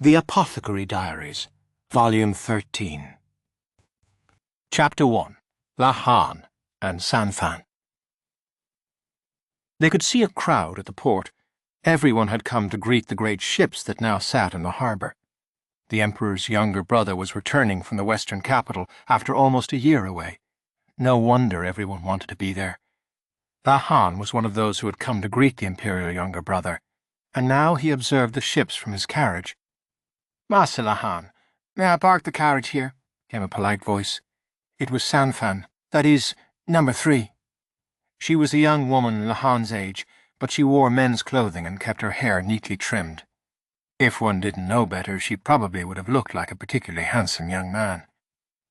The Apothecary Diaries, Volume 13. Chapter 1. Lahan and Sanfan. They could see a crowd at the port. Everyone had come to greet the great ships that now sat in the harbour. The Emperor's younger brother was returning from the western capital after almost a year away. No wonder everyone wanted to be there. Lahan was one of those who had come to greet the Imperial younger brother, and now he observed the ships from his carriage. "Master Lahan, may I park the carriage here?" came a polite voice. It was Sanfan, that is, number 3. She was a young woman Lahan's age, but she wore men's clothing and kept her hair neatly trimmed. If one didn't know better, she probably would have looked like a particularly handsome young man.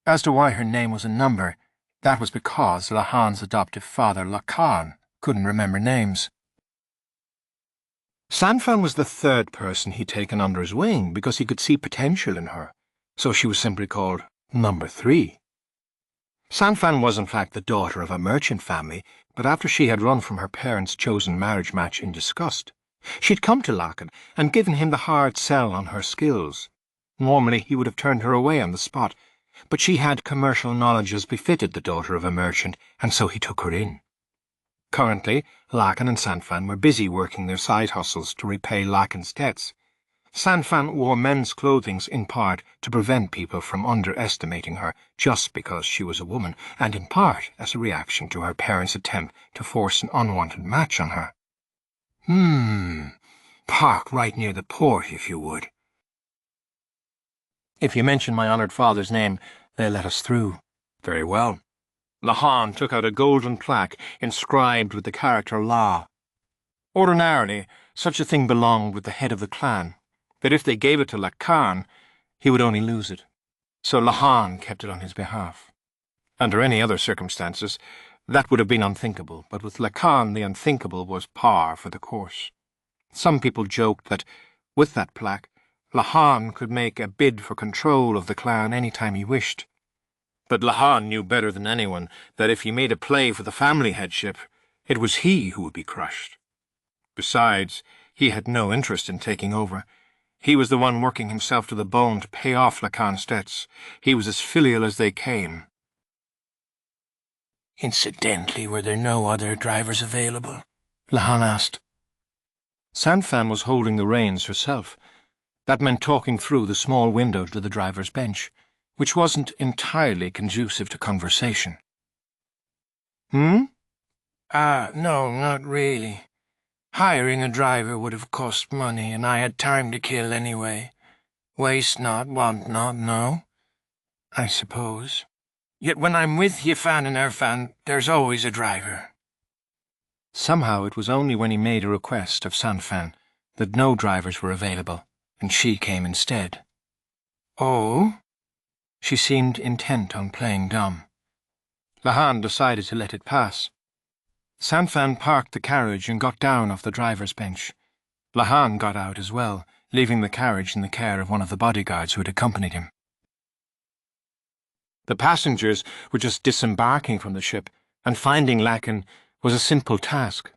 As to why her name was a number, that was because Lahan's adoptive father, Lakan, couldn't remember names. Sanfan was the third person he'd taken under his wing because he could see potential in her, so she was simply called Number 3. Sanfan was in fact the daughter of a merchant family, but after she had run from her parents' chosen marriage match in disgust, she'd come to Lahan and given him the hard sell on her skills. Normally he would have turned her away on the spot, but she had commercial knowledge as befitted the daughter of a merchant, and so he took her in. Currently, Lahan and Sanfan were busy working their side hustles to repay Lahan's debts. Sanfan wore men's clothing in part to prevent people from underestimating her just because she was a woman, and in part as a reaction to her parents' attempt to force an unwanted match on her. Park right near the port, if you would. If you mention my honoured father's name, they'll let us through. Very well. Lahan took out a golden plaque inscribed with the character La. Ordinarily, such a thing belonged with the head of the clan, but if they gave it to Lakan, he would only lose it. So Lahan kept it on his behalf. Under any other circumstances, that would have been unthinkable, but with Lakan the unthinkable was par for the course. Some people joked that, with that plaque, Lahan could make a bid for control of the clan any time he wished. But Lahan knew better than anyone that if he made a play for the family headship, it was he who would be crushed. Besides, he had no interest in taking over. He was the one working himself to the bone to pay off Lakan's debts. He was as filial as they came. "Incidentally, were there no other drivers available?" Lahan asked. Sanfan was holding the reins herself. That meant talking through the small window to the driver's bench, which wasn't entirely conducive to conversation. No, not really. Hiring a driver would have cost money, and I had time to kill anyway. Waste not, want not, no? I suppose. Yet when I'm with Yifan and Erfan, there's always a driver. Somehow it was only when he made a request of Sanfan that no drivers were available, and she came instead. Oh? She seemed intent on playing dumb. Lahan decided to let it pass. Sanfan parked the carriage and got down off the driver's bench. Lahan got out as well, leaving the carriage in the care of one of the bodyguards who had accompanied him. The passengers were just disembarking from the ship, and finding Lahan was a simple task.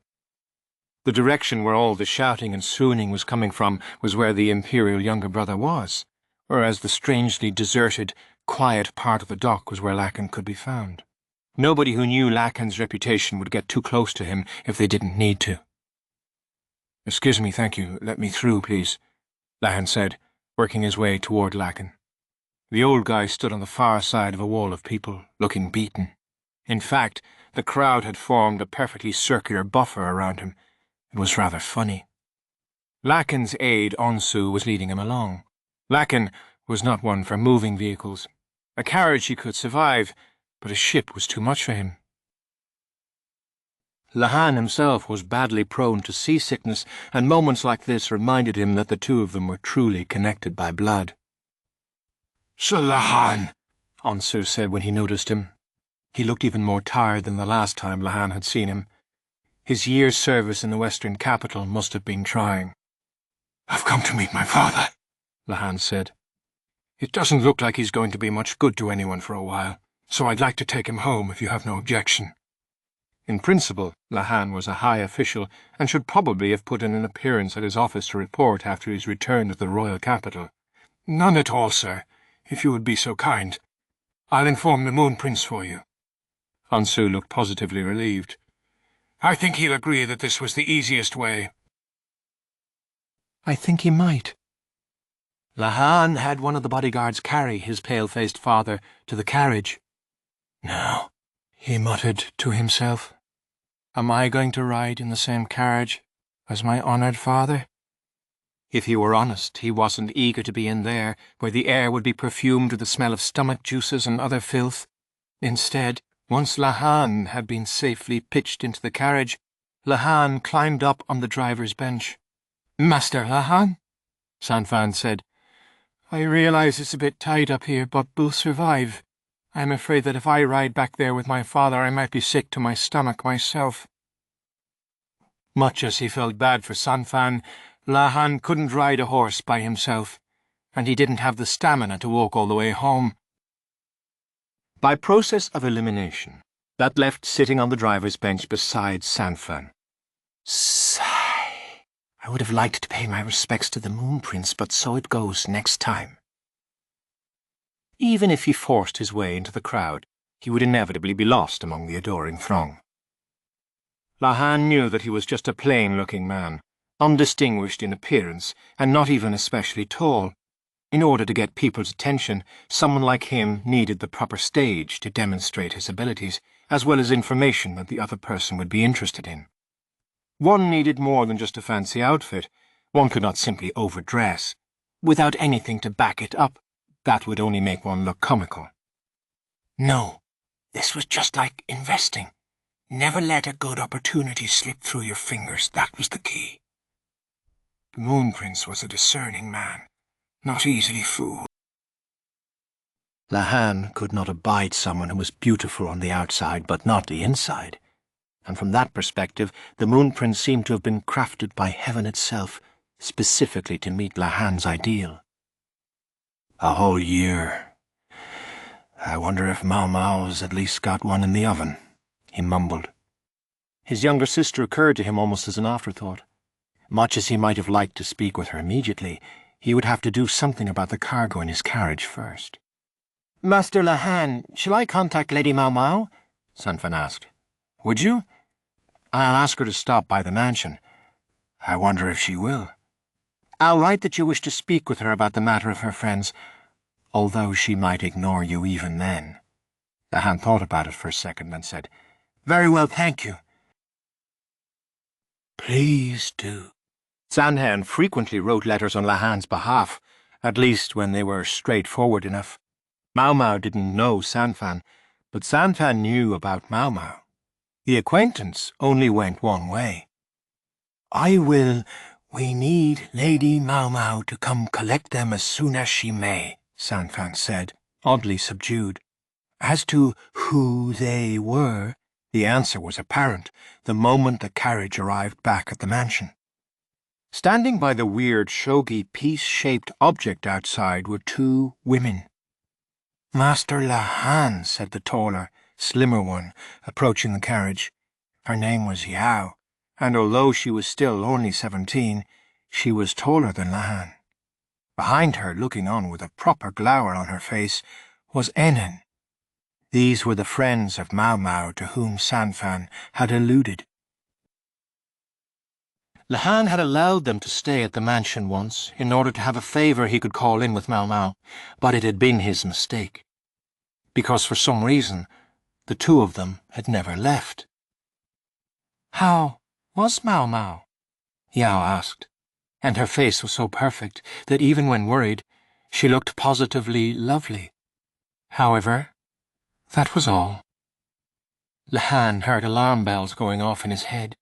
The direction where all the shouting and swooning was coming from was where the Imperial younger brother was, whereas the strangely deserted, quiet part of the dock was where Lahan could be found. Nobody who knew Lahan's reputation would get too close to him if they didn't need to. "Excuse me, thank you. Let me through, please," Lahan said, working his way toward Lahan. The old guy stood on the far side of a wall of people, looking beaten. In fact, the crowd had formed a perfectly circular buffer around him. It was rather funny. Lahan's aide, Onsu, was leading him along. Lahan was not one for moving vehicles. A carriage he could survive, but a ship was too much for him. Lahan himself was badly prone to seasickness, and moments like this reminded him that the two of them were truly connected by blood. "Sir Lahan," Onsu said when he noticed him. He looked even more tired than the last time Lahan had seen him. His year's service in the western capital must have been trying. "I've come to meet my father," Lahan said. "It doesn't look like he's going to be much good to anyone for a while, so I'd like to take him home if you have no objection." In principle, Lahan was a high official and should probably have put in an appearance at his office to report after his return to the royal capital. None at all, sir, if you would be so kind. I'll inform the Moon Prince for you. Ansu looked positively relieved. I think he'll agree that this was the easiest way. I think he might. Lahan had one of the bodyguards carry his pale-faced father to the carriage. Now, he muttered to himself, am I going to ride in the same carriage as my honoured father? If he were honest, he wasn't eager to be in there, where the air would be perfumed with the smell of stomach juices and other filth. Instead, once Lahan had been safely pitched into the carriage, Lahan climbed up on the driver's bench. Master Lahan, Sanfan said, I realize it's a bit tight up here, but we'll survive. I'm afraid that if I ride back there with my father, I might be sick to my stomach myself. Much as he felt bad for Sanfan, Lahan couldn't ride a horse by himself, and he didn't have the stamina to walk all the way home. By process of elimination, that left sitting on the driver's bench beside Sanfan. Sigh. I would have liked to pay my respects to the Moon Prince, but so it goes next time. Even if he forced his way into the crowd, he would inevitably be lost among the adoring throng. Lahan knew that he was just a plain-looking man, undistinguished in appearance, and not even especially tall. In order to get people's attention, someone like him needed the proper stage to demonstrate his abilities, as well as information that the other person would be interested in. One needed more than just a fancy outfit. One could not simply overdress, without anything to back it up. That would only make one look comical. No, this was just like investing. Never let a good opportunity slip through your fingers. That was the key. The Moon Prince was a discerning man, not easily fooled. Lahan could not abide someone who was beautiful on the outside but not the inside. And from that perspective, the Moon Prince seemed to have been crafted by heaven itself, specifically to meet Lahan's ideal. A whole year. I wonder if Maomao's at least got one in the oven, he mumbled. His younger sister occurred to him almost as an afterthought. Much as he might have liked to speak with her immediately, he would have to do something about the cargo in his carriage first. Master Lahan, shall I contact Lady Maomao? Sanfan asked. Would you? I'll ask her to stop by the mansion. I wonder if she will. I'll write that you wish to speak with her about the matter of her friends, although she might ignore you even then. Lahan thought about it for a second and said, Very well, thank you. Please do. Sanhan frequently wrote letters on Lahan's behalf, at least when they were straightforward enough. Maomao didn't know Sanfan, but Sanfan knew about Maomao. The acquaintance only went one way. We need Lady Maomao to come collect them as soon as she may, Sanfan said, oddly subdued. As to who they were, the answer was apparent the moment the carriage arrived back at the mansion. Standing by the weird shogi piece-shaped object outside were two women. Master Lahan, said the taller, slimmer one, approaching the carriage. Her name was Yao, and although she was still only 17, she was taller than Lahan. Behind her, looking on with a proper glower on her face, was Enen. These were the friends of Maomao to whom Sanfan had alluded. Lahan had allowed them to stay at the mansion once, in order to have a favour he could call in with Maomao, but it had been his mistake. Because for some reason, the two of them had never left. How was Maomao? Yao asked, and her face was so perfect that even when worried, she looked positively lovely. However, that was all. Lahan heard alarm bells going off in his head.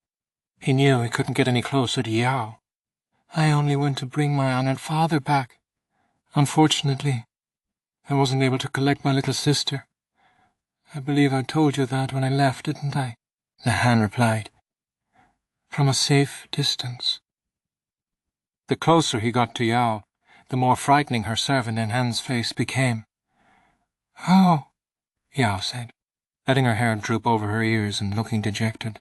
He knew he couldn't get any closer to Yao. I only went to bring my honoured father back. Unfortunately, I wasn't able to collect my little sister. I believe I told you that when I left, didn't I? Lahan replied. From a safe distance. The closer he got to Yao, the more frightening her servant Enhan's face became. Oh, Yao said, letting her hair droop over her ears and looking dejected.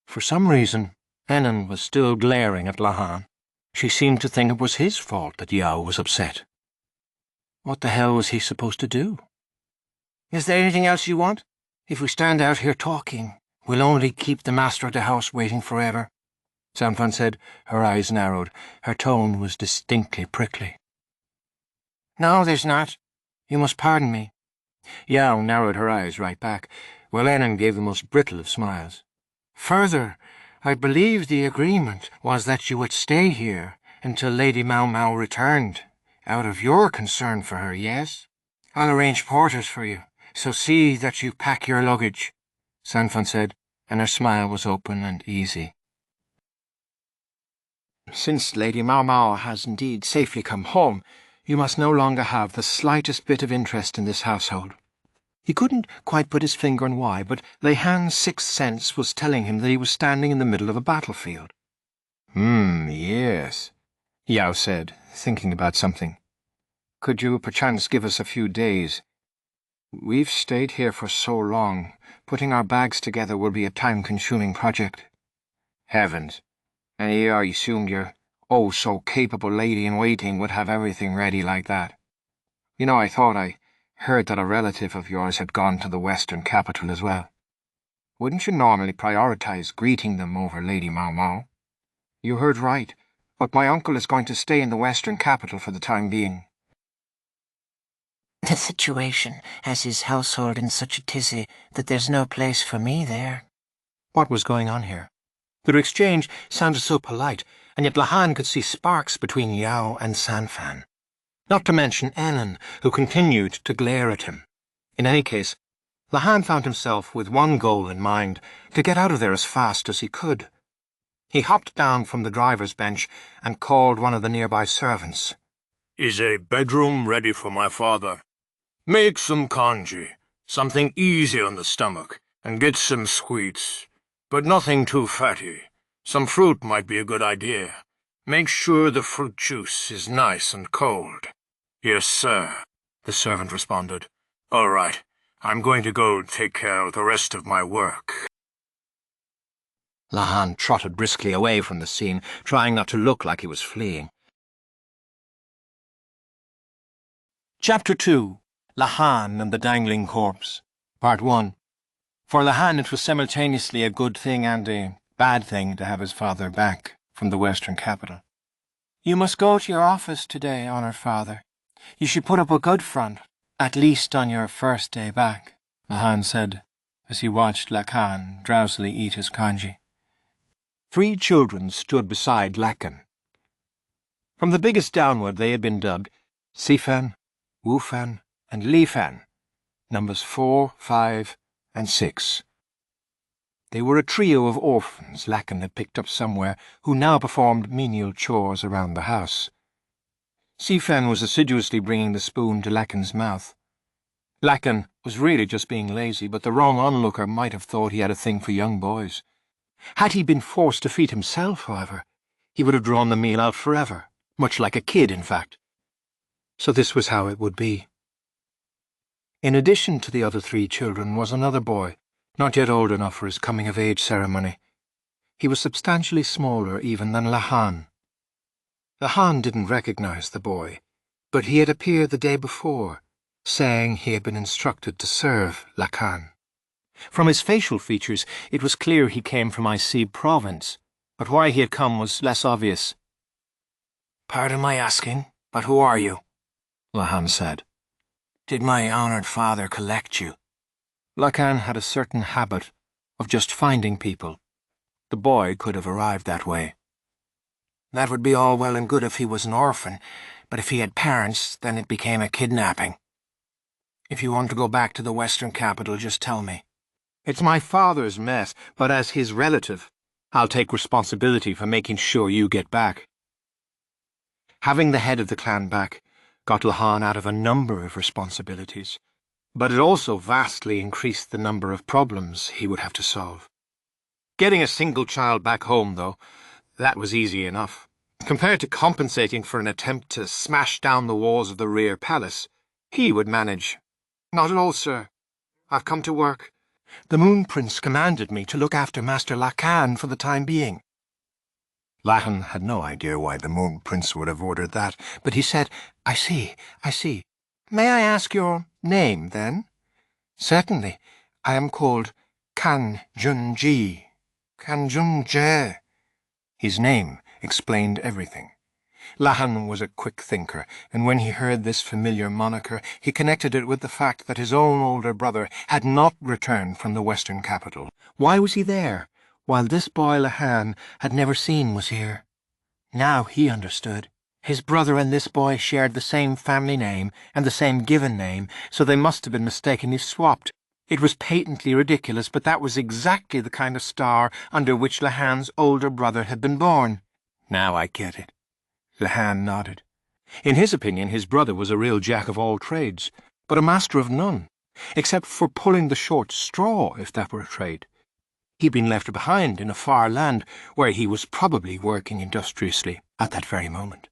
For some reason, Enan was still glaring at Lahan. She seemed to think it was his fault that Yao was upset. What the hell was he supposed to do? "Is there anything else you want? If we stand out here talking, we'll only keep the master of the house waiting forever," Sanfan said, her eyes narrowed. Her tone was distinctly prickly. "No, there's not. You must pardon me." Yao narrowed her eyes right back, while Enon gave the most brittle of smiles. "Further, I believe the agreement was that you would stay here until Lady Maomao returned, out of your concern for her, yes? I'll arrange porters for you, so see that you pack your luggage," Sanfan said, and her smile was open and easy. "Since Lady Maomao has indeed safely come home, you must no longer have the slightest bit of interest in this household." He couldn't quite put his finger on why, but Lahan's sixth sense was telling him that he was standing in the middle of a battlefield. Yes," Yao said, thinking about something. "Could you perchance give us a few days? We've stayed here for so long. Putting our bags together will be a time-consuming project." "Heavens. And here I assumed your oh-so-capable lady-in-waiting would have everything ready like that. You know, I thought I heard that a relative of yours had gone to the western capital as well. Wouldn't you normally prioritize greeting them over Lady Maomao?" "You heard right, but my uncle is going to stay in the western capital for the time being." "The situation has his household in such a tizzy that there's no place for me there." What was going on here? Their exchange sounded so polite, and yet Lahan could see sparks between Yao and Sanfan. Not to mention Enon, who continued to glare at him. In any case, Lahan found himself with one goal in mind: to get out of there as fast as he could. He hopped down from the driver's bench and called one of the nearby servants. "Is a bedroom ready for my father? Make some congee, something easy on the stomach, and get some sweets, but nothing too fatty. Some fruit might be a good idea. Make sure the fruit juice is nice and cold." "Yes, sir," the servant responded. "All right, I'm going to go take care of the rest of my work." Lahan trotted briskly away from the scene, trying not to look like he was fleeing. Chapter 2. Lahan and the Dangling Corpse. Part 1. For Lahan it was simultaneously a good thing and a bad thing to have his father back from the western capital. "You must go to your office today, honoured father. You should put up a good front, at least on your first day back," Lahan said, as he watched Lakan drowsily eat his congee. 3 children stood beside Lakan. From the biggest downward they had been dubbed Sifan, Wufan, and Lifan, numbers 4, 5, and 6. They were a trio of orphans Lakan had picked up somewhere, who now performed menial chores around the house. Sifan was assiduously bringing the spoon to Lakan's mouth. Lakan was really just being lazy, but the wrong onlooker might have thought he had a thing for young boys. Had he been forced to feed himself, however, he would have drawn the meal out forever, much like a kid, in fact. So this was how it would be. In addition to the other 3 children was another boy, not yet old enough for his coming-of-age ceremony. He was substantially smaller even than Lahan. Lahan didn't recognize the boy, but he had appeared the day before, saying he had been instructed to serve Lakan. From his facial features, it was clear he came from Isib province, but why he had come was less obvious. "Pardon my asking, but who are you?" Lahan said. "Did my honoured father collect you?" Lakan had a certain habit of just finding people. The boy could have arrived that way. "That would be all well and good if he was an orphan, but if he had parents, then it became a kidnapping. If you want to go back to the western capital, just tell me. It's my father's mess, but as his relative, I'll take responsibility for making sure you get back." Having the head of the clan back got Lahan out of a number of responsibilities, but it also vastly increased the number of problems he would have to solve. Getting a single child back home, though, that was easy enough. Compared to compensating for an attempt to smash down the walls of the rear palace, he would manage. "Not at all, sir. I've come to work. The Moon Prince commanded me to look after Master Lakan for the time being." Lahan had no idea why the Moon Prince would have ordered that, but he said, I see. May I ask your name, then? Certainly. I am called Kanjunji. Kanjunje. His name explained everything. Lahan was a quick thinker, and when he heard this familiar moniker, he connected it with the fact that his own older brother had not returned from the western capital. Why was he there, while this boy Lahan had never seen was here? Now he understood. His brother and this boy shared the same family name and the same given name, so they must have been mistakenly swapped. It was patently ridiculous, but that was exactly the kind of star under which Lahan's older brother had been born. Now I get it. Lahan nodded. In his opinion, his brother was a real jack of all trades, but a master of none, except for pulling the short straw, if that were a trade. He'd been left behind in a far land where he was probably working industriously at that very moment.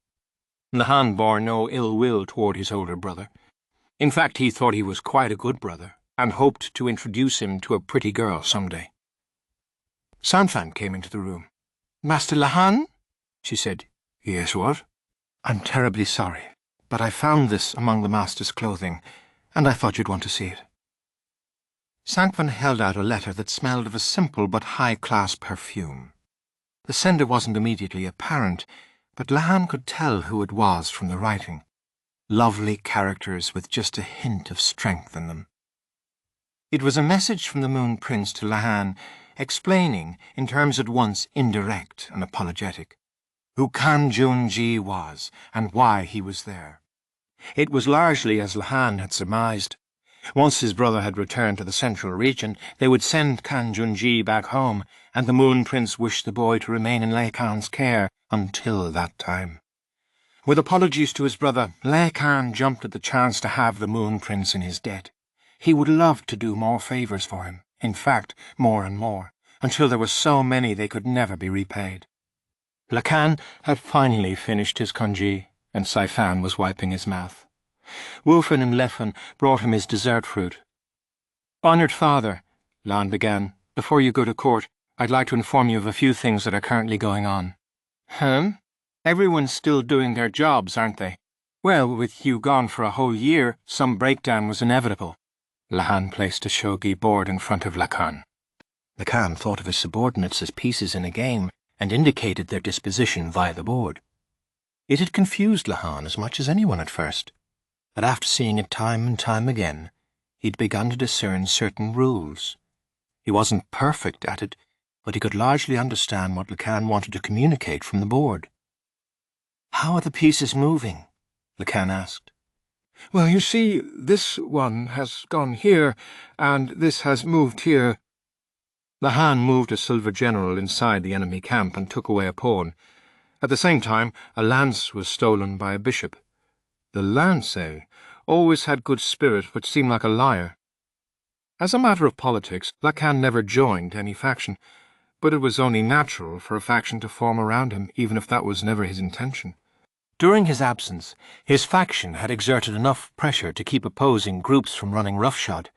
Lahan bore no ill will toward his older brother. In fact, he thought he was quite a good brother, and hoped to introduce him to a pretty girl someday. Sanfan came into the room. "Master Lahan?" she said. "Yes, what?" "I'm terribly sorry, but I found this among the master's clothing, and I thought you'd want to see it." Sanfan held out a letter that smelled of a simple but high-class perfume. The sender wasn't immediately apparent, but Lahan could tell who it was from the writing. Lovely characters with just a hint of strength in them. It was a message from the Moon Prince to Lahan, explaining, in terms at once indirect and apologetic, who Kanjunji was and why he was there. It was largely as Lahan had surmised. Once his brother had returned to the central region, they would send Kanjunji back home, and the Moon Prince wished the boy to remain in Lakan's care until that time. With apologies to his brother, Lakan jumped at the chance to have the Moon Prince in his debt. He would love to do more favours for him, in fact, more and more, until there were so many they could never be repaid. Lakan had finally finished his congee, and Saifan was wiping his mouth. Wulfen and Leffen brought him his dessert fruit. "Honoured father," Lahan began, "before you go to court, I'd like to inform you of a few things that are currently going on." Everyone's still doing their jobs, aren't they? Well, with you gone for a whole year, some breakdown was inevitable. Lahan placed a shogi board in front of Lakan. Lakan thought of his subordinates as pieces in a game, and indicated their disposition via the board. It had confused Lahan as much as anyone at first, but after seeing it time and time again, he'd begun to discern certain rules. He wasn't perfect at it, but he could largely understand what Lakan wanted to communicate from the board. "How are the pieces moving?" Lakan asked. "Well, you see, this one has gone here, and this has moved here." Lahan moved a silver general inside the enemy camp and took away a pawn. At the same time, a lance was stolen by a bishop. The lance always had good spirit, but seemed like a liar. As a matter of politics, Lakan never joined any faction, but it was only natural for a faction to form around him, even if that was never his intention. During his absence, his faction had exerted enough pressure to keep opposing groups from running roughshod.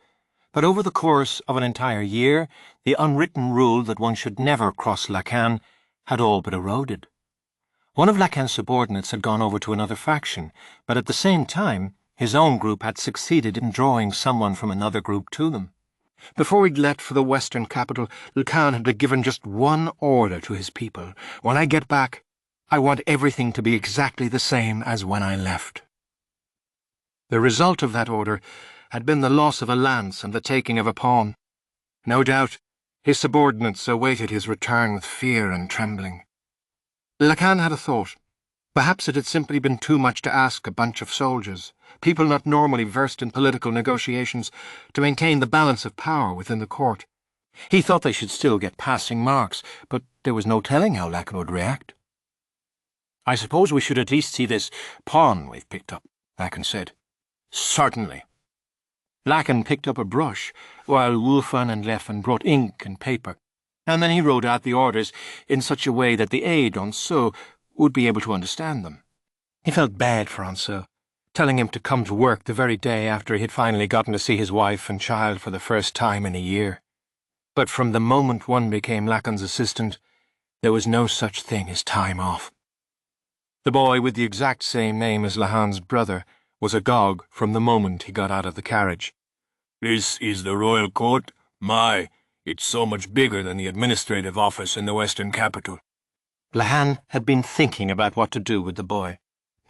But over the course of an entire year, the unwritten rule that one should never cross Lakan had all but eroded. One of Lakan's subordinates had gone over to another faction, but at the same time, his own group had succeeded in drawing someone from another group to them. Before he'd left for the western capital, Lakan had given just one order to his people. "When I get back, I want everything to be exactly the same as when I left." The result of that order had been the loss of a lance and the taking of a pawn. No doubt, his subordinates awaited his return with fear and trembling. Lakan had a thought. Perhaps it had simply been too much to ask a bunch of soldiers, people not normally versed in political negotiations, to maintain the balance of power within the court. He thought they should still get passing marks, but there was no telling how Lakan would react. "I suppose we should at least see this pawn we've picked up," Lakan said. "Certainly." Lakan picked up a brush, while Wulfen and Leffen brought ink and paper, and then he wrote out the orders in such a way that the aide-on-so would be able to understand them. He felt bad for on-so, telling him to come to work the very day after he had finally gotten to see his wife and child for the first time in a year. But from the moment one became Lakan's assistant, There was no such thing as time off. The boy with the exact same name as Lahan's brother was agog from the moment he got out of the carriage. This is the royal court? My, it's so much bigger than the administrative office in the western capital. Lahan had been thinking about what to do with the boy.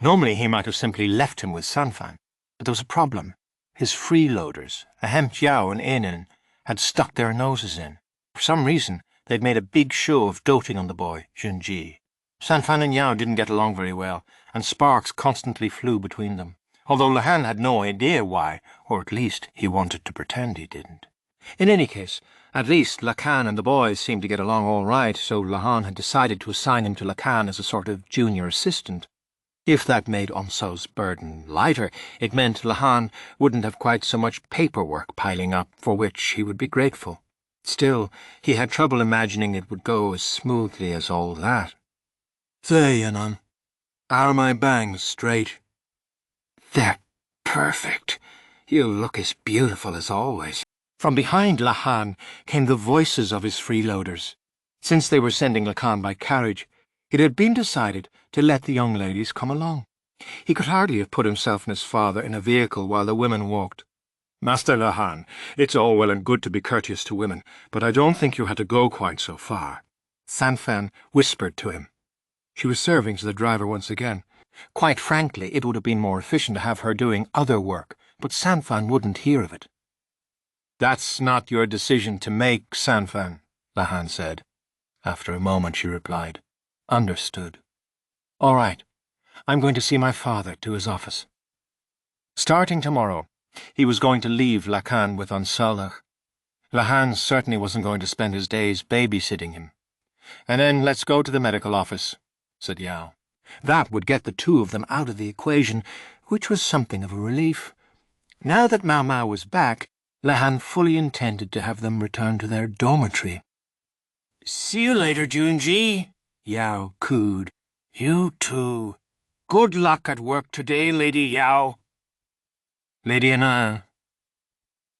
Normally he might have simply left him with Sanfan, but there was a problem. His freeloaders, Ahem Jiao and Inen, had stuck their noses in. For some reason, they'd made a big show of doting on the boy, Jinshi. Sanfan and Yao didn't get along very well, and sparks constantly flew between them, although Lahan had no idea why, or at least he wanted to pretend he didn't. In any case, at least Lakan and the boys seemed to get along all right, so Lahan had decided to assign him to Lakan as a sort of junior assistant. If that made Onso's burden lighter, it meant Lahan wouldn't have quite so much paperwork piling up, for which he would be grateful. Still, he had trouble imagining it would go as smoothly as all that. Say, Yanan, are my bangs straight? They're perfect. You look as beautiful as always. From behind Lahan came the voices of his freeloaders. Since they were sending Lakan by carriage, it had been decided to let the young ladies come along. He could hardly have put himself and his father in a vehicle while the women walked. Master Lahan, it's all well and good to be courteous to women, but I don't think you had to go quite so far. Sanfan whispered to him. She was serving to the driver once again. Quite frankly, it would have been more efficient to have her doing other work, but Sanfan wouldn't hear of it. That's not your decision to make, Sanfan, Lahan said. After a moment she replied, Understood. All right. I'm going to see my father to his office. Starting tomorrow, he was going to leave Lakan with Onsalach. Lahan certainly wasn't going to spend his days babysitting him. And then let's go to the medical office, said Yao. That would get the two of them out of the equation, which was something of a relief. Now that Maomao was back, Lahan fully intended to have them return to their dormitory. See you later, Junji, Yao cooed. You too. Good luck at work today, Lady Yao. Lady Anna.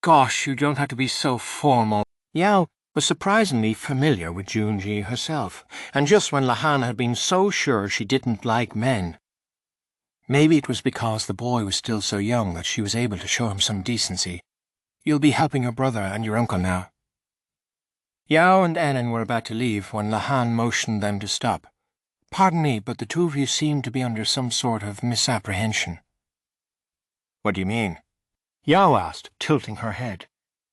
Gosh, you don't have to be so formal. Yao was surprisingly familiar with Junji herself, and just when Lahan had been so sure she didn't like men. Maybe it was because the boy was still so young that she was able to show him some decency. You'll be helping your brother and your uncle now. Yao and Enen were about to leave when Lahan motioned them to stop. Pardon me, but the two of you seem to be under some sort of misapprehension. What do you mean? Yao asked, tilting her head.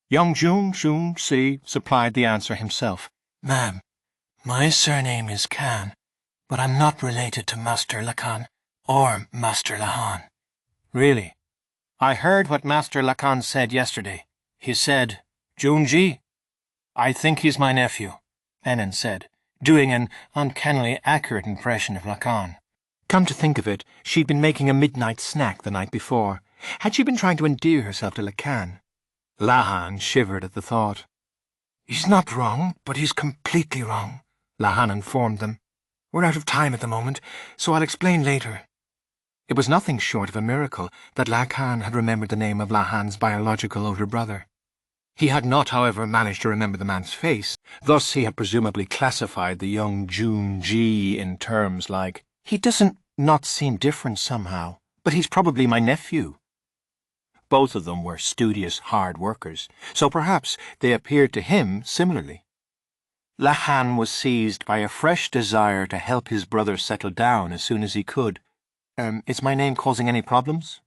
Young Junshi supplied the answer himself. Ma'am, my surname is Khan, but I'm not related to Master Lakan or Master Lahan. Really? I heard what Master Lakan said yesterday. He said, Junji. I think he's my nephew, Enen said, doing an uncannily accurate impression of Lakan. Come to think of it, she'd been making a midnight snack the night before. Had she been trying to endear herself to Lakan? Lahan shivered at the thought. He's not wrong, but he's completely wrong, Lahan informed them. We're out of time at the moment, so I'll explain later. It was nothing short of a miracle that Lakan had remembered the name of Lahan's biological older brother. He had not, however, managed to remember the man's face. Thus he had presumably classified the young Junji in terms like, he doesn't not seem different somehow, but he's probably my nephew. Both of them were studious, hard workers, so perhaps they appeared to him similarly. Lahan was seized by a fresh desire to help his brother settle down as soon as he could. Is my name causing any problems?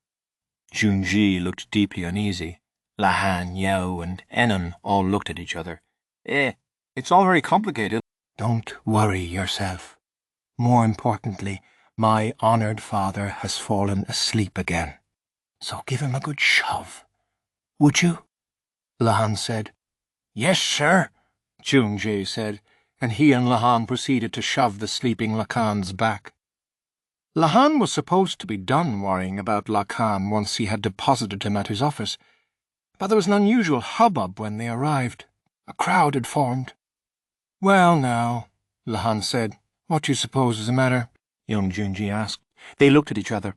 Junji looked deeply uneasy. Lahan, Yao, and Enen all looked at each other. It's all very complicated. Don't worry yourself. More importantly, my honoured father has fallen asleep again. So give him a good shove. Would you? Lahan said. Yes, sir, Junji said, and he and Lahan proceeded to shove the sleeping Lakan's back. Lahan was supposed to be done worrying about Lakan once he had deposited him at his office, but there was an unusual hubbub when they arrived. A crowd had formed. Well, now, Lahan said, what do you suppose is the matter? Young Junji asked. They looked at each other.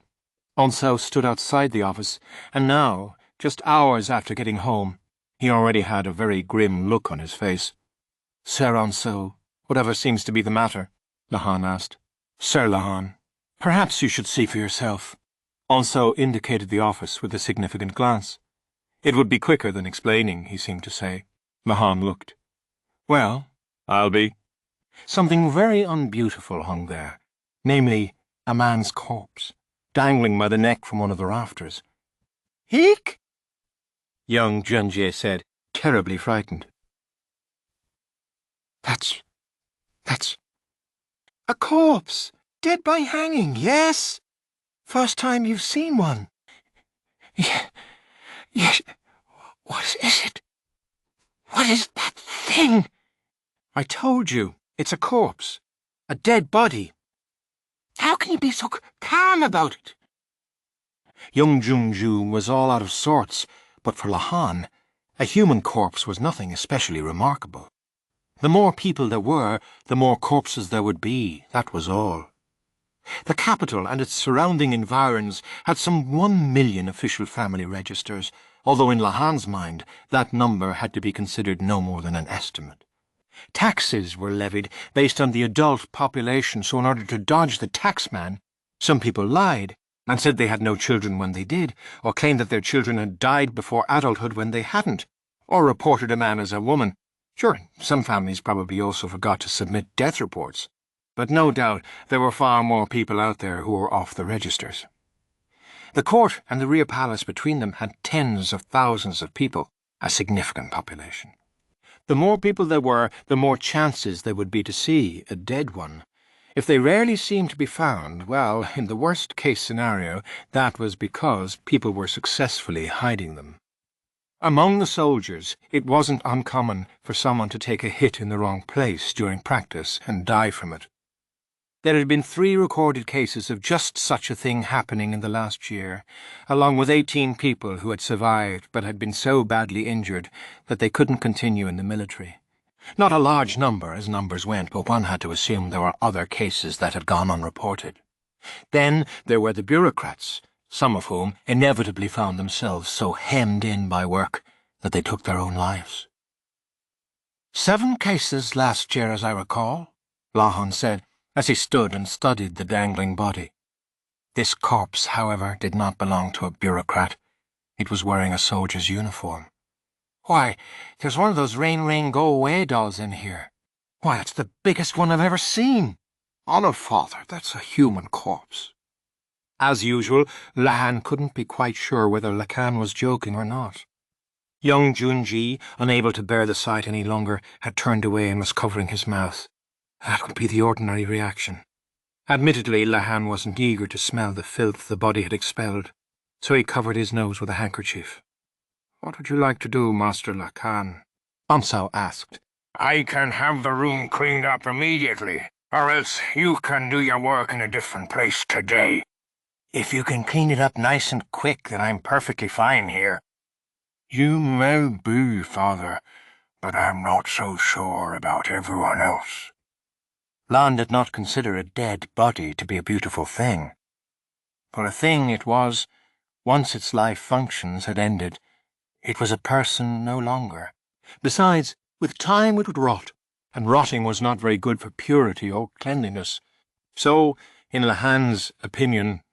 Onso stood outside the office, and now, just hours after getting home, he already had a very grim look on his face. Sir Onso, Whatever seems to be the matter? Lahan asked. Sir Lahan, perhaps you should see for yourself. Also indicated the office with a significant glance. It would be quicker than explaining, he seemed to say. Lahan looked. Well, I'll be. Something very unbeautiful hung there, namely, a man's corpse, dangling by the neck from one of the rafters. Eek! Young Jinshi said, terribly frightened. That's a corpse, dead by hanging, yes? First time you've seen one. Yes. What is it? What is that thing? I told you, it's a corpse. A dead body. How can you be so calm about it? Young Junju was all out of sorts, but for Lahan, a human corpse was nothing especially remarkable. The more people there were, the more corpses there would be, that was all. The capital and its surrounding environs had some 1 million official family registers, although in Lahan's mind that number had to be considered no more than an estimate. Taxes were levied based on the adult population, so in order to dodge the taxman, some people lied and said they had no children when they did, or claimed that their children had died before adulthood when they hadn't, or reported a man as a woman. Sure, some families probably also forgot to submit death reports, but no doubt there were far more people out there who were off the registers. The court and the rear palace between them had tens of thousands of people, a significant population. The more people there were, the more chances there would be to see a dead one. If they rarely seemed to be found, well, in the worst-case scenario, that was because people were successfully hiding them. Among the soldiers, it wasn't uncommon for someone to take a hit in the wrong place during practice and die from it. There had been 3 recorded cases of just such a thing happening in the last year, along with 18 people who had survived but had been so badly injured that they couldn't continue in the military. Not a large number as numbers went, but one had to assume there were other cases that had gone unreported. Then there were the bureaucrats, some of whom inevitably found themselves so hemmed in by work that they took their own lives. 7 cases last year, as I recall, Lahan said, as he stood and studied the dangling body. This corpse, however, did not belong to a bureaucrat. It was wearing a soldier's uniform. Why, there's one of those Rain Rain Go Away dolls in here. Why, it's the biggest one I've ever seen. Honor, father, that's a human corpse. As usual, Lahan couldn't be quite sure whether Lakan was joking or not. Young Junji, unable to bear the sight any longer, had turned away and was covering his mouth. That would be the ordinary reaction. Admittedly, Lahan wasn't eager to smell the filth the body had expelled, so he covered his nose with a handkerchief. "What would you like to do, Master Lakan?" Maomao asked. I can have the room cleaned up immediately, or else you can do your work in a different place today. If you can clean it up nice and quick, then I'm perfectly fine here. You may be, father, but I'm not so sure about everyone else. Lahan did not consider a dead body to be a beautiful thing. For a thing it was, once its life functions had ended, it was a person no longer. Besides, with time it would rot, and rotting was not very good for purity or cleanliness. So, in Lahan's opinion,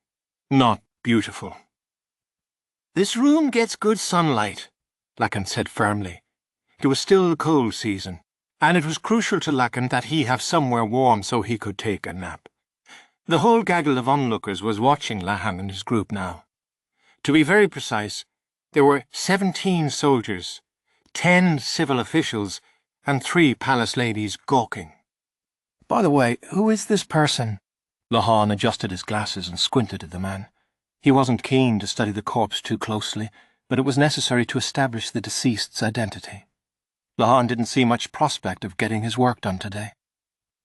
not beautiful. "This room gets good sunlight," Lakan said firmly. It was still cold season, and it was crucial to Lakan that he have somewhere warm so he could take a nap. The whole gaggle of onlookers was watching Lahan and his group now. To be very precise, there were 17 soldiers, 10 civil officials, and 3 palace ladies gawking. "By the way, who is this person?" Lahan adjusted his glasses and squinted at the man. He wasn't keen to study the corpse too closely, but it was necessary to establish the deceased's identity. Lahan didn't see much prospect of getting his work done today.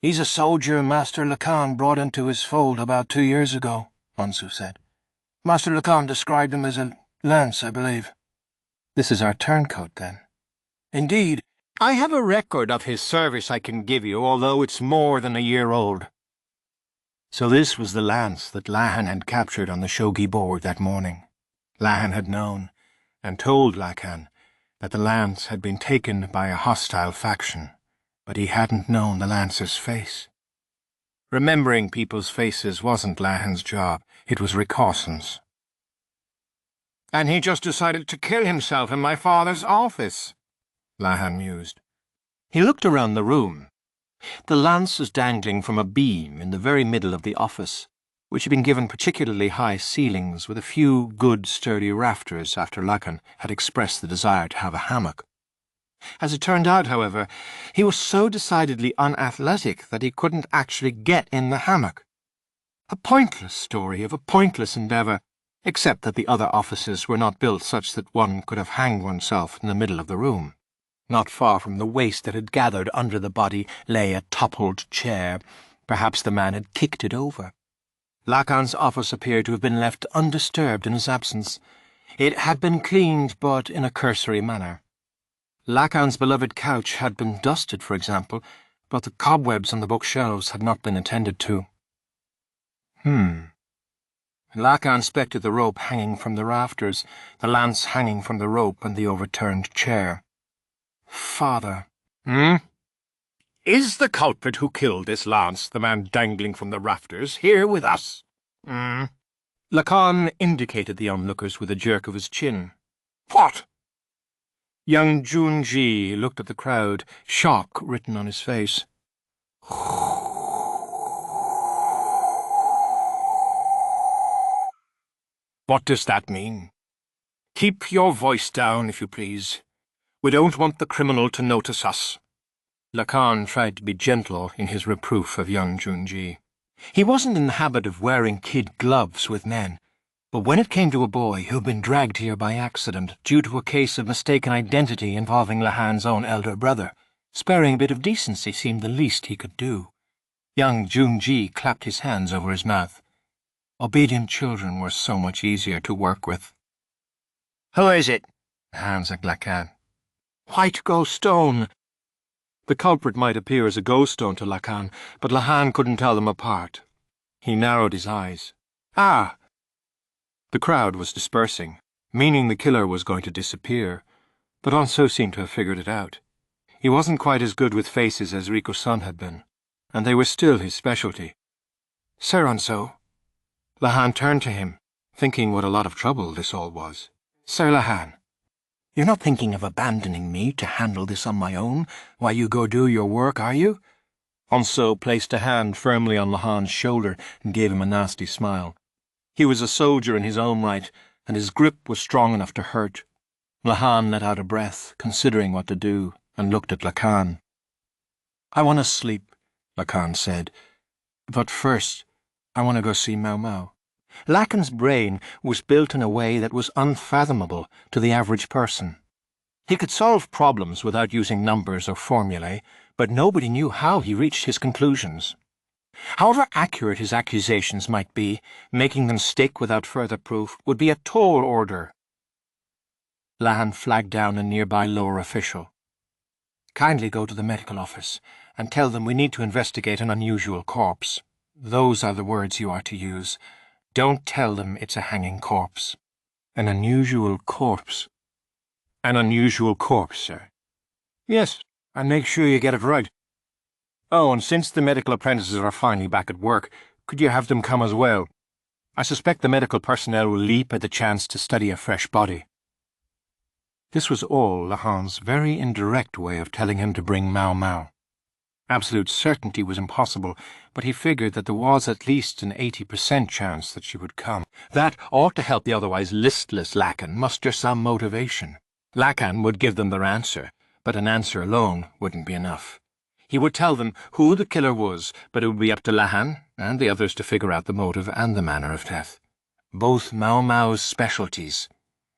"He's a soldier Master Lakan brought into his fold about 2 years ago," Maomao said. "Master Lakan described him as a lance, I believe." "This is our turncoat, then?" "Indeed. I have a record of his service I can give you, although it's more than a year old." So this was the lance that Lahan had captured on the shogi board that morning. Lahan had known, and told Lakan, that the lance had been taken by a hostile faction, but he hadn't known the Lancer's face. Remembering people's faces wasn't Lahan's job, it was Ricawson's. "And he just decided to kill himself in my father's office," Lahan mused. He looked around the room. The lance was dangling from a beam in the very middle of the office, which had been given particularly high ceilings with a few good sturdy rafters after Lahan had expressed the desire to have a hammock. As it turned out, however, he was so decidedly unathletic that he couldn't actually get in the hammock. A pointless story of a pointless endeavour, except that the other offices were not built such that one could have hanged oneself in the middle of the room. Not far from the waste that had gathered under the body lay a toppled chair. Perhaps the man had kicked it over. Lahan's office appeared to have been left undisturbed in his absence. It had been cleaned, but in a cursory manner. Lahan's beloved couch had been dusted, for example, but the cobwebs on the bookshelves had not been attended to. Lahan inspected the rope hanging from the rafters, the lance hanging from the rope, and the overturned chair. "Father." "Is the culprit who killed this lance, the man dangling from the rafters, here with us?" Lahan indicated the onlookers with a jerk of his chin. "What?" Young Jinshi looked at the crowd, shock written on his face. "What does that mean?" "Keep your voice down, if you please. We don't want the criminal to notice us." Lahan tried to be gentle in his reproof of young Jinshi. He wasn't in the habit of wearing kid gloves with men, but when it came to a boy who'd been dragged here by accident due to a case of mistaken identity involving Lahan's own elder brother, sparing a bit of decency seemed the least he could do. Young Jinshi clapped his hands over his mouth. Obedient children were so much easier to work with. "Who is it?" Lahan said Lahan. "White ghost stone." The culprit might appear as a ghost stone to Lahan, but Lahan couldn't tell them apart. He narrowed his eyes. "Ah!" The crowd was dispersing, meaning the killer was going to disappear, but Onso seemed to have figured it out. He wasn't quite as good with faces as Riko-san had been, and they were still his specialty. "Sir Onso." Lahan turned to him, thinking what a lot of trouble this all was. "Sir Lahan, you're not thinking of abandoning me to handle this on my own while you go do your work, are you?" Onso placed a hand firmly on Lahan's shoulder and gave him a nasty smile. He was a soldier in his own right, and his grip was strong enough to hurt. Lahan let out a breath, considering what to do, and looked at Lahan. "I want to sleep," Lahan said. "But first, I want to go see Maomao." Lahan's brain was built in a way that was unfathomable to the average person. He could solve problems without using numbers or formulae, but nobody knew how he reached his conclusions. However accurate his accusations might be, making them stick without further proof would be a tall order. Lahan flagged down a nearby lower official. "Kindly go to the medical office and tell them we need to investigate an unusual corpse. Those are the words you are to use. Don't tell them it's a hanging corpse." "An unusual corpse." "An unusual corpse, sir." "Yes, and make sure you get it right. Oh, and since the medical apprentices are finally back at work, could you have them come as well? I suspect the medical personnel will leap at the chance to study a fresh body." This was all Lahan's very indirect way of telling him to bring Maomao. Absolute certainty was impossible, but he figured that there was at least an 80% chance that she would come. That ought to help the otherwise listless Lahan muster some motivation. Lahan would give them their answer, but an answer alone wouldn't be enough. He would tell them who the killer was, but it would be up to Lahan and the others to figure out the motive and the manner of death. Both Maomao's specialties.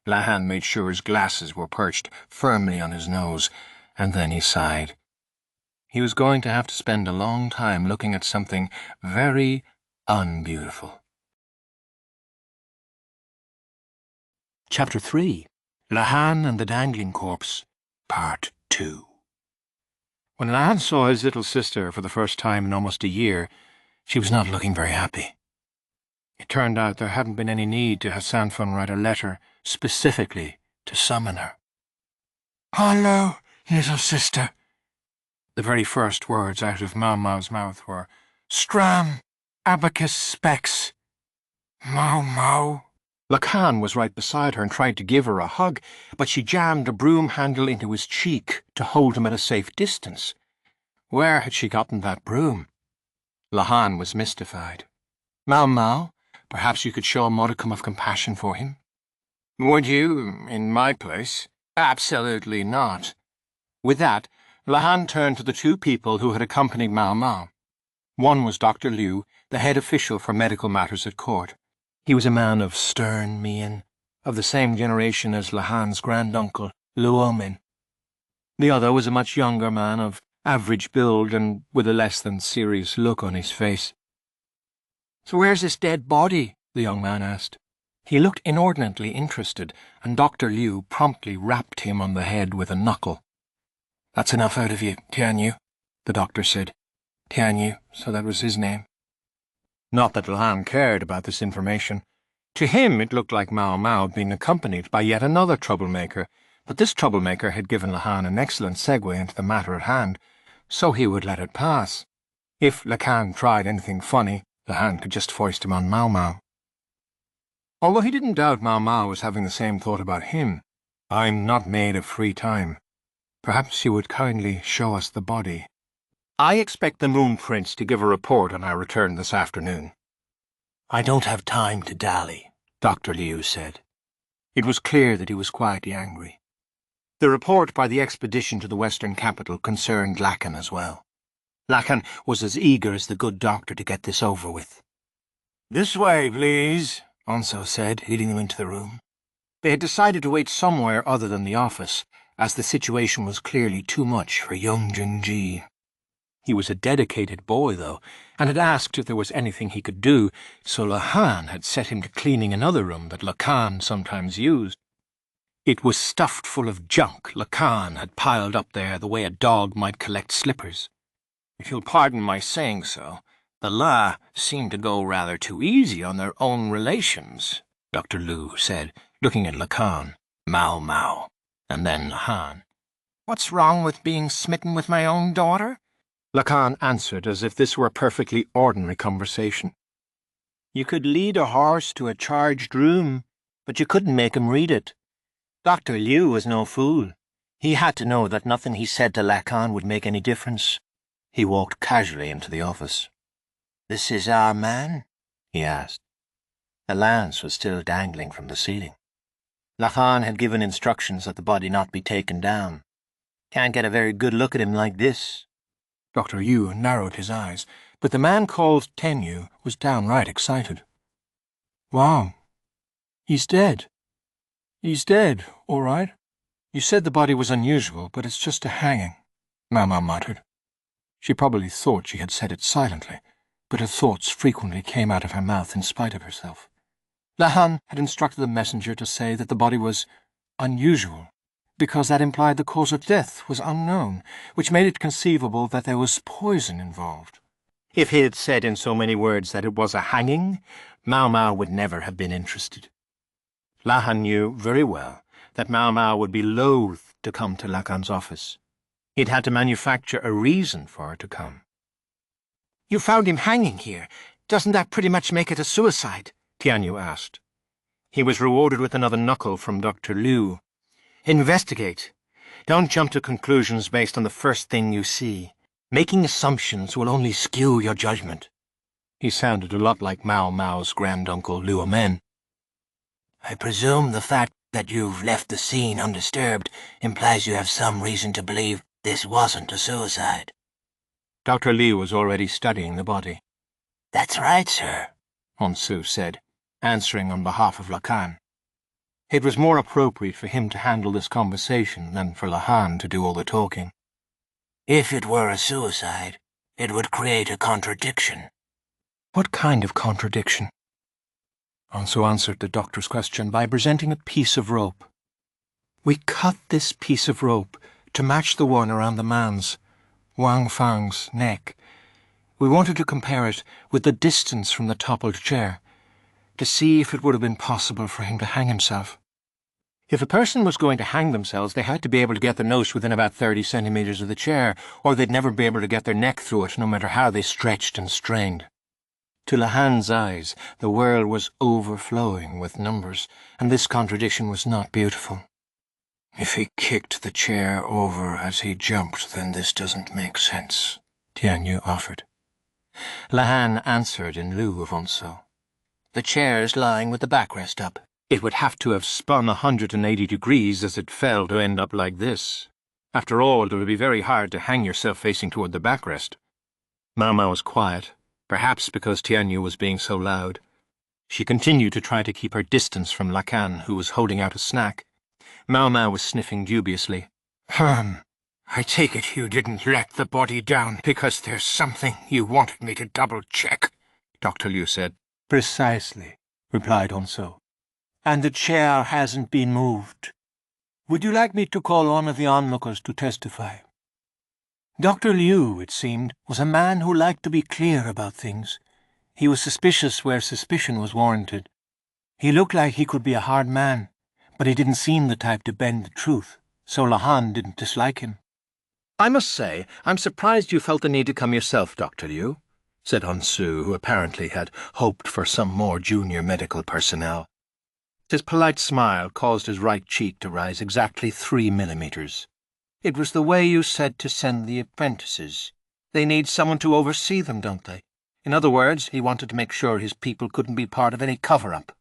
Lahan made sure his glasses were perched firmly on his nose, and then he sighed. He was going to have to spend a long time looking at something very unbeautiful. Chapter 3. Lahan and the Dangling Corpse, Part 2. When Lahan saw his little sister for the first time in almost a year, she was not looking very happy. It turned out there hadn't been any need to have Sanfan write a letter specifically to summon her. "Hello, little sister." The very first words out of Maomao's mouth were, "Stram, abacus specs, Maomao." Lahan was right beside her and tried to give her a hug, but she jammed a broom handle into his cheek to hold him at a safe distance. Where had she gotten that broom? Lahan was mystified. "Maomao, perhaps you could show a modicum of compassion for him?" "Would you, in my place?" "Absolutely not." With that, Lahan turned to the two people who had accompanied Maomao. One was Dr. Liu, the head official for medical matters at court. He was a man of stern mien, of the same generation as Lahan's granduncle, Luomin. The other was a much younger man of average build and with a less than serious look on his face. "So where's this dead body?" the young man asked. He looked inordinately interested, and Dr. Liu promptly rapped him on the head with a knuckle. "That's enough out of you, Tianyu," the doctor said. Tianyu, so that was his name. Not that Lahan cared about this information. To him it looked like Maomao had been accompanied by yet another troublemaker, but this troublemaker had given Lahan an excellent segue into the matter at hand, so he would let it pass. If Lahan tried anything funny, Lahan could just foist him on Maomao. Although he didn't doubt Maomao was having the same thought about him. "I'm not made of free time. Perhaps you would kindly show us the body. I expect the Moon Prince to give a report on our return this afternoon." "I don't have time to dally," Dr. Liu said. It was clear that he was quietly angry. The report by the expedition to the western capital concerned Lahan as well. Lahan was as eager as the good doctor to get this over with. "This way, please," Onso said, leading them into the room. They had decided to wait somewhere other than the office, as the situation was clearly too much for young Jinshi. He was a dedicated boy, though, and had asked if there was anything he could do, so Lahan had set him to cleaning another room that Lahan sometimes used. It was stuffed full of junk Lahan had piled up there the way a dog might collect slippers. If you'll pardon my saying so, the La seemed to go rather too easy on their own relations, Dr. Liu said, looking at Lahan, Maomao, and then Lahan. "What's wrong with being smitten with my own daughter?" Lahan answered as if this were a perfectly ordinary conversation. "You could lead a horse to a charged room, but you couldn't make him read it. Dr. Liu was no fool. He had to know that nothing he said to Lahan would make any difference." He walked casually into the office. "This is our man?" he asked. The lance was still dangling from the ceiling. Lahan had given instructions that the body not be taken down. "Can't get a very good look at him like this." Dr. Liu narrowed his eyes, but the man called Tianyu was downright excited. "Wow. He's dead. He's dead, all right. You said the body was unusual, but it's just a hanging," Maamei muttered. She probably thought she had said it silently, but her thoughts frequently came out of her mouth in spite of herself. Lahan had instructed the messenger to say that the body was unusual, because that implied the cause of death was unknown, which made it conceivable that there was poison involved. If he had said in so many words that it was a hanging, Maomao would never have been interested. Lahan knew very well that Maomao would be loath to come to Lahan's office. He'd had to manufacture a reason for her to come. "You found him hanging here. Doesn't that pretty much make it a suicide?" Tianyu asked. He was rewarded with another knuckle from Dr. Liu. "Investigate. Don't jump to conclusions based on the first thing you see. Making assumptions will only skew your judgment." He sounded a lot like Maomao's granduncle Luomin. "I presume the fact that you've left the scene undisturbed implies you have some reason to believe this wasn't a suicide." Dr. Liu was already studying the body. "That's right, sir," Honshu said, answering on behalf of Lahan. It was more appropriate for him to handle this conversation than for Lahan to do all the talking. "If it were a suicide, it would create a contradiction." "What kind of contradiction?" Honshu answered the doctor's question by presenting a piece of rope. "We cut this piece of rope to match the one around the man's, Wang Fang's, neck. We wanted to compare it with the distance from the toppled chair, to see if it would have been possible for him to hang himself. If a person was going to hang themselves, they had to be able to get their nose within about 30 centimetres of the chair, or they'd never be able to get their neck through it, no matter how they stretched and strained. To Lahan's eyes, the world was overflowing with numbers, and this contradiction was not beautiful. If he kicked the chair over as he jumped, then this doesn't make sense, Tianyu offered. Lahan answered in lieu of Onso. The chair's lying with the backrest up. It would have to have spun 180 degrees as it fell to end up like this. After all, it would be very hard to hang yourself facing toward the backrest. Maomao was quiet, perhaps because Tianyu was being so loud. She continued to try to keep her distance from Lahan, who was holding out a snack. Maomao was sniffing dubiously. I take it you didn't let the body down because there's something you wanted me to double-check, Dr. Liu said. Precisely, replied Onso. And the chair hasn't been moved. Would you like me to call one of the onlookers to testify? Dr. Liu, it seemed, was a man who liked to be clear about things. He was suspicious where suspicion was warranted. He looked like he could be a hard man, but he didn't seem the type to bend the truth, so Lahan didn't dislike him. I must say, I'm surprised you felt the need to come yourself, Dr. Liu, said Onsu, who apparently had hoped for some more junior medical personnel. His polite smile caused his right cheek to rise exactly 3 millimeters. It was the way you said to send the apprentices. They need someone to oversee them, don't they? In other words, he wanted to make sure his people couldn't be part of any cover-up.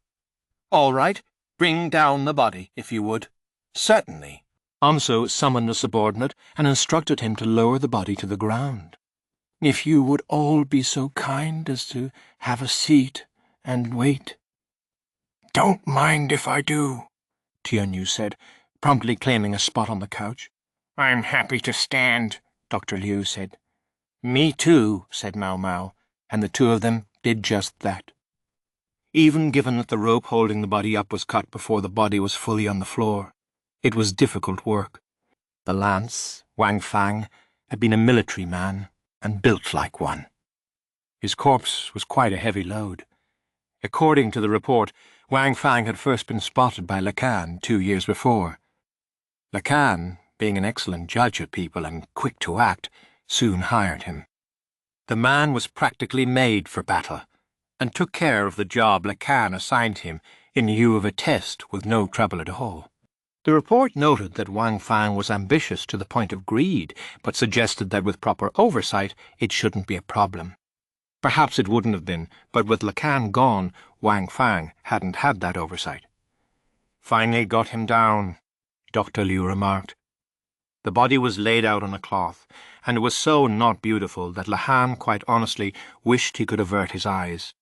All right, bring down the body, if you would. Certainly. Onso summoned a subordinate and instructed him to lower the body to the ground. If you would all be so kind as to have a seat and wait. Don't mind if I do, Tianyu said, promptly claiming a spot on the couch. I'm happy to stand, Dr. Liu said. Me too, said Maomao, and the two of them did just that. Even given that the rope holding the body up was cut before the body was fully on the floor, it was difficult work. The lance, Wang Fang, had been a military man and built like one. His corpse was quite a heavy load. According to the report, Wang Fang had first been spotted by Lahan 2 years before. Lahan, being an excellent judge of people and quick to act, soon hired him. The man was practically made for battle, and took care of the job Lahan assigned him in lieu of a test with no trouble at all. The report noted that Wang Fang was ambitious to the point of greed, but suggested that with proper oversight it shouldn't be a problem. Perhaps it wouldn't have been, but with Lahan gone, Wang Fang hadn't had that oversight. Finally got him down, Dr. Liu remarked. The body was laid out on a cloth, and it was so not beautiful that Lahan quite honestly wished he could avert his eyes.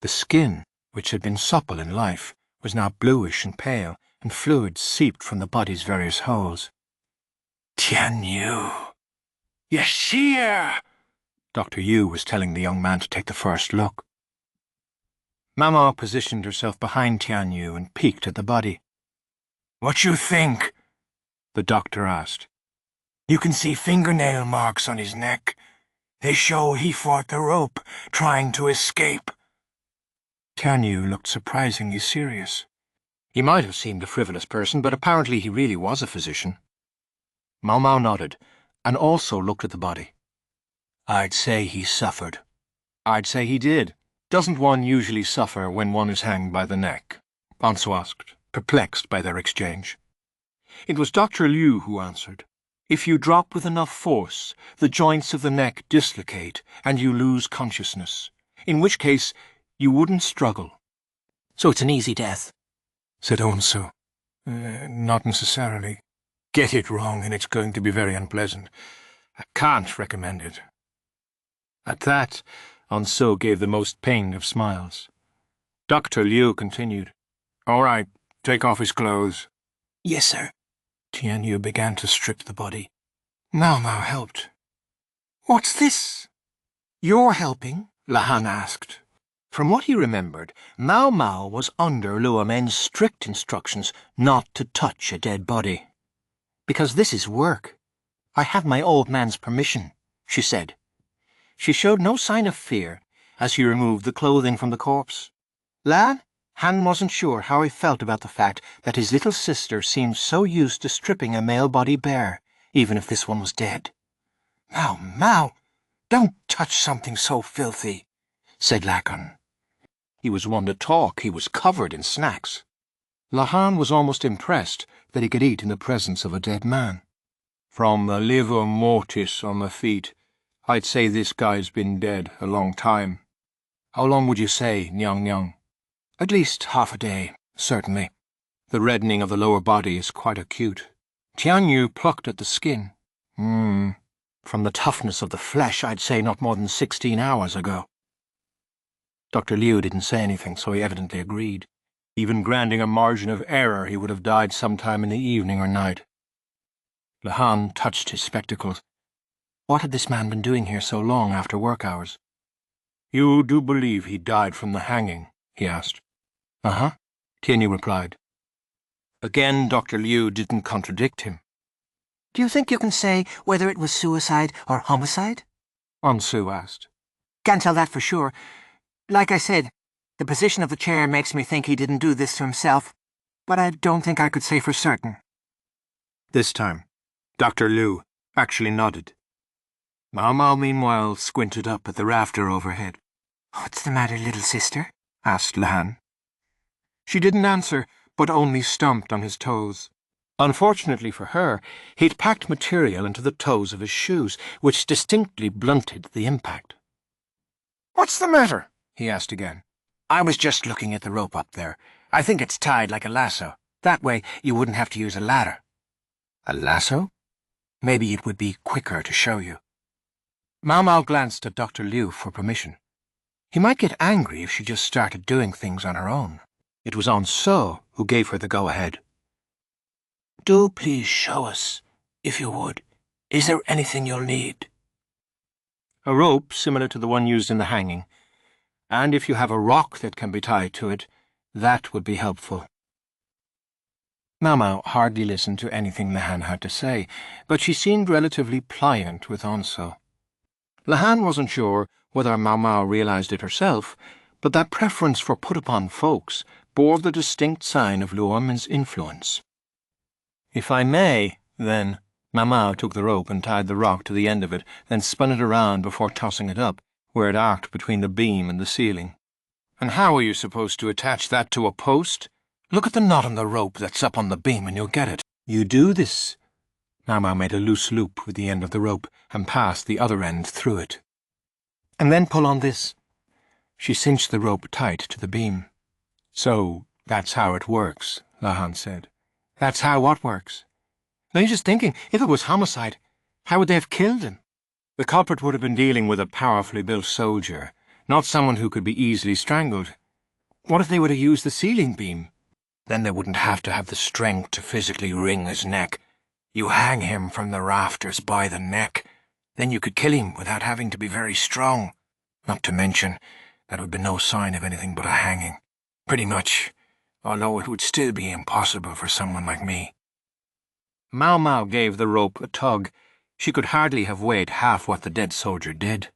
The skin, which had been supple in life, was now bluish and pale, and fluid seeped from the body's various holes. Tianyu, Yashir! Dr. Yu was telling the young man to take the first look. Maomao positioned herself behind Tianyu and peeked at the body. What you think? The doctor asked. You can see fingernail marks on his neck. They show he fought the rope, trying to escape. Tianyu looked surprisingly serious. He might have seemed a frivolous person, but apparently he really was a physician. Maomao nodded, and also looked at the body. I'd say he suffered. I'd say he did. Doesn't one usually suffer when one is hanged by the neck? Onso asked, perplexed by their exchange. It was Dr. Liu who answered. If you drop with enough force, the joints of the neck dislocate and you lose consciousness, in which case you wouldn't struggle. So it's an easy death, said Onso. Not necessarily. Get it wrong and it's going to be very unpleasant. I can't recommend it. At that, Onso gave the most pained of smiles. Dr. Liu continued. All right, take off his clothes. Yes, sir. Tianyu began to strip the body. Maomao helped. What's this? You're helping? Lahan asked. From what he remembered, Maomao was under Luomen's strict instructions not to touch a dead body. Because this is work. I have my old man's permission, she said. She showed no sign of fear as she removed the clothing from the corpse. Lan, Han wasn't sure how he felt about the fact that his little sister seemed so used to stripping a male body bare, even if this one was dead. "Maomao, don't touch something so filthy," said Lahan. He was one to talk. He was covered in snacks. Lahan was almost impressed that he could eat in the presence of a dead man. From the liver mortis on the feet, I'd say this guy's been dead a long time. How long would you say, Nyang? At least half a day, certainly. The reddening of the lower body is quite acute. Tianyu plucked at the skin. From the toughness of the flesh, I'd say not more than 16 hours ago. Dr. Liu didn't say anything, so he evidently agreed. Even granting a margin of error, he would have died sometime in the evening or night. Lahan touched his spectacles. What had this man been doing here so long after work hours? "You do believe he died from the hanging?" he asked. "Uh-huh," Tianyu replied. Again, Dr. Liu didn't contradict him. "Do you think you can say whether it was suicide or homicide?" Ansu asked. "Can't tell that for sure. Like I said, the position of the chair makes me think he didn't do this to himself, but I don't think I could say for certain." This time, Dr. Liu actually nodded. Maomao, meanwhile, squinted up at the rafter overhead. "What's the matter, little sister?" asked Lahan. She didn't answer, but only stomped on his toes. Unfortunately for her, he'd packed material into the toes of his shoes, which distinctly blunted the impact. "What's the matter?" he asked again. "I was just looking at the rope up there. I think it's tied like a lasso. That way you wouldn't have to use a ladder." "A lasso?" "Maybe it would be quicker to show you." Maomao glanced at Dr. Liu for permission. He might get angry if she just started doing things on her own. It was Ansu who gave her the go-ahead. "Do please show us, if you would. Is there anything you'll need?" "A rope similar to the one used in the hanging. And if you have a rock that can be tied to it, that would be helpful." Maomao hardly listened to anything Lahan had to say, but she seemed relatively pliant with Ansu. Lahan wasn't sure whether Maomao realized it herself, but that preference for put-upon folks bore the distinct sign of Luomin's influence. "If I may, then," Maomao took the rope and tied the rock to the end of it, then spun it around before tossing it up, where it arced between the beam and the ceiling. "And how are you supposed to attach that to a post? Look at the knot on the rope that's up on the beam and you'll get it. You do this." Maomao made a loose loop with the end of the rope and passed the other end through it. "And then pull on this." She cinched the rope tight to the beam. "So that's how it works," Lahan said. "That's how what works?" "Now you're just thinking, if it was homicide, how would they have killed him?" "The culprit would have been dealing with a powerfully built soldier, not someone who could be easily strangled. What if they would have used the ceiling beam? Then they wouldn't have to have the strength to physically wring his neck. You hang him from the rafters by the neck. Then you could kill him without having to be very strong. Not to mention, that would be no sign of anything but a hanging. Pretty much, although it would still be impossible for someone like me." Maomao gave the rope a tug. She could hardly have weighed half what the dead soldier did.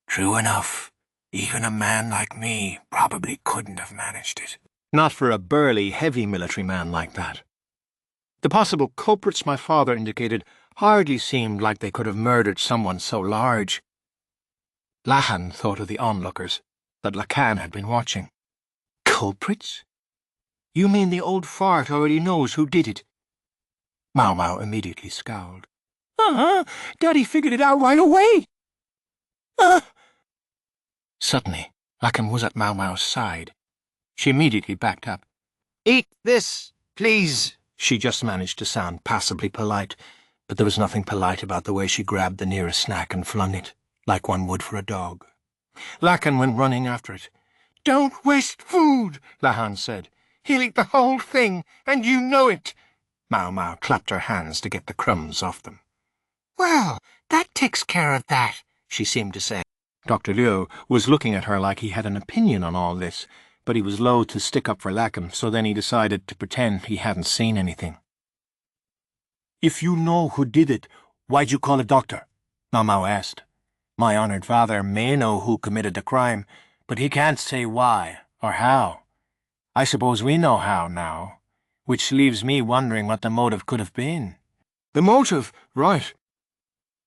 "True enough. Even a man like me probably couldn't have managed it." "Not for a burly, heavy military man like that. The possible culprits my father indicated hardly seemed like they could have murdered someone so large." Lahan thought of the onlookers that Lakan had been watching. "Culprits? You mean the old fart already knows who did it?" Maomao immediately scowled. Daddy figured it out right away." Suddenly, Lakan was at Maomao's side. She immediately backed up. "Eat this, please." She just managed to sound passably polite, but there was nothing polite about the way she grabbed the nearest snack and flung it, like one would for a dog. Lakan went running after it. "Don't waste food," Lahan said. "He'll eat the whole thing, and you know it." Maomao clapped her hands to get the crumbs off them. "Well, that takes care of that," she seemed to say. Dr. Liu was looking at her like he had an opinion on all this, but he was loath to stick up for Lakan, so then he decided to pretend he hadn't seen anything. "If you know who did it, why'd you call a doctor?" Maomao asked. "My honored father may know who committed the crime, but he can't say why or how. I suppose we know how now, which leaves me wondering what the motive could have been. The motive, right.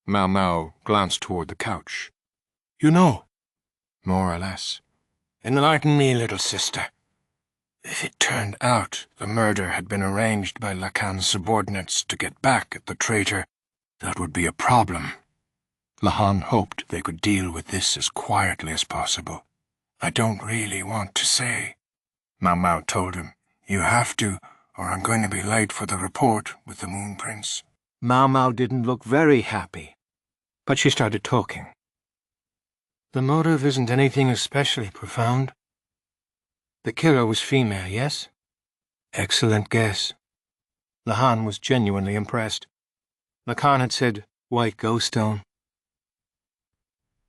Maomao glanced toward the couch. You know. More or less. Enlighten me, little sister. If it turned out the murder had been arranged by Lahan's subordinates to get back at the traitor, that would be a problem. Lahan hoped they could deal with this as quietly as possible. I don't really want to say. Maomao told him, you have to, or I'm going to be late for the report with the Moon Prince. Maomao didn't look very happy, but she started talking. The motive isn't anything especially profound. The killer was female, yes? Excellent guess. Lahan was genuinely impressed. Lahan had said white ghost stone.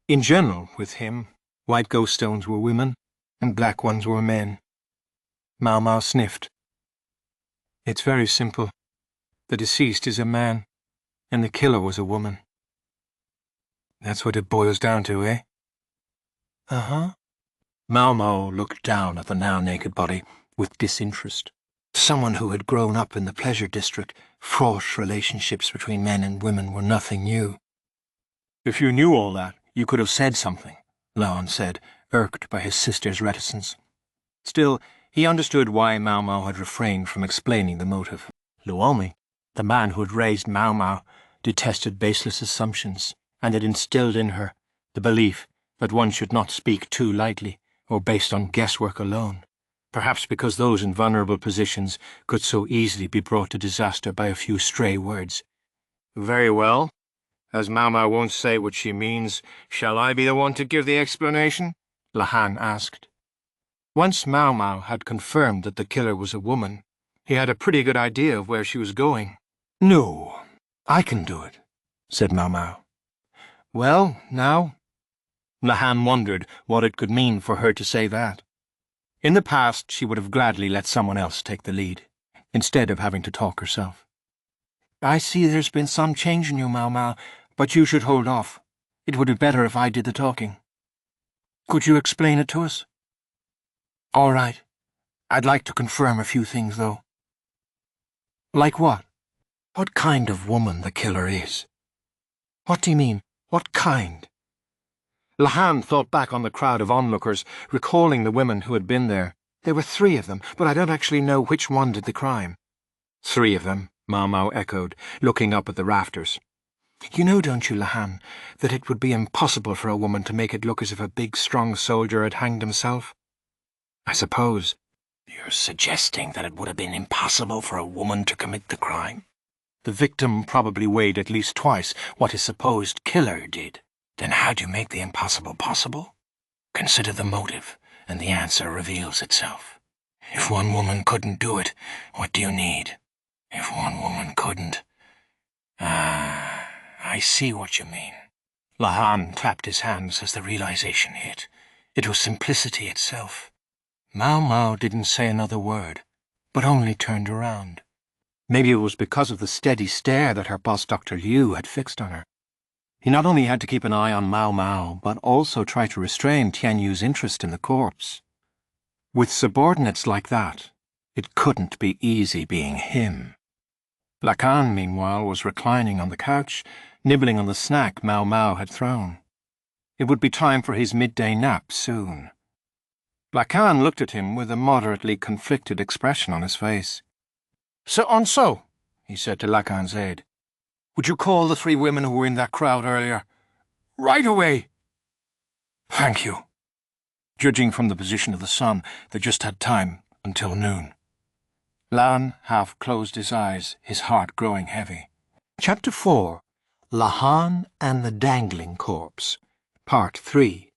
In general, with him, white ghost stones were women, and black ones were men. Maomao sniffed. It's very simple. The deceased is a man, and the killer was a woman. That's what it boils down to, eh? Uh-huh. Maomao looked down at the now-naked body with disinterest. Someone who had grown up in the pleasure district, fraught relationships between men and women were nothing new. If you knew all that, you could have said something, Lahan said, irked by his sister's reticence. Still, he understood why Maomao had refrained from explaining the motive. Luomi, the man who had raised Maomao, detested baseless assumptions, and had instilled in her the belief that one should not speak too lightly or based on guesswork alone, perhaps because those in vulnerable positions could so easily be brought to disaster by a few stray words. Very well. As Maomao won't say what she means, shall I be the one to give the explanation? Lahan asked. Once Maomao had confirmed that the killer was a woman, he had a pretty good idea of where she was going. No, I can do it, said Maomao. Well, now? Lahan wondered what it could mean for her to say that. In the past, she would have gladly let someone else take the lead, instead of having to talk herself. I see there's been some change in you, Maomao, but you should hold off. It would be better if I did the talking. Could you explain it to us? All right. I'd like to confirm a few things, though. Like what? What kind of woman the killer is. What do you mean? What kind? Lahan thought back on the crowd of onlookers, recalling the women who had been there. There were 3 of them, but I don't actually know which one did the crime. 3 of them, Maomao echoed, looking up at the rafters. You know, don't you, Lahan, that it would be impossible for a woman to make it look as if a big, strong soldier had hanged himself? I suppose. You're suggesting that it would have been impossible for a woman to commit the crime? The victim probably weighed at least twice what his supposed killer did. Then how do you make the impossible possible? Consider the motive, and the answer reveals itself. If one woman couldn't do it, what do you need? If one woman couldn't... I see what you mean. Lahan clapped his hands as the realization hit. It was simplicity itself. Maomao didn't say another word, but only turned around. Maybe it was because of the steady stare that her boss, Dr. Liu, had fixed on her. He not only had to keep an eye on Maomao, but also try to restrain Tianyu's interest in the corpse. With subordinates like that, it couldn't be easy being him. Lahan, meanwhile, was reclining on the couch, nibbling on the snack Maomao had thrown. It would be time for his midday nap soon. Lahan looked at him with a moderately conflicted expression on his face. So, he said to Lahan's aide. Would you call the 3 women who were in that crowd earlier? Right away. Thank you. Judging from the position of the sun, they just had time until noon. Lahan half closed his eyes, his heart growing heavy. Chapter 4. Lahan and the Dangling Corpse. Part 3.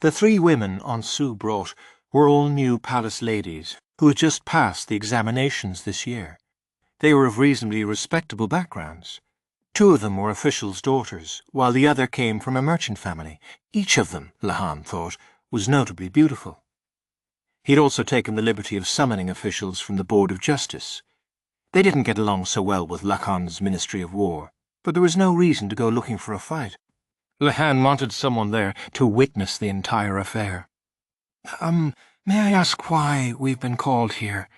The 3 women Onsu brought were all new palace ladies who had just passed the examinations this year. They were of reasonably respectable backgrounds. 2 of them were officials' daughters, while the other came from a merchant family. Each of them, Lahan thought, was notably beautiful. He had also taken the liberty of summoning officials from the Board of Justice. They didn't get along so well with Lahan's Ministry of War, but there was no reason to go looking for a fight. Lahan wanted someone there to witness the entire affair. May I ask why we've been called here?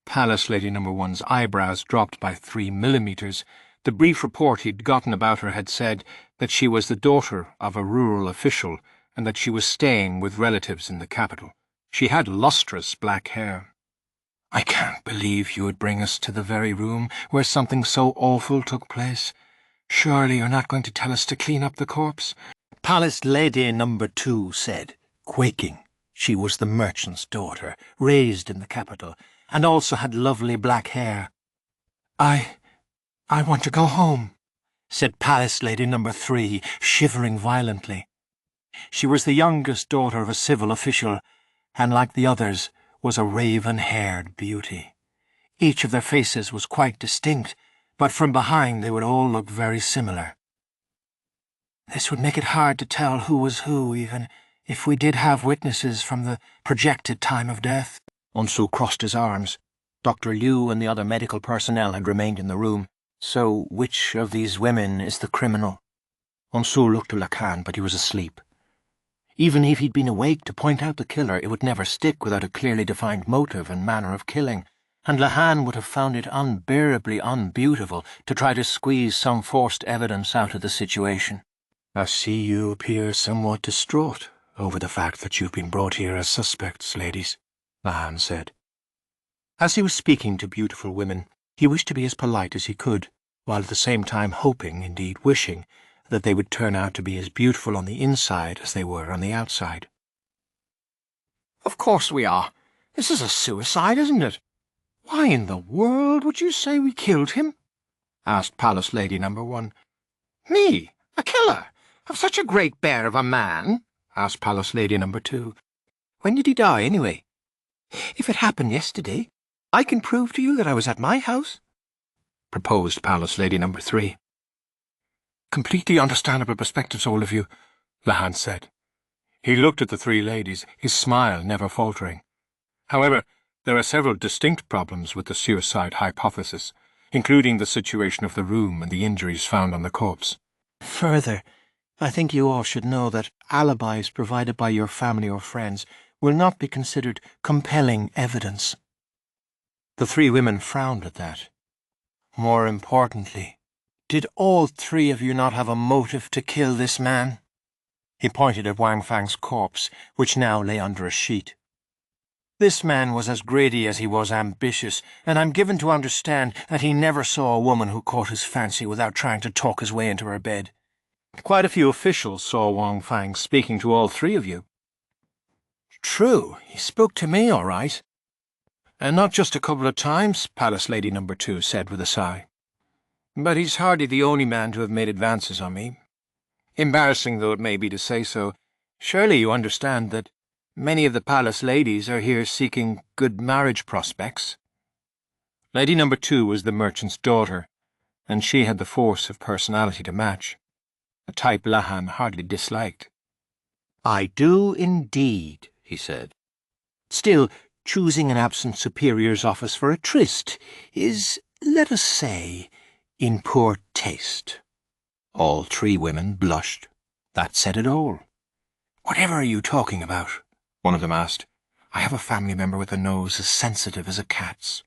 Palace Lady No. 1's eyebrows dropped by 3 millimeters. The brief report he'd gotten about her had said that she was the daughter of a rural official and that she was staying with relatives in the capital. She had lustrous black hair. I can't believe you would bring us to the very room where something so awful took place. Surely you're not going to tell us to clean up the corpse? Palace Lady No. 2 said, quaking. She was the merchant's daughter, raised in the capital, and also had lovely black hair. I want to go home, said Palace Lady No. 3, shivering violently. She was the youngest daughter of a civil official, and like the others, was a raven-haired beauty. Each of their faces was quite distinct, but from behind they would all look very similar. This would make it hard to tell who was who, even if we did have witnesses from the projected time of death. Onsu crossed his arms. Dr. Liu and the other medical personnel had remained in the room. So which of these women is the criminal? Onsu looked to Lahan, but he was asleep. Even if he'd been awake to point out the killer, it would never stick without a clearly defined motive and manner of killing, and Lahan would have found it unbearably unbeautiful to try to squeeze some forced evidence out of the situation. I see you appear somewhat distraught over the fact that you've been brought here as suspects, ladies, Lahan said. As he was speaking to beautiful women, he wished to be as polite as he could, while at the same time hoping, indeed wishing, that they would turn out to be as beautiful on the inside as they were on the outside. Of course we are. This is a suicide, isn't it? Why in the world would you say we killed him? Asked Palace Lady No. 1. Me? A killer? Of such a great bear of a man? Asked Palace Lady No. 2. When did he die, anyway? If it happened yesterday, I can prove to you that I was at my house, proposed Palace Lady No. 3. Completely understandable perspectives, all of you, Lahan said. He looked at the 3 ladies, his smile never faltering. However, there are several distinct problems with the suicide hypothesis, including the situation of the room and the injuries found on the corpse. Further, I think you all should know that alibis provided by your family or friends will not be considered compelling evidence. The 3 women frowned at that. More importantly, did all 3 of you not have a motive to kill this man? He pointed at Wang Fang's corpse, which now lay under a sheet. This man was as greedy as he was ambitious, and I'm given to understand that he never saw a woman who caught his fancy without trying to talk his way into her bed. Quite a few officials saw Wang Fang speaking to all 3 of you. True, he spoke to me, all right. And not just a couple of times, Palace Lady No. 2 said with a sigh. But he's hardly the only man to have made advances on me. Embarrassing though it may be to say so, surely you understand that many of the palace ladies are here seeking good marriage prospects. Lady No. 2 was the merchant's daughter, and she had the force of personality to match, a type Lahan hardly disliked. I do indeed, he said. Still, choosing an absent superior's office for a tryst is, let us say, in poor taste. All 3 women blushed. That said it all. Whatever are you talking about? One of them asked. I have a family member with a nose as sensitive as a cat's.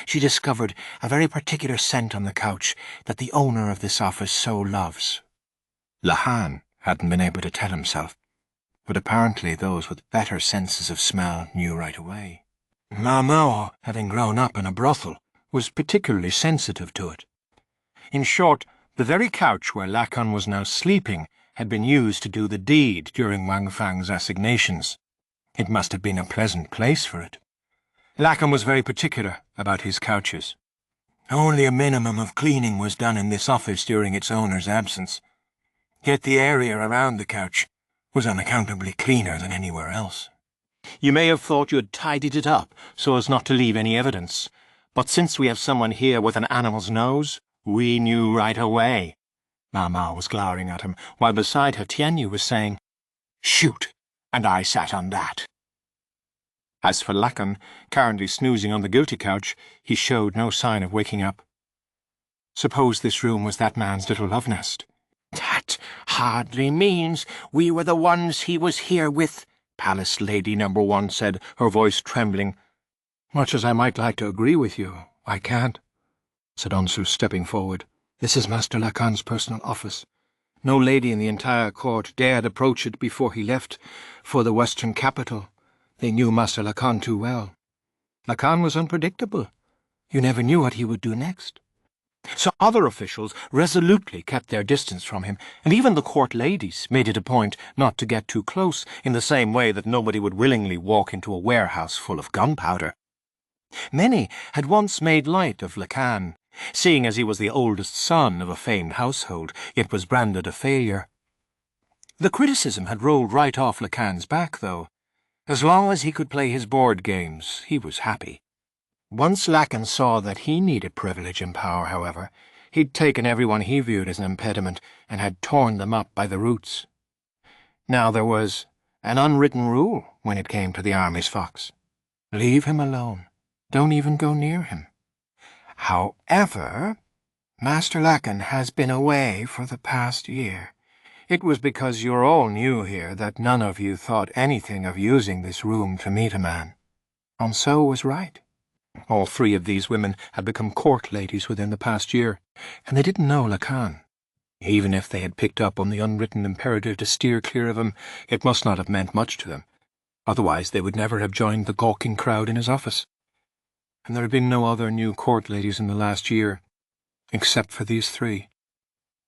She discovered a very particular scent on the couch that the owner of this office so loves. Lahan hadn't been able to tell himself, but apparently those with better senses of smell knew right away. Maomao, having grown up in a brothel, was particularly sensitive to it. In short, the very couch where Lahan was now sleeping had been used to do the deed during Wang Fang's assignations. It must have been a pleasant place for it. Lahan was very particular about his couches. Only a minimum of cleaning was done in this office during its owner's absence. Yet the area around the couch was unaccountably cleaner than anywhere else. You may have thought you had tidied it up so as not to leave any evidence, but since we have someone here with an animal's nose, we knew right away. Maamei was glowering at him, while beside her Tianyu was saying, Shoot, and I sat on that. As for Lahan, currently snoozing on the guilty couch, he showed no sign of waking up. Suppose this room was that man's little love nest. That hardly means we were the ones he was here with, Palace Lady No. 1 said, her voice trembling. Much as I might like to agree with you, I can't, said Onsu, stepping forward. This is Master Lakan's personal office. No lady in the entire court dared approach it before he left for the western capital. They knew Master Lakan too well. Lakan was unpredictable. You never knew what he would do next. So other officials resolutely kept their distance from him, and even the court ladies made it a point not to get too close, in the same way that nobody would willingly walk into a warehouse full of gunpowder. Many had once made light of Lakan, seeing as he was the oldest son of a famed household, yet was branded a failure. The criticism had rolled right off Lakan's back, though. As long as he could play his board games, he was happy. Once Lakan saw that he needed privilege and power, however, he'd taken everyone he viewed as an impediment and had torn them up by the roots. Now there was an unwritten rule when it came to the army's fox. Leave him alone. Don't even go near him. However, Master Lakan has been away for the past year. It was because you're all new here that none of you thought anything of using this room to meet a man. Onso was right. All three of these women had become court ladies within the past year, and they didn't know Lakan. Even if they had picked up on the unwritten imperative to steer clear of him, it must not have meant much to them. Otherwise they would never have joined the gawking crowd in his office. And there had been no other new court ladies in the last year, except for these three.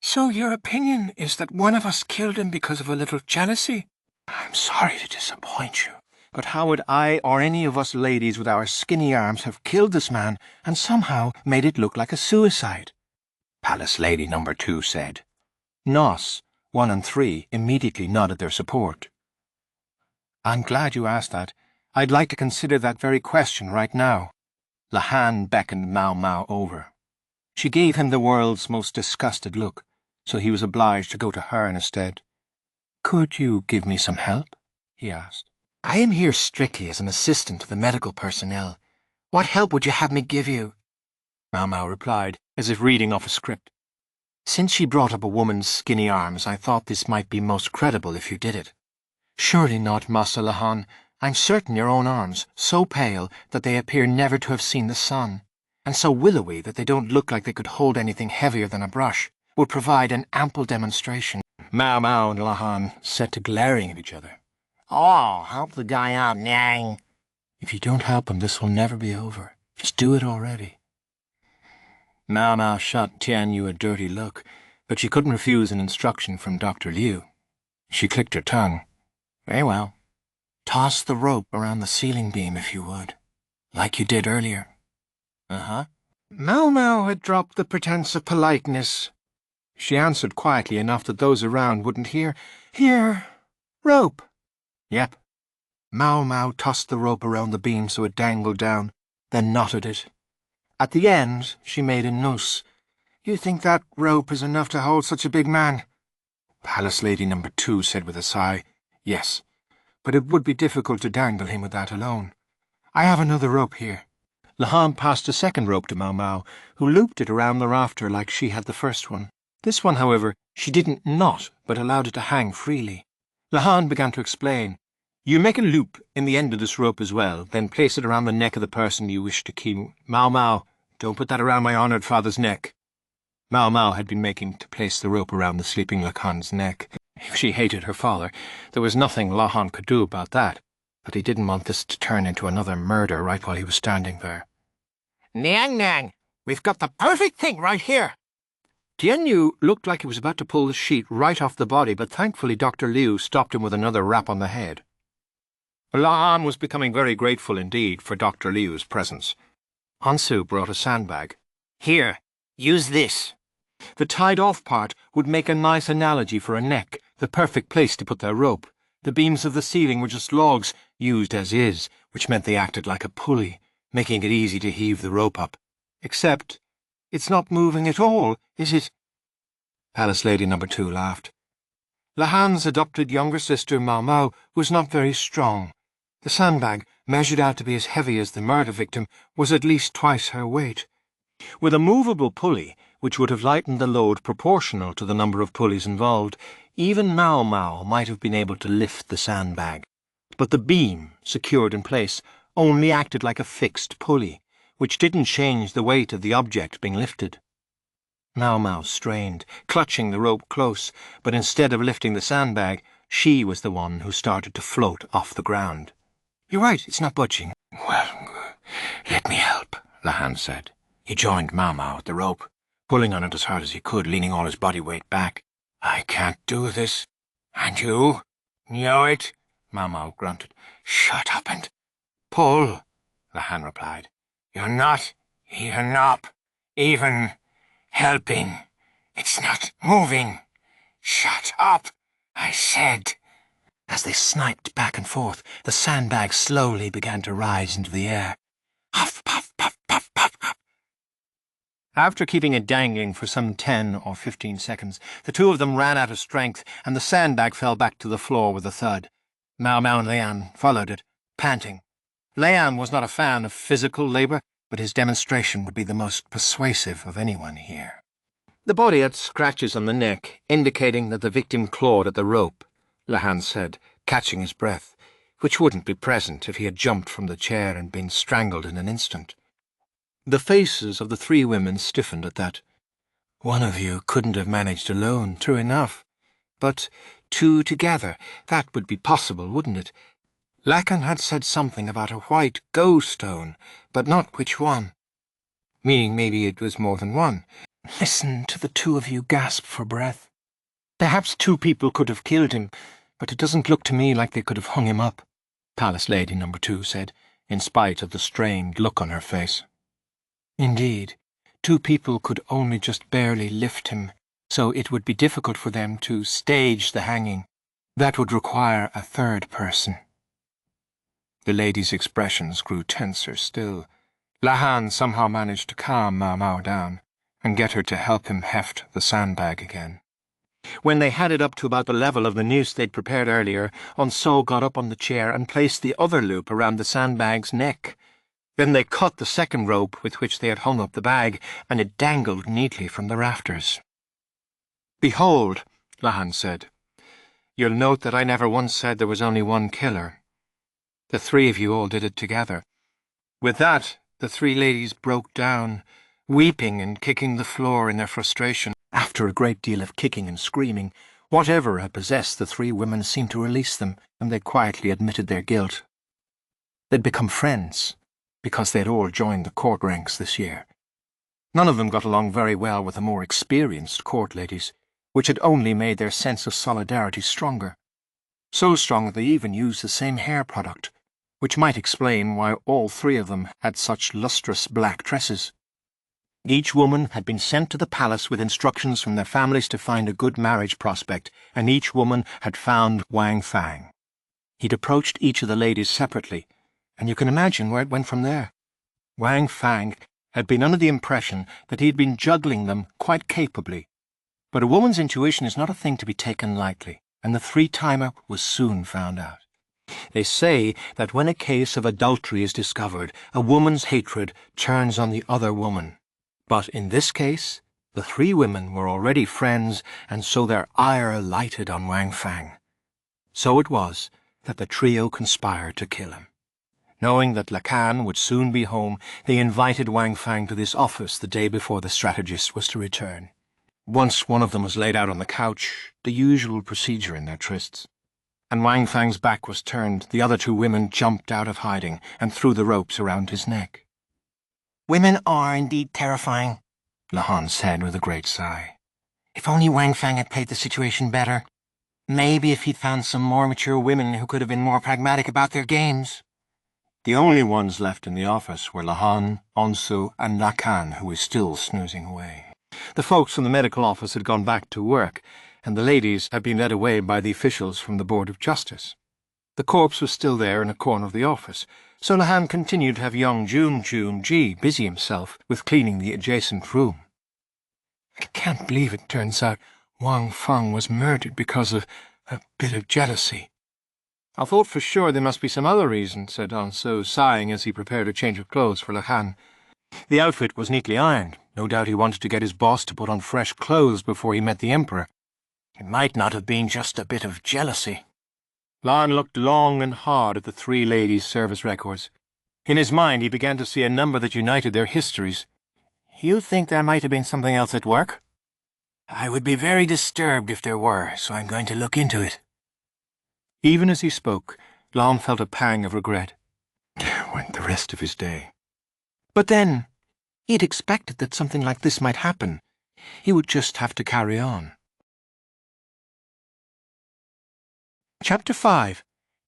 So your opinion is that one of us killed him because of a little jealousy? I'm sorry to disappoint you, but how would I or any of us ladies with our skinny arms have killed this man and somehow made it look like a suicide? Palace Lady No. 2 said. Nos, 1 and 3, immediately nodded their support. I'm glad you asked that. I'd like to consider that very question right now. Lahan beckoned Maomao over. She gave him the world's most disgusted look, so he was obliged to go to her instead. Could you give me some help? He asked. I am here strictly as an assistant to the medical personnel. What help would you have me give you? Maomao replied, as if reading off a script. Since she brought up a woman's skinny arms, I thought this might be most credible if you did it. Surely not, Master Lahan. I'm certain your own arms, so pale that they appear never to have seen the sun, and so willowy that they don't look like they could hold anything heavier than a brush, would provide an ample demonstration. Maomao and Lahan set to glaring at each other. Oh, help the guy out, Nyang. If you don't help him, this will never be over. Just do it already. Maomao shot Tianyu a dirty look, but she couldn't refuse an instruction from Dr. Liu. She clicked her tongue. Very well. Toss the rope around the ceiling beam, if you would, like you did earlier. Uh-huh. Maomao had dropped the pretense of politeness. She answered quietly enough that those around wouldn't hear. Here, rope. Yep. Maomao tossed the rope around the beam so it dangled down, then knotted it. At the end, she made a noose. You think that rope is enough to hold such a big man? Palace Lady No. 2 said with a sigh, Yes, but it would be difficult to dangle him with that alone. I have another rope here. Lahan passed a second rope to Maomao, who looped it around the rafter like she had the first one. This one, however, she didn't knot, but allowed it to hang freely. Lahan began to explain. You make a loop in the end of this rope as well, then place it around the neck of the person you wish to keep. Maomao, don't put that around my honoured father's neck. Maomao had been making to place the rope around the sleeping Lahan's neck. If she hated her father, there was nothing Lahan could do about that, but he didn't want this to turn into another murder right while he was standing there. Nyang Nyang, we've got the perfect thing right here. Tianyu looked like he was about to pull the sheet right off the body, but thankfully Dr. Liu stopped him with another rap on the head. Lahan was becoming very grateful indeed for Dr. Liu's presence. Hansu brought a sandbag. Here, use this. The tied-off part would make a nice analogy for a neck, the perfect place to put their rope. The beams of the ceiling were just logs, used as is, which meant they acted like a pulley, making it easy to heave the rope up. Except, it's not moving at all, is it? Palace Lady No. 2 laughed. Lahan's adopted younger sister, Maomao, was not very strong. The sandbag, measured out to be as heavy as the murder victim, was at least twice her weight. With a movable pulley, which would have lightened the load proportional to the number of pulleys involved, even Maomao might have been able to lift the sandbag. but the beam, secured in place, only acted like a fixed pulley, which didn't change the weight of the object being lifted. Maomao strained, clutching the rope close, but instead of lifting the sandbag, she was the one who started to float off the ground. "You're right, it's not budging." "Well, let me help," Lahan said. He joined Maamei at the rope, pulling on it as hard as he could, leaning all his body weight back. "I can't do this. And you? Know it?" Maamei grunted. "Shut up and pull," Lahan replied. "You're not even helping. It's not moving. Shut up, I said." As they sniped back and forth, the sandbag slowly began to rise into the air. Puff, puff, puff, puff, puff, puff. After keeping it dangling for some 10 or 15 seconds, the two of them ran out of strength, and the sandbag fell back to the floor with a thud. Maomao and Lahan followed it, panting. Lahan was not a fan of physical labour, but his demonstration would be the most persuasive of anyone here. The body had scratches on the neck, indicating that the victim clawed at the rope, Lahan said, catching his breath, which wouldn't be present if he had jumped from the chair and been strangled in an instant. The faces of the three women stiffened at that. "One of you couldn't have managed alone, true enough. But two together, that would be possible, wouldn't it? Lahan had said something about a white stone, but not which one. Meaning maybe it was more than one. Listen to the two of you gasp for breath. Perhaps two people could have killed him, but it doesn't look to me like they could have hung him up," Palace Lady number 2 said, in spite of the strained look on her face. "Indeed, two people could only just barely lift him, so it would be difficult for them to stage the hanging. That would require a third person." The lady's expressions grew tenser still. Lahan somehow managed to calm Maomao down and get her to help him heft the sandbag again. When they had it up to about the level of the noose they'd prepared earlier, Onso got up on the chair and placed the other loop around the sandbag's neck. Then they cut the second rope with which they had hung up the bag, and it dangled neatly from the rafters. "Behold," Lahan said. "You'll note that I never once said there was only one killer. The three of you all did it together." With that, the three ladies broke down, weeping and kicking the floor in their frustration. After a great deal of kicking and screaming, whatever had possessed the three women seemed to release them, and they quietly admitted their guilt. They'd become friends, because they had all joined the court ranks this year. None of them got along very well with the more experienced court ladies, which had only made their sense of solidarity stronger. So strong that they even used the same hair product, which might explain why all three of them had such lustrous black tresses. Each woman had been sent to the palace with instructions from their families to find a good marriage prospect, and each woman had found Wang Fang. He'd approached each of the ladies separately, and you can imagine where it went from there. Wang Fang had been under the impression that he had been juggling them quite capably, but a woman's intuition is not a thing to be taken lightly, and the three-timer was soon found out. They say that when a case of adultery is discovered, a woman's hatred turns on the other woman. But in this case, the three women were already friends, and so their ire lighted on Wang Fang. So it was that the trio conspired to kill him. Knowing that Lahan would soon be home, they invited Wang Fang to this office the day before the strategist was to return. Once one of them was laid out on the couch, the usual procedure in their trysts, and Wang Fang's back was turned, the other two women jumped out of hiding and threw the ropes around his neck. "Women are indeed terrifying," Lahan said with a great sigh. "If only Wang Fang had played the situation better. Maybe if he'd found some more mature women who could have been more pragmatic about their games." The only ones left in the office were Lahan, Onso, and Lakan, who was still snoozing away. The folks from the medical office had gone back to work, and the ladies had been led away by the officials from the Board of Justice. The corpse was still there in a corner of the office, so Lahan continued to have young Jun-Jun-Ji busy himself with cleaning the adjacent room. "I can't believe it turns out Wang Fang was murdered because of a bit of jealousy." "I thought for sure there must be some other reason," said Onso, sighing as he prepared a change of clothes for Lahan. The outfit was neatly ironed. No doubt he wanted to get his boss to put on fresh clothes before he met the Emperor. "It might not have been just a bit of jealousy." Lahan looked long and hard at the three ladies' service records. In his mind, he began to see a number that united their histories. You think there might have been something else at work? I would be very disturbed if there were, so I'm going to look into it. Even as he spoke, Lahan felt a pang of regret. Went the rest of his day. But then, he'd expected that something like this might happen. He would just have to carry on. Chapter 5.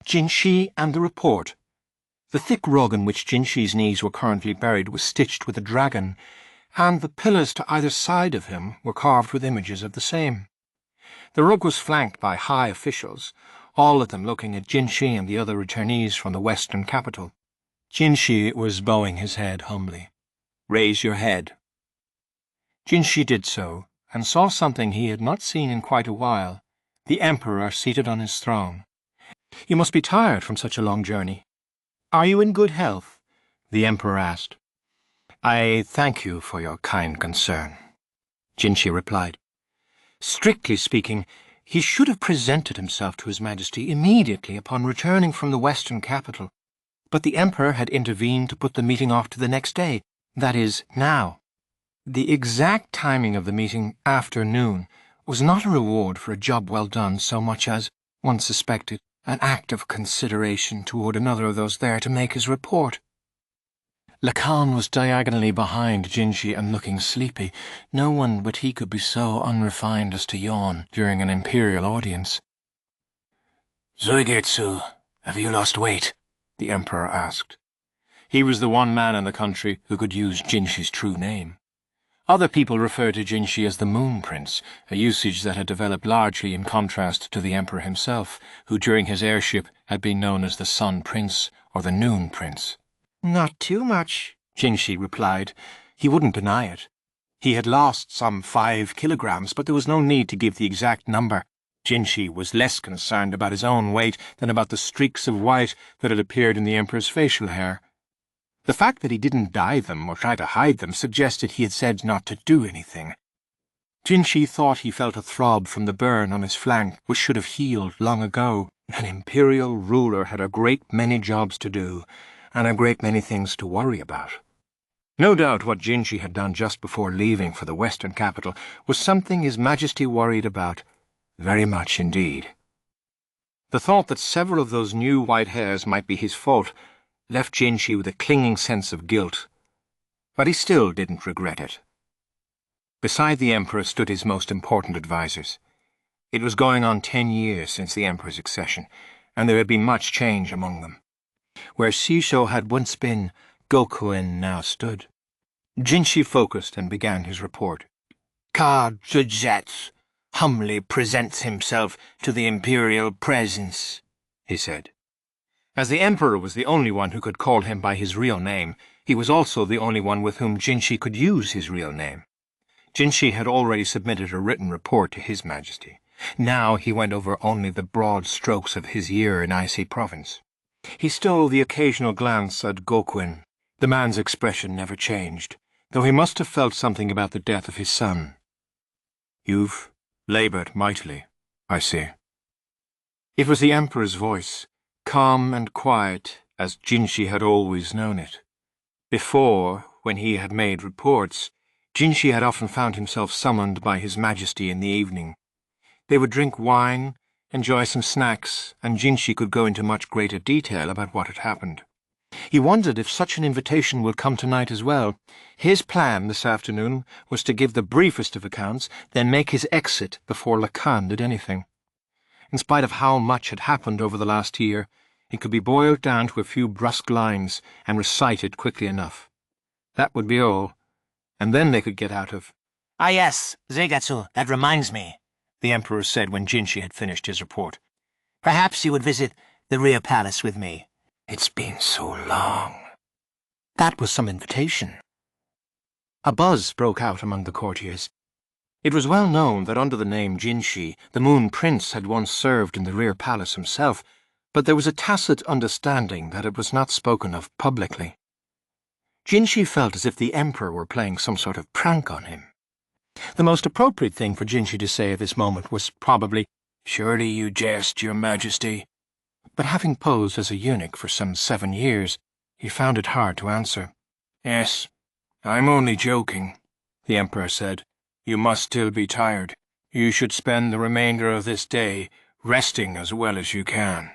Jinshi and the Report. The thick rug in which Jinshi's knees were currently buried was stitched with a dragon, and the pillars to either side of him were carved with images of the same. The rug was flanked by high officials, all of them looking at Jinshi and the other returnees from the western capital. Jinshi was bowing his head humbly. "Raise your head." Jinshi did so, and saw something he had not seen in quite a while, the Emperor seated on his throne. "You must be tired from such a long journey. Are you in good health?" the Emperor asked. "I thank you for your kind concern," Jinshi replied. Strictly speaking, he should have presented himself to His Majesty immediately upon returning from the western capital, but the Emperor had intervened to put the meeting off to the next day, that is, now. The exact timing of the meeting, afternoon, was not a reward for a job well done so much as, one suspected, an act of consideration toward another of those there to make his report. Lahan was diagonally behind Jinshi and looking sleepy. No one but he could be so unrefined as to yawn during an imperial audience. Zoigetsu, have you lost weight? The Emperor asked. He was the one man in the country who could use Jinshi's true name. Other people referred to Jinshi as the Moon Prince, a usage that had developed largely in contrast to the Emperor himself, who during his heirship had been known as the Sun Prince or the Noon Prince. "Not too much," Jinshi replied. He wouldn't deny it. He had lost some 5 kilograms, but there was no need to give the exact number. Jinshi was less concerned about his own weight than about the streaks of white that had appeared in the Emperor's facial hair. The fact that he didn't dye them or try to hide them suggested he had said not to do anything. Jinshi thought he felt a throb from the burn on his flank, which should have healed long ago. An imperial ruler had a great many jobs to do, and a great many things to worry about. No doubt what Jinshi had done just before leaving for the western capital was something His Majesty worried about, very much indeed. The thought that several of those new white hairs might be his fault left Jinshi with a clinging sense of guilt, but he still didn't regret it. Beside the Emperor stood his most important advisers. It was going on 10 years since the Emperor's accession, and there had been much change among them. Where Shisho had once been, Gokuen now stood. Jinshi focused and began his report. "Ka Zhujetsu humbly presents himself to the imperial presence," he said. As the Emperor was the only one who could call him by his real name, he was also the only one with whom Jinshi could use his real name. Jinshi had already submitted a written report to His Majesty. Now he went over only the broad strokes of his year in Ise Province. He stole the occasional glance at Gokuen. The man's expression never changed, though he must have felt something about the death of his son. "You've labored mightily, I see." It was the Emperor's voice, calm and quiet as Jinshi had always known it. Before, when he had made reports, Jinshi had often found himself summoned by His Majesty in the evening. They would drink wine, enjoy some snacks, and Jinshi could go into much greater detail about what had happened. He wondered if such an invitation would come tonight as well. His plan this afternoon was to give the briefest of accounts, then make his exit before Lahan did anything. In spite of how much had happened over the last year, it could be boiled down to a few brusque lines and recited quickly enough. That would be all, and then they could get out of... "Ah yes, Zoigetsu, that reminds me," the Emperor said when Jinshi had finished his report. "Perhaps you would visit the Imperial Palace with me." It's been so long. That was some invitation. A buzz broke out among the courtiers. It was well known that under the name Jinshi, the Moon Prince had once served in the rear palace himself, but there was a tacit understanding that it was not spoken of publicly. Jinshi felt as if the Emperor were playing some sort of prank on him. The most appropriate thing for Jinshi to say at this moment was probably, "Surely you jest, Your Majesty." But having posed as a eunuch for some 7 years, he found it hard to answer. Yes, I'm only joking, the Emperor said. You must still be tired. You should spend the remainder of this day resting as well as you can.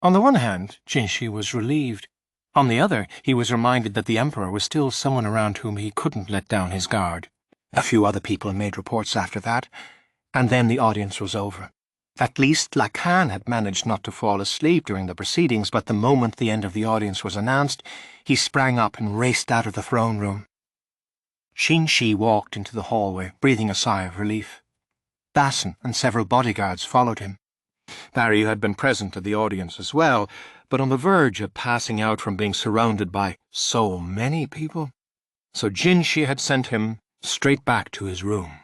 On the one hand, Jinshi was relieved. On the other, he was reminded that the Emperor was still someone around whom he couldn't let down his guard. A few other people made reports after that, and then the audience was over. At least Lahan had managed not to fall asleep during the proceedings, but the moment the end of the audience was announced, he sprang up and raced out of the throne room. Jinshi walked into the hallway, breathing a sigh of relief. Basson and several bodyguards followed him. Barry had been present at the audience as well, but on the verge of passing out from being surrounded by so many people. So Jinshi had sent him straight back to his room.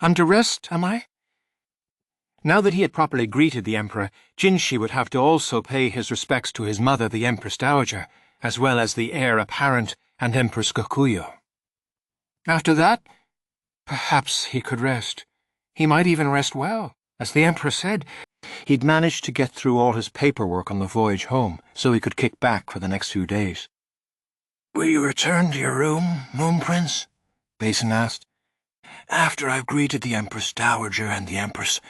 "I'm to rest, am I?" Now that he had properly greeted the Emperor, Jinshi would have to also pay his respects to his mother, the Empress Dowager, as well as the heir apparent and Empress Gokuyo. After that, perhaps he could rest. He might even rest well. As the Emperor said, he'd managed to get through all his paperwork on the voyage home, so he could kick back for the next few days. "Will you return to your room, Moon Prince?" Basson asked. "After I've greeted the Empress Dowager and the Empress,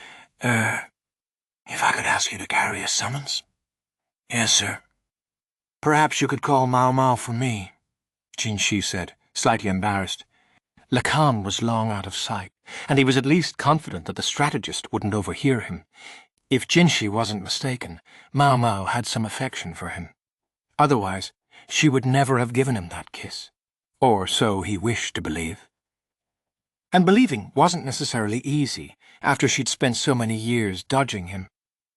if I could ask you to carry a summons?" "Yes, sir." "Perhaps you could call Maomao for me," Jinshi said, slightly embarrassed. Lahan was long out of sight, and he was at least confident that the strategist wouldn't overhear him. If Jinshi wasn't mistaken, Maomao had some affection for him. Otherwise, she would never have given him that kiss. Or so he wished to believe. And believing wasn't necessarily easy, after she'd spent so many years dodging him.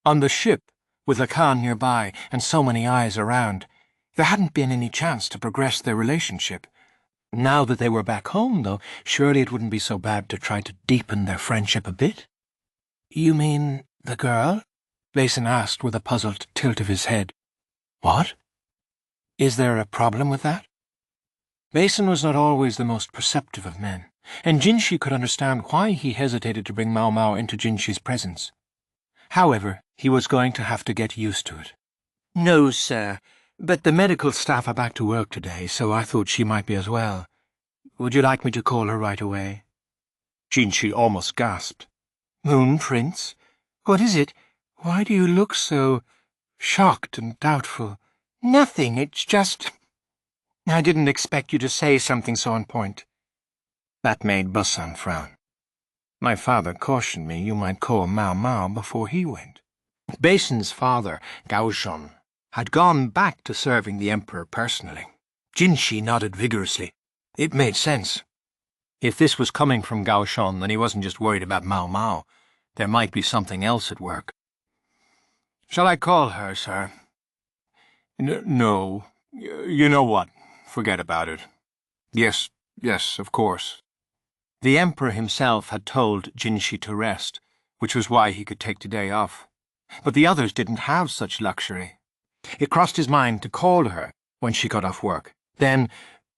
On the ship, with Lahan nearby and so many eyes around, there hadn't been any chance to progress their relationship. Now that they were back home, though, surely it wouldn't be so bad to try to deepen their friendship a bit. "You mean the girl?" Basson asked with a puzzled tilt of his head. "What? Is there a problem with that?" Basson was not always the most perceptive of men, and Jinshi could understand why he hesitated to bring Maomao into Jinshi's presence. However, he was going to have to get used to it. "No, sir. But the medical staff are back to work today, so I thought she might be as well. Would you like me to call her right away?" Jinshi almost gasped. "Moon Prince? What is it? Why do you look so shocked and doubtful?" "Nothing, it's just... I didn't expect you to say something so on point." That made Basson frown. "My father cautioned me you might call Maomao before he went." Basson's father, Gaoshun, had gone back to serving the Emperor personally. Jinshi nodded vigorously. It made sense. If this was coming from Gaoshun, then he wasn't just worried about Maomao. There might be something else at work. "Shall I call her, sir?" No. You know what? Forget about it." Yes, of course." The Emperor himself had told Jinshi to rest, which was why he could take today off. But the others didn't have such luxury. It crossed his mind to call her when she got off work. Then,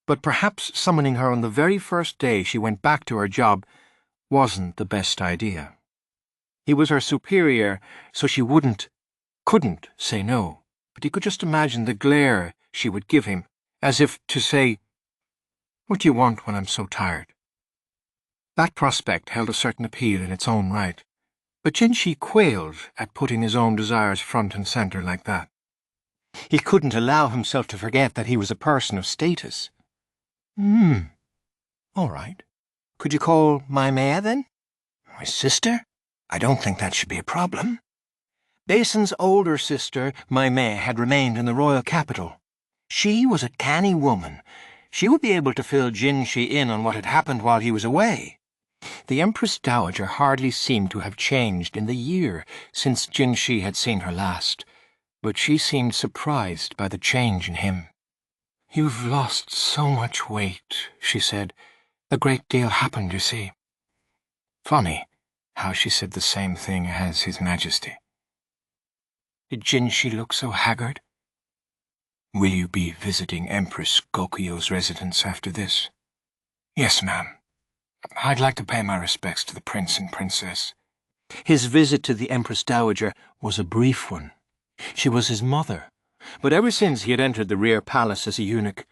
but perhaps summoning her on the very first day she went back to her job wasn't the best idea. He was her superior, so she couldn't say no, but he could just imagine the glare she would give him, as if to say, "What do you want when I'm so tired?" That prospect held a certain appeal in its own right, but Jinshi quailed at putting his own desires front and centre like that. He couldn't allow himself to forget that he was a person of status. All right. Could you call Maamei then? My sister? I don't think that should be a problem. Basson's older sister, Maamei, had remained in the royal capital. She was a canny woman. She would be able to fill Jinshi in on what had happened while he was away. The Empress Dowager hardly seemed to have changed in the year since Jinshi had seen her last, but she seemed surprised by the change in him. "You've lost so much weight," she said. "A great deal happened, you see." Funny how she said the same thing as His Majesty. Did Jinshi look so haggard? "Will you be visiting Empress Gokuyo's residence after this?" "Yes, ma'am. I'd like to pay my respects to the Prince and Princess." His visit to the Empress Dowager was a brief one. She was his mother, but ever since he had entered the rear palace as a eunuch,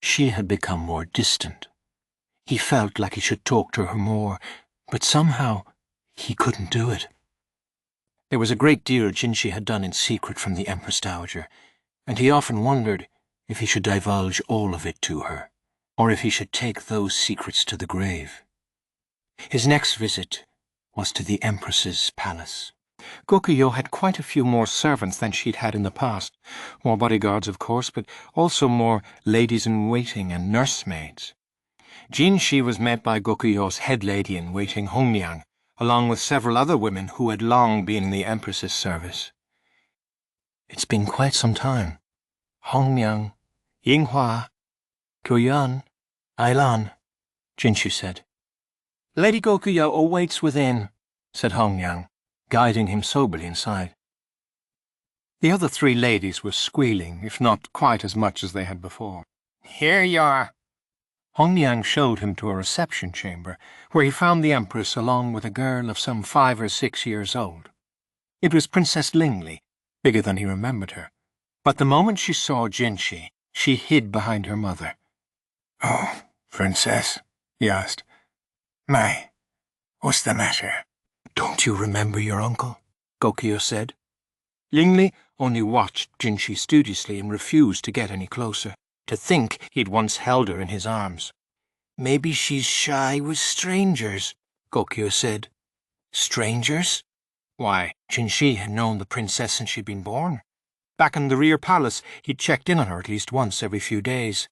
she had become more distant. He felt like he should talk to her more, but somehow he couldn't do it. There was a great deal Jinshi had done in secret from the Empress Dowager, and he often wondered if he should divulge all of it to her, or if he should take those secrets to the grave. His next visit was to the Empress's palace. Gokuyo had quite a few more servants than she'd had in the past. More bodyguards, of course, but also more ladies-in-waiting and nursemaids. Jinshi was met by Gokuyo's head lady-in-waiting Hongyang, along with several other women who had long been in the Empress's service. It's been quite some time. Hongyang, Yinghua, Guoyuan, Ailan, Jinshi said. Lady Gokuyo awaits within, said Hongyang, guiding him soberly inside. The other three ladies were squealing, if not quite as much as they had before. Here you are. Hongyang showed him to a reception chamber, where he found the Empress along with a girl of some 5 or 6 years old. It was Princess Lingli, bigger than he remembered her, but the moment she saw Jinshi, she hid behind her mother. Oh, Princess, he asked. My, what's the matter? Don't you remember your uncle? Gokuyo said. Lingli only watched Jinshi studiously and refused to get any closer. To think he'd once held her in his arms. Maybe she's shy with strangers, Gokuyo said. Strangers? Why, Jinshi had known the princess since she'd been born. Back in the rear palace, he'd checked in on her at least once every few days.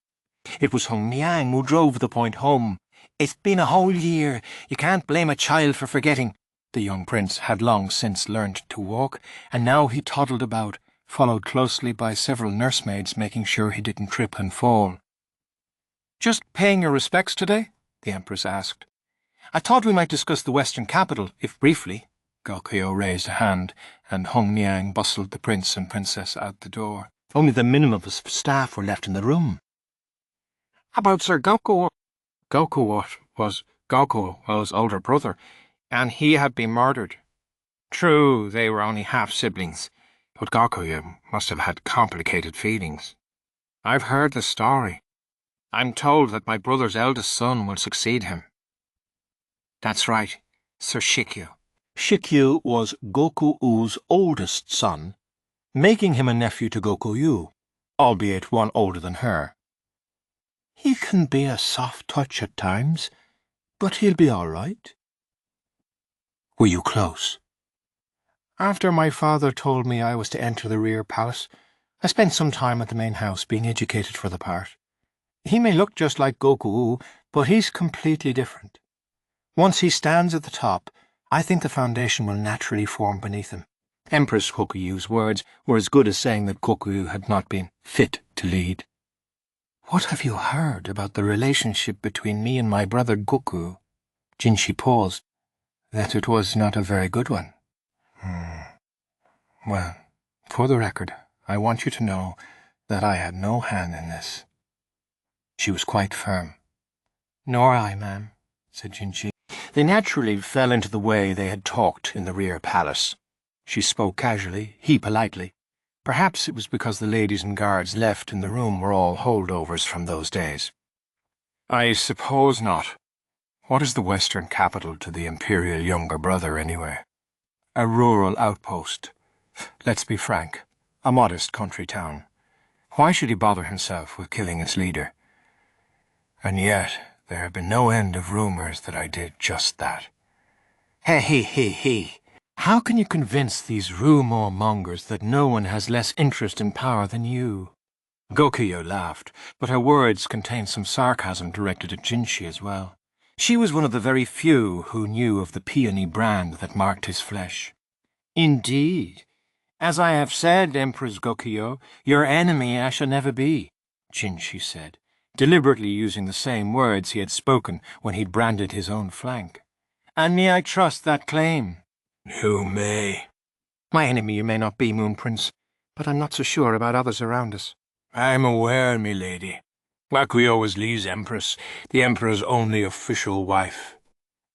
It was Hongyang who drove the point home. It's been a whole year. You can't blame a child for forgetting. The young prince had long since learned to walk, and now he toddled about, followed closely by several nursemaids making sure he didn't trip and fall. Just paying your respects today? The Empress asked. I thought we might discuss the Western capital, if briefly. Gokuyo raised a hand, and Hongyang bustled the prince and princess out the door. Only the minimum of staff were left in the room. About Sir Goku. Goku was Goku's older brother, and he had been murdered. True, they were only half-siblings, but Goku must have had complicated feelings. I've heard the story. I'm told that my brother's eldest son will succeed him. That's right, Sir Shikyu. Shikyu was Goku-U's oldest son, making him a nephew to Goku-Yu, albeit one older than her. He can be a soft touch at times, but he'll be all right. Were you close? After my father told me I was to enter the rear palace, I spent some time at the main house being educated for the part. He may look just like Goku-U, but he's completely different. Once he stands at the top, I think the foundation will naturally form beneath him. Empress Goku-Yu's words were as good as saying that Goku-Yu had not been fit to lead. What have you heard about the relationship between me and my brother Goku? Jinshi paused. That it was not a very good one. Well, for the record, I want you to know that I had no hand in this. She was quite firm. Nor I, ma'am, said Jinshi. They naturally fell into the way they had talked in the rear palace. She spoke casually, he politely. Perhaps it was because the ladies and guards left in the room were all holdovers from those days. I suppose not. What is the Western capital to the Imperial younger brother, anyway? A rural outpost. Let's be frank, a modest country town. Why should he bother himself with killing its leader? And yet, there have been no end of rumors that I did just that. Hey. How can you convince these rumor-mongers that no one has less interest in power than you? Gokuyo laughed, but her words contained some sarcasm directed at Jinshi as well. She was one of the very few who knew of the peony brand that marked his flesh. Indeed. As I have said, Empress Gokuyo, your enemy I shall never be, Jinshi said, deliberately using the same words he had spoken when he'd branded his own flank. And may I trust that claim? You may. My enemy you may not be, Moon Prince, but I'm not so sure about others around us. I'm aware, me lady. Gokuyo was Li's empress, the emperor's only official wife.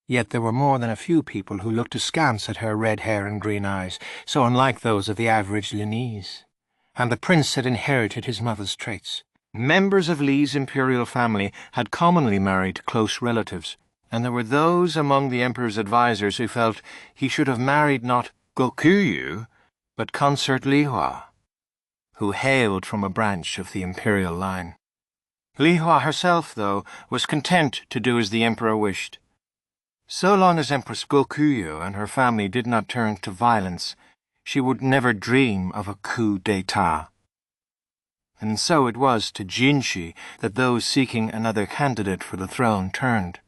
Yet there were more than a few people who looked askance at her red hair and green eyes, so unlike those of the average Linese. And the prince had inherited his mother's traits. Members of Li's imperial family had commonly married close relatives, and there were those among the emperor's advisers who felt he should have married not Gokuyu, but Consort Lihua, who hailed from a branch of the imperial line. Lihua herself, though, was content to do as the emperor wished. So long as Empress Gokuyu and her family did not turn to violence, she would never dream of a coup d'etat. And so it was to Jinshi that those seeking another candidate for the throne turned.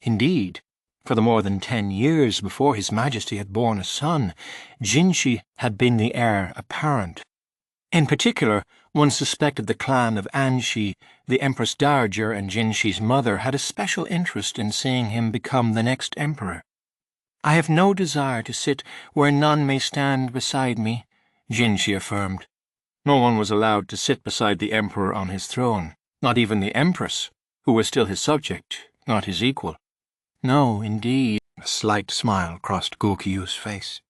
Indeed, for the more than 10 years before His Majesty had borne a son, Jinshi had been the heir apparent. In particular, one suspected the clan of Anshi, the Empress Dowager and Jinshi's mother, had a special interest in seeing him become the next emperor. "I have no desire to sit where none may stand beside me," Jinshi affirmed. No one was allowed to sit beside the emperor on his throne, not even the empress, who was still his subject, not his equal. No, indeed. A slight smile crossed Gokyu's face.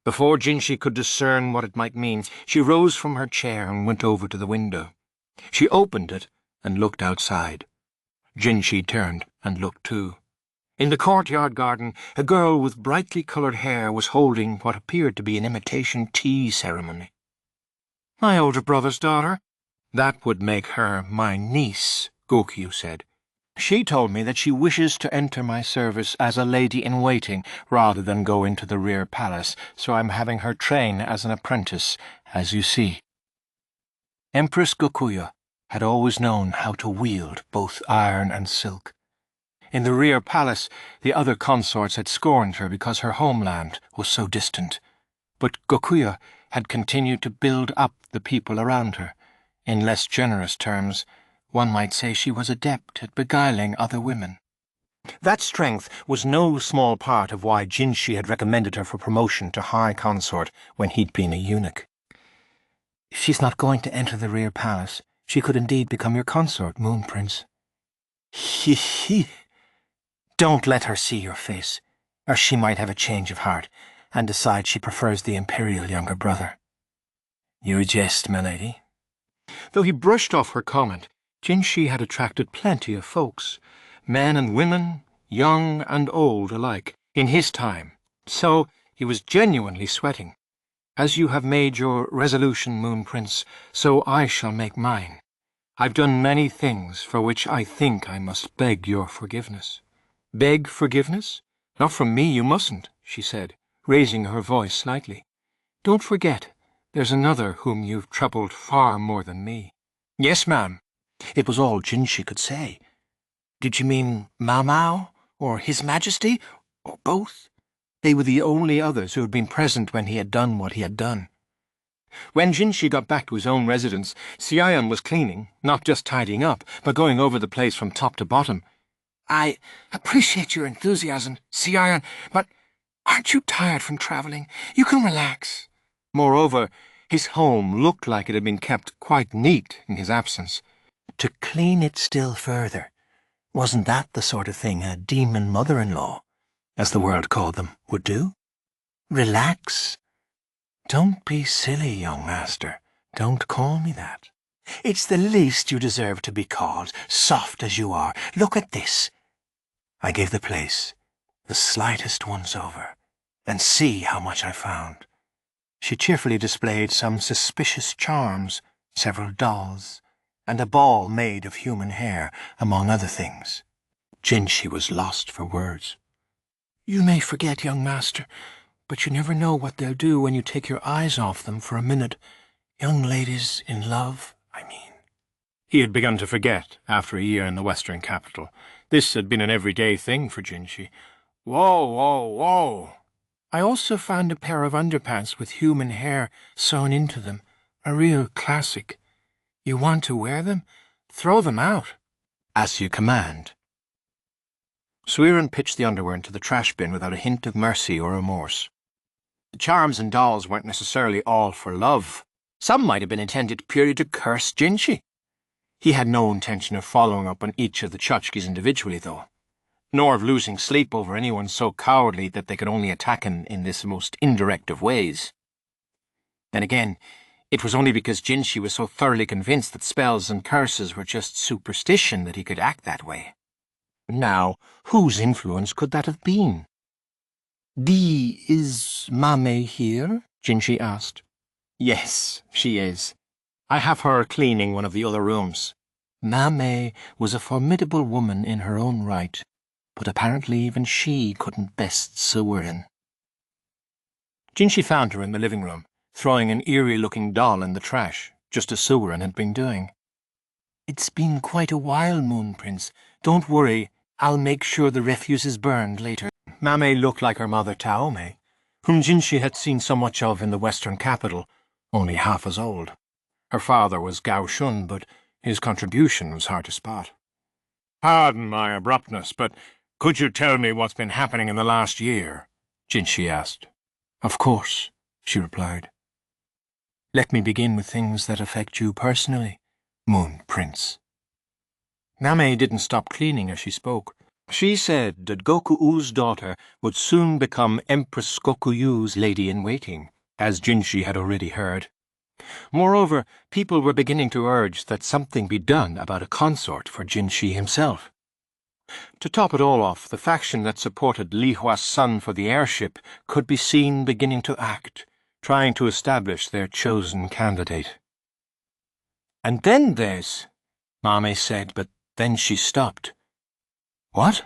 Before Jinshi could discern what it might mean, she rose from her chair and went over to the window. She opened it and looked outside. Jinshi turned and looked too. In the courtyard garden, a girl with brightly coloured hair was holding what appeared to be an imitation tea ceremony. "My older brother's daughter." "That would make her my niece," Gokyu said. "She told me that she wishes to enter my service as a lady-in-waiting rather than go into the rear palace, so I'm having her train as an apprentice, as you see." Empress Gokuya had always known how to wield both iron and silk. In the rear palace, the other consorts had scorned her because her homeland was so distant. But Gokuya had continued to build up the people around her. In less generous terms, one might say she was adept at beguiling other women. That strength was no small part of why Jinshi had recommended her for promotion to High Consort when he'd been a eunuch. "If she's not going to enter the rear palace, she could indeed become your consort, Moon Prince." "He. Don't let her see your face, or she might have a change of heart and decide she prefers the imperial younger brother." "You jest, my lady." Though he brushed off her comment, Jinshi had attracted plenty of folks, men and women, young and old alike, in his time, so he was genuinely sweating. "As you have made your resolution, Moon Prince, so I shall make mine. I've done many things for which I think I must beg your forgiveness." "Beg forgiveness? Not from me, you mustn't," she said, raising her voice slightly. "Don't forget, there's another whom you've troubled far more than me." "Yes, ma'am." It was all Jinshi could say. Did you mean Maomao, or His Majesty, or both? They were the only others who had been present when he had done what he had done. When Jinshi got back to his own residence, Siayan was cleaning, not just tidying up, but going over the place from top to bottom. "I appreciate your enthusiasm, Siayan, but aren't you tired from travelling? You can relax." Moreover, his home looked like it had been kept quite neat in his absence. To clean it still further, wasn't that the sort of thing a demon mother-in-law, as the world called them, would do? Relax. Don't be silly, young master. Don't call me that. It's the least you deserve to be called, soft as you are. Look at this. I gave the place the slightest once-over, and see how much I found. She cheerfully displayed some suspicious charms, several dolls, and a ball made of human hair, among other things. Jinshi was lost for words. "You may forget, young master, but you never know what they'll do when you take your eyes off them for a minute. Young ladies in love, I mean." He had begun to forget after a year in the western capital. This had been an everyday thing for Jinshi. "Whoa, whoa, whoa!" "I also found a pair of underpants with human hair sewn into them. A real classic. You want to wear them? Throw them out." "As you command." Suiren pitched the underwear into the trash bin without a hint of mercy or remorse. The charms and dolls weren't necessarily all for love. Some might have been intended purely to curse Jinshi. He had no intention of following up on each of the tchotchkes individually, though. nor of losing sleep over anyone so cowardly that they could only attack him in this most indirect of ways. Then again, it was only because Jinshi was so thoroughly convinced that spells and curses were just superstition that he could act that way. Now, whose influence could that have been? Is Maamei here? Jinshi asked. Yes, she is. I have her cleaning one of the other rooms. Maamei was a formidable woman in her own right, but apparently even she couldn't best Suweren. Jinshi found her in the living room, throwing an eerie-looking doll in the trash, just as Suweren had been doing. It's been quite a while, Moon Prince. Don't worry, I'll make sure the refuse is burned later. Maamei looked like her mother Taomei, whom Jinshi had seen so much of in the western capital, only half as old. Her father was Gao Shun, but his contribution was hard to spot. Pardon my abruptness, but could you tell me what's been happening in the last year? Jinshi asked. Of course, she replied. Let me begin with things that affect you personally, Moon Prince. Maamei didn't stop cleaning as she spoke. She said that Goku-U's daughter would soon become Empress Goku-Yu's lady-in-waiting, as Jinshi had already heard. Moreover, people were beginning to urge that something be done about a consort for Jinshi himself. To top it all off, the faction that supported Li Hua's son for the heirship could be seen beginning to act, trying to establish their chosen candidate. And then there's, Maamei said, but then she stopped. What?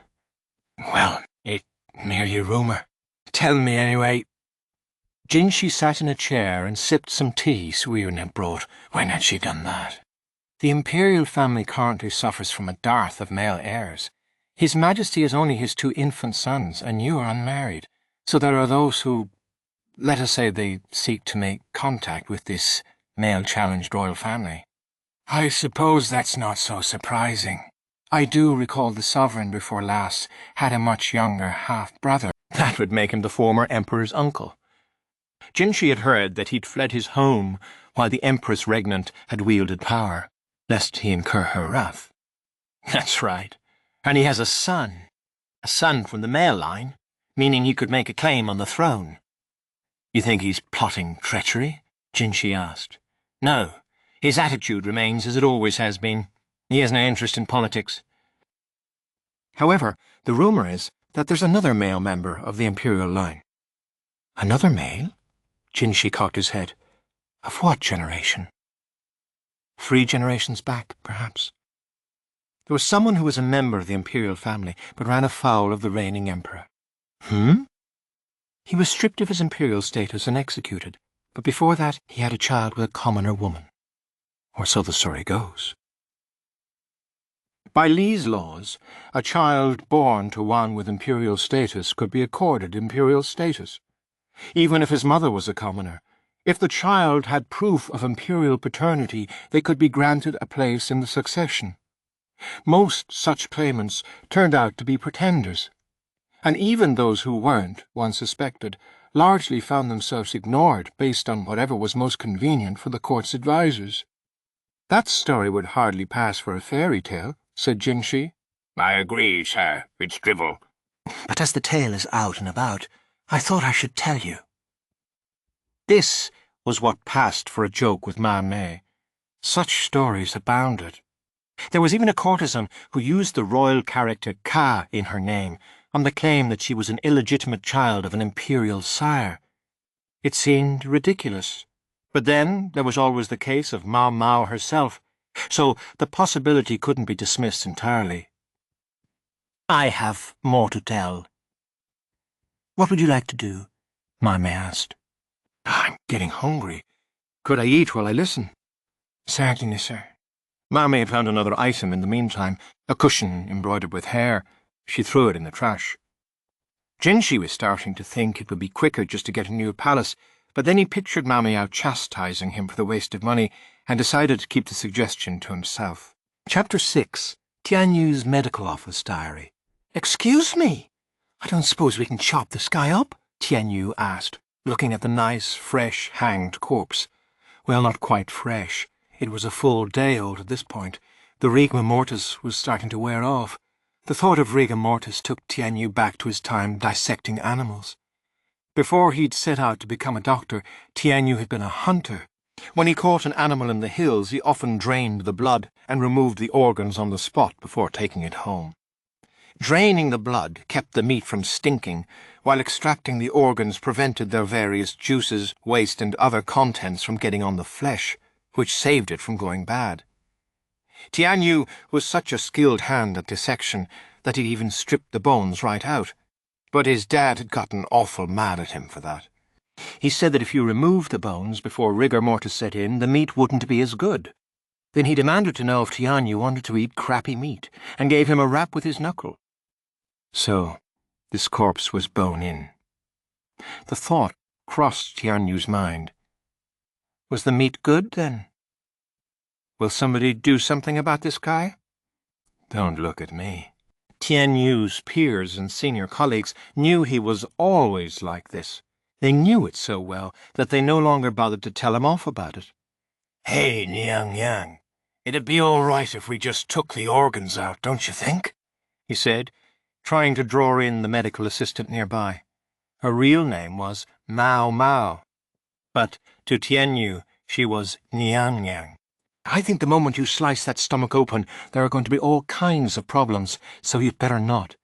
Well, it's merely a rumour. Tell me anyway. Jinshi sat in a chair and sipped some tea Suweren had brought. When had she done that? The Imperial family currently suffers from a dearth of male heirs. His Majesty has only his 2 infant sons, and you are unmarried. So there are those who, let us say they seek to make contact with this male-challenged royal family. I suppose that's not so surprising. I do recall the sovereign before last had a much younger half-brother. That would make him the former emperor's uncle. Jinshi had heard that he'd fled his home while the empress regnant had wielded power, lest he incur her wrath. That's right. And he has a son from the male line, meaning he could make a claim on the throne. You think he's plotting treachery? Jinshi asked. No, his attitude remains as it always has been. He has no interest in politics. However, the rumour is that there's another male member of the Imperial line. Another male? Jinshi cocked his head. Of what generation? 3 generations back, perhaps. There was someone who was a member of the Imperial family, but ran afoul of the reigning emperor. He was stripped of his imperial status and executed, but before that he had a child with a commoner woman. Or so the story goes. By Li's laws, a child born to one with imperial status could be accorded imperial status, even if his mother was a commoner. If the child had proof of imperial paternity, they could be granted a place in the succession. Most such claimants turned out to be pretenders, and even those who weren't, one suspected, largely found themselves ignored based on whatever was most convenient for the court's advisers. That story would hardly pass for a fairy tale, said Jinshi. I agree, sir. It's drivel. But as the tale is out and about, I thought I should tell you. This was what passed for a joke with Maamei. Such stories abounded. There was even a courtesan who used the royal character Ka in her name, on the claim that she was an illegitimate child of an imperial sire. It seemed ridiculous. But then there was always the case of Maomao herself, so the possibility couldn't be dismissed entirely. I have more to tell. What would you like to do? Maamei asked. I'm getting hungry. Could I eat while I listen? Certainly, sir. Maamei had found another item in the meantime, a cushion embroidered with hair. She threw it in the trash. Jinshi was starting to think it would be quicker just to get a new palace, but then he pictured Maomao chastising him for the waste of money and decided to keep the suggestion to himself. Chapter 6. Tianyu's Medical Office Diary. Excuse me? I don't suppose we can chop the sky up? Tianyu asked, looking at the nice, fresh, hanged corpse. Well, not quite fresh. It was a full day old at this point. The rigor mortis was starting to wear off. The thought of rigor mortis took Tianyu back to his time dissecting animals. Before he'd set out to become a doctor, Tianyu had been a hunter. When he caught an animal in the hills, he often drained the blood and removed the organs on the spot before taking it home. Draining the blood kept the meat from stinking, while extracting the organs prevented their various juices, waste, and other contents from getting on the flesh, which saved it from going bad. Tianyu was such a skilled hand at dissection that he'd even stripped the bones right out, but his dad had gotten awful mad at him for that. He said that if you removed the bones before rigor mortis set in, the meat wouldn't be as good. Then he demanded to know if Tianyu wanted to eat crappy meat, and gave him a rap with his knuckle. So, this corpse was bone-in. The thought crossed Tianyu's mind. Was the meat good, then? Will somebody do something about this guy? Don't look at me. Tianyu's peers and senior colleagues knew he was always like this. They knew it so well that they no longer bothered to tell him off about it. Hey, Niang Yang, it'd be all right if we just took the organs out, don't you think? He said, trying to draw in the medical assistant nearby. Her real name was Maomao, but to Tianyu she was Niang Yang. I think the moment you slice that stomach open, there are going to be all kinds of problems, so you'd better not.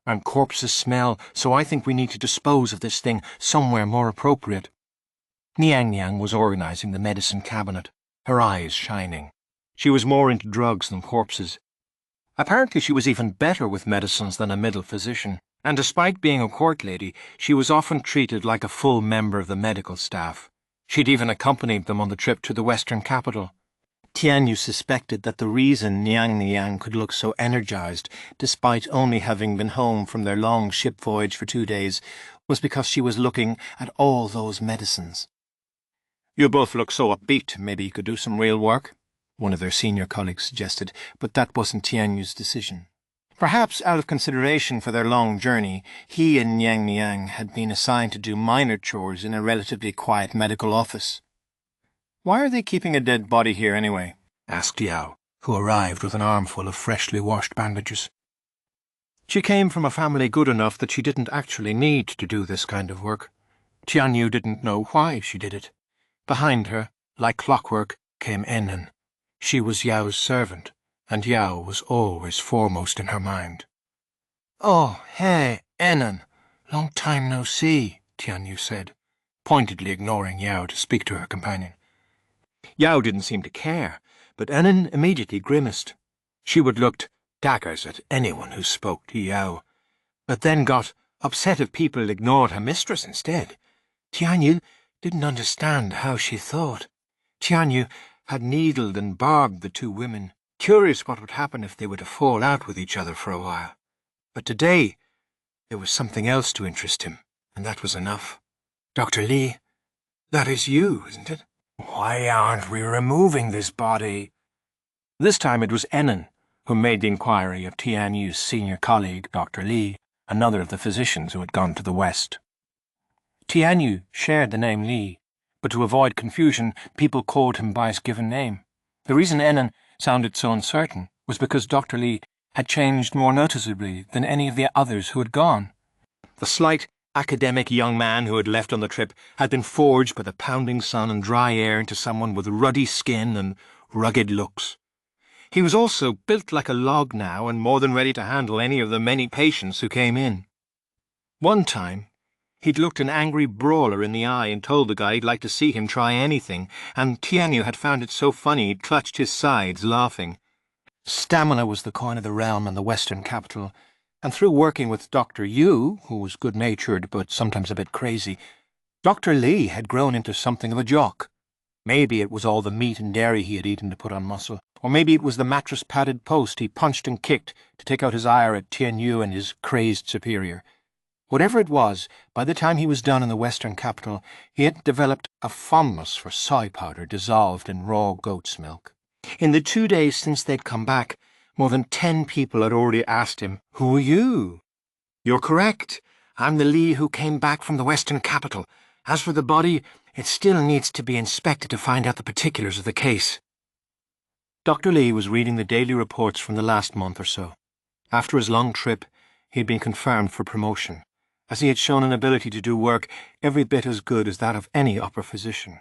And corpses smell, so I think we need to dispose of this thing somewhere more appropriate. Niang Yang was organizing the medicine cabinet, her eyes shining. She was more into drugs than corpses. Apparently she was even better with medicines than a middle physician, and despite being a court lady, she was often treated like a full member of the medical staff. She'd even accompanied them on the trip to the western capital. Tianyu suspected that the reason Niang Yang could look so energized, despite only having been home from their long ship voyage for 2 days, was because she was looking at all those medicines. You both look so upbeat, maybe you could do some real work, one of their senior colleagues suggested, but that wasn't Tianyu's decision. Perhaps out of consideration for their long journey, he and Niang Yang had been assigned to do minor chores in a relatively quiet medical office. Why are they keeping a dead body here anyway? Asked Yao, who arrived with an armful of freshly washed bandages. She came from a family good enough that she didn't actually need to do this kind of work. Tianyu didn't know why she did it. Behind her, like clockwork, came Ennen. She was Yao's servant, and Yao was always foremost in her mind. Oh, hey, Ennen. Long time no see, Tianyu said, pointedly ignoring Yao to speak to her companion. Yao didn't seem to care, but Ennen immediately grimaced. She would look daggers at anyone who spoke to Yao, but then got upset if people ignored her mistress instead. Tianyu didn't understand how she thought. Tianyu had needled and barbed the 2 women, curious what would happen if they were to fall out with each other for a while. But today there was something else to interest him, and that was enough. Dr. Li, that is you, isn't it? Why aren't we removing this body? This time it was Ennen who made the inquiry of Tianyu's senior colleague, Dr. Li, another of the physicians who had gone to the west. Tianyu shared the name Li, but to avoid confusion, people called him by his given name. The reason Ennen sounded so uncertain was because Dr. Li had changed more noticeably than any of the others who had gone. The slight, academic young man who had left on the trip had been forged by the pounding sun and dry air into someone with ruddy skin and rugged looks. He was also built like a log now and more than ready to handle any of the many patients who came in. One time, he'd looked an angry brawler in the eye and told the guy he'd like to see him try anything, and Tianyu had found it so funny he'd clutched his sides, laughing. Stamina was the coin of the realm in the western capital, and through working with Dr. Yu, who was good-natured but sometimes a bit crazy, Dr. Li had grown into something of a jock. Maybe it was all the meat and dairy he had eaten to put on muscle, or maybe it was the mattress-padded post he punched and kicked to take out his ire at Tianyu and his crazed superior. Whatever it was, by the time he was done in the western capital, he had developed a fondness for soy powder dissolved in raw goat's milk. In the 2 days since they'd come back, more than 10 people had already asked him, "Who are you?" "You're correct. I'm the Li who came back from the western capital. As for the body, it still needs to be inspected to find out the particulars of the case." Dr. Li was reading the daily reports from the last month or so. After his long trip, he had been confirmed for promotion, as he had shown an ability to do work every bit as good as that of any upper physician.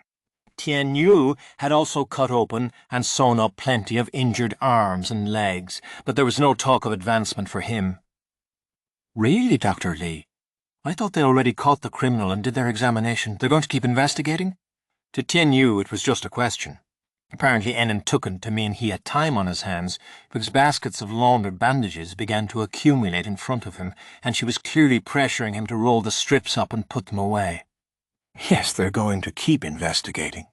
Tianyu had also cut open and sewn up plenty of injured arms and legs, but there was no talk of advancement for him. "Really, Dr. Li? I thought they already caught the criminal and did their examination. They're going to keep investigating?" To Tianyu, it was just a question. Apparently Enin took it to mean he had time on his hands, because baskets of laundered bandages began to accumulate in front of him, and she was clearly pressuring him to roll the strips up and put them away. "Yes, they're going to keep investigating."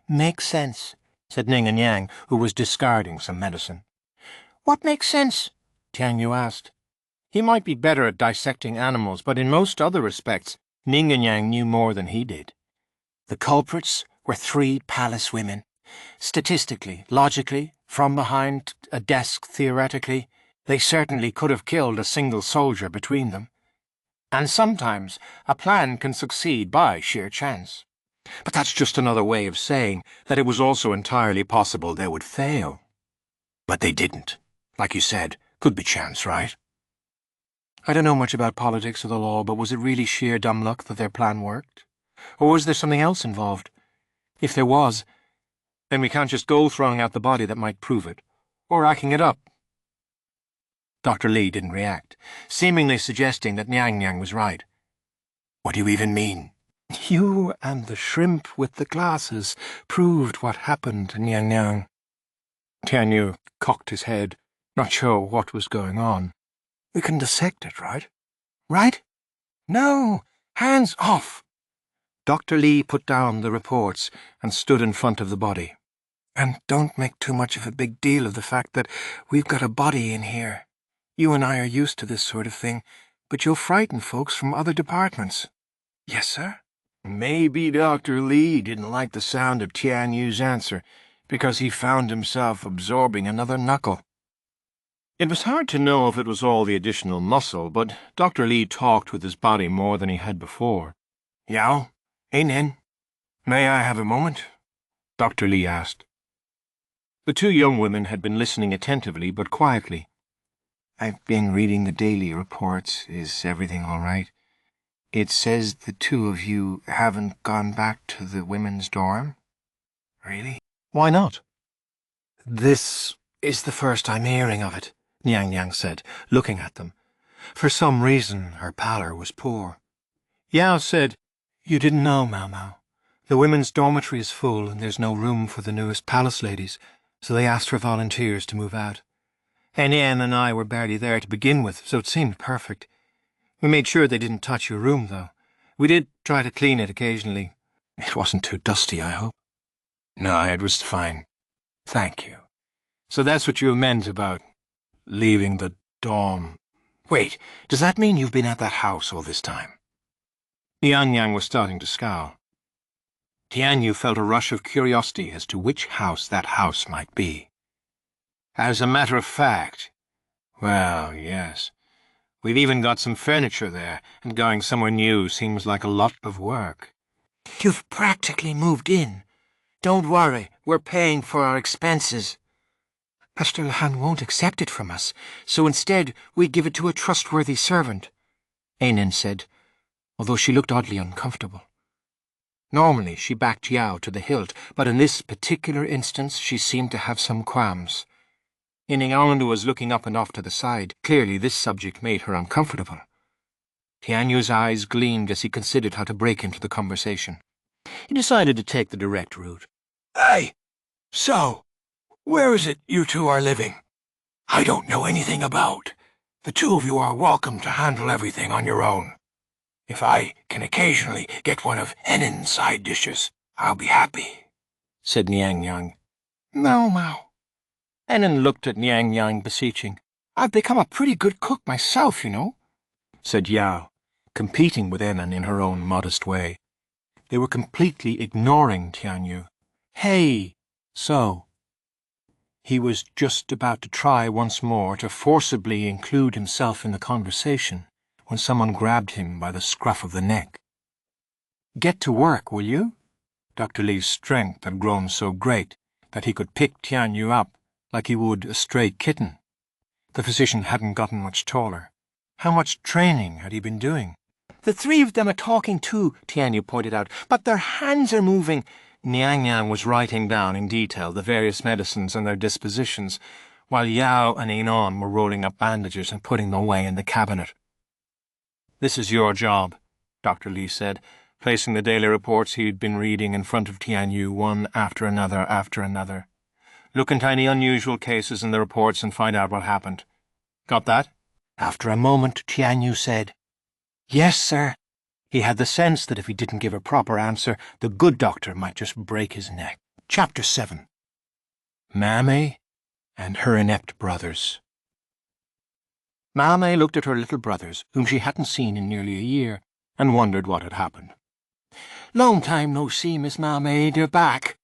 "Makes sense," said Ning and Yang, who was discarding some medicine. "What makes sense?" Tianyu asked. He might be better at dissecting animals, but in most other respects, Ning and Yang knew more than he did. The culprits were 3 palace women. Statistically, logically, from behind a desk theoretically, they certainly could have killed a single soldier between them. And sometimes a plan can succeed by sheer chance. But that's just another way of saying that it was also entirely possible they would fail. But they didn't. Like you said, could be chance, right? I don't know much about politics or the law, but was it really sheer dumb luck that their plan worked? Or was there something else involved? If there was, then we can't just go throwing out the body that might prove it, or racking it up. Dr. Li didn't react, seemingly suggesting that Yang was right. "What do you even mean?" "You and the shrimp with the glasses proved what happened, Yang." Tianyu cocked his head, not sure what was going on. "We can dissect it, right?" "Right? No! Hands off!" Dr. Li put down the reports and stood in front of the body. "And don't make too much of a big deal of the fact that we've got a body in here. You and I are used to this sort of thing, but you'll frighten folks from other departments." "Yes, sir?" Maybe Dr. Li didn't like the sound of Tianyu's answer, because he found himself absorbing another knuckle. It was hard to know if it was all the additional muscle, but Dr. Li talked with his body more than he had before. "Yao, Enin, may I have a moment?" Dr. Li asked. The 2 young women had been listening attentively but quietly. "I've been reading the daily reports. Is everything all right? It says the 2 of you haven't gone back to the women's dorm." "Really?" "Why not?" "This is the first I'm hearing of it," Yang said, looking at them. For some reason, her pallor was poor. Yao said, "You didn't know, Maomao. The women's dormitory is full and there's no room for the newest palace ladies, so they asked for volunteers to move out. N.N. and I were barely there to begin with, so it seemed perfect. We made sure they didn't touch your room, though. We did try to clean it occasionally. It wasn't too dusty, I hope." "No, it was fine. Thank you." "So that's what you meant about leaving the dorm. Wait, does that mean you've been at that house all this time?" Yang was starting to scowl. Tianyu felt a rush of curiosity as to which house that house might be. "As a matter of fact, well, yes. We've even got some furniture there, and going somewhere new seems like a lot of work." "You've practically moved in. Don't worry, we're paying for our expenses." "Master Lahan won't accept it from us, so instead we give it to a trustworthy servant," Enin said, although she looked oddly uncomfortable. Normally she backed Yao to the hilt, but in this particular instance she seemed to have some qualms. Iningaundu was looking up and off to the side. Clearly this subject made her uncomfortable. Tianyu's eyes gleamed as he considered how to break into the conversation. He decided to take the direct route. "Hey, so, where is it you 2 are living? I don't know anything about. The 2 of you are welcome to handle everything on your own. If I can occasionally get one of Enin's side dishes, I'll be happy," said Yang. "Maomao." Enin looked at Yang beseeching. "I've become a pretty good cook myself, you know," said Yao, competing with Enin in her own modest way. They were completely ignoring Tianyu. "Hey, so..." He was just about to try once more to forcibly include himself in the conversation when someone grabbed him by the scruff of the neck. "Get to work, will you?" Dr. Li's strength had grown so great that he could pick Tianyu up like he would a stray kitten. The physician hadn't gotten much taller. How much training had he been doing? The three of them are talking too, Tianyu pointed out, but their hands are moving. Niang Niang was writing down in detail the various medicines and their dispositions, while Yao and Enon were rolling up bandages and putting them away in the cabinet. "This is your job," Dr. Li said, placing the daily reports he'd been reading in front of Tianyu one after another. "Look into any unusual cases in the reports and find out what happened. Got that?" After a moment, Tianyu said, "Yes, sir." He had the sense that if he didn't give a proper answer, the good doctor might just break his neck. Chapter 7. Maamei and her inept brothers. Maamei looked at her little brothers, whom she hadn't seen in nearly a year, and wondered what had happened. "Long time no see, Miss Maamei, they're back."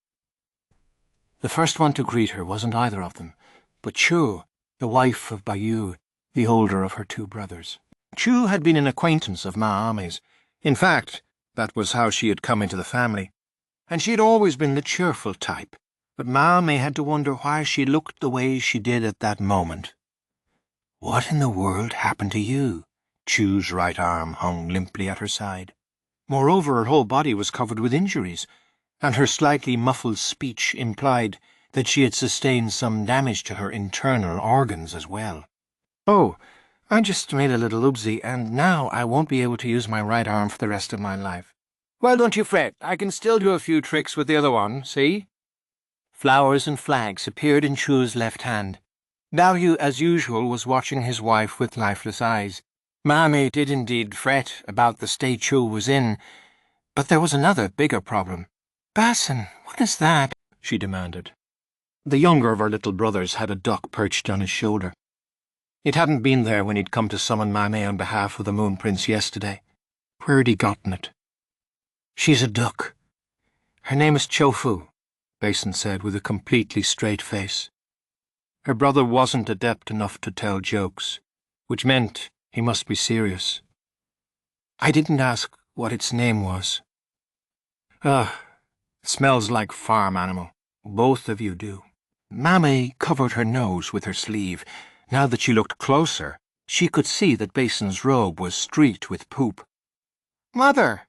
The first one to greet her wasn't either of them, but Chu, the wife of Bayu, the older of her two brothers. Chu had been an acquaintance of Maamei's. In fact, that was how she had come into the family, and she had always been the cheerful type, but Maamei had to wonder why she looked the way she did at that moment. "What in the world happened to you?" Chu's right arm hung limply at her side. Moreover, her whole body was covered with injuries, and her slightly muffled speech implied that she had sustained some damage to her internal organs as well. "Oh, I just made a little oopsie, and now I won't be able to use my right arm for the rest of my life." "Well, don't you fret. I can still do a few tricks with the other one, see?" Flowers and flags appeared in Chu's left hand. Daoyu, as usual, was watching his wife with lifeless eyes. Maamei did indeed fret about the state Chu was in, but there was another, bigger problem. "Basin, what is that?" she demanded. The younger of her little brothers had a duck perched on his shoulder. It hadn't been there when he'd come to summon Maamei on behalf of the Moon Prince yesterday. Where had he gotten it? "She's a duck. Her name is Chofu," Basin said with a completely straight face. Her brother wasn't adept enough to tell jokes, which meant he must be serious. "I didn't ask what its name was." "Ugh, it smells like farm animal. Both of you do." Maamei covered her nose with her sleeve. Now that she looked closer, she could see that Basin's robe was streaked with poop. "Mother,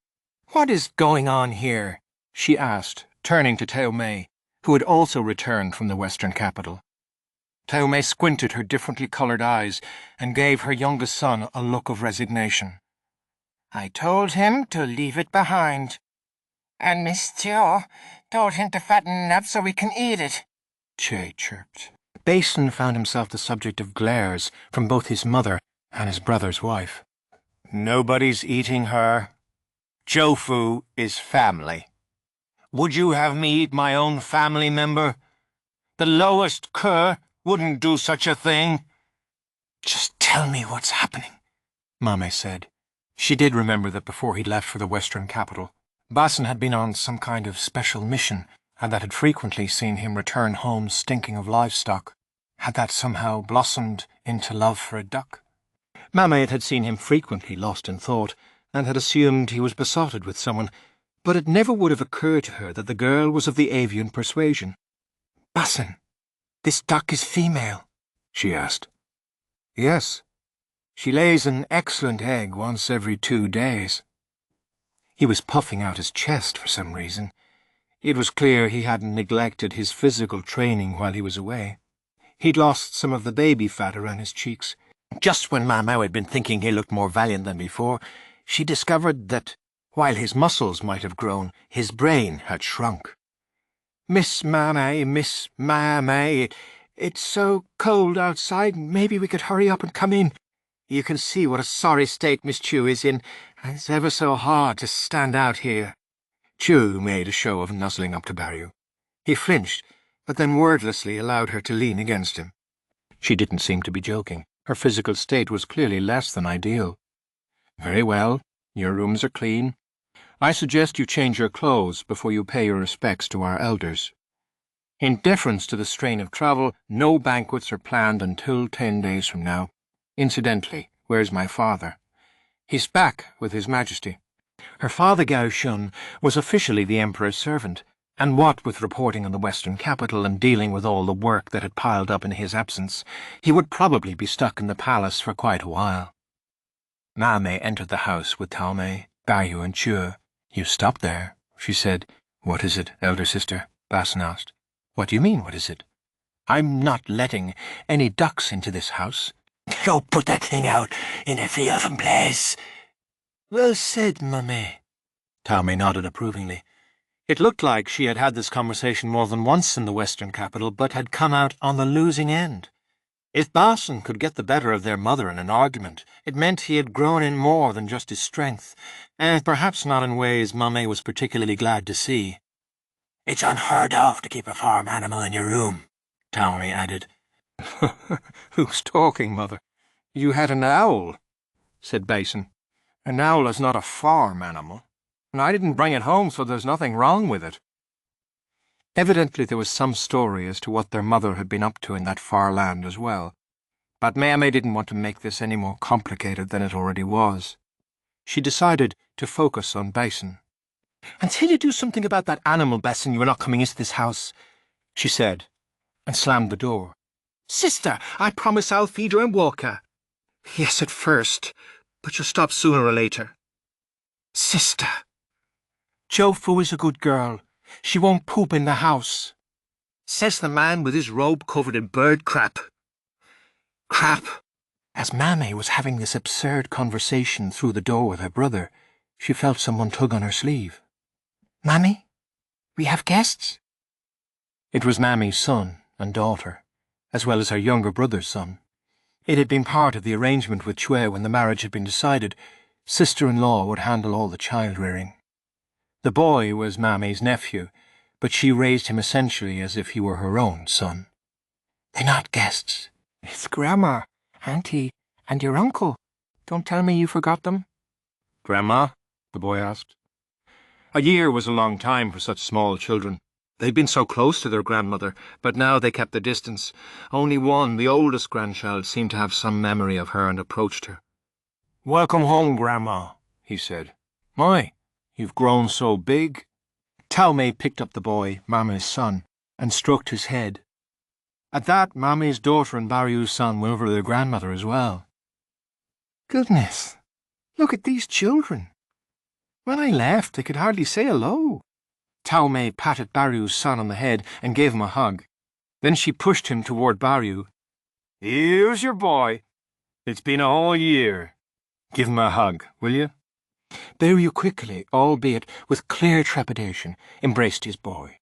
what is going on here?" she asked, turning to Taomei, who had also returned from the western capital. Taomei squinted her differently coloured eyes and gave her youngest son a look of resignation. "I told him to leave it behind." "And Miss Tio told him to fatten up so we can eat it," Che chirped. Basin found himself the subject of glares from both his mother and his brother's wife. "Nobody's eating her. Chofu is family. Would you have me eat my own family member? The lowest cur wouldn't do such a thing." "Just tell me what's happening," Maamei said. She did remember that before he left for the western capital, Basin had been on some kind of special mission, and that had frequently seen him return home stinking of livestock. Had that somehow blossomed into love for a duck? Maamei had seen him frequently lost in thought, and had assumed he was besotted with someone, but it never would have occurred to her that the girl was of the avian persuasion. "Basin, this duck is female?" she asked. "Yes. She lays an excellent egg once every 2 days. He was puffing out his chest for some reason. It was clear he hadn't neglected his physical training while he was away. He'd lost some of the baby fat around his cheeks. Just when Maomao had been thinking he looked more valiant than before, she discovered that, while his muscles might have grown, his brain had shrunk. "Miss Maamei, it's so cold outside, maybe we could hurry up and come in. You can see what a sorry state Miss Chu is in, and it's ever so hard to stand out here." Chu made a show of nuzzling up to Baryu. He flinched, but then wordlessly allowed her to lean against him. She didn't seem to be joking. Her physical state was clearly less than ideal. "Very well. Your rooms are clean. I suggest you change your clothes before you pay your respects to our elders. In deference to the strain of travel, no banquets are planned until 10 days from now. Incidentally, where's my father?" "He's back with His Majesty." Her father, Gao Shun, was officially the Emperor's servant, And what with reporting on the Western capital and dealing with all the work that had piled up in his absence, he would probably be stuck in the palace for quite a while. Maamei entered the house with Maomei, Baryu, and Chua. "You stopped there," she said. "What is it, elder sister?" Basin asked. "What do you mean, what is it?" "I'm not letting any ducks into this house." Go put that thing out in a free oven place. "Well said, Maamei." Maomei nodded approvingly. It looked like she had had this conversation more than once in the Western capital, but had come out on the losing end. If Basin could get the better of their mother in an argument, it meant he had grown in more than just his strength, and perhaps not in ways Maamei was particularly glad to see. It's unheard of to keep a farm animal in your room, Maomei added. "Who's talking, Mother? You had an owl," said Basin. "An owl is not a farm animal, and I didn't bring it home, so there's nothing wrong with it." Evidently there was some story as to what their mother had been up to in that far land as well, but Maamei didn't want to make this any more complicated than it already was. She decided to focus on Basin. "Until you do something about that animal, Basin, you are not coming into this house," she said, and slammed the door. "Sister, I promise I'll feed her and walk her." "Yes, at first, but you'll stop sooner or later." "Sister." "Jofu is a good girl. She won't poop in the house." "Says the man with his robe covered in bird crap." Crap. As Maamei was having this absurd conversation through the door with her brother, she felt someone tug on her sleeve. "Mammy, we have guests?" It was Maamei's son and daughter, as well as her younger brother's son. It had been part of the arrangement with Chue when the marriage had been decided. Sister-in-law would handle all the child-rearing. The boy was Maamei's nephew, but she raised him essentially as if he were her own son. "They're not guests. It's Grandma, Auntie, and your uncle. Don't tell me you forgot them." "Grandma?" the boy asked. A year was a long time for such small children. They'd been so close to their grandmother, but now they kept the distance. Only one, the oldest grandchild, seemed to have some memory of her and approached her. "Welcome home, Grandma," he said. "My, you've grown so big." Maomei picked up the boy, Maamei's son, and stroked his head. At that, Maamei's daughter and Baryu's son went over to their grandmother as well. "Goodness, look at these children. When I left, they could hardly say hello." Maomei patted Baryu's son on the head and gave him a hug. Then she pushed him toward Baryu. "Here's your boy. It's been a whole year. Give him a hug, will you?" Baryu quickly, albeit with clear trepidation, embraced his boy.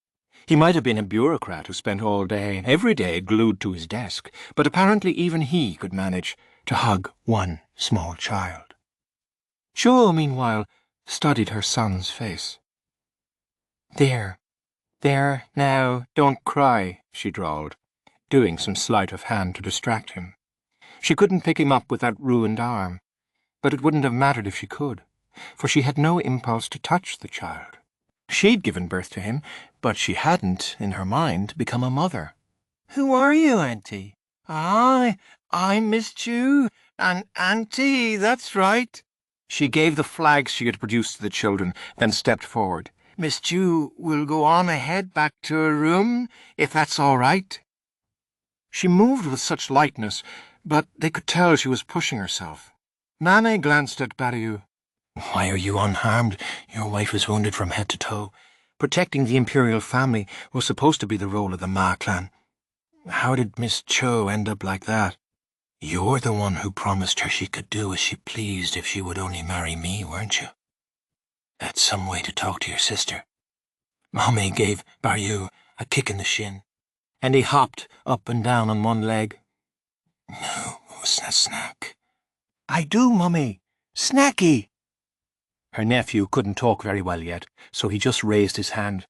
He might have been a bureaucrat who spent all day, every day, glued to his desk, but apparently even he could manage to hug one small child. Jo, meanwhile, studied her son's face. There, now, don't cry," she drawled, doing some sleight of hand to distract him. She couldn't pick him up with that ruined arm, but it wouldn't have mattered if she could, for she had no impulse to touch the child. She'd given birth to him, but she hadn't, in her mind, become a mother. "Who are you, Auntie?" I'm Miss Chu, and Auntie, that's right." She gave the flags she had produced to the children, then stepped forward. "Miss Chu will go on ahead back to her room, if that's all right." She moved with such lightness, but they could tell she was pushing herself. Maamei glanced at Baryu. "Why are you unharmed? Your wife is wounded from head to toe. Protecting the Imperial family was supposed to be the role of the Ma clan. How did Miss Cho end up like that?" "You're the one who promised her she could do as she pleased if she would only marry me, weren't you? That's some way to talk to your sister." Maamei gave Baryu a kick in the shin, and he hopped up and down on one leg. "No, snack." "I do, Mummy. Snacky." Her nephew couldn't talk very well yet, so he just raised his hand.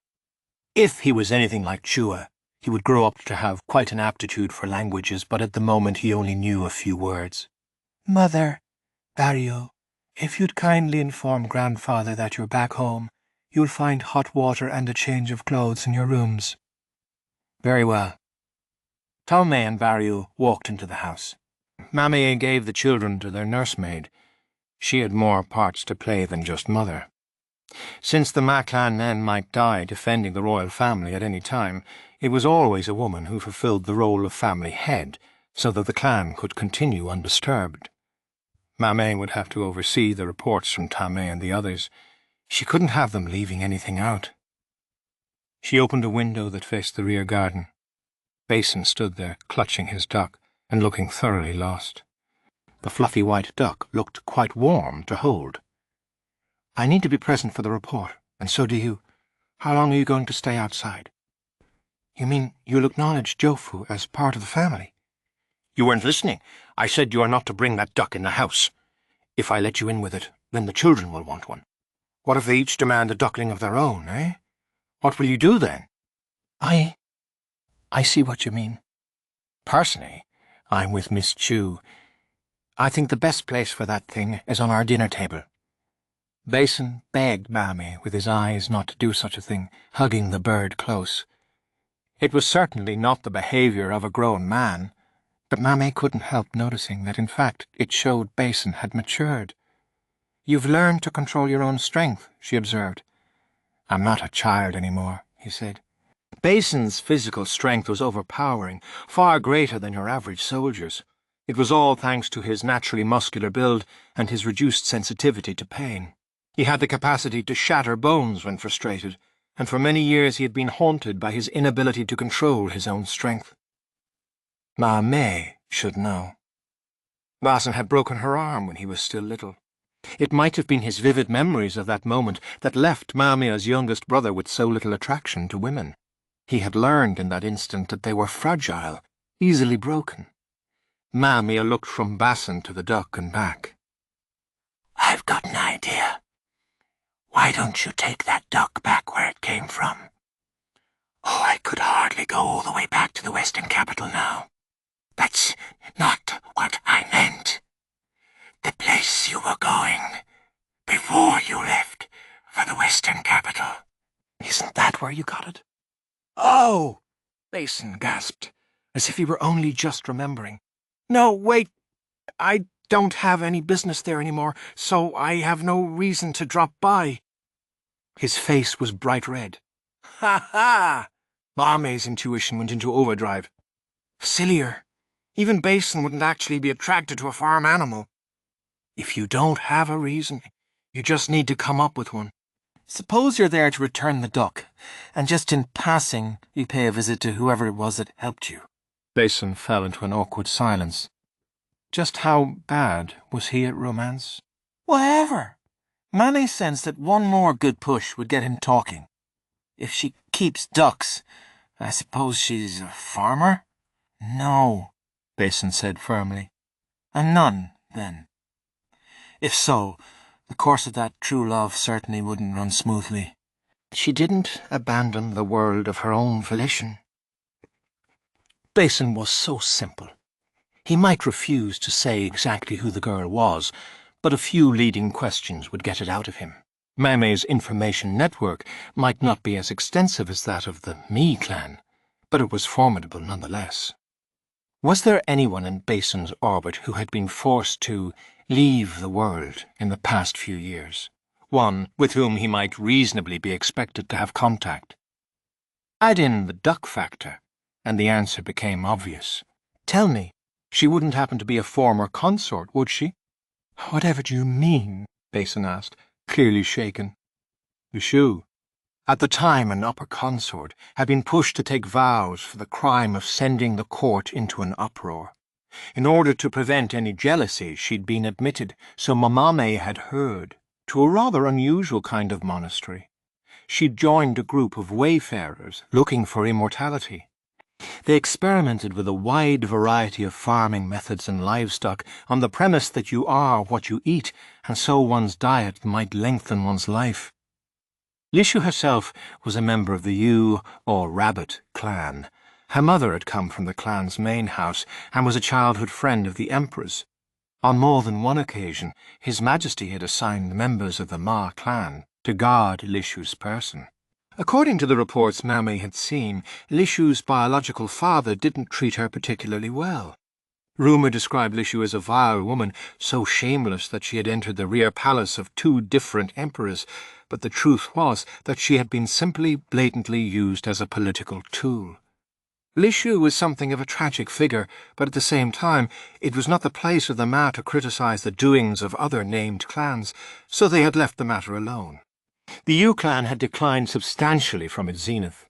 If he was anything like Chua, he would grow up to have quite an aptitude for languages, but at the moment he only knew a few words. "Mother, Baryu, if you'd kindly inform Grandfather that you're back home, you'll find hot water and a change of clothes in your rooms." "Very well." Maomei and Baryu walked into the house. Maamei gave the children to their nursemaid. She had more parts to play than just mother. Since the Ma clan men might die defending the royal family at any time, it was always a woman who fulfilled the role of family head, so that the clan could continue undisturbed. Maamei would have to oversee the reports from Tamei and the others. She couldn't have them leaving anything out. She opened a window that faced the rear garden. Basin stood there, clutching his duck and looking thoroughly lost. The fluffy white duck looked quite warm to hold. "I need to be present for the report, and so do you. How long are you going to stay outside?" "You mean you'll acknowledge Jofu as part of the family?" "You weren't listening. I said you are not to bring that duck in the house. If I let you in with it, then the children will want one. What if they each demand a duckling of their own, eh? What will you do then?" I see what you mean. Personally, I'm with Miss Chu. I think the best place for that thing is on our dinner table." Basin begged Maamei with his eyes not to do such a thing, hugging the bird close. It was certainly not the behaviour of a grown man, but Maamei couldn't help noticing that in fact it showed Basin had matured. "You've learned to control your own strength," she observed. "I'm not a child anymore," he said. Basin's physical strength was overpowering, far greater than your average soldier's. It was all thanks to his naturally muscular build and his reduced sensitivity to pain. He had the capacity to shatter bones when frustrated, and for many years he had been haunted by his inability to control his own strength. Maamei should know. Basin had broken her arm when he was still little. It might have been his vivid memories of that moment that left Maamea's youngest brother with so little attraction to women. He had learned in that instant that they were fragile, easily broken. Maamea looked from Basin to the duck and back. "I've got an idea. Why don't you take that duck back where it came from?" "Oh, I could hardly go all the way back to the Western capital now." "That's not what I meant. The place you were going before you left for the Western capital." "Isn't that where you got it?" "Oh!" Basin gasped, as if he were only just remembering. "No, wait. I don't have any business there anymore, so I have no reason to drop by." His face was bright red. "Ha ha!" Maamei's intuition went into overdrive. "Sillier. Even Basin wouldn't actually be attracted to a farm animal. If you don't have a reason, you just need to come up with one. Suppose you're there to return the duck, and just in passing you pay a visit to whoever it was that helped you." Basin fell into an awkward silence. Just how bad was he at romance? Whatever. Manny sensed that one more good push would get him talking. If she keeps ducks, I suppose she's a farmer? "No," Basin said firmly. "A nun, then. If so, the course of that true love certainly wouldn't run smoothly." She didn't abandon the world of her own volition. Basin was so simple. He might refuse to say exactly who the girl was, but a few leading questions would get it out of him. Maamei's information network might not be as extensive as that of the Mi clan, but it was formidable nonetheless. Was there anyone in Basin's orbit who had been forced to leave the world in the past few years? One with whom he might reasonably be expected to have contact? Add in the duck factor, and the answer became obvious. Tell me, she wouldn't happen to be a former consort, would she? Whatever do you mean? Basin asked, clearly shaken. Lishu, at the time an upper consort, had been pushed to take vows for the crime of sending the court into an uproar. In order to prevent any jealousy, she'd been admitted, so Maamei had heard, to a rather unusual kind of monastery. She'd joined a group of wayfarers looking for immortality. They experimented with a wide variety of farming methods and livestock on the premise that you are what you eat, and so one's diet might lengthen one's life. Lishu herself was a member of the Yu, or Rabbit, clan. Her mother had come from the clan's main house and was a childhood friend of the Emperor's. On more than one occasion, His Majesty had assigned members of the Ma clan to guard Lishu's person. According to the reports Maamei had seen, Lishu's biological father didn't treat her particularly well. Rumour described Lishu as a vile woman, so shameless that she had entered the rear palace of 2 different emperors, but the truth was that she had been simply blatantly used as a political tool. Li Shu was something of a tragic figure, but at the same time it was not the place or the Ma to criticize the doings of other named clans, so they had left the matter alone. The Yu clan had declined substantially from its zenith.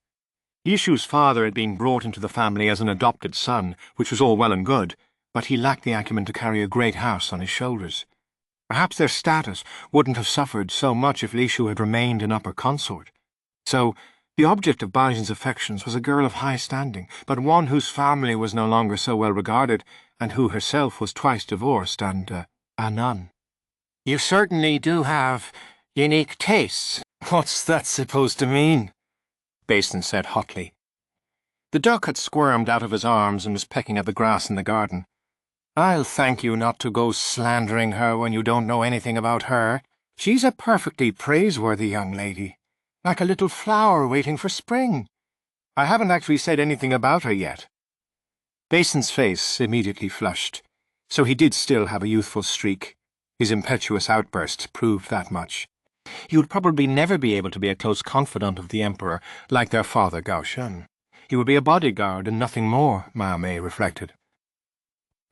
Li Shu's father had been brought into the family as an adopted son, which was all well and good, but he lacked the acumen to carry a great house on his shoulders. Perhaps their status wouldn't have suffered so much if Li Shu had remained an upper consort. So, the object of Baixin's affections was a girl of high standing, but one whose family was no longer so well regarded, and who herself was twice divorced and a nun. You certainly do have unique tastes. What's that supposed to mean? Basin said hotly. The duck had squirmed out of his arms and was pecking at the grass in the garden. I'll thank you not to go slandering her when you don't know anything about her. She's a perfectly praiseworthy young lady, like a little flower waiting for spring. I haven't actually said anything about her yet. Basin's face immediately flushed, so he did still have a youthful streak. His impetuous outburst proved that much. He would probably never be able to be a close confidant of the Emperor like their father Gao Shen. He would be a bodyguard and nothing more, Maomei reflected.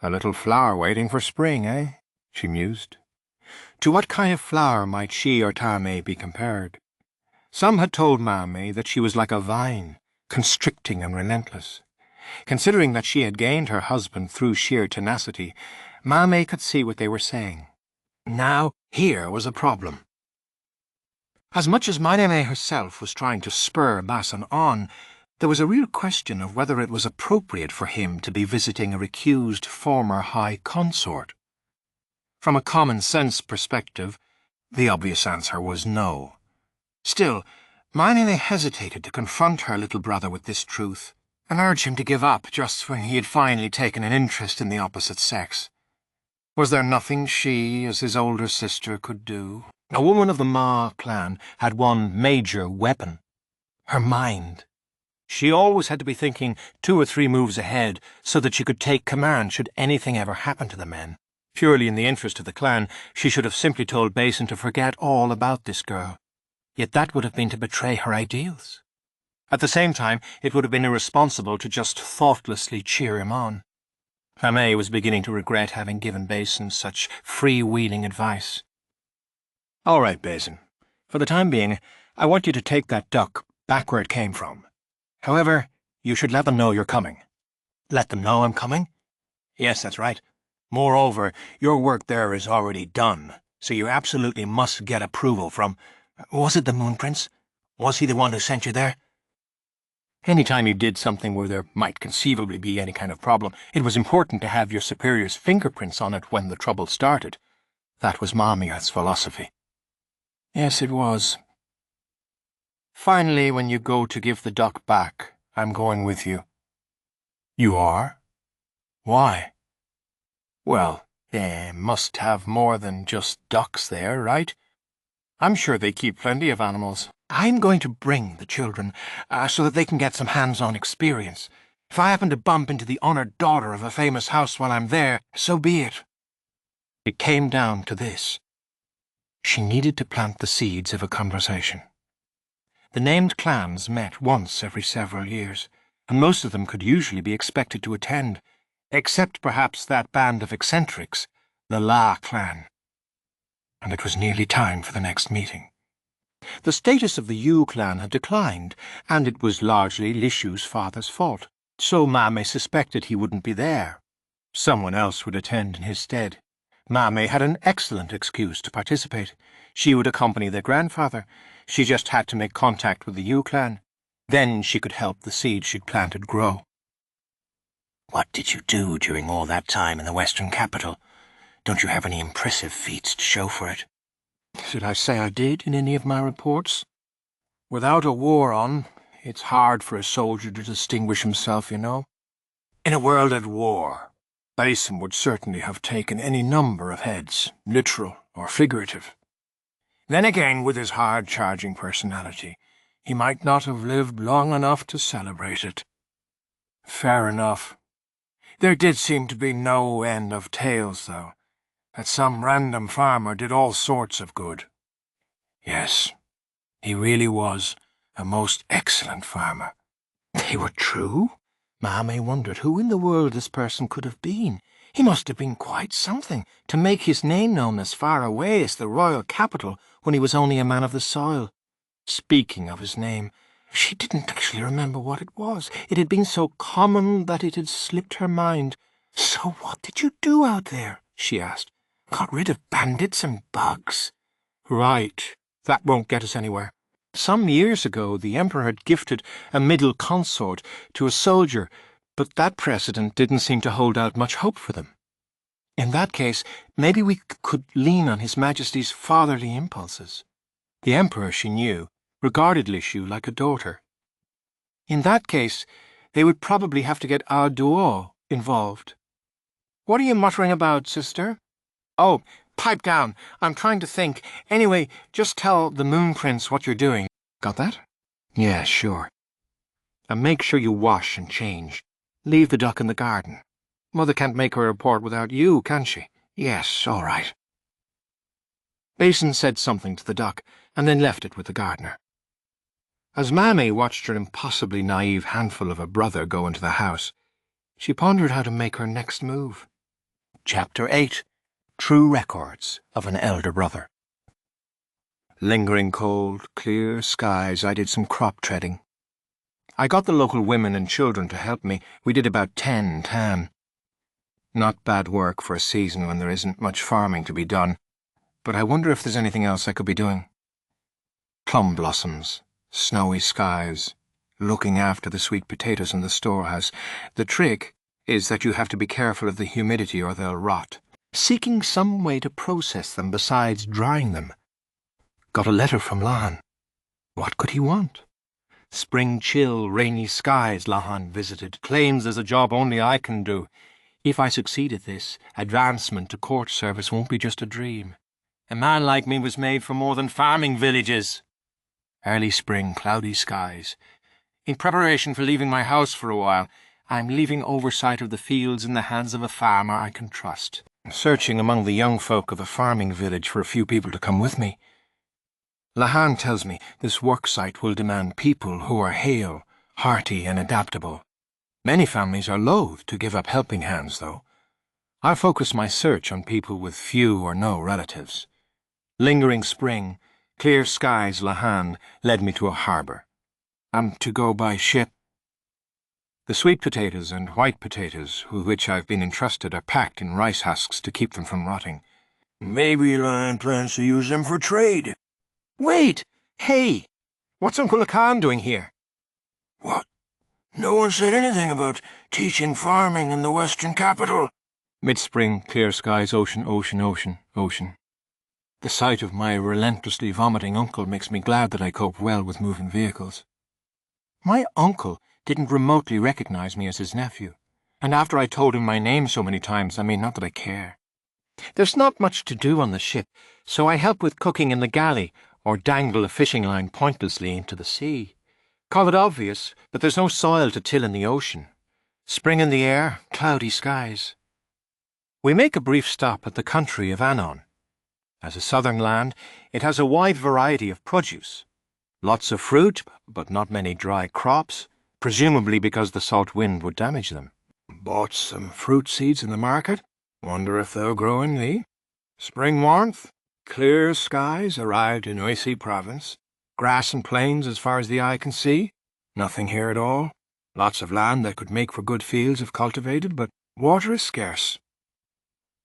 A little flower waiting for spring, eh? She mused. To what kind of flower might she or Tamei be compared? Some had told Maamei that she was like a vine, constricting and relentless. Considering that she had gained her husband through sheer tenacity, Maamei could see what they were saying. Now, here was a problem. As much as Maamei herself was trying to spur Basin on, there was a real question of whether it was appropriate for him to be visiting a recused former high consort. From a common-sense perspective, the obvious answer was no. Still, Maamei hesitated to confront her little brother with this truth, and urge him to give up just when he had finally taken an interest in the opposite sex. Was there nothing she, as his older sister, could do? A woman of the Ma clan had one major weapon: her mind. She always had to be thinking 2 or 3 moves ahead so that she could take command should anything ever happen to the men. Purely in the interest of the clan, she should have simply told Basin to forget all about this girl. Yet that would have been to betray her ideals. At the same time, it would have been irresponsible to just thoughtlessly cheer him on. Maamei was beginning to regret having given Basin such freewheeling advice. All right, Basin. For the time being, I want you to take that duck back where it came from. However, you should let them know you're coming. Let them know I'm coming? Yes, that's right. Moreover, your work there is already done, so you absolutely must get approval from— Was it the Moon Prince? Was he the one who sent you there? Any time you did something where there might conceivably be any kind of problem, it was important to have your superior's fingerprints on it when the trouble started. That was Maamei's philosophy. Yes, it was. Finally, when you go to give the duck back, I'm going with you. You are? Why? Well, they must have more than just ducks there, right? I'm sure they keep plenty of animals. I'm going to bring the children, so that they can get some hands-on experience. If I happen to bump into the honoured daughter of a famous house while I'm there, so be it. It came down to this. She needed to plant the seeds of a conversation. The named clans met once every several years, and most of them could usually be expected to attend, except perhaps that band of eccentrics, the La clan. And it was nearly time for the next meeting. The status of the Yu clan had declined, and it was largely Li Shu's father's fault, so Maamei suspected he wouldn't be there. Someone else would attend in his stead. Maamei had an excellent excuse to participate. She would accompany their grandfather. She just had to make contact with the Yu clan. Then she could help the seed she'd planted grow. What did you do during all that time in the Western capital? Don't you have any impressive feats to show for it? Should I say I did in any of my reports? Without a war on, it's hard for a soldier to distinguish himself, you know. In a world at war, Basin would certainly have taken any number of heads, literal or figurative. Then again, with his hard-charging personality, he might not have lived long enough to celebrate it. Fair enough. There did seem to be no end of tales, though, that some random farmer did all sorts of good. Yes, He really was a most excellent farmer. They were true? Maamei wondered who in the world this person could have been. He must have been quite something, to make his name known as far away as the royal capital when he was only a man of the soil. Speaking of his name, she didn't actually remember what it was. It had been so common that it had slipped her mind. "So what did you do out there?" she asked. "Got rid of bandits and bugs?" "Right. That won't get us anywhere. Some years ago, the Emperor had gifted a middle consort to a soldier, but that precedent didn't seem to hold out much hope for them. In that case, maybe we could lean on His Majesty's fatherly impulses." The Emperor, she knew, regarded Lishu like a daughter. In that case, they would probably have to get our duo involved. "What are you muttering about, sister?" "Oh, pipe down. I'm trying to think. Anyway, just tell the Moon Prince what you're doing. Got that?" "Yeah, sure. And make sure you wash and change. Leave the duck in the garden. Mother can't make her report without you, can she?" "Yes, all right." Basin said something to the duck, and then left it with the gardener. As Maamei watched her impossibly naive handful of a brother go into the house, she pondered how to make her next move. Chapter 8. True Records of an Elder Brother. Lingering cold, clear skies, I did some crop treading. I got the local women and children to help me. We did about 10 tan. Not bad work for a season when there isn't much farming to be done, but I wonder if there's anything else I could be doing. Plum blossoms, snowy skies, looking after the sweet potatoes in the storehouse. The trick is that you have to be careful of the humidity or they'll rot. Seeking some way to process them besides drying them. Got a letter from Lahan. What could he want? Spring chill, rainy skies, Lahan visited. Claims there's a job only I can do. If I succeed at this, advancement to court service won't be just a dream. A man like me was made for more than farming villages. Early spring, cloudy skies. In preparation for leaving my house for a while, I'm leaving oversight of the fields in the hands of a farmer I can trust. Searching among the young folk of a farming village for a few people to come with me. Lahan tells me this work site will demand people who are hale, hearty and adaptable. Many families are loath to give up helping hands, though. I'll focus my search on people with few or no relatives. Lingering spring, clear skies, Lahan led me to a harbour. I'm to go by ship. The sweet potatoes and white potatoes with which I've been entrusted are packed in rice husks to keep them from rotting. Maybe Lahan plans to use them for trade. Wait! Hey! What's Uncle Lahan doing here? What? No one said anything about teaching farming in the western capital. Mid-spring, clear skies, ocean, ocean, ocean, ocean. The sight of my relentlessly vomiting uncle makes me glad that I cope well with moving vehicles. My uncle didn't remotely recognize me as his nephew, and after I told him my name so many times, I mean, not that I care. There's not much to do on the ship, so I help with cooking in the galley, or dangle a fishing line pointlessly into the sea. Call it obvious, but there's no soil to till in the ocean. Spring in the air, cloudy skies. We make a brief stop at the country of Anon. As a southern land, it has a wide variety of produce. Lots of fruit, but not many dry crops, presumably because the salt wind would damage them. Bought some fruit seeds in the market. Wonder if they'll grow in thee. Spring warmth, clear skies arrived in Oisi province. Grass and plains as far as the eye can see. Nothing here at all. Lots of land that could make for good fields if cultivated, but water is scarce.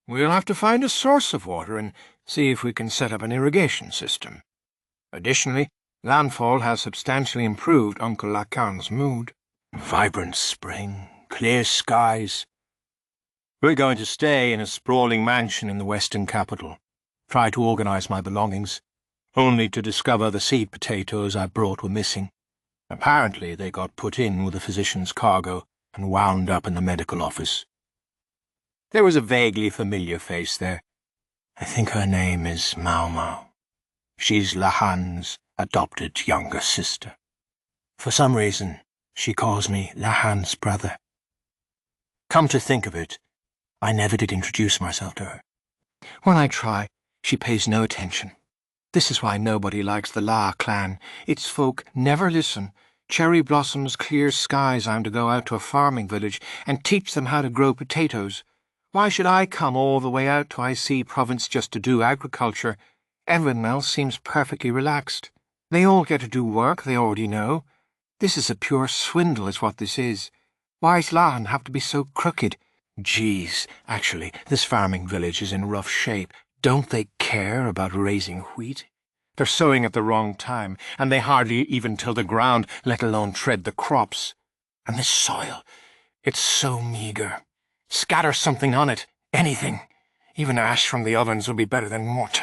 We'll have to find a source of water and see if we can set up an irrigation system. Additionally, landfall has substantially improved Uncle Lacan's mood. Vibrant spring, clear skies. We're going to stay in a sprawling mansion in the western capital. Try to organize my belongings, only to discover the seed potatoes I brought were missing. Apparently they got put in with a physician's cargo and wound up in the medical office. There was a vaguely familiar face there. I think her name is Maomao. She's Lahan's adopted younger sister. For some reason, she calls me Lahan's brother. Come to think of it, I never did introduce myself to her. When I try, she pays no attention. This is why nobody likes the La clan. Its folk never listen. Cherry blossoms, clear skies, I'm to go out to a farming village and teach them how to grow potatoes. Why should I come all the way out to IC province just to do agriculture? Everyone else seems perfectly relaxed. They all get to do work they already know. This is a pure swindle is what this is. Why's Lahan have to be so crooked? Geez, actually, this farming village is in rough shape. Don't they care about raising wheat? They're sowing at the wrong time, and they hardly even till the ground, let alone tread the crops. And this soil, it's so meagre. Scatter something on it, anything. Even ash from the ovens will be better than mort.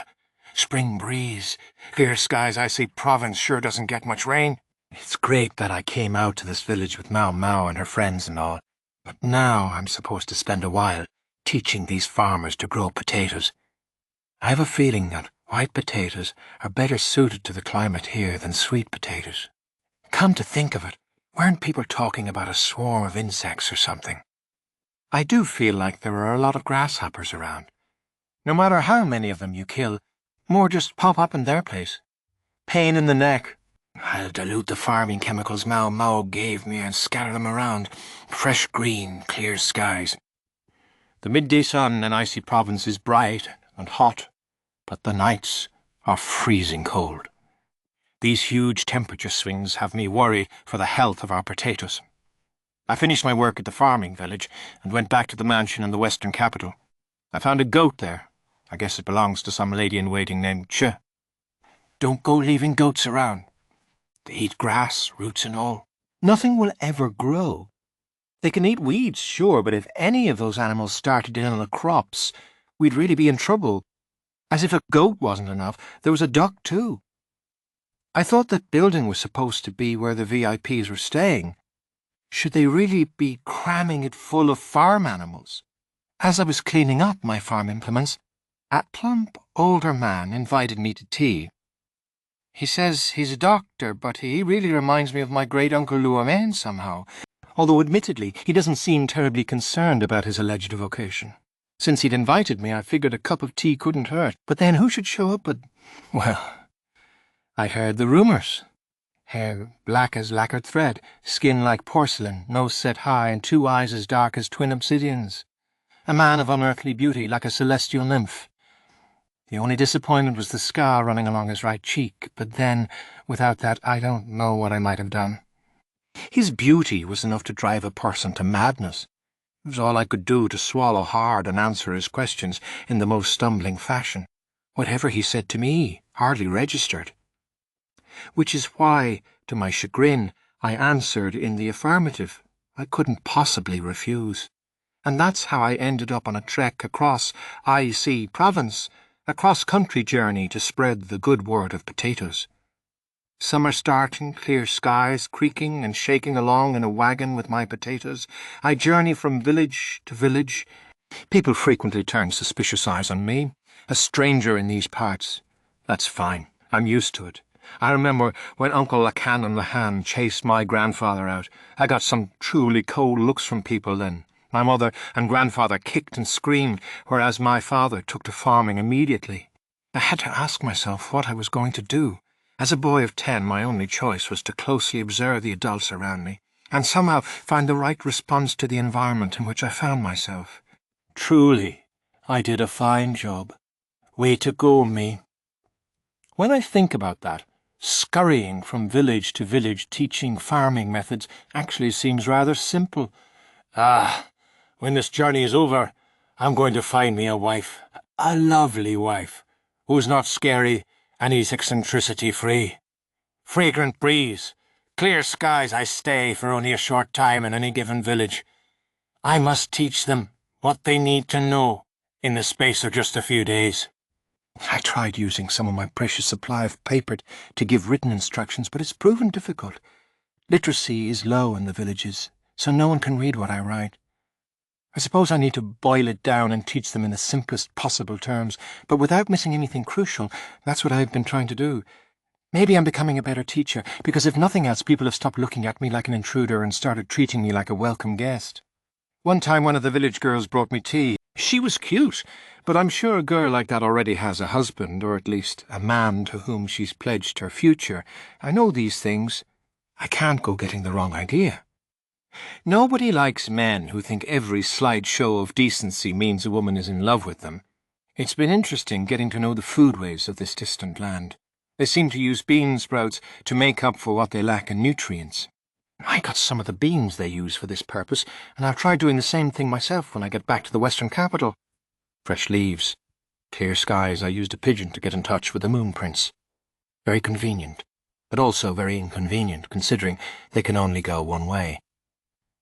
Spring breeze, clear skies, I see province sure doesn't get much rain. It's great that I came out to this village with Maomao and her friends and all, but now I'm supposed to spend a while teaching these farmers to grow potatoes. I have a feeling that white potatoes are better suited to the climate here than sweet potatoes. Come to think of it, weren't people talking about a swarm of insects or something? I do feel like there are a lot of grasshoppers around. No matter how many of them you kill, more just pop up in their place. Pain in the neck. I'll dilute the farming chemicals Maomao gave me and scatter them around. Fresh green, clear skies. The midday sun in icy province is bright and hot, but the nights are freezing cold. These huge temperature swings have me worried for the health of our potatoes. I finished my work at the farming village and went back to the mansion in the western capital. I found a goat there. I guess it belongs to some lady-in-waiting named Che. Don't go leaving goats around. They eat grass, roots and all. Nothing will ever grow. They can eat weeds, sure, but if any of those animals started in on the crops, we'd really be in trouble. As if a goat wasn't enough, there was a duck too. I thought that building was supposed to be where the VIPs were staying. Should they really be cramming it full of farm animals? As I was cleaning up my farm implements, a plump, older man invited me to tea. He says he's a doctor, but he really reminds me of my great-uncle Luomen somehow, although admittedly he doesn't seem terribly concerned about his alleged vocation. Since he'd invited me, I figured a cup of tea couldn't hurt. But then who should show up but... well, I heard the rumours. Hair black as lacquered thread, skin like porcelain, nose set high, and 2 eyes as dark as twin obsidians. A man of unearthly beauty, like a celestial nymph. The only disappointment was the scar running along his right cheek, but then, without that, I don't know what I might have done. His beauty was enough to drive a person to madness. It was all I could do to swallow hard and answer his questions in the most stumbling fashion. Whatever he said to me hardly registered. Which is why, to my chagrin, I answered in the affirmative. I couldn't possibly refuse. And that's how I ended up on a trek across IC province, a cross-country journey to spread the good word of potatoes. Summer starting, clear skies, creaking and shaking along in a wagon with my potatoes. I journey from village to village. People frequently turn suspicious eyes on me. A stranger in these parts. That's fine. I'm used to it. I remember when Uncle Lahan and Lahan chased my grandfather out. I got some truly cold looks from people then. My mother and grandfather kicked and screamed, whereas my father took to farming immediately. I had to ask myself what I was going to do. As a boy of 10, my only choice was to closely observe the adults around me, and somehow find the right response to the environment in which I found myself. Truly, I did a fine job. Way to go, me. When I think about that, scurrying from village to village teaching farming methods actually seems rather simple. When this journey is over, I'm going to find me a wife, a lovely wife, who's not scary and is eccentricity-free. Fragrant breeze, clear skies, I stay for only a short time in any given village. I must teach them what they need to know in the space of just a few days. I tried using some of my precious supply of paper to give written instructions, but it's proven difficult. Literacy is low in the villages, so no one can read what I write. I suppose I need to boil it down and teach them in the simplest possible terms, but without missing anything crucial. That's what I've been trying to do. Maybe I'm becoming a better teacher, because if nothing else, people have stopped looking at me like an intruder and started treating me like a welcome guest. One time one of the village girls brought me tea. She was cute, But I'm sure a girl like that already has a husband, or at least a man to whom she's pledged her future. I know these things. I can't go getting the wrong idea. Nobody likes men who think every slight show of decency means a woman is in love with them. It's been interesting getting to know the foodways of this distant land. They seem to use bean sprouts to make up for what they lack in nutrients. I got some of the beans they use for this purpose, and I've tried doing the same thing myself when I get back to the western capital. Fresh leaves, clear skies. I used a pigeon to get in touch with the moon prince. Very convenient, but also very inconvenient, considering they can only go one way.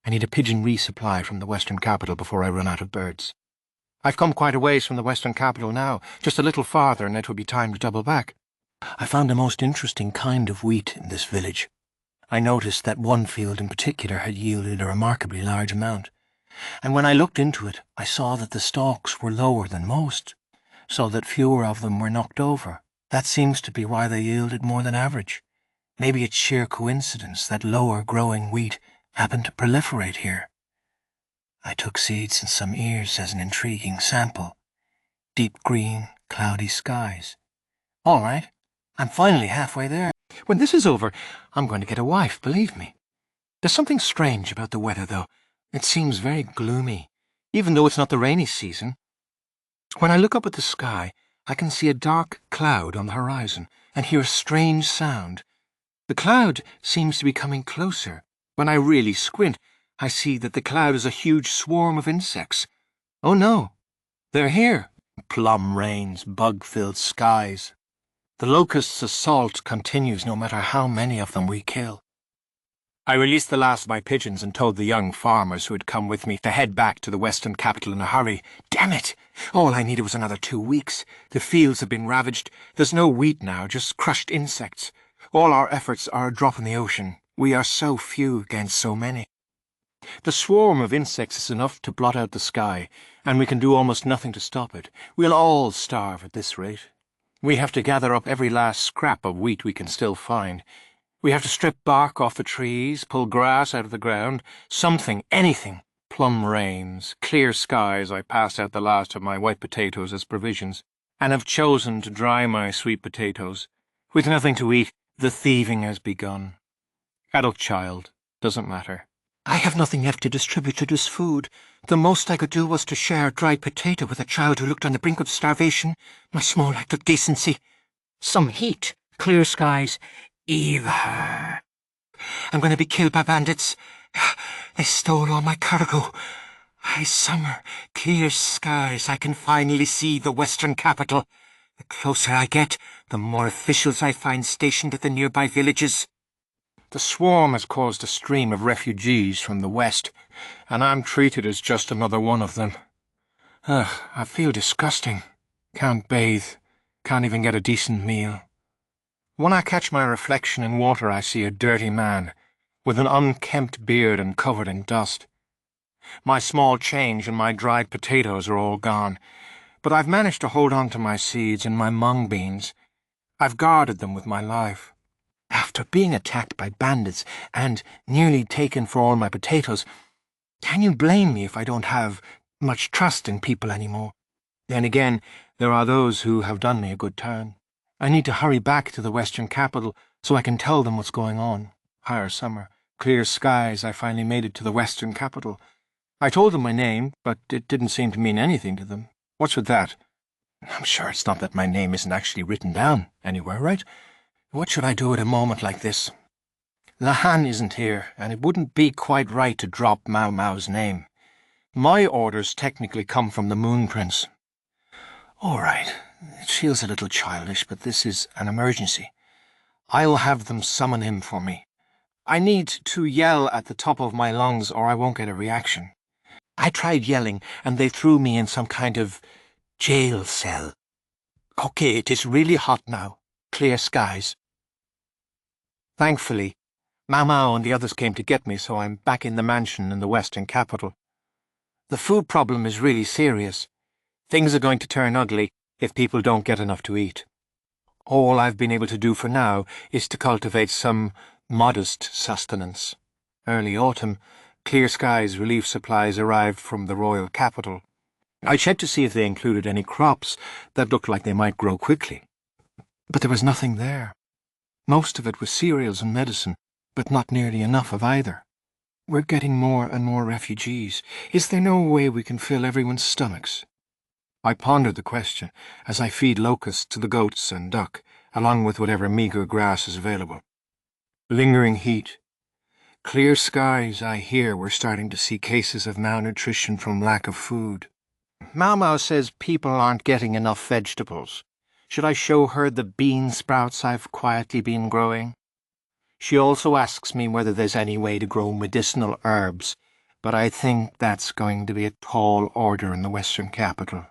I need a pigeon resupply from the western capital before I run out of birds. I've come quite a ways from the western capital now, just a little farther, and it will be time to double back. I found a most interesting kind of wheat in this village. I noticed that one field in particular had yielded a remarkably large amount, and when I looked into it, I saw that the stalks were lower than most, so that fewer of them were knocked over. That seems to be why they yielded more than average. Maybe it's sheer coincidence that lower-growing wheat happened to proliferate here. I took seeds and some ears as an intriguing sample. Deep green, cloudy skies. All right, I'm finally halfway there. When this is over, I'm going to get a wife, believe me. There's something strange about the weather, though. It seems very gloomy, even though it's not the rainy season. When I look up at the sky, I can see a dark cloud on the horizon and hear a strange sound. The cloud seems to be coming closer. When I really squint, I see that the cloud is a huge swarm of insects. Oh no, they're here. Plum rains, bug-filled skies. The locust's assault continues no matter how many of them we kill. I released the last of my pigeons and told the young farmers who had come with me to head back to the western capital in a hurry. Damn it! All I needed was another 2 weeks. The fields have been ravaged. There's no wheat now, just crushed insects. All our efforts are a drop in the ocean. We are so few against so many. The swarm of insects is enough to blot out the sky, and we can do almost nothing to stop it. We'll all starve at this rate. We have to gather up every last scrap of wheat we can still find. We have to strip bark off the trees, pull grass out of the ground, something, anything. Plum rains, clear skies. I passed out the last of my white potatoes as provisions, and have chosen to dry my sweet potatoes. With nothing to eat, the thieving has begun. Adult child, doesn't matter. I have nothing left to distribute to this food. The most I could do was to share a dried potato with a child who looked on the brink of starvation. My small act of decency. Some heat, clear skies. Eva. I'm going to be killed by bandits. They stole all my cargo. High summer, clear skies. I can finally see the western capital. The closer I get, the more officials I find stationed at the nearby villages. The swarm has caused a stream of refugees from the west, and I'm treated as just another one of them. I feel disgusting. Can't bathe. Can't even get a decent meal. When I catch my reflection in water, I see a dirty man, with an unkempt beard and covered in dust. My small change and my dried potatoes are all gone, but I've managed to hold on to my seeds and my mung beans. I've guarded them with my life. After being attacked by bandits and nearly taken for all my potatoes, can you blame me if I don't have much trust in people anymore? Then again, there are those who have done me a good turn. I need to hurry back to the western capital so I can tell them what's going on. Higher summer, clear skies. I finally made it to the western capital. I told them my name, but it didn't seem to mean anything to them. What's with that? I'm sure it's not that my name isn't actually written down anywhere, right? What should I do at a moment like this? Lahan isn't here, and it wouldn't be quite right to drop Maomao's name. My orders technically come from the Moon Prince. All right, it feels a little childish, but this is an emergency. I'll have them summon him for me. I need to yell at the top of my lungs or I won't get a reaction. I tried yelling, and they threw me in some kind of jail cell. Okay, it is really hot now. Clear skies. Thankfully, Maomao and the others came to get me, so I'm back in the mansion in the western capital. The food problem is really serious. Things are going to turn ugly if people don't get enough to eat. All I've been able to do for now is to cultivate some modest sustenance. Early autumn, clear skies relief supplies arrived from the royal capital. I checked to see if they included any crops that looked like they might grow quickly. But there was nothing there. Most of it was cereals and medicine, but not nearly enough of either. We're getting more and more refugees. Is there no way we can fill everyone's stomachs? I pondered the question as I feed locusts to the goats and duck, along with whatever meagre grass is available. Lingering heat. Clear skies, I hear we're starting to see cases of malnutrition from lack of food. Maomao says people aren't getting enough vegetables. Should I show her the bean sprouts I've quietly been growing? She also asks me whether there's any way to grow medicinal herbs, but I think that's going to be a tall order in the Western capital.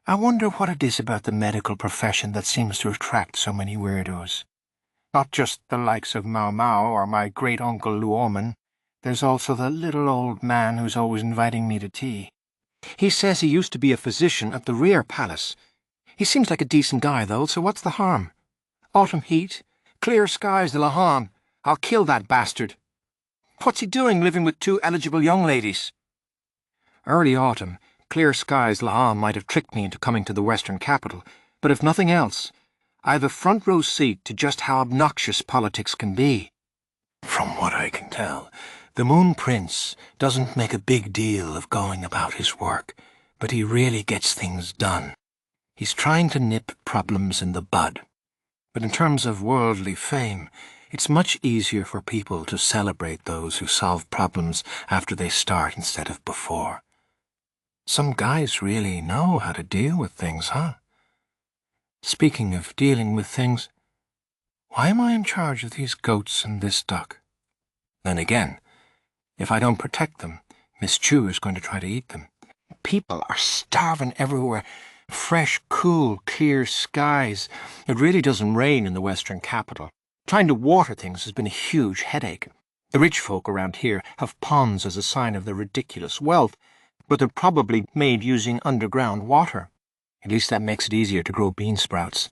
I wonder what it is about the medical profession that seems to attract so many weirdos. Not just the likes of Maomao or my great-uncle Luoman. There's also the little old man who's always inviting me to tea. He says he used to be a physician at the Imperial Palace. He seems like a decent guy, though, so what's the harm? Autumn heat, clear skies, the Lahan. I'll kill that bastard. What's he doing living with two eligible young ladies? Early autumn, clear skies, Lahan might have tricked me into coming to the Western capital, but if nothing else, I've a front-row seat to just how obnoxious politics can be. From what I can tell, the Moon Prince doesn't make a big deal of going about his work, but he really gets things done. He's trying to nip problems in the bud. But in terms of worldly fame, it's much easier for people to celebrate those who solve problems after they start instead of before. Some guys really know how to deal with things, huh? Speaking of dealing with things, why am I in charge of these goats and this duck? Then again, if I don't protect them, Miss Chu is going to try to eat them. People are starving everywhere. Fresh, cool, clear skies. It really doesn't rain in the Western capital. Trying to water things has been a huge headache. The rich folk around here have ponds as a sign of their ridiculous wealth, but they're probably made using underground water. At least that makes it easier to grow bean sprouts.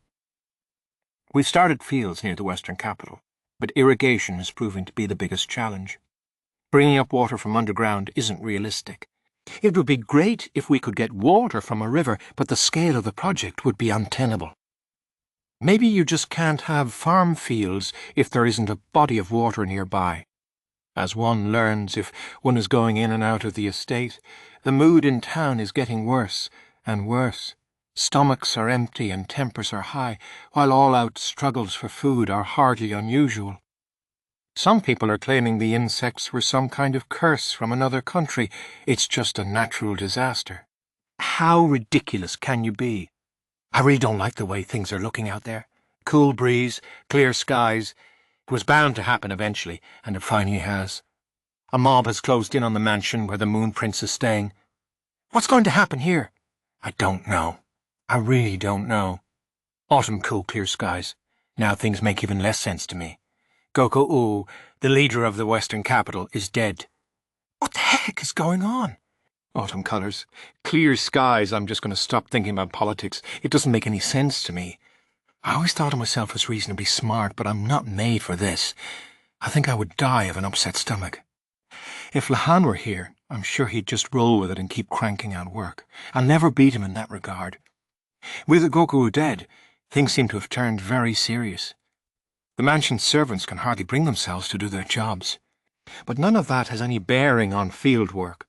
We've started fields near the Western capital, but irrigation is proving to be the biggest challenge. Bringing up water from underground isn't realistic. It would be great if we could get water from a river, but the scale of the project would be untenable. Maybe you just can't have farm fields if there isn't a body of water nearby. As one learns if one is going in and out of the estate, the mood in town is getting worse and worse. Stomachs are empty and tempers are high, while all-out struggles for food are hardly unusual. Some people are claiming the insects were some kind of curse from another country. It's just a natural disaster. How ridiculous can you be? I really don't like the way things are looking out there. Cool breeze, clear skies. It was bound to happen eventually, and it finally has. A mob has closed in on the mansion where the Moon Prince is staying. What's going to happen here? I don't know. I really don't know. Autumn cool, clear skies. Now things make even less sense to me. Goko-u, the leader of the Western capital, is dead. What the heck is going on? Autumn colours. Clear skies. I'm just going to stop thinking about politics. It doesn't make any sense to me. I always thought of myself as reasonably smart, but I'm not made for this. I think I would die of an upset stomach. If Lahan were here, I'm sure he'd just roll with it and keep cranking out work. I'll never beat him in that regard. With Goku dead, things seem to have turned very serious. The mansion's servants can hardly bring themselves to do their jobs. But none of that has any bearing on field work.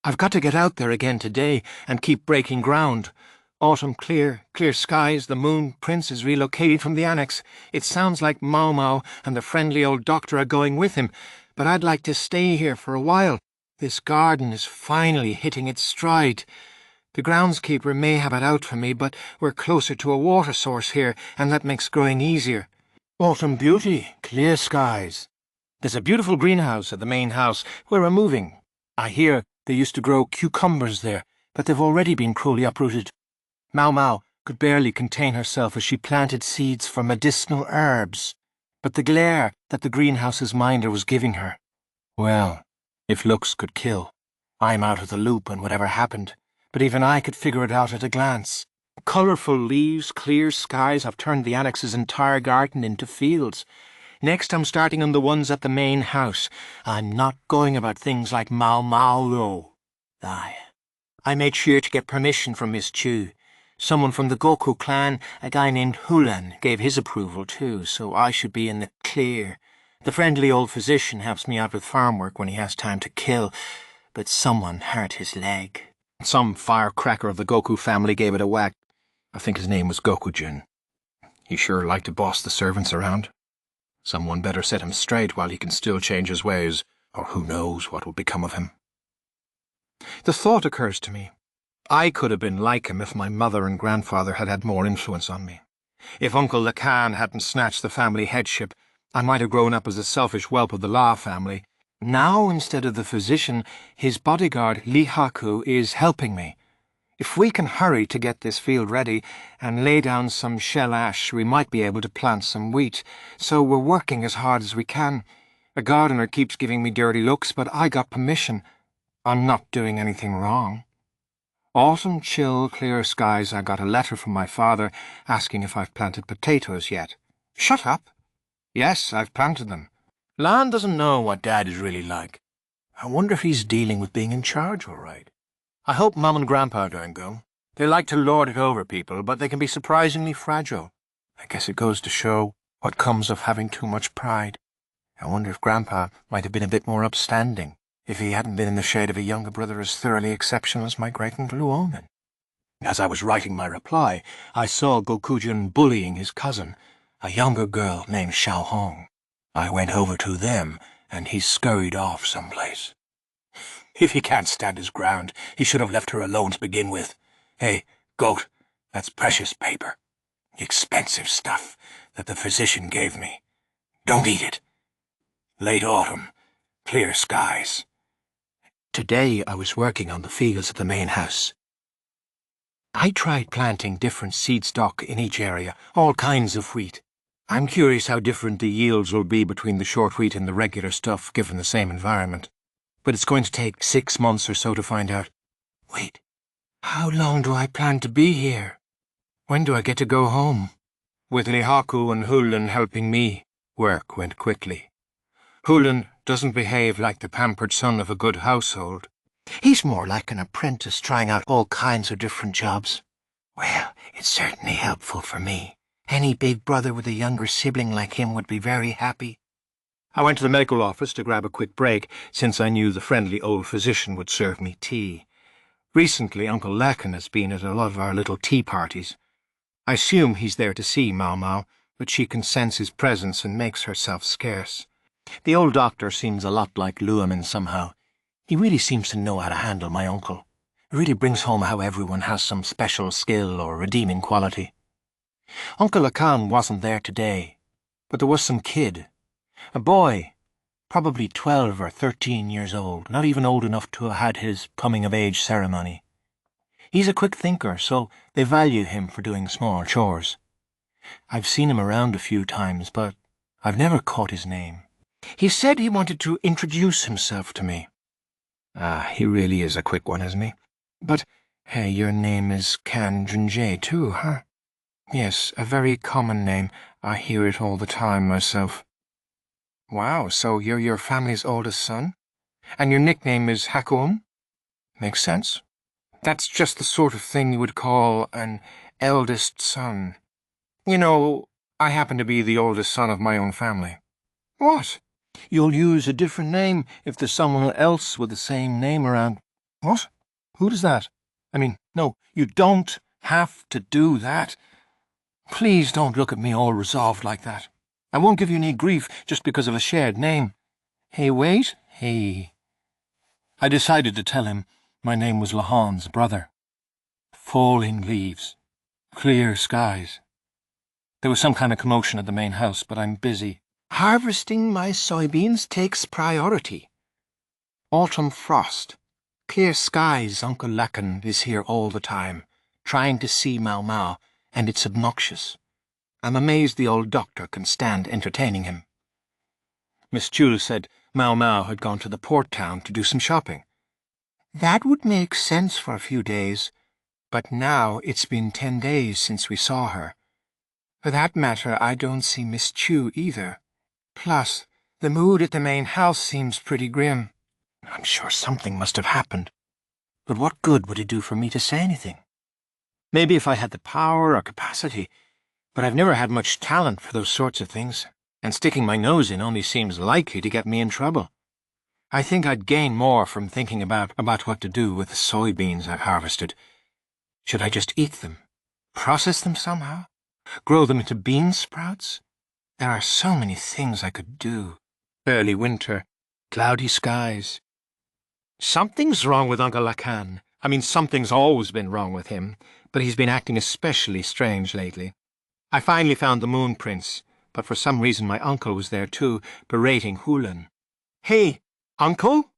I've got to get out there again today and keep breaking ground. Autumn clear, clear skies, the Moon Prince is relocated from the annex. It sounds like Maomao and the friendly old doctor are going with him, but I'd like to stay here for a while. This garden is finally hitting its stride. The groundskeeper may have it out for me, but we're closer to a water source here, and that makes growing easier. Autumn beauty, clear skies. There's a beautiful greenhouse at the main house where we're moving. I hear they used to grow cucumbers there, but they've already been cruelly uprooted. Maomao could barely contain herself as she planted seeds for medicinal herbs. But the glare that the greenhouse's minder was giving her, well, if looks could kill, I'm out of the loop on whatever happened, but even I could figure it out at a glance. Colourful leaves, clear skies have turned the annex's entire garden into fields. Next I'm starting on the ones at the main house. I'm not going about things like Maomao, though. I made sure to get permission from Miss Chu. Someone from the Goku clan, a guy named Hulan, gave his approval too, so I should be in the clear. The friendly old physician helps me out with farm work when he has time to kill, but someone hurt his leg. Some firecracker of the Goku family gave it a whack. I think his name was Gokujin. He sure liked to boss the servants around. Someone better set him straight while he can still change his ways, or who knows what will become of him. The thought occurs to me. I could have been like him if my mother and grandfather had had more influence on me. If Uncle Lahan hadn't snatched the family headship, I might have grown up as a selfish whelp of the La family. Now, instead of the physician, his bodyguard, Li Haku, is helping me. If we can hurry to get this field ready and lay down some shell ash, we might be able to plant some wheat. So we're working as hard as we can. The gardener keeps giving me dirty looks, but I got permission. I'm not doing anything wrong. Autumn, chill, clear skies. I got a letter from my father asking if I've planted potatoes yet. Shut up. Yes, I've planted them. Lahan doesn't know what Dad is really like. I wonder if he's dealing with being in charge all right. I hope Mum and Grandpa don't go. They like to lord it over people, but they can be surprisingly fragile. I guess it goes to show what comes of having too much pride. I wonder if Grandpa might have been a bit more upstanding if he hadn't been in the shade of a younger brother as thoroughly exceptional as my great-uncle Luonan. As I was writing my reply, I saw Gokujin bullying his cousin, a younger girl named Xiaohong. I went over to them, and he scurried off someplace. If he can't stand his ground, he should have left her alone to begin with. Hey, goat, that's precious paper. Expensive stuff that the physician gave me. Don't eat it. Late autumn, clear skies. Today I was working on the fields of the main house. I tried planting different seed stock in each area, all kinds of wheat. I'm curious how different the yields will be between the short wheat and the regular stuff given the same environment. But it's going to take 6 months or so to find out. Wait, how long do I plan to be here? When do I get to go home? With Lihaku and Hulan helping me, work went quickly. Hulan doesn't behave like the pampered son of a good household. He's more like an apprentice trying out all kinds of different jobs. Well, it's certainly helpful for me. Any big brother with a younger sibling like him would be very happy. I went to the medical office to grab a quick break, since I knew the friendly old physician would serve me tea. Recently, Uncle Lahan has been at a lot of our little tea parties. I assume he's there to see Maomao, but she can sense his presence and makes herself scarce. The old doctor seems a lot like Luoman somehow. He really seems to know how to handle my uncle. It really brings home how everyone has some special skill or redeeming quality. Uncle Lahan wasn't there today, but there was some kid. A boy, probably 12 or 13 years old, not even old enough to have had his coming-of-age ceremony. He's a quick thinker, so they value him for doing small chores. I've seen him around a few times, but I've never caught his name. He said he wanted to introduce himself to me. He really is a quick one, isn't he? But, hey, your name is Kan Junjie too, huh? Yes, a very common name. I hear it all the time myself. Wow, so you're your family's oldest son? And your nickname is Hakuum? Makes sense. That's just the sort of thing you would call an eldest son. You know, I happen to be the oldest son of my own family. What? You'll use a different name if there's someone else with the same name around. What? Who does that? I mean, no, you don't have to do that. Please don't look at me all resolved like that. I won't give you any grief just because of a shared name. Hey, wait. Hey. I decided to tell him my name was Lahan's brother. Falling leaves. Clear skies. There was some kind of commotion at the main house, but I'm busy. Harvesting my soybeans takes priority. Autumn frost. Clear skies. Uncle Lahan is here all the time, trying to see Maomao, and it's obnoxious. I'm amazed the old doctor can stand entertaining him. Miss Jewell said Maomao had gone to the port town to do some shopping. That would make sense for a few days, but now it's been 10 days since we saw her. For that matter, I don't see Miss Chu either. Plus, the mood at the main house seems pretty grim. I'm sure something must have happened. But what good would it do for me to say anything? Maybe if I had the power or capacity, but I've never had much talent for those sorts of things, and sticking my nose in only seems likely to get me in trouble. I think I'd gain more from thinking about what to do with the soybeans I've harvested. Should I just eat them? Process them somehow? Grow them into bean sprouts? There are so many things I could do. Early winter, cloudy skies. Something's wrong with Uncle Lahan. I mean, something's always been wrong with him, but he's been acting especially strange lately. I finally found the Moon Prince, but for some reason my uncle was there too, berating Hulan. "Hey, Uncle?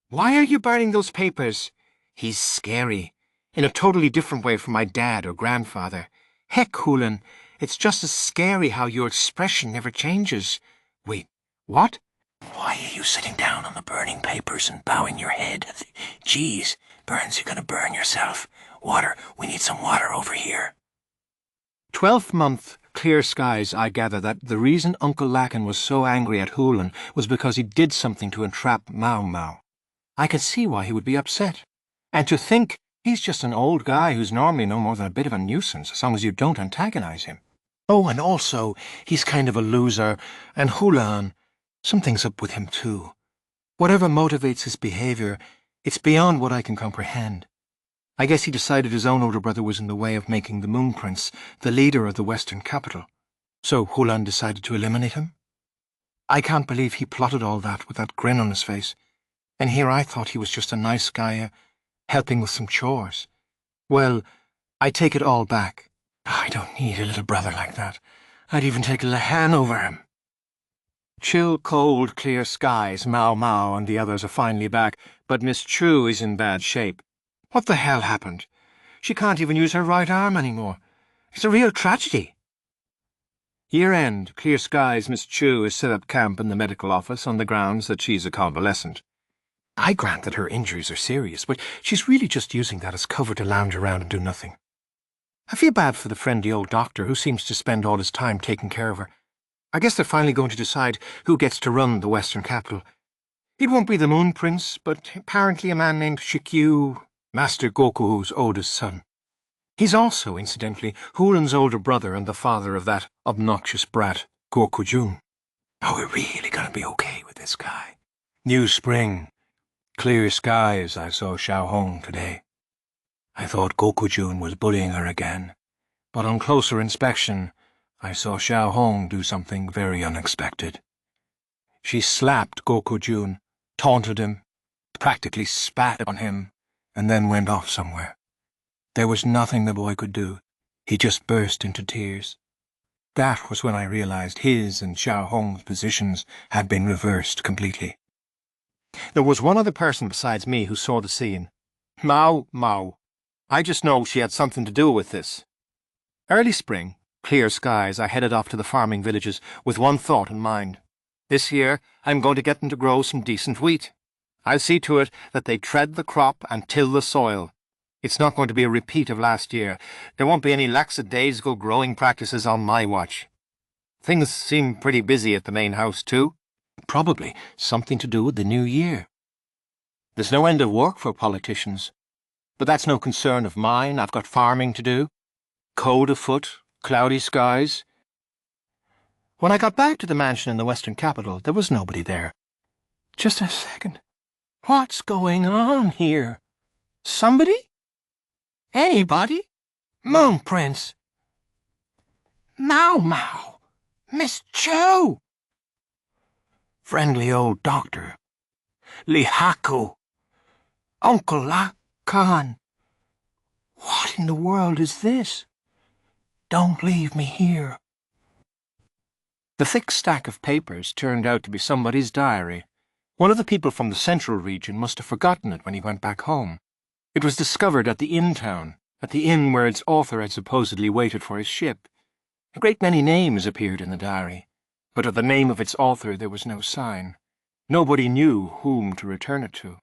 Why are you burning those papers?" He's scary, in a totally different way from my dad or grandfather. Heck, Hulan, it's just as scary how your expression never changes. Wait, what? Why are you sitting down on the burning papers and bowing your head? Geez, Burns, you're gonna burn yourself. Water, we need some water over here. 12th month, clear skies, I gather that the reason Uncle Lahan was so angry at Hulan was because he did something to entrap Maomao. I could see why he would be upset. And to think he's just an old guy who's normally no more than a bit of a nuisance as long as you don't antagonize him. Oh, and also, he's kind of a loser, and Hulan, something's up with him too. Whatever motivates his behavior, it's beyond what I can comprehend. I guess he decided his own older brother was in the way of making the Moon Prince the leader of the Western capital. So Hulan decided to eliminate him? I can't believe he plotted all that with that grin on his face. And here I thought he was just a nice guy, helping with some chores. Well, I take it all back. I don't need a little brother like that. I'd even take Lahan over him. Chill, cold, clear skies, Maomao and the others are finally back, but Miss Chu is in bad shape. What the hell happened? She can't even use her right arm anymore. It's a real tragedy. Year-end, clear skies, Miss Chu has set up camp in the medical office on the grounds that she's a convalescent. I grant that her injuries are serious, but she's really just using that as cover to lounge around and do nothing. I feel bad for the friendly old doctor who seems to spend all his time taking care of her. I guess they're finally going to decide who gets to run the Western capital. It won't be the Moon Prince, but apparently a man named Shikyu, Master Goku's oldest son. He's also, incidentally, Hulan's older brother and the father of that obnoxious brat, Gokujun. Are we really going to be okay with this guy? New spring. Clear skies, I saw Xiaohong today. I thought Gokujun was bullying her again, but on closer inspection, I saw Xiaohong do something very unexpected. She slapped Gokujun, taunted him, practically spat on him, and then went off somewhere. There was nothing the boy could do. He just burst into tears. That was when I realized his and Xiaohong's positions had been reversed completely. There was one other person besides me who saw the scene. Maomao. I just know she had something to do with this. Early spring, clear skies, I headed off to the farming villages with one thought in mind. This year, I'm going to get them to grow some decent wheat. I'll see to it that they tread the crop and till the soil. It's not going to be a repeat of last year. There won't be any lackadaisical growing practices on my watch. Things seem pretty busy at the main house, too. Probably something to do with the new year. There's no end of work for politicians. But that's no concern of mine. I've got farming to do. Cold afoot, cloudy skies. When I got back to the mansion in the Western capital, there was nobody there. Just a second. What's going on here? Somebody? Anybody? Moon Prince. Maomao. Miss Cho. Friendly old doctor. Lihaku. Uncle Lahan. What in the world is this? Don't leave me here. The thick stack of papers turned out to be somebody's diary. One of the people from the central region must have forgotten it when he went back home. It was discovered at the inn town, at the inn where its author had supposedly waited for his ship. A great many names appeared in the diary, but of the name of its author there was no sign. Nobody knew whom to return it to.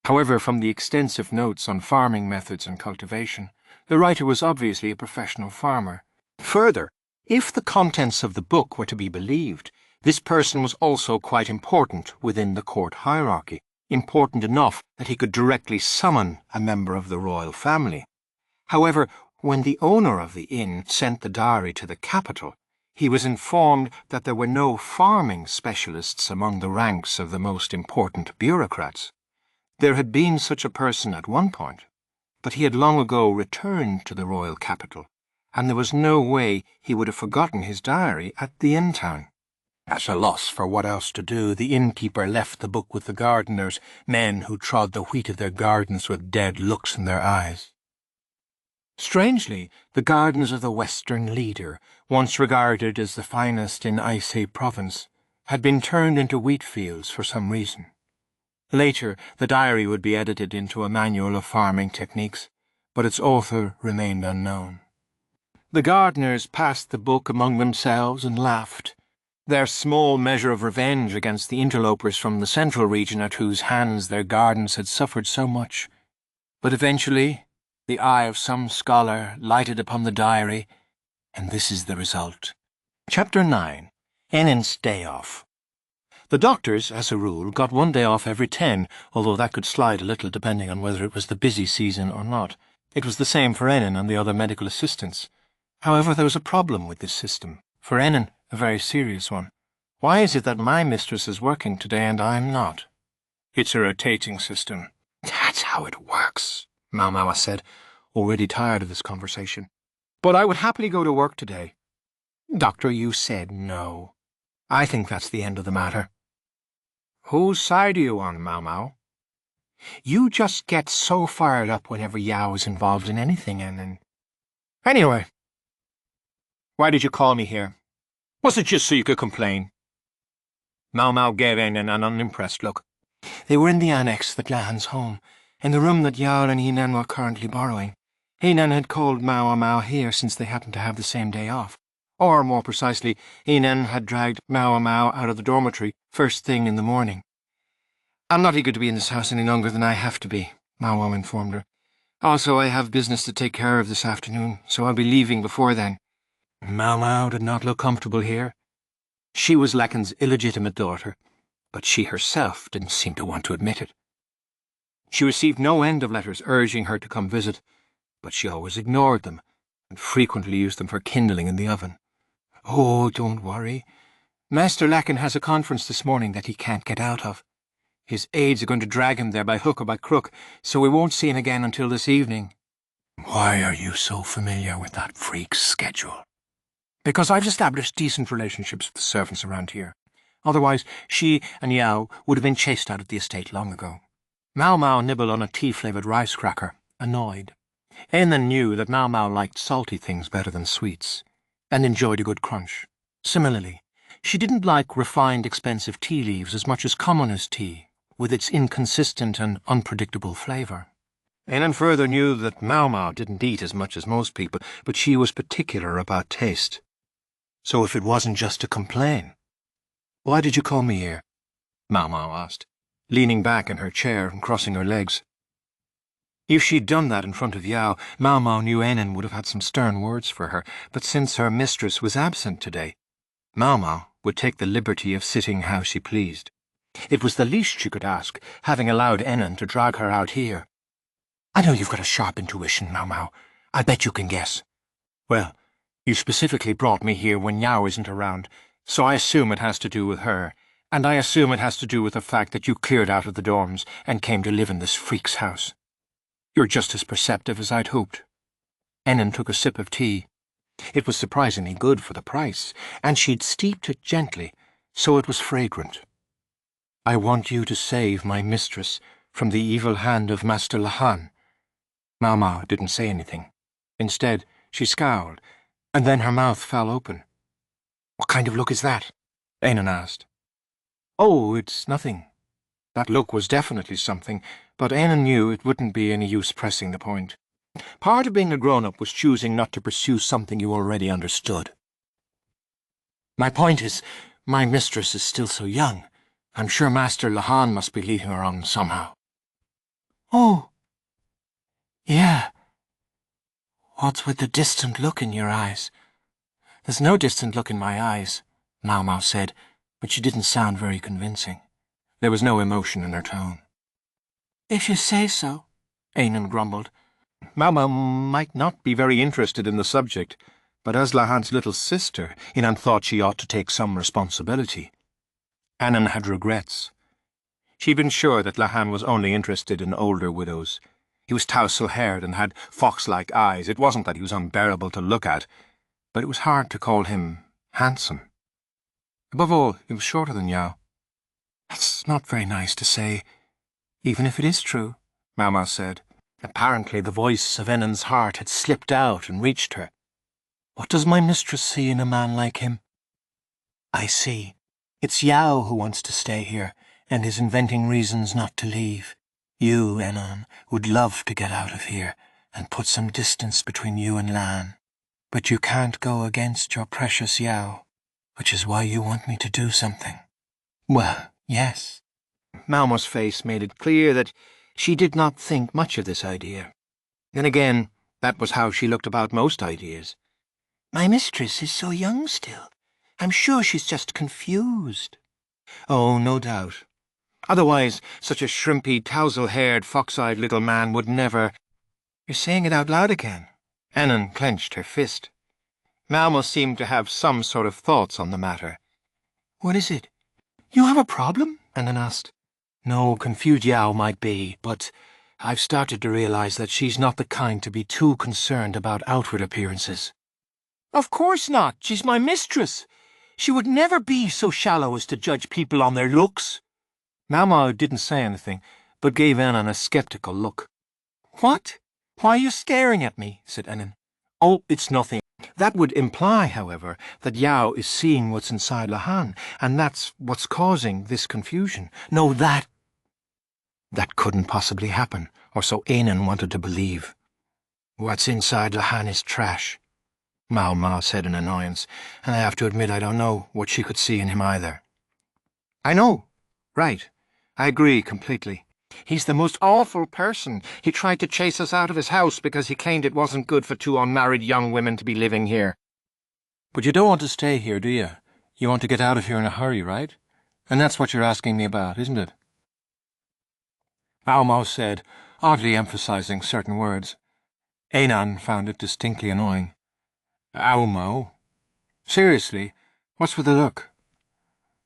However, from the extensive notes on farming methods and cultivation, the writer was obviously a professional farmer. Further, if the contents of the book were to be believed, this person was also quite important within the court hierarchy. important enough that he could directly summon a member of the royal family. However, when the owner of the inn sent the diary to the capital, he was informed that there were no farming specialists among the ranks of the most important bureaucrats. There had been such a person at one point, but he had long ago returned to the royal capital, and there was no way he would have forgotten his diary at the inn town. At a loss for what else to do, the innkeeper left the book with the gardeners, men who trod the wheat of their gardens with dead looks in their eyes. Strangely, the gardens of the Western Leader, once regarded as the finest in Aisei province, had been turned into wheat fields for some reason. Later, the diary would be edited into a manual of farming techniques, but its author remained unknown. The gardeners passed the book among themselves and laughed, their small measure of revenge against the interlopers from the central region at whose hands their gardens had suffered so much. But eventually, the eye of some scholar lighted upon the diary, and this is the result. Chapter 9. Enen's Day Off. The doctors, as a rule, got 1 day off every 10, although that could slide a little depending on whether it was the busy season or not. It was the same for Enen and the other medical assistants. However, there was a problem with this system. For Enen, a very serious one. Why is it that my mistress is working today and I'm not? It's a rotating system. That's how it works, Maomao said, already tired of this conversation. But I would happily go to work today. Doctor, you said no. I think that's the end of the matter. Whose side are you on, Maomao? You just get so fired up whenever Yao is involved in anything, and... Anyway, why did you call me here? Was it just so you could complain? Maomao gave Enen an unimpressed look. They were in the annex to the Lahan's home, in the room that Yao and Enen were currently borrowing. Enen had called Maomao here since they happened to have the same day off. Or, more precisely, Enen had dragged Maomao out of the dormitory first thing in the morning. I'm not eager to be in this house any longer than I have to be, Maomao informed her. Also, I have business to take care of this afternoon, so I'll be leaving before then. Maomao did not look comfortable here. She was Lahan's illegitimate daughter, but she herself didn't seem to want to admit it. She received no end of letters urging her to come visit, but she always ignored them and frequently used them for kindling in the oven. Oh, don't worry. Master Lahan has a conference this morning that he can't get out of. His aides are going to drag him there by hook or by crook, so we won't see him again until this evening. Why are you so familiar with that freak's schedule? Because I've established decent relationships with the servants around here. Otherwise, she and Yao would have been chased out of the estate long ago. Maomao nibbled on a tea-flavoured rice cracker, annoyed. Enen knew that Maomao liked salty things better than sweets, and enjoyed a good crunch. Similarly, she didn't like refined, expensive tea leaves as much as commoners' tea, with its inconsistent and unpredictable flavour. Enen further knew that Maomao didn't eat as much as most people, but she was particular about taste. So if it wasn't just to complain... Why did you call me here? Maomao asked, leaning back in her chair and crossing her legs. If she'd done that in front of Yao, Maomao knew Enen would have had some stern words for her, but since her mistress was absent today, Maomao would take the liberty of sitting how she pleased. It was the least she could ask, having allowed Enen to drag her out here. I know you've got a sharp intuition, Maomao. I bet you can guess. Well, you specifically brought me here when Yao isn't around, so I assume it has to do with her, and I assume it has to do with the fact that you cleared out of the dorms and came to live in this freak's house. You're just as perceptive as I'd hoped. Enen took a sip of tea. It was surprisingly good for the price, and she'd steeped it gently, so it was fragrant. I want you to save my mistress from the evil hand of Master Lahan. Maomao didn't say anything. Instead, she scowled, and then her mouth fell open. What kind of look is that? Enen asked. Oh, it's nothing. That look was definitely something, but Enen knew it wouldn't be any use pressing the point. Part of being a grown-up was choosing not to pursue something you already understood. My point is, my mistress is still so young. I'm sure Master Lahan must be leading her on somehow. Oh. Yeah. What's with the distant look in your eyes? There's no distant look in my eyes, Maomao said, but she didn't sound very convincing. There was no emotion in her tone. If you say so, Ainan grumbled. Maomao might not be very interested in the subject, but as Lahan's little sister, Inan thought she ought to take some responsibility. Annan had regrets. She'd been sure that Lahan was only interested in older widows. He was tousle-haired and had fox-like eyes. It wasn't that he was unbearable to look at, but it was hard to call him handsome. Above all, he was shorter than Yao. That's not very nice to say, even if it is true, Maomao said. Apparently the voice of Enan's heart had slipped out and reached her. What does my mistress see in a man like him? I see. It's Yao who wants to stay here, and is inventing reasons not to leave. You, Enan, would love to get out of here and put some distance between you and Lan. But you can't go against your precious Yao, which is why you want me to do something. Well, yes. Maoma's face made it clear that she did not think much of this idea. Then again, that was how she looked about most ideas. My mistress is so young still. I'm sure she's just confused. Oh, no doubt. Otherwise, such a shrimpy, tousle-haired, fox-eyed little man would never— You're saying it out loud again. Annan clenched her fist. Maomao seemed to have some sort of thoughts on the matter. What is it? You have a problem? Annan asked. No, confused Yao might be, but I've started to realize that she's not the kind to be too concerned about outward appearances. Of course not. She's my mistress. She would never be so shallow as to judge people on their looks. Maomao didn't say anything, but gave Annan a sceptical look. What? Why are you staring at me? Said Annan. Oh, it's nothing. That would imply, however, that Yao is seeing what's inside Lahan, and that's what's causing this confusion. No, that couldn't possibly happen, or so Ainan wanted to believe. What's inside Lahan is trash, Maomao said in annoyance, and I have to admit I don't know what she could see in him either. I know. Right. I agree completely. He's the most awful person. He tried to chase us out of his house because he claimed it wasn't good for two unmarried young women to be living here. But you don't want to stay here, do you? You want to get out of here in a hurry, right? And that's what you're asking me about, isn't it? Maomao said, oddly emphasizing certain words. Ainan found it distinctly annoying. Maomao? Seriously, what's with the look?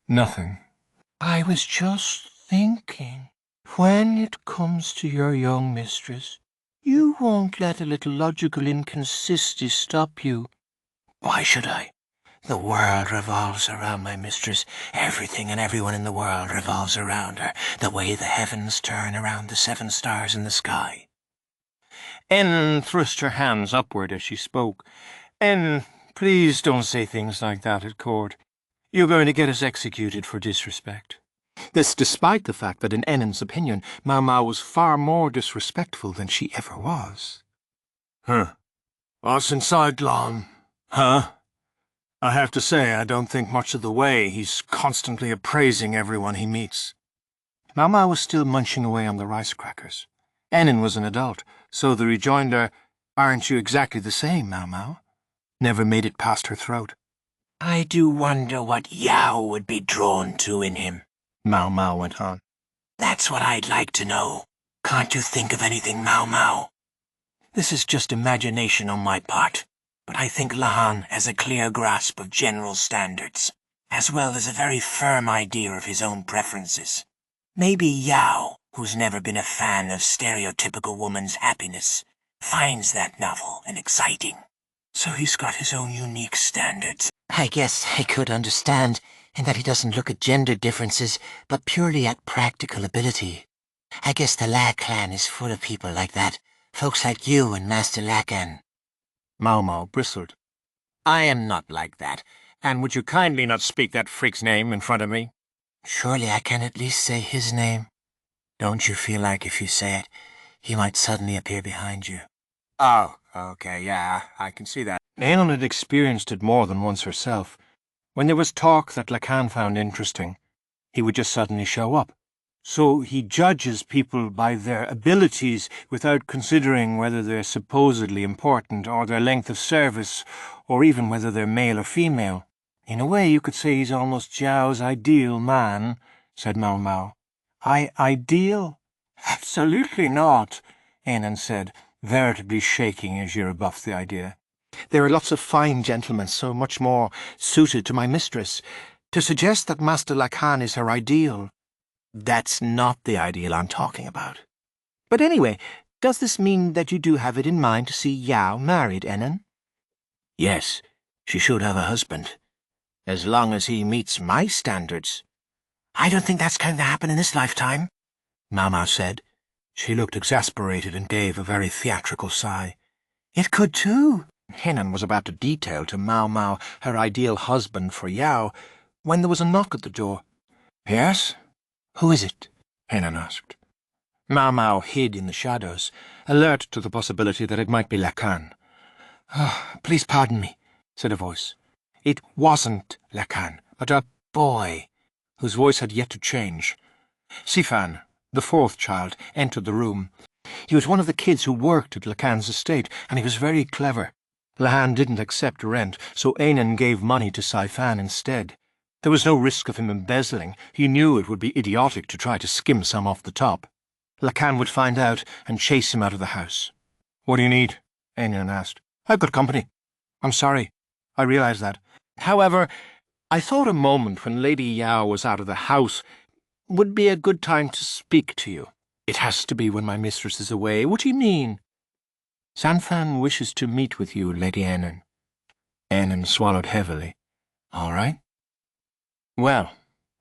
Nothing. I was just thinking, when it comes to your young mistress, you won't let a little logical inconsistency stop you. Why should I? The world revolves around my mistress. Everything and everyone in the world revolves around her, the way the heavens turn around the 7 stars in the sky. En thrust her hands upward as she spoke. En, please don't say things like that at court. You're going to get us executed for disrespect. This despite the fact that in Enan's opinion, Maomao was far more disrespectful than she ever was. What's inside, Lan? Huh? I have to say, I don't think much of the way he's constantly appraising everyone he meets. Maomao was still munching away on the rice crackers. Enan was an adult, so the rejoinder, "Aren't you exactly the same, Maomao?" never made it past her throat. I do wonder what Yao would be drawn to in him, Maomao went on. That's what I'd like to know. Can't you think of anything, Maomao? This is just imagination on my part, but I think Lahan has a clear grasp of general standards, as well as a very firm idea of his own preferences. Maybe Yao, who's never been a fan of stereotypical woman's happiness, finds that novel and exciting. So he's got his own unique standards. I guess I could understand in that he doesn't look at gender differences, but purely at practical ability. I guess the La clan is full of people like that, folks like you and Master Lakan. Maomao bristled. I am not like that, and would you kindly not speak that freak's name in front of me? Surely I can at least say his name. Don't you feel like if you say it, he might suddenly appear behind you? Oh, okay, yeah, I can see that. Ainan had experienced it more than once herself. When there was talk that Lakan found interesting, he would just suddenly show up. So he judges people by their abilities without considering whether they're supposedly important or their length of service or even whether they're male or female. In a way, you could say he's almost Zhao's ideal man, said Maomao. Ideal? Absolutely not, Anan said, veritably shaking as she rebuffed the idea. There are lots of fine gentlemen so much more suited to my mistress. To suggest that Master Lahan is her ideal, that's not the ideal I'm talking about. But anyway, does this mean that you do have it in mind to see Yao married, Enan? Yes, she should have a husband. As long as he meets my standards. I don't think that's going to happen in this lifetime, Maomao said. She looked exasperated and gave a very theatrical sigh. It could too. Henan was about to detail to Maomao her ideal husband for Yao when there was a knock at the door. Yes? Who is it? Henan asked. Maomao hid in the shadows, alert to the possibility that it might be Lahan. Please pardon me, said a voice. It wasn't Lahan, but a boy, whose voice had yet to change. Sifan, the fourth child, entered the room. He was one of the kids who worked at Lahan's estate, and he was very clever. Lahan didn't accept rent, so Anan gave money to Sifan instead. There was no risk of him embezzling. He knew it would be idiotic to try to skim some off the top. Lahan would find out and chase him out of the house. What do you need? Anan asked. I've got company. I'm sorry. I realize that. However, I thought a moment when Lady Yao was out of the house would be a good time to speak to you. It has to be when my mistress is away. What do you mean? Sanfan wishes to meet with you, Lady Anan. Anan swallowed heavily. All right. Well,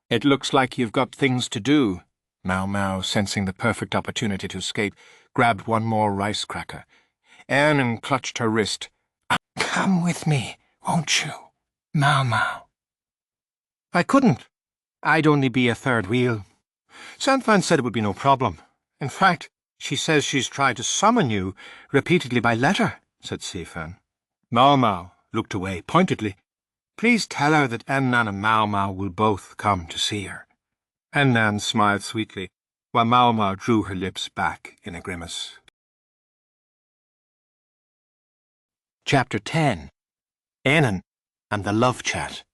it looks like you've got things to do. Maomao, sensing the perfect opportunity to escape, grabbed one more rice cracker. Anan clutched her wrist. Come with me, won't you, Maomao? I couldn't. I'd only be a third wheel. Sanfan said it would be no problem. In fact, she says she's tried to summon you repeatedly by letter, said Sifan. Maomao looked away pointedly. Please tell her that Annan and Maomao will both come to see her. Annan smiled sweetly, while Maomao drew her lips back in a grimace. Chapter 10. Annan and the Love Chat.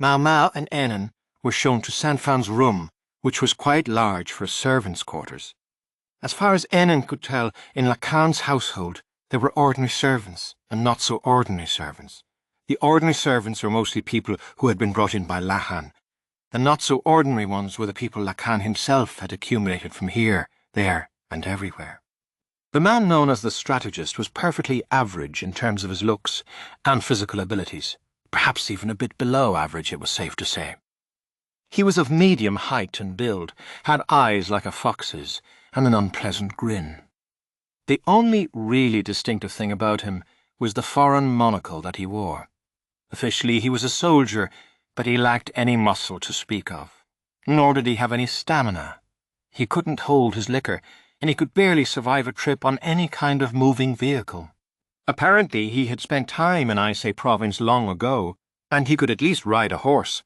Maomao and Annan were shown to Sanfan's room, which was quite large for servants' quarters. As far as Annan could tell, in Lahan's household there were ordinary servants and not so ordinary servants. The ordinary servants were mostly people who had been brought in by Lahan. The not-so-ordinary ones were the people Lahan himself had accumulated from here, there, and everywhere. The man known as the strategist was perfectly average in terms of his looks and physical abilities, perhaps even a bit below average, it was safe to say. He was of medium height and build, had eyes like a fox's, and an unpleasant grin. The only really distinctive thing about him was the foreign monocle that he wore. Officially, he was a soldier, but he lacked any muscle to speak of. Nor did he have any stamina. He couldn't hold his liquor, and he could barely survive a trip on any kind of moving vehicle. Apparently, he had spent time in Aisei province long ago, and he could at least ride a horse.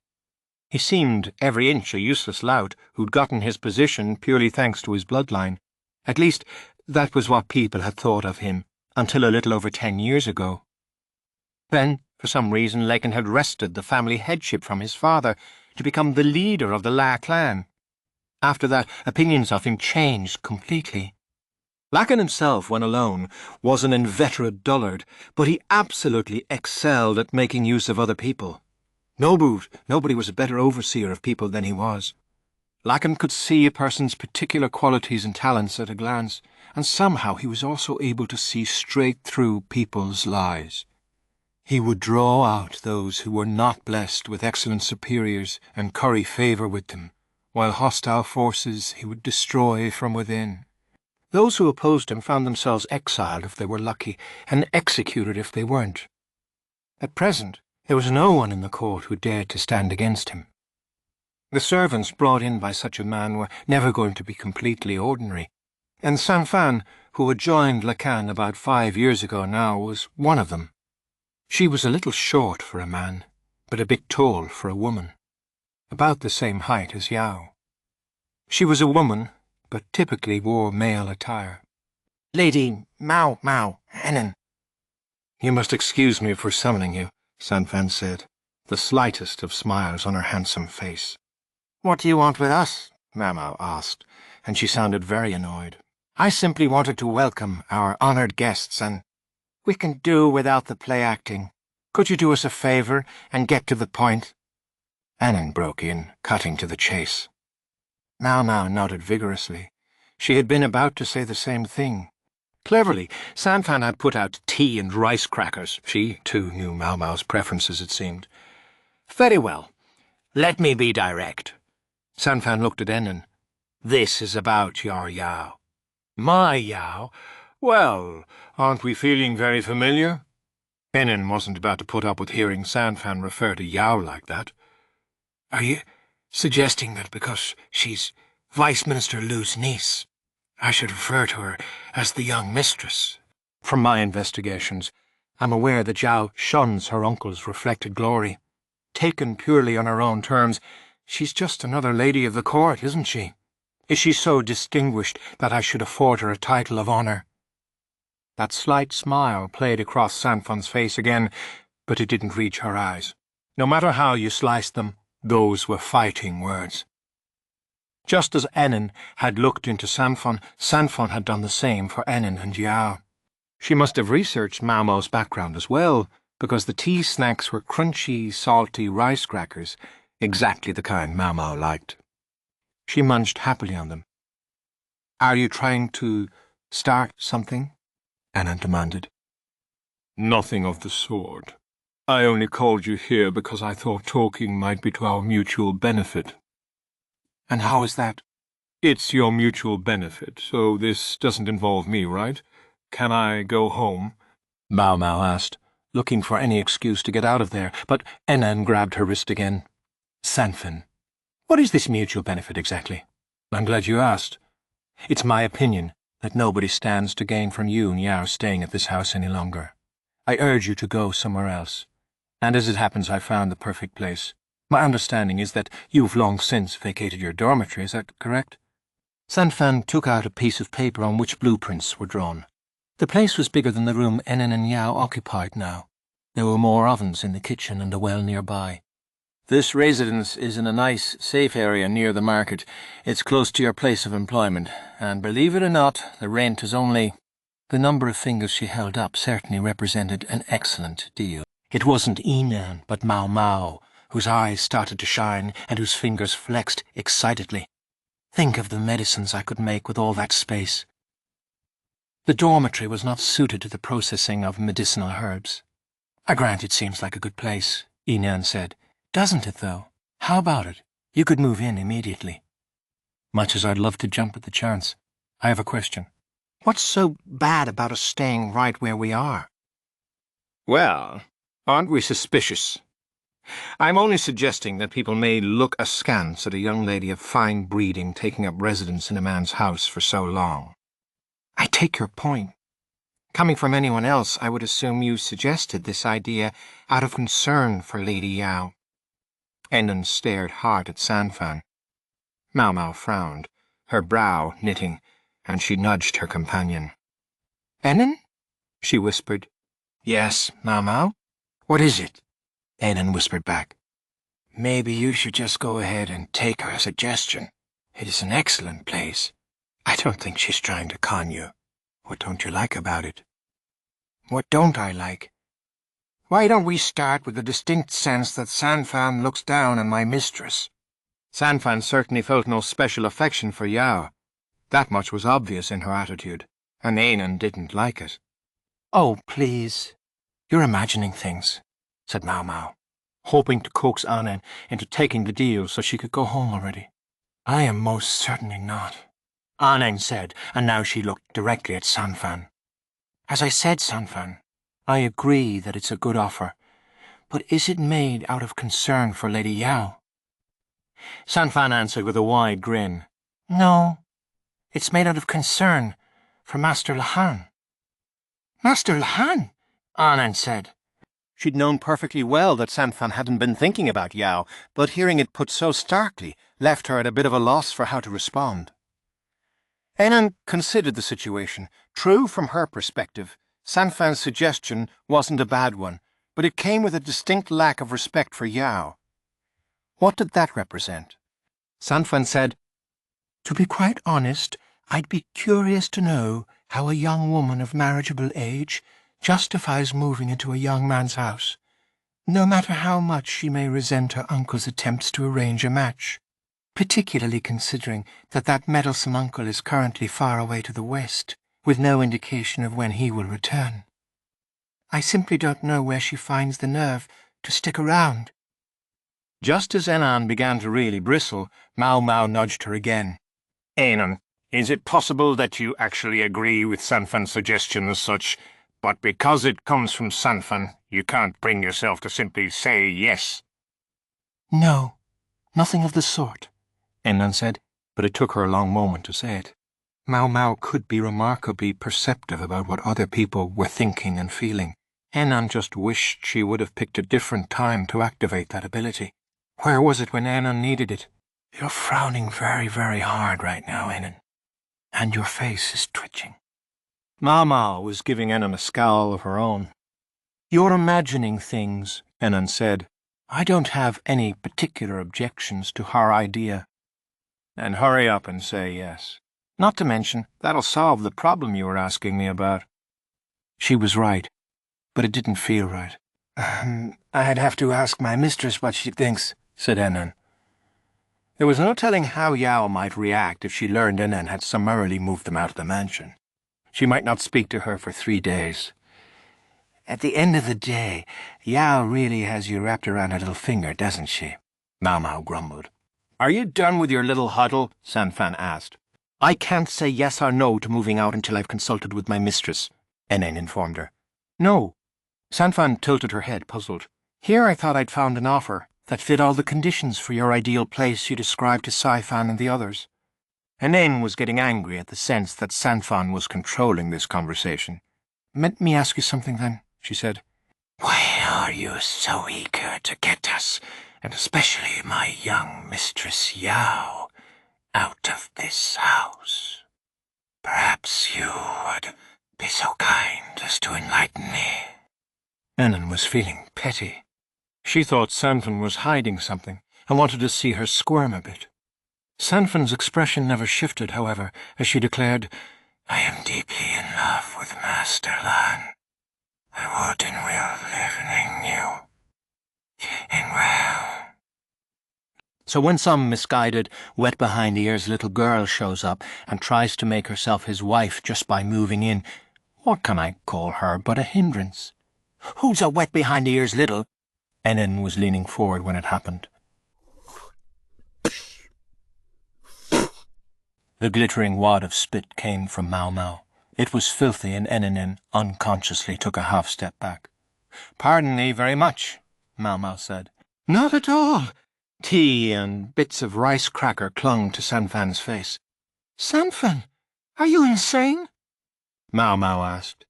He seemed every inch a useless lout who'd gotten his position purely thanks to his bloodline. At least, that was what people had thought of him, until a little over 10 years ago. Then, for some reason, Lahan had wrested the family headship from his father to become the leader of the La clan. After that, opinions of him changed completely. Lahan himself, when alone, was an inveterate dullard, but he absolutely excelled at making use of other people. Nobody was a better overseer of people than he was. Lahan could see a person's particular qualities and talents at a glance, and somehow he was also able to see straight through people's lies. He would draw out those who were not blessed with excellent superiors and curry favour with them, while hostile forces he would destroy from within. Those who opposed him found themselves exiled if they were lucky, and executed if they weren't. At present, there was no one in the court who dared to stand against him. The servants brought in by such a man were never going to be completely ordinary, and Sanfan, who had joined Lahan about 5 years ago now, was one of them. She was a little short for a man, but a bit tall for a woman, about the same height as Yao. She was a woman, but typically wore male attire. Lady Maomao, Annan. You must excuse me for summoning you, Sanfan said, the slightest of smiles on her handsome face. What do you want with us, Maomao asked, and she sounded very annoyed. "I simply wanted to welcome our honoured guests, and we can do without the play-acting. Could you do us a favour and get to the point?" Annan broke in, cutting to the chase. Maomao nodded vigorously. She had been about to say the same thing. Cleverly, Sanfan had put out tea and rice crackers. She, too, knew Maomao's preferences, it seemed. "Very well. Let me be direct." Sanfan looked at Ennan. "This is about your Yao." "My Yao? Well, aren't we feeling very familiar?" Ennan wasn't about to put up with hearing Sanfan refer to Yao like that. "Are you suggesting that because she's Vice Minister Lu's niece, I should refer to her as the young mistress?" "From my investigations, I'm aware that Yao shuns her uncle's reflected glory. Taken purely on her own terms, she's just another lady of the court, isn't she? Is she so distinguished that I should afford her a title of honour?" That slight smile played across Sanfan's face again, but it didn't reach her eyes. No matter how you sliced them, those were fighting words. Just as Ennan had looked into Sanfan, Sanfan had done the same for Ennan and Yao. She must have researched Maomao's background as well, because the tea snacks were crunchy, salty rice crackers, exactly the kind Maomao liked. She munched happily on them. "Are you trying to start something?" Annan demanded. "Nothing of the sort. I only called you here because I thought talking might be to our mutual benefit." "And how is that?" "It's your mutual benefit, so this doesn't involve me, right? Can I go home?" Maomao asked, looking for any excuse to get out of there, but Ennan grabbed her wrist again. "Sanfan, what is this mutual benefit exactly?" "I'm glad you asked. It's my opinion that nobody stands to gain from you and Yao staying at this house any longer. I urge you to go somewhere else. And as it happens, I found the perfect place. My understanding is that you've long since vacated your dormitory, is that correct?" Sanfan took out a piece of paper on which blueprints were drawn. The place was bigger than the room Ennan and Yao occupied now. There were more ovens in the kitchen and a well nearby. "This residence is in a nice, safe area near the market. It's close to your place of employment, and believe it or not, the rent is only—" The number of fingers she held up certainly represented an excellent deal. It wasn't Enan, but Maomao, whose eyes started to shine and whose fingers flexed excitedly. "Think of the medicines I could make with all that space." The dormitory was not suited to the processing of medicinal herbs. "I grant it seems like a good place," Enan said. "Doesn't it, though? How about it? You could move in immediately." "Much as I'd love to jump at the chance, I have a question. What's so bad about us staying right where we are?" "Well, aren't we suspicious? I'm only suggesting that people may look askance at a young lady of fine breeding taking up residence in a man's house for so long." "I take your point. Coming from anyone else, I would assume you suggested this idea out of concern for Lady Yao." Ennan stared hard at Sanfan. Maomao frowned, her brow knitting, and she nudged her companion. "Ennan?" she whispered. "Yes, Maomao? What is it?" Ennan whispered back. "Maybe you should just go ahead and take her suggestion. It is an excellent place. I don't think she's trying to con you. What don't you like about it?" "What don't I like? Why don't we start with the distinct sense that Sanfan looks down on my mistress?" Sanfan certainly felt no special affection for Yao. That much was obvious in her attitude, and Enan didn't like it. "Oh, please. You're imagining things," said Maomao, hoping to coax Annan into taking the deal so she could go home already. "I am most certainly not," Annan said, and now she looked directly at Sanfan. "As I said, Sanfan, I agree that it's a good offer, but is it made out of concern for Lady Yao?" Sanfan answered with a wide grin. "No, it's made out of concern for Master Lahan." "Master Lahan?" Annan said. She'd known perfectly well that Sanfan hadn't been thinking about Yao, but hearing it put so starkly left her at a bit of a loss for how to respond. Enan considered the situation. True, from her perspective, Sanfan's suggestion wasn't a bad one, but it came with a distinct lack of respect for Yao. What did that represent? Sanfan said, To be quite honest, I'd be curious to know how a young woman of marriageable age justifies moving into a young man's house, no matter how much she may resent her uncle's attempts to arrange a match, particularly considering that that meddlesome uncle is currently far away to the west, with no indication of when he will return. I simply don't know where she finds the nerve to stick around. Just as Enan began to really bristle, Maomao nudged her again. Enan, is it possible that you actually agree with Sanfan's suggestion as such, but because it comes from Sanfan, you can't bring yourself to simply say yes? No, nothing of the sort, Enan said, but it took her a long moment to say it. Maomao could be remarkably perceptive about what other people were thinking and feeling. Enan just wished she would have picked a different time to activate that ability. Where was it when Enan needed it? You're frowning very, very hard right now, Enan, and your face is twitching. Maamei was giving Enan a scowl of her own. You're imagining things, Enan said. I don't have any particular objections to her idea. And hurry up and say yes. Not to mention, that'll solve the problem you were asking me about. She was right, but it didn't feel right. I'd have to ask my mistress what she thinks, said Enan. There was no telling how Yao might react if she learned Enan had summarily moved them out of the mansion. She might not speak to her for 3 days. At the end of the day, Yao really has you wrapped around her little finger, doesn't she? Maomao grumbled. Are you done with your little huddle? Sanfan asked. I can't say yes or no to moving out until I've consulted with my mistress, Enan informed her. No. Sanfan tilted her head, puzzled. Here I thought I'd found an offer that fit all the conditions for your ideal place you described to Saifan and the others. Enan was getting angry at the sense that Sanfan was controlling this conversation. Let me ask you something then, she said. Why are you so eager to get us, and especially my young mistress Yao, out of this house? Perhaps you would be so kind as to enlighten me. Enan was feeling petty. She thought Sanfan was hiding something and wanted to see her squirm a bit. Sanfan's expression never shifted, however, as she declared, I am deeply in love with Master Lahan. I would and will live in you. And well... So when some misguided, wet-behind-the-ears little girl shows up and tries to make herself his wife just by moving in, what can I call her but a hindrance? Who's a wet-behind-the-ears little? Enan was leaning forward when it happened. The glittering wad of spit came from Maomao. It was filthy, and Enan unconsciously took a half-step back. Pardon me very much, Maomao said. Not at all. Tea and bits of rice cracker clung to Sanfan's face. Sanfan, are you insane? Maomao asked.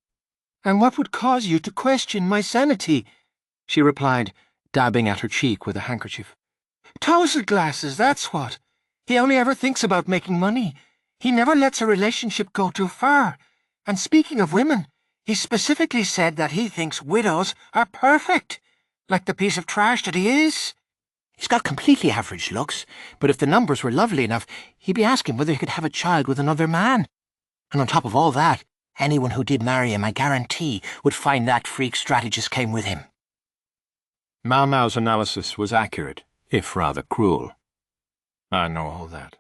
And what would cause you to question my sanity? She replied, dabbing at her cheek with a handkerchief. Tousle glasses, that's what. He only ever thinks about making money. He never lets a relationship go too far. And speaking of women, he specifically said that he thinks widows are perfect, like the piece of trash that he is. He's got completely average looks, but if the numbers were lovely enough, he'd be asking whether he could have a child with another man. And on top of all that, anyone who did marry him, I guarantee, would find that freak strategist came with him. Maomao's analysis was accurate, if rather cruel. I know all that.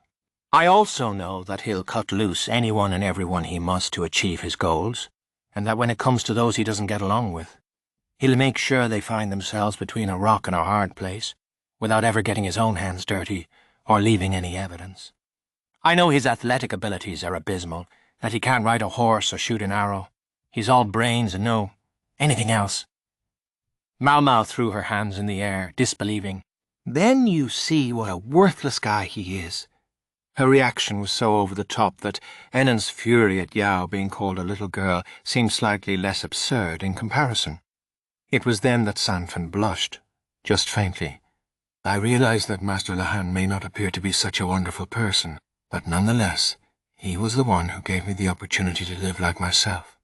I also know that he'll cut loose anyone and everyone he must to achieve his goals, and that when it comes to those he doesn't get along with, he'll make sure they find themselves between a rock and a hard place, without ever getting his own hands dirty or leaving any evidence. I know his athletic abilities are abysmal, that he can't ride a horse or shoot an arrow. He's all brains and no anything else. Maomao threw her hands in the air, disbelieving. Then you see what a worthless guy he is. Her reaction was so over the top that Enan's fury at Yao being called a little girl seemed slightly less absurd in comparison. It was then that Sanfan blushed, just faintly. I realize that Master Lahan may not appear to be such a wonderful person, but nonetheless, he was the one who gave me the opportunity to live like myself.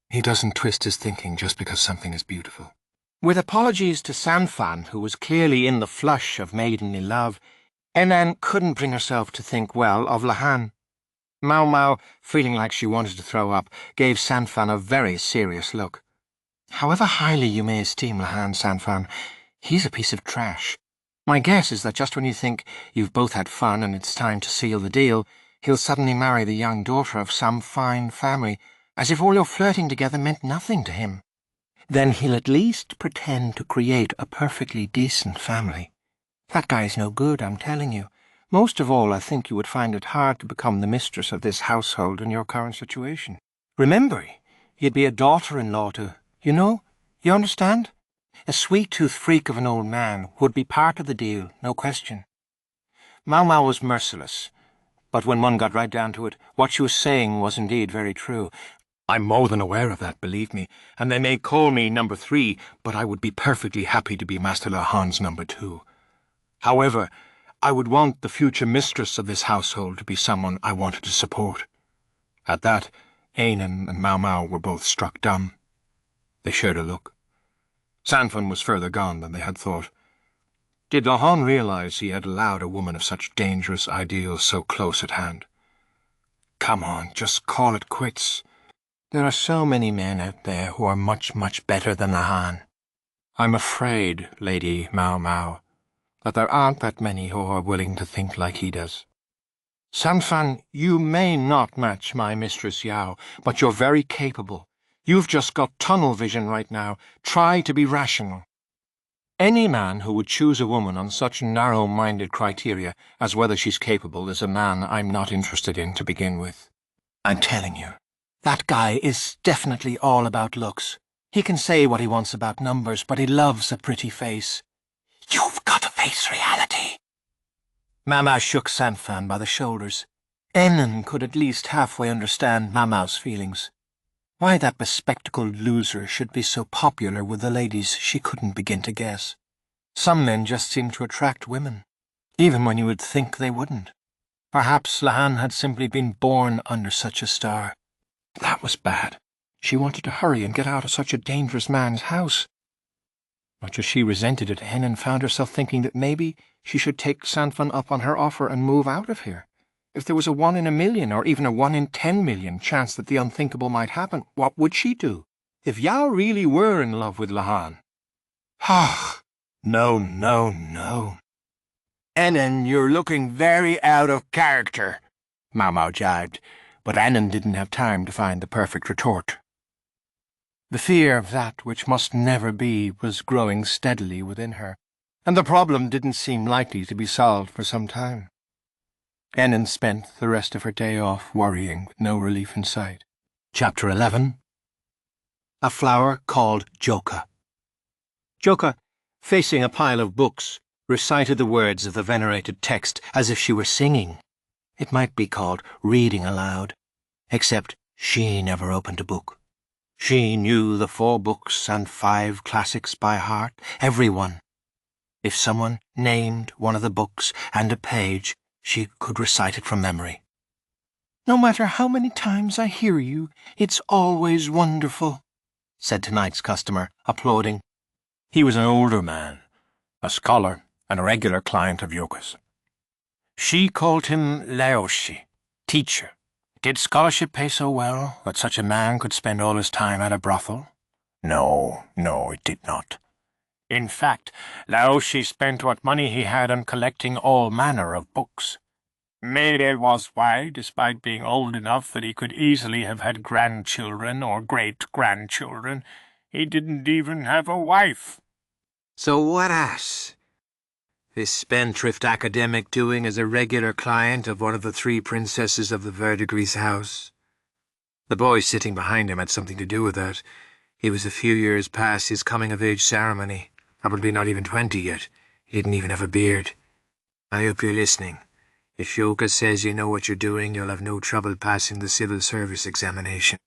He doesn't twist his thinking just because something is beautiful. With apologies to Sanfan, who was clearly in the flush of maidenly love, Enan couldn't bring herself to think well of Lahan. Maomao, feeling like she wanted to throw up, gave Sanfan a very serious look. However highly you may esteem Lahan, Sanfan, he's a piece of trash. My guess is that just when you think you've both had fun and it's time to seal the deal, he'll suddenly marry the young daughter of some fine family, as if all your flirting together meant nothing to him. Then he'll at least pretend to create a perfectly decent family. That guy's no good, I'm telling you. Most of all, I think you would find it hard to become the mistress of this household in your current situation. Remember, you'd be a daughter-in-law to, you understand? A sweet-toothed freak of an old man would be part of the deal, no question. Maomao was merciless, but when one got right down to it, what she was saying was indeed very true. I'm more than aware of that, believe me, and they may call me number 3, but I would be perfectly happy to be Master Lahan's number 2. However, I would want the future mistress of this household to be someone I wanted to support. At that, Ainan and Maomao were both struck dumb. They shared a look. Sanfan was further gone than they had thought. Did Lahan realize he had allowed a woman of such dangerous ideals so close at hand? Come on, just call it quits. There are so many men out there who are much, much better than Lahan. I'm afraid, Lady Maomao, that there aren't that many who are willing to think like he does. Sanfan, you may not match my Mistress Yao, but you're very capable. You've just got tunnel vision right now. Try to be rational. Any man who would choose a woman on such narrow-minded criteria as whether she's capable is a man I'm not interested in to begin with. I'm telling you, that guy is definitely all about looks. He can say what he wants about numbers, but he loves a pretty face. You've got to face reality. Mama shook Sanfan by the shoulders. Enan could at least halfway understand Mama's feelings. Why that bespectacled loser should be so popular with the ladies she couldn't begin to guess. Some men just seem to attract women, even when you would think they wouldn't. Perhaps Lahan had simply been born under such a star. That was bad. She wanted to hurry and get out of such a dangerous man's house. Much as she resented it, Enan found herself thinking that maybe she should take Sanfan up on her offer and move out of here. If there was a 1 in a million or even a 1 in 10 million chance that the unthinkable might happen, what would she do? If Yao really were in love with Lahan? Ah, no. Enan, you're looking very out of character, Maomao jibed, but Enan didn't have time to find the perfect retort. The fear of that which must never be was growing steadily within her, and the problem didn't seem likely to be solved for some time. Enan spent the rest of her day off worrying with no relief in sight. Chapter 11. A flower called Joka. Joka, facing a pile of books, recited the words of the venerated text as if she were singing. It might be called reading aloud, except she never opened a book. She knew the 4 books and 5 classics by heart, every one. If someone named one of the books and a page, she could recite it from memory. No matter how many times I hear you, it's always wonderful, said tonight's customer, applauding. He was an older man, a scholar and a regular client of Yoka's. She called him Laoshi, teacher. Did scholarship pay so well that such a man could spend all his time at a brothel? No, it did not. In fact, Laoshi spent what money he had on collecting all manner of books. Maybe that was why, despite being old enough that he could easily have had grandchildren or great-grandchildren, he didn't even have a wife. So what else? This spendthrift academic doing as a regular client of one of the 3 princesses of the Verdigris house? The boy sitting behind him had something to do with that. He was a few years past his coming-of-age ceremony. Probably not even 20 yet. He didn't even have a beard. I hope you're listening. If Joka says you know what you're doing, you'll have no trouble passing the civil service examination.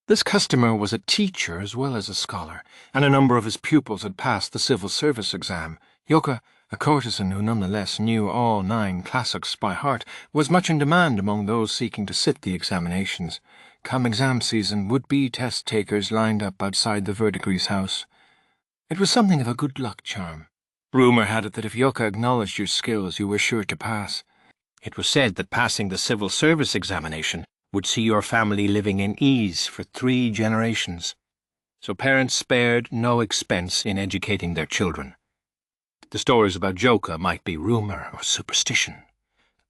This customer was a teacher as well as a scholar, and a number of his pupils had passed the civil service exam. Joka, a courtesan who nonetheless knew all 9 classics by heart, was much in demand among those seeking to sit the examinations. Come exam season, would-be test-takers lined up outside the Verdigris house. It was something of a good luck charm. Rumour had it that if Joka acknowledged your skills, you were sure to pass. It was said that passing the civil service examination would see your family living in ease for 3 generations. So parents spared no expense in educating their children. The stories about Joka might be rumour or superstition,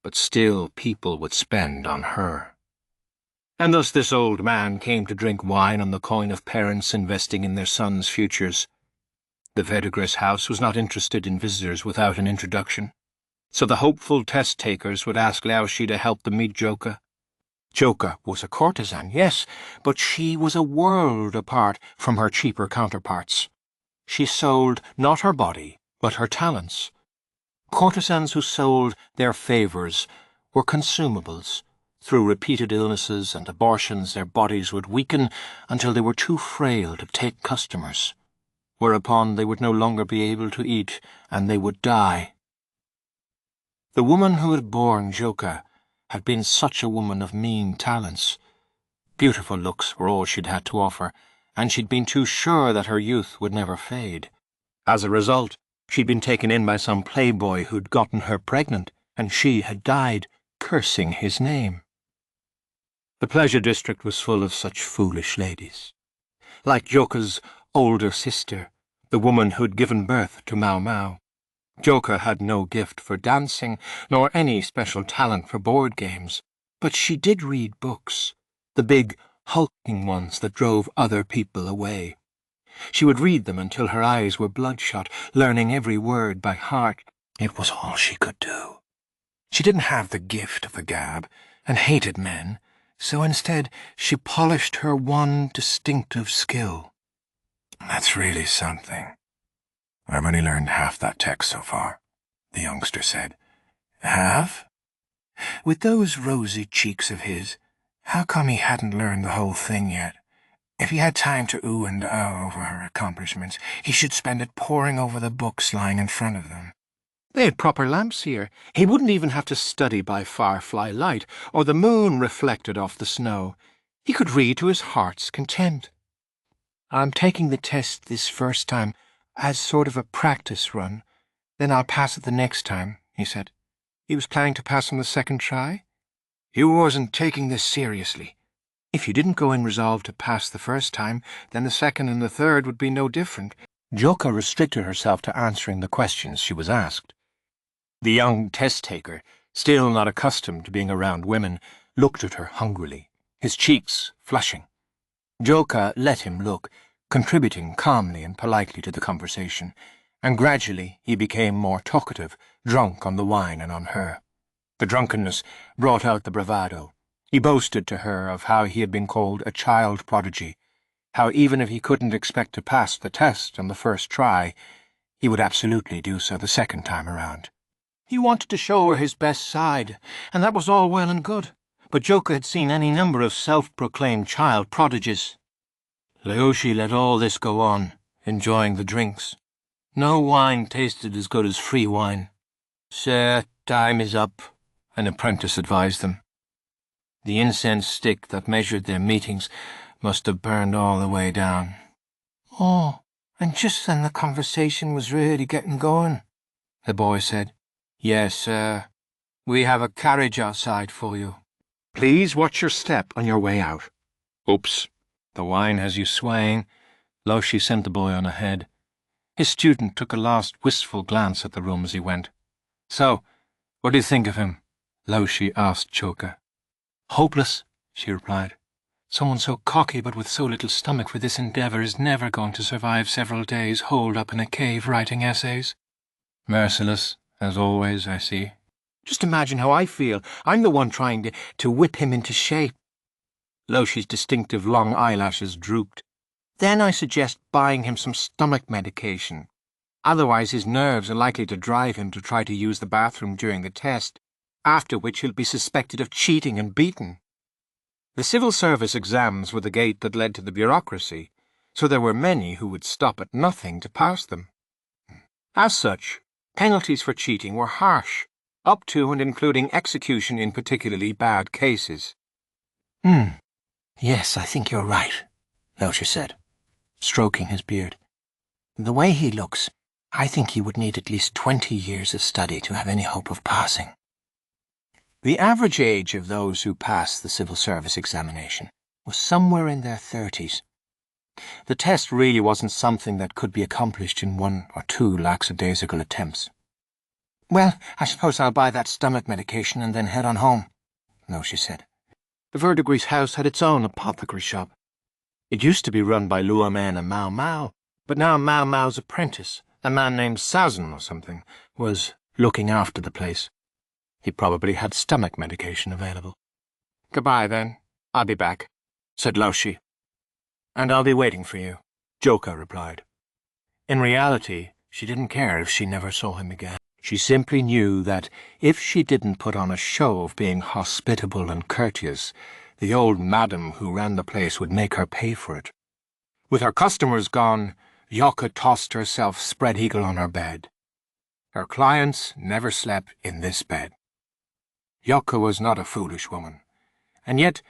but still people would spend on her. And thus this old man came to drink wine on the coin of parents investing in their sons' futures. The Verdigris house was not interested in visitors without an introduction, so the hopeful test-takers would ask Laoshi to help them meet Joka. Joka was a courtesan, yes, but she was a world apart from her cheaper counterparts. She sold not her body, but her talents. Courtesans who sold their favours were consumables. Through repeated illnesses and abortions, their bodies would weaken until they were too frail to take customers, whereupon they would no longer be able to eat, and they would die. The woman who had borne Joka had been such a woman of mean talents. Beautiful looks were all she'd had to offer, and she'd been too sure that her youth would never fade. As a result, she'd been taken in by some playboy who'd gotten her pregnant, and she had died, cursing his name. The pleasure district was full of such foolish ladies. Like Joka's older sister, the woman who'd given birth to Maomao. Joka had no gift for dancing, nor any special talent for board games, but she did read books, the big, hulking ones that drove other people away. She would read them until her eyes were bloodshot, learning every word by heart. It was all she could do. She didn't have the gift of the gab, and hated men, so instead she polished her one distinctive skill. That's really something. I've only learned half that text so far, the youngster said. Half? With those rosy cheeks of his, how come he hadn't learned the whole thing yet? If he had time to ooh and ah over her accomplishments, he should spend it poring over the books lying in front of them. They had proper lamps here. He wouldn't even have to study by firefly light, or the moon reflected off the snow. He could read to his heart's content. I'm taking the test this first time as sort of a practice run. Then I'll pass it the next time, he said. He was planning to pass on the second try. He wasn't taking this seriously. If you didn't go in resolved to pass the first time, then the second and the third would be no different. Joka restricted herself to answering the questions she was asked. The young test-taker, still not accustomed to being around women, looked at her hungrily, his cheeks flushing. Joka let him look, contributing calmly and politely to the conversation, and gradually he became more talkative, drunk on the wine and on her. The drunkenness brought out the bravado. He boasted to her of how he had been called a child prodigy, how even if he couldn't expect to pass the test on the first try, he would absolutely do so the second time around. He wanted to show her his best side, and that was all well and good, but Joka had seen any number of self-proclaimed child prodigies. Laoshi let all this go on, enjoying the drinks. No wine tasted as good as free wine. Sir, time is up, an apprentice advised them. The incense stick that measured their meetings must have burned all the way down. Oh, and just then the conversation was really getting going, the boy said. Yes, sir. We have a carriage outside for you. Please watch your step on your way out. Oops. The wine has you swaying. Laoshi sent the boy on ahead. His student took a last wistful glance at the room as he went. So, what do you think of him? Laoshi asked Joka. Hopeless, she replied. Someone so cocky but with so little stomach for this endeavour is never going to survive several days holed up in a cave writing essays. Merciless, as always, I see. Just imagine how I feel. I'm the one trying to whip him into shape. Laoshi's distinctive long eyelashes drooped. Then I suggest buying him some stomach medication. Otherwise his nerves are likely to drive him to try to use the bathroom during the test, after which he'll be suspected of cheating and beaten. The civil service exams were the gate that led to the bureaucracy, so there were many who would stop at nothing to pass them. As such, penalties for cheating were harsh, up to and including execution in particularly bad cases. Yes, I think you're right, Laoshi said, stroking his beard. The way he looks, I think he would need at least 20 years of study to have any hope of passing. The average age of those who passed the civil service examination was somewhere in their 30s. The test really wasn't something that could be accomplished in 1 or 2 lackadaisical attempts. "Well, I suppose I'll buy that stomach medication and then head on home," Noshi said. The Verdigris house had its own apothecary shop. It used to be run by Luamen and Maomao, but now Maomao's apprentice, a man named Sazan or something, was looking after the place. He probably had stomach medication available. "Goodbye, then. I'll be back," said Laoshi. "And I'll be waiting for you," Joka replied. In reality, she didn't care if she never saw him again. She simply knew that if she didn't put on a show of being hospitable and courteous, the old madam who ran the place would make her pay for it. With her customers gone, Joka tossed herself spread-eagle on her bed. Her clients never slept in this bed. Joka was not a foolish woman, and yet,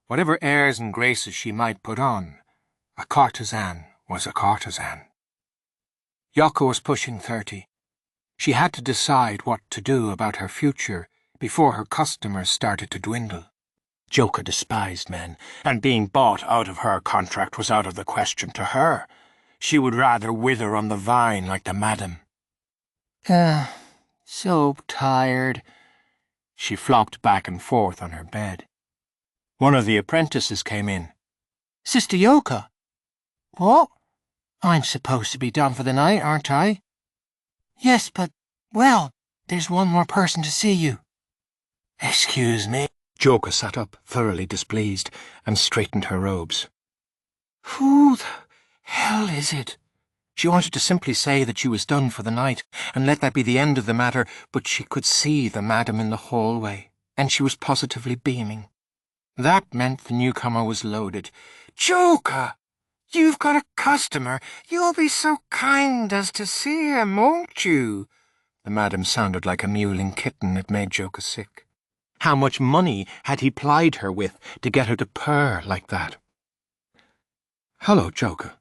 whatever airs and graces she might put on, a courtesan was a courtesan. Joka was pushing 30. She had to decide what to do about her future before her customers started to dwindle. Joka despised men, and being bought out of her contract was out of the question to her. She would rather wither on the vine like the madam. So tired. She flopped back and forth on her bed. One of the apprentices came in. "Sister Joka." "What? I'm supposed to be done for the night, aren't I?" "Yes, but, well, there's one more person to see you." "Excuse me." Joka sat up, thoroughly displeased, and straightened her robes. "Who the hell is it?" She wanted to simply say that she was done for the night, and let that be the end of the matter, but she could see the madam in the hallway, and she was positively beaming. That meant the newcomer was loaded. "Joka! You've got a customer. You'll be so kind as to see him, won't you?" The madam sounded like a mewling kitten. It made Joka sick. How much money had he plied her with to get her to purr like that? "Hello, Joka."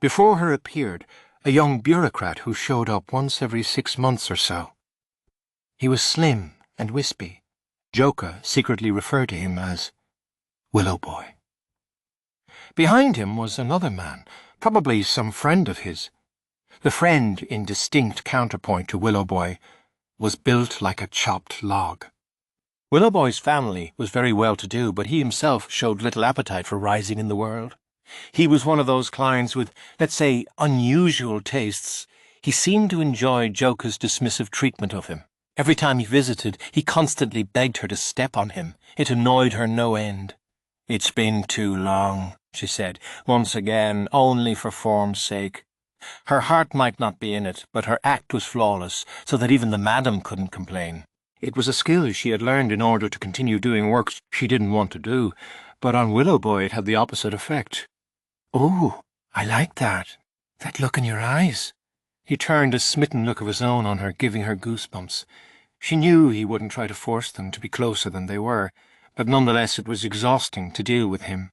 Before her appeared a young bureaucrat who showed up once every 6 months or so. He was slim and wispy. Joka secretly referred to him as Willow Boy. Behind him was another man, probably some friend of his. The friend, in distinct counterpoint to Willow Boy, was built like a chopped log. Willow Boy's family was very well-to-do, but he himself showed little appetite for rising in the world. He was one of those clients with, let's say, unusual tastes. He seemed to enjoy Joka's dismissive treatment of him. Every time he visited, he constantly begged her to step on him. It annoyed her no end. "It's been too long," she said, once again, only for form's sake. Her heart might not be in it, but her act was flawless, so that even the madam couldn't complain. It was a skill she had learned in order to continue doing work she didn't want to do, but on Willow Boy it had the opposite effect. "Oh, I like that. That look in your eyes." He turned a smitten look of his own on her, giving her goosebumps. She knew he wouldn't try to force them to be closer than they were, but nonetheless it was exhausting to deal with him.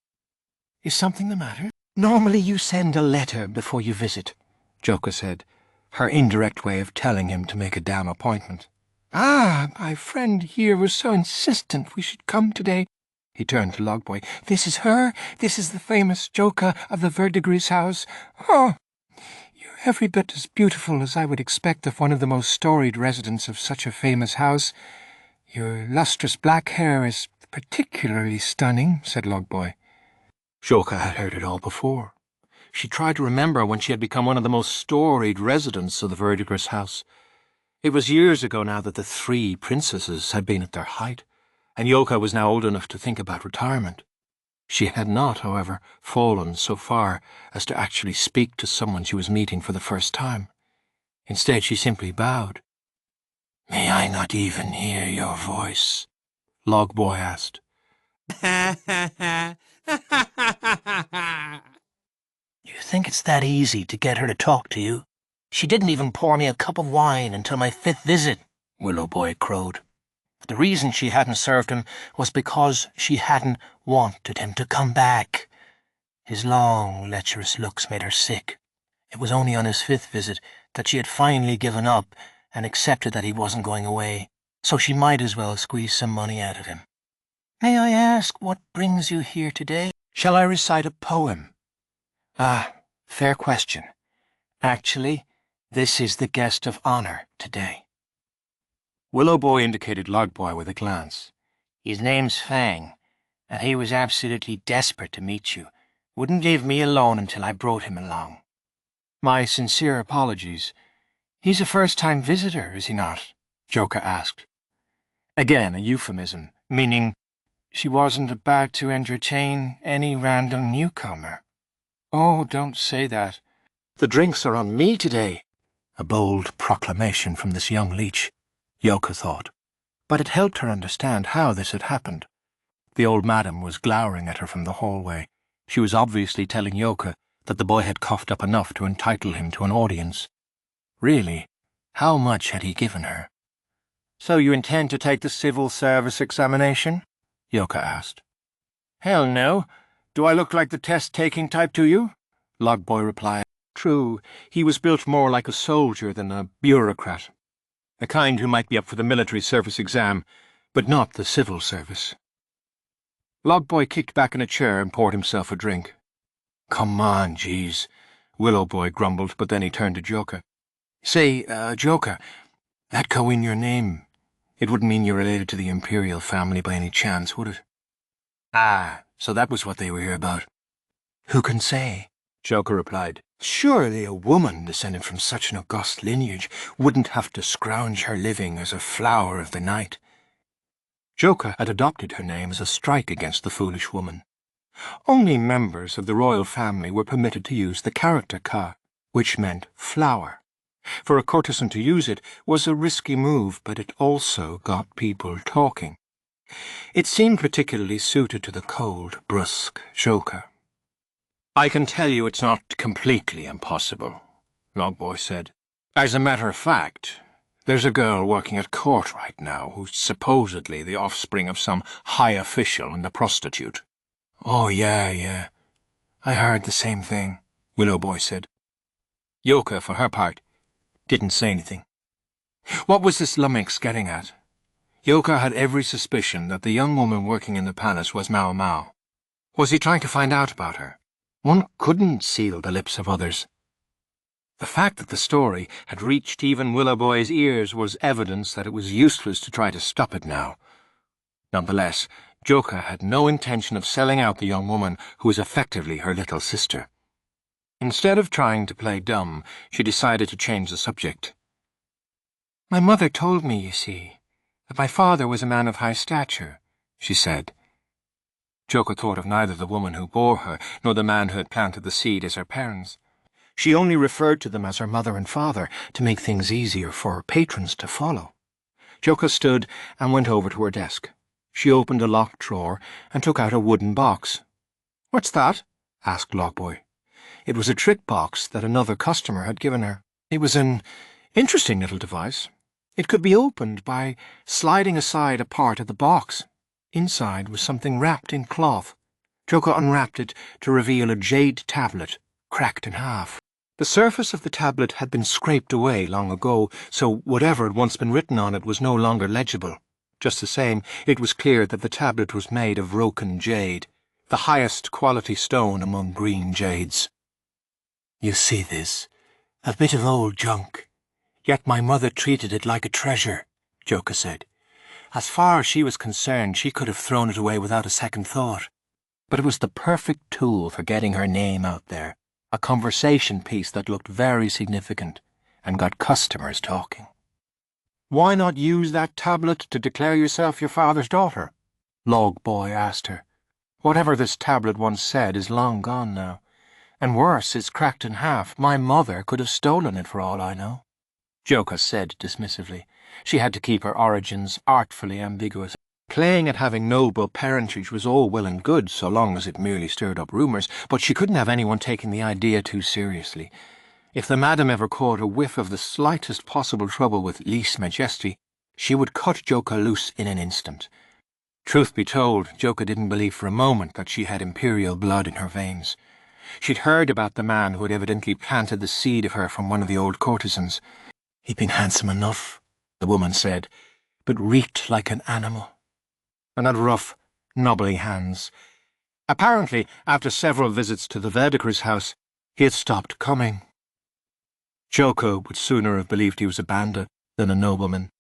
"Is something the matter?" "Normally you send a letter before you visit," Joka said, her indirect way of telling him to make a damn appointment. "Ah, my friend here was so insistent we should come today." He turned to Logboy. "This is her. This is the famous Joka of the Verdigris house. Oh, you're every bit as beautiful as I would expect of one of the most storied residents of such a famous house. Your lustrous black hair is particularly stunning," said Logboy. Joka had heard it all before. She tried to remember when she had become one of the most storied residents of the Verdigris house. It was years ago now that the 3 princesses had been at their height, and Joka was now old enough to think about retirement. She had not, however, fallen so far as to actually speak to someone she was meeting for the first time. Instead, she simply bowed. "May I not even hear your voice?" Logboy asked. "You think it's that easy to get her to talk to you? She didn't even pour me a cup of wine until my 5th visit," Willow Boy crowed. The reason she hadn't served him was because she hadn't wanted him to come back. His long, lecherous looks made her sick. It was only on his 5th visit that she had finally given up and accepted that he wasn't going away, so she might as well squeeze some money out of him. May I ask what brings you here today? Shall I recite a poem? Ah, fair question. Actually, this is the guest of honor today. Willow Boy indicated Log Boy with a glance. His name's Fang, and he was absolutely desperate to meet you. Wouldn't leave me alone until I brought him along. My sincere apologies. He's a first-time visitor, is he not? Joka asked. Again, a euphemism, meaning she wasn't about to entertain any random newcomer. Oh, don't say that. The drinks are on me today. A bold proclamation from this young leech, Joka thought. But it helped her understand how this had happened. The old madam was glowering at her from the hallway. She was obviously telling Joka that the boy had coughed up enough to entitle him to an audience. Really, how much had he given her? So you intend to take the civil service examination? Joka asked. Hell no. Do I look like the test-taking type to you? Log Boy replied. True, he was built more like a soldier than a bureaucrat. The kind who might be up for the military service exam, but not the civil service. Log Boy kicked back in a chair and poured himself a drink. Come on, jeez, Willow Boy grumbled, but then he turned to Joka. Say, Joka, that go in your name. It wouldn't mean you're related to the Imperial family by any chance, would it? Ah, so that was what they were here about. Who can say? Joka replied. Surely a woman descended from such an august lineage wouldn't have to scrounge her living as a flower of the night. Joka had adopted her name as a strike against the foolish woman. Only members of the royal family were permitted to use the character ka, which meant flower. For a courtesan to use it was a risky move, but it also got people talking. It seemed particularly suited to the cold, brusque Joka. I can tell you it's not completely impossible, Log Boy said. As a matter of fact, there's a girl working at court right now who's supposedly the offspring of some high official and a prostitute. Oh, yeah. I heard the same thing, Willow Boy said. Joka, for her part, didn't say anything. What was this lummox getting at? Joka had every suspicion that the young woman working in the palace was Maomao. Was he trying to find out about her? One couldn't seal the lips of others. The fact that the story had reached even Willow Boy's ears was evidence that it was useless to try to stop it now. Nonetheless, Joka had no intention of selling out the young woman who was effectively her little sister. Instead of trying to play dumb, she decided to change the subject. My mother told me, you see, that my father was a man of high stature, she said. Joka thought of neither the woman who bore her nor the man who had planted the seed as her parents. She only referred to them as her mother and father to make things easier for her patrons to follow. Joka stood and went over to her desk. She opened a locked drawer and took out a wooden box. What's that? Asked Log Boy. It was a trick box that another customer had given her. It was an interesting little device. It could be opened by sliding aside a part of the box. Inside was something wrapped in cloth. Joka unwrapped it to reveal a jade tablet, cracked in half. The surface of the tablet had been scraped away long ago, so whatever had once been written on it was no longer legible. Just the same, it was clear that the tablet was made of Roken jade, the highest quality stone among green jades. You see this? A bit of old junk. Yet my mother treated it like a treasure, Joka said. As far as she was concerned, she could have thrown it away without a second thought. But it was the perfect tool for getting her name out there, a conversation piece that looked very significant and got customers talking. Why not use that tablet to declare yourself your father's daughter? Log Boy asked her. Whatever this tablet once said is long gone now. And worse, it's cracked in half. My mother could have stolen it for all I know. Joka said dismissively. She had to keep her origins artfully ambiguous. Playing at having noble parentage was all well and good so long as it merely stirred up rumours, but she couldn't have anyone taking the idea too seriously. If the madam ever caught a whiff of the slightest possible trouble with Lys Majesty, she would cut Joka loose in an instant. Truth be told, Joka didn't believe for a moment that she had imperial blood in her veins. She'd heard about the man who had evidently planted the seed of her from one of the old courtesans. He'd been handsome enough, the woman said, but reeked like an animal, and had rough, knobbly hands. Apparently, after several visits to the Verdiker's house, he had stopped coming. Joka would sooner have believed he was a bandit than a nobleman.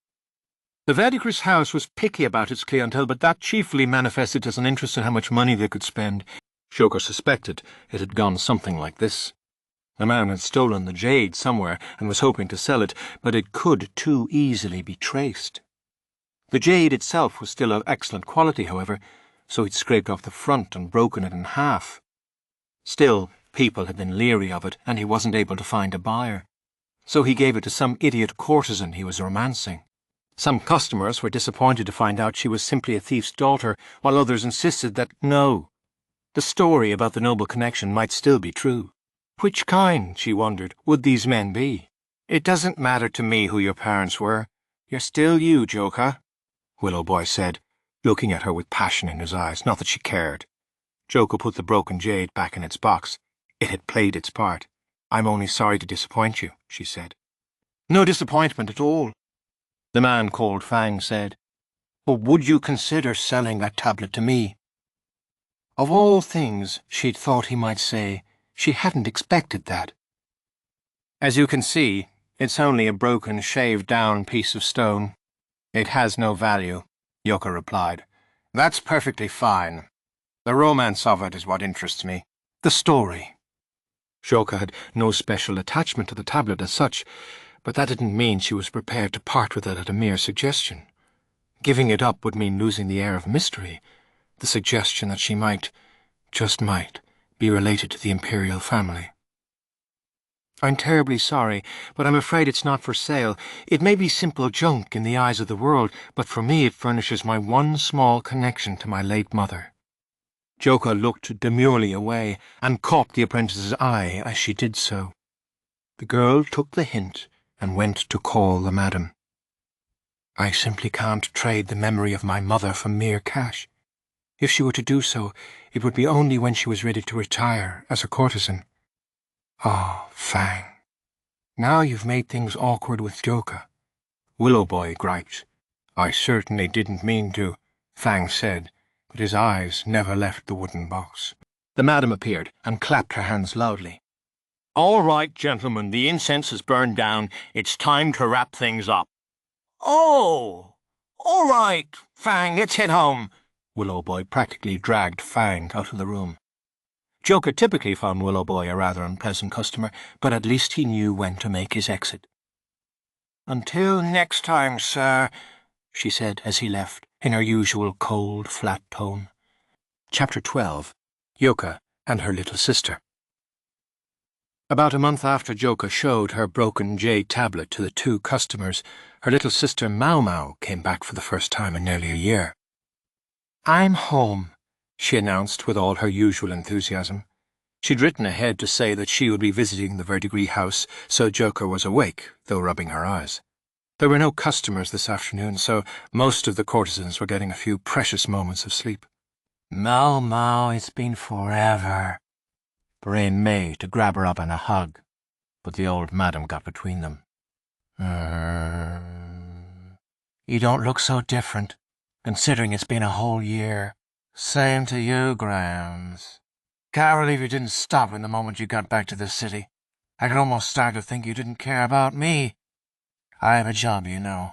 The Verdiker's house was picky about its clientele, but that chiefly manifested as an interest in how much money they could spend. Joka suspected it had gone something like this. The man had stolen the jade somewhere and was hoping to sell it, but it could too easily be traced. The jade itself was still of excellent quality, however, so he'd scraped off the front and broken it in half. Still, people had been leery of it, and he wasn't able to find a buyer. So he gave it to some idiot courtesan he was romancing. Some customers were disappointed to find out she was simply a thief's daughter, while others insisted that, no, the story about the noble connection might still be true. Which kind, she wondered, would these men be? It doesn't matter to me who your parents were. You're still you, Joka, Willow Boy said, looking at her with passion in his eyes, not that she cared. Joka put the broken jade back in its box. It had played its part. I'm only sorry to disappoint you, she said. No disappointment at all, the man called Fang said. But would you consider selling that tablet to me? Of all things, she'd thought he might say, she hadn't expected that. As you can see, it's only a broken, shaved-down piece of stone. It has no value, Joka replied. That's perfectly fine. The romance of it is what interests me. The story. Joka had no special attachment to the tablet as such, but that didn't mean she was prepared to part with it at a mere suggestion. Giving it up would mean losing the air of mystery, the suggestion that she might, just might, be related to the Imperial family. I'm terribly sorry, but I'm afraid it's not for sale. It may be simple junk in the eyes of the world, but for me it furnishes my one small connection to my late mother. Joka looked demurely away and caught the apprentice's eye as she did so. The girl took the hint and went to call the madam. I simply can't trade the memory of my mother for mere cash. If she were to do so, it would be only when she was ready to retire as a courtesan. Ah, Fang. Now you've made things awkward with Joka. Willow Boy griped. I certainly didn't mean to, Fang said, but his eyes never left the wooden box. The madam appeared and clapped her hands loudly. All right, gentlemen, the incense is burned down. It's time to wrap things up. Oh, all right, Fang, let's head home. Willow Boy practically dragged Fang out of the room. Joka typically found Willow Boy a rather unpleasant customer, but at least he knew when to make his exit. Until next time, sir, she said as he left, in her usual cold, flat tone. Chapter 12. Joka and her little sister. About a month after Joka showed her broken jade tablet to the two customers, her little sister Maomao came back for the first time in nearly a year. I'm home, she announced with all her usual enthusiasm. She'd written ahead to say that she would be visiting the Verdigris house, so Joka was awake, though rubbing her eyes. There were no customers this afternoon, so most of the courtesans were getting a few precious moments of sleep. Maomao, it's been forever, Brain May to grab her up in a hug, but the old madam got between them. You don't look so different, considering it's been a whole year. Same to you, Grams. Can't believe you didn't stop in the moment you got back to the city. I could almost start to think you didn't care about me. I have a job, you know.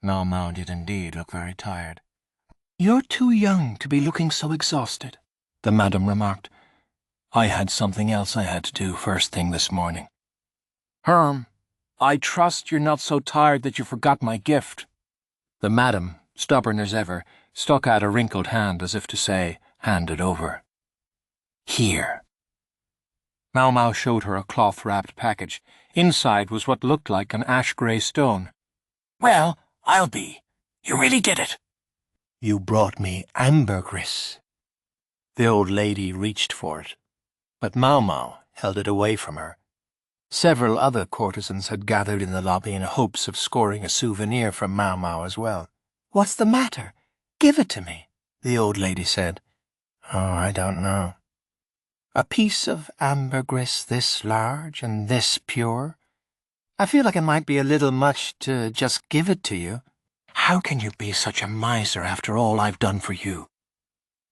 Maomao did indeed look very tired. You're too young to be looking so exhausted, the madam remarked. I had something else I had to do first thing this morning. Herm, I trust you're not so tired that you forgot my gift. The madam, stubborn as ever, stuck out a wrinkled hand as if to say, hand it over. Here. Maomao showed her a cloth-wrapped package. Inside was what looked like an ash-grey stone. Well, I'll be. You really did it. You brought me ambergris. The old lady reached for it, but Maomao held it away from her. Several other courtesans had gathered in the lobby in hopes of scoring a souvenir from Maomao as well. What's the matter? Give it to me, the old lady said. Oh, I don't know. A piece of ambergris this large and this pure? I feel like it might be a little much to just give it to you. How can you be such a miser after all I've done for you?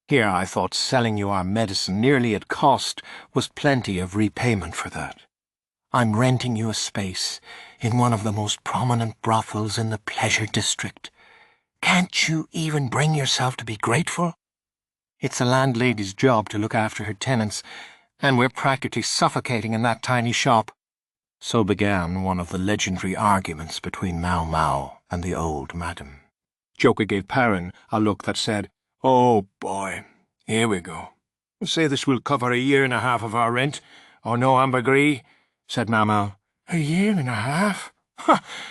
Here I thought selling you our medicine nearly at cost was plenty of repayment for that. I'm renting you a space in one of the most prominent brothels in the pleasure district. Can't you even bring yourself to be grateful? It's a landlady's job to look after her tenants, and we're practically suffocating in that tiny shop. So began one of the legendary arguments between Maomao and the old madam. Joka gave Perrin a look that said, "Oh, boy, here we go. Say this will cover 1.5 years of our rent, or no ambergris," said Maomao. 1.5 years? Ha!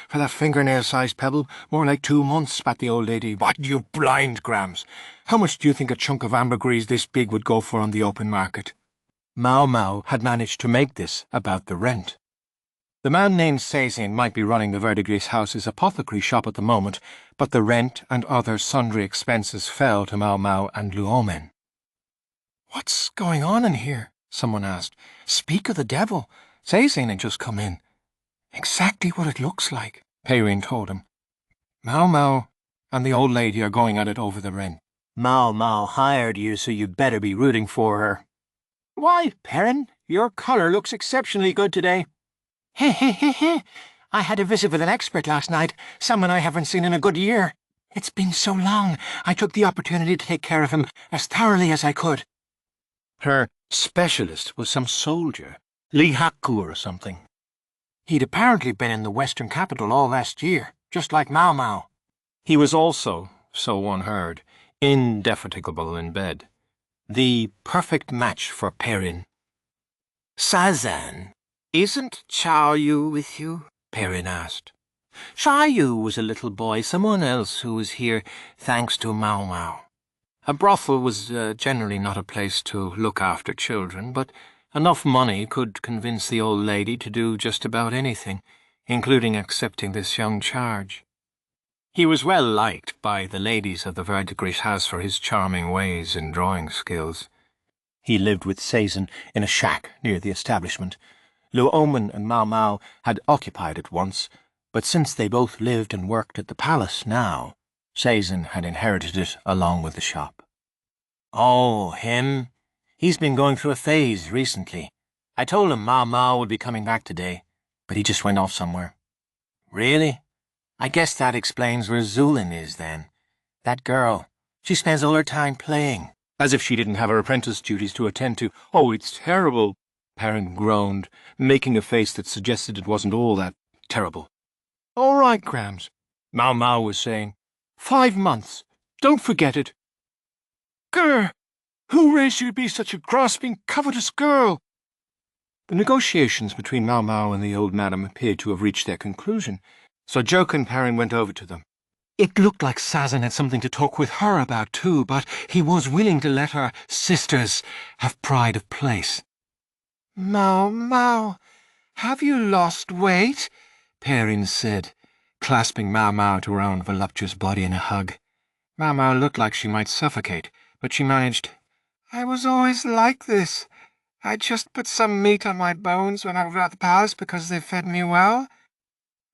For that fingernail-sized pebble, more like 2 months, spat the old lady. What, you blind, Grams? How much do you think a chunk of ambergris this big would go for on the open market? Maomao had managed to make this about the rent. The man named Sazin might be running the Verdigris House's apothecary shop at the moment, but the rent and other sundry expenses fell to Maomao and Luomen. "What's going on in here?" someone asked. "Speak of the devil. Sazin had just come in." "Exactly what it looks like," Perrin told him. "Maomao and the old lady are going at it over the rent." Maomao hired you, so you'd better be rooting for her. Why, Perrin, your colour looks exceptionally good today. He. I had a visit with an expert last night, someone I haven't seen in a good year. It's been so long, I took the opportunity to take care of him as thoroughly as I could. Her specialist was some soldier, Li Haku or something. He'd apparently been in the western capital all last year, just like Maomao. He was also, so one heard, indefatigable in bed. The perfect match for Perrin. Sazan, isn't Tianyu with you? Perrin asked. Tianyu was a little boy, someone else who was here thanks to Maomao. A brothel was generally not a place to look after children, but enough money could convince the old lady to do just about anything, including accepting this young charge. He was well liked by the ladies of the Verdigris House for his charming ways and drawing skills. He lived with Sazin in a shack near the establishment. Luomen and Maomao had occupied it once, but since they both lived and worked at the palace now, Sazin had inherited it along with the shop. Oh, him? He's been going through a phase recently. I told him Maomao would be coming back today, but he just went off somewhere. Really? I guess that explains where Zulin is then. That girl, she spends all her time playing. As if she didn't have her apprentice duties to attend to. "Oh, it's terrible," Perrin groaned, making a face that suggested it wasn't all that terrible. "All right, Grams," Maomao was saying. 5 months. Don't forget it. "Grr! Who raised you to be such a grasping, covetous girl?" The negotiations between Maomao and the old madam appeared to have reached their conclusion, so Joka and Perrin went over to them. It looked like Sazan had something to talk with her about too, but he was willing to let her sisters have pride of place. "Maomao, have you lost weight?" Perrin said, clasping Maomao to her own voluptuous body in a hug. Maomao looked like she might suffocate, but she managed. "I was always like this. I just put some meat on my bones when I was at the palace because they fed me well.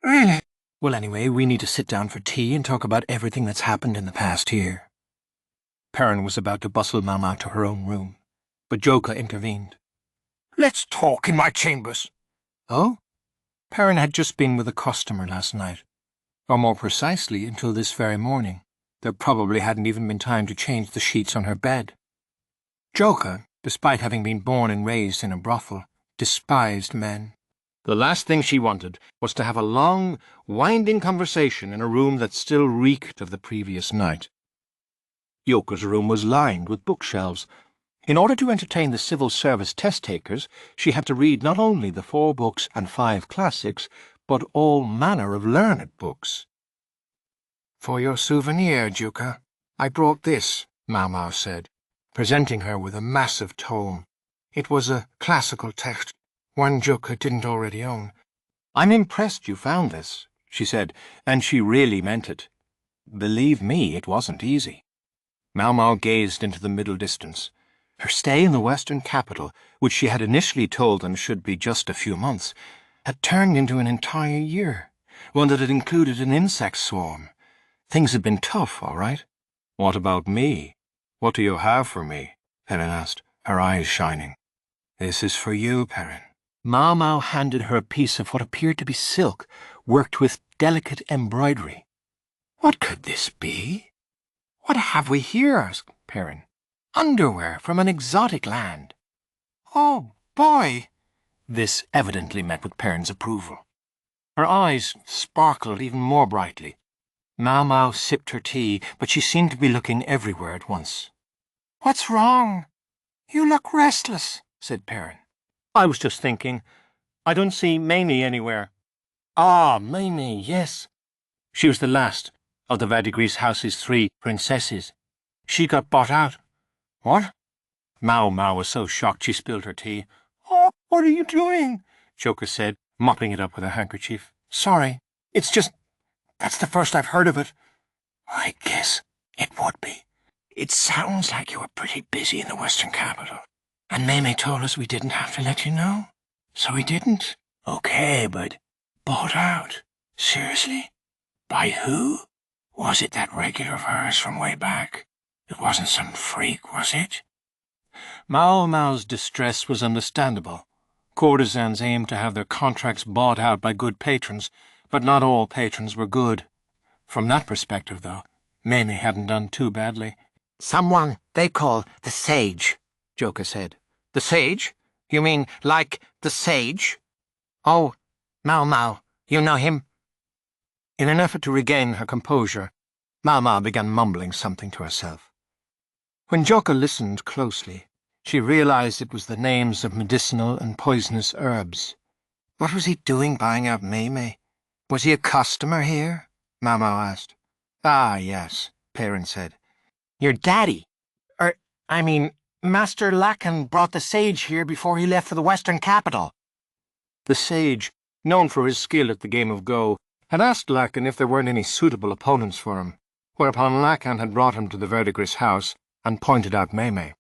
Really?" "Well, anyway, we need to sit down for tea and talk about everything that's happened in the past year." Perrin was about to bustle Maomao to her own room, but Joka intervened. "Let's talk in my chambers." "Oh?" Perrin had just been with a customer last night, or more precisely, until this very morning. There probably hadn't even been time to change the sheets on her bed. Joka, despite having been born and raised in a brothel, despised men. The last thing she wanted was to have a long, winding conversation in a room that still reeked of the previous night. Yoka's room was lined with bookshelves. In order to entertain the civil service test-takers, she had to read not only the 4 books and 5 classics, but all manner of learned books. "For your souvenir, Joka, I brought this," Maomao said, presenting her with a massive tome. It was a classical text, one Joka didn't already own. "I'm impressed you found this," she said, and she really meant it. Believe me, it wasn't easy. Maomao gazed into the middle distance. Her stay in the Western capital, which she had initially told them should be just a few months, had turned into an entire year, one that had included an insect swarm. Things had been tough, all right. What about me? What do you have for me? Perrin asked, her eyes shining. This is for you, Perrin. Maomao handed her a piece of what appeared to be silk, worked with delicate embroidery. What could this be? What have we here? Asked Perrin. Underwear from an exotic land. Oh, boy! This evidently met with Perrin's approval. Her eyes sparkled even more brightly. Maomao sipped her tea, but she seemed to be looking everywhere at once. What's wrong? You look restless, said Perrin. I was just thinking. I don't see Maamei anywhere. Ah, Maamei, yes. She was the last of the Verdigris house's 3 princesses. She got bought out. What? Maomao was so shocked she spilled her tea. Oh, what are you doing? Joka said, mopping it up with a handkerchief. Sorry, it's just... that's the first I've heard of it. I guess it would be. It sounds like you were pretty busy in the Western capital. And Maamei told us we didn't have to let you know. So we didn't. Okay, but bought out? Seriously? By who? Was it that regular of hers from way back? It wasn't some freak, was it? Maomao's distress was understandable. Courtesans aimed to have their contracts bought out by good patrons, but not all patrons were good. From that perspective, though, Maamei hadn't done too badly. Someone they call the Sage, Joka said. The Sage? You mean like the Sage? Oh, Maomao, you know him? In an effort to regain her composure, Maomao began mumbling something to herself. When Joka listened closely, she realized it was the names of medicinal and poisonous herbs. What was he doing buying out Maamei? Was he a customer here? Maomao asked. Ah, yes, Perrin said. Your daddy. Master Lahan brought the Sage here before he left for the Western capital. The Sage, known for his skill at the game of Go, had asked Lahan if there weren't any suitable opponents for him, whereupon Lahan had brought him to the Verdigris house and pointed out Maamei.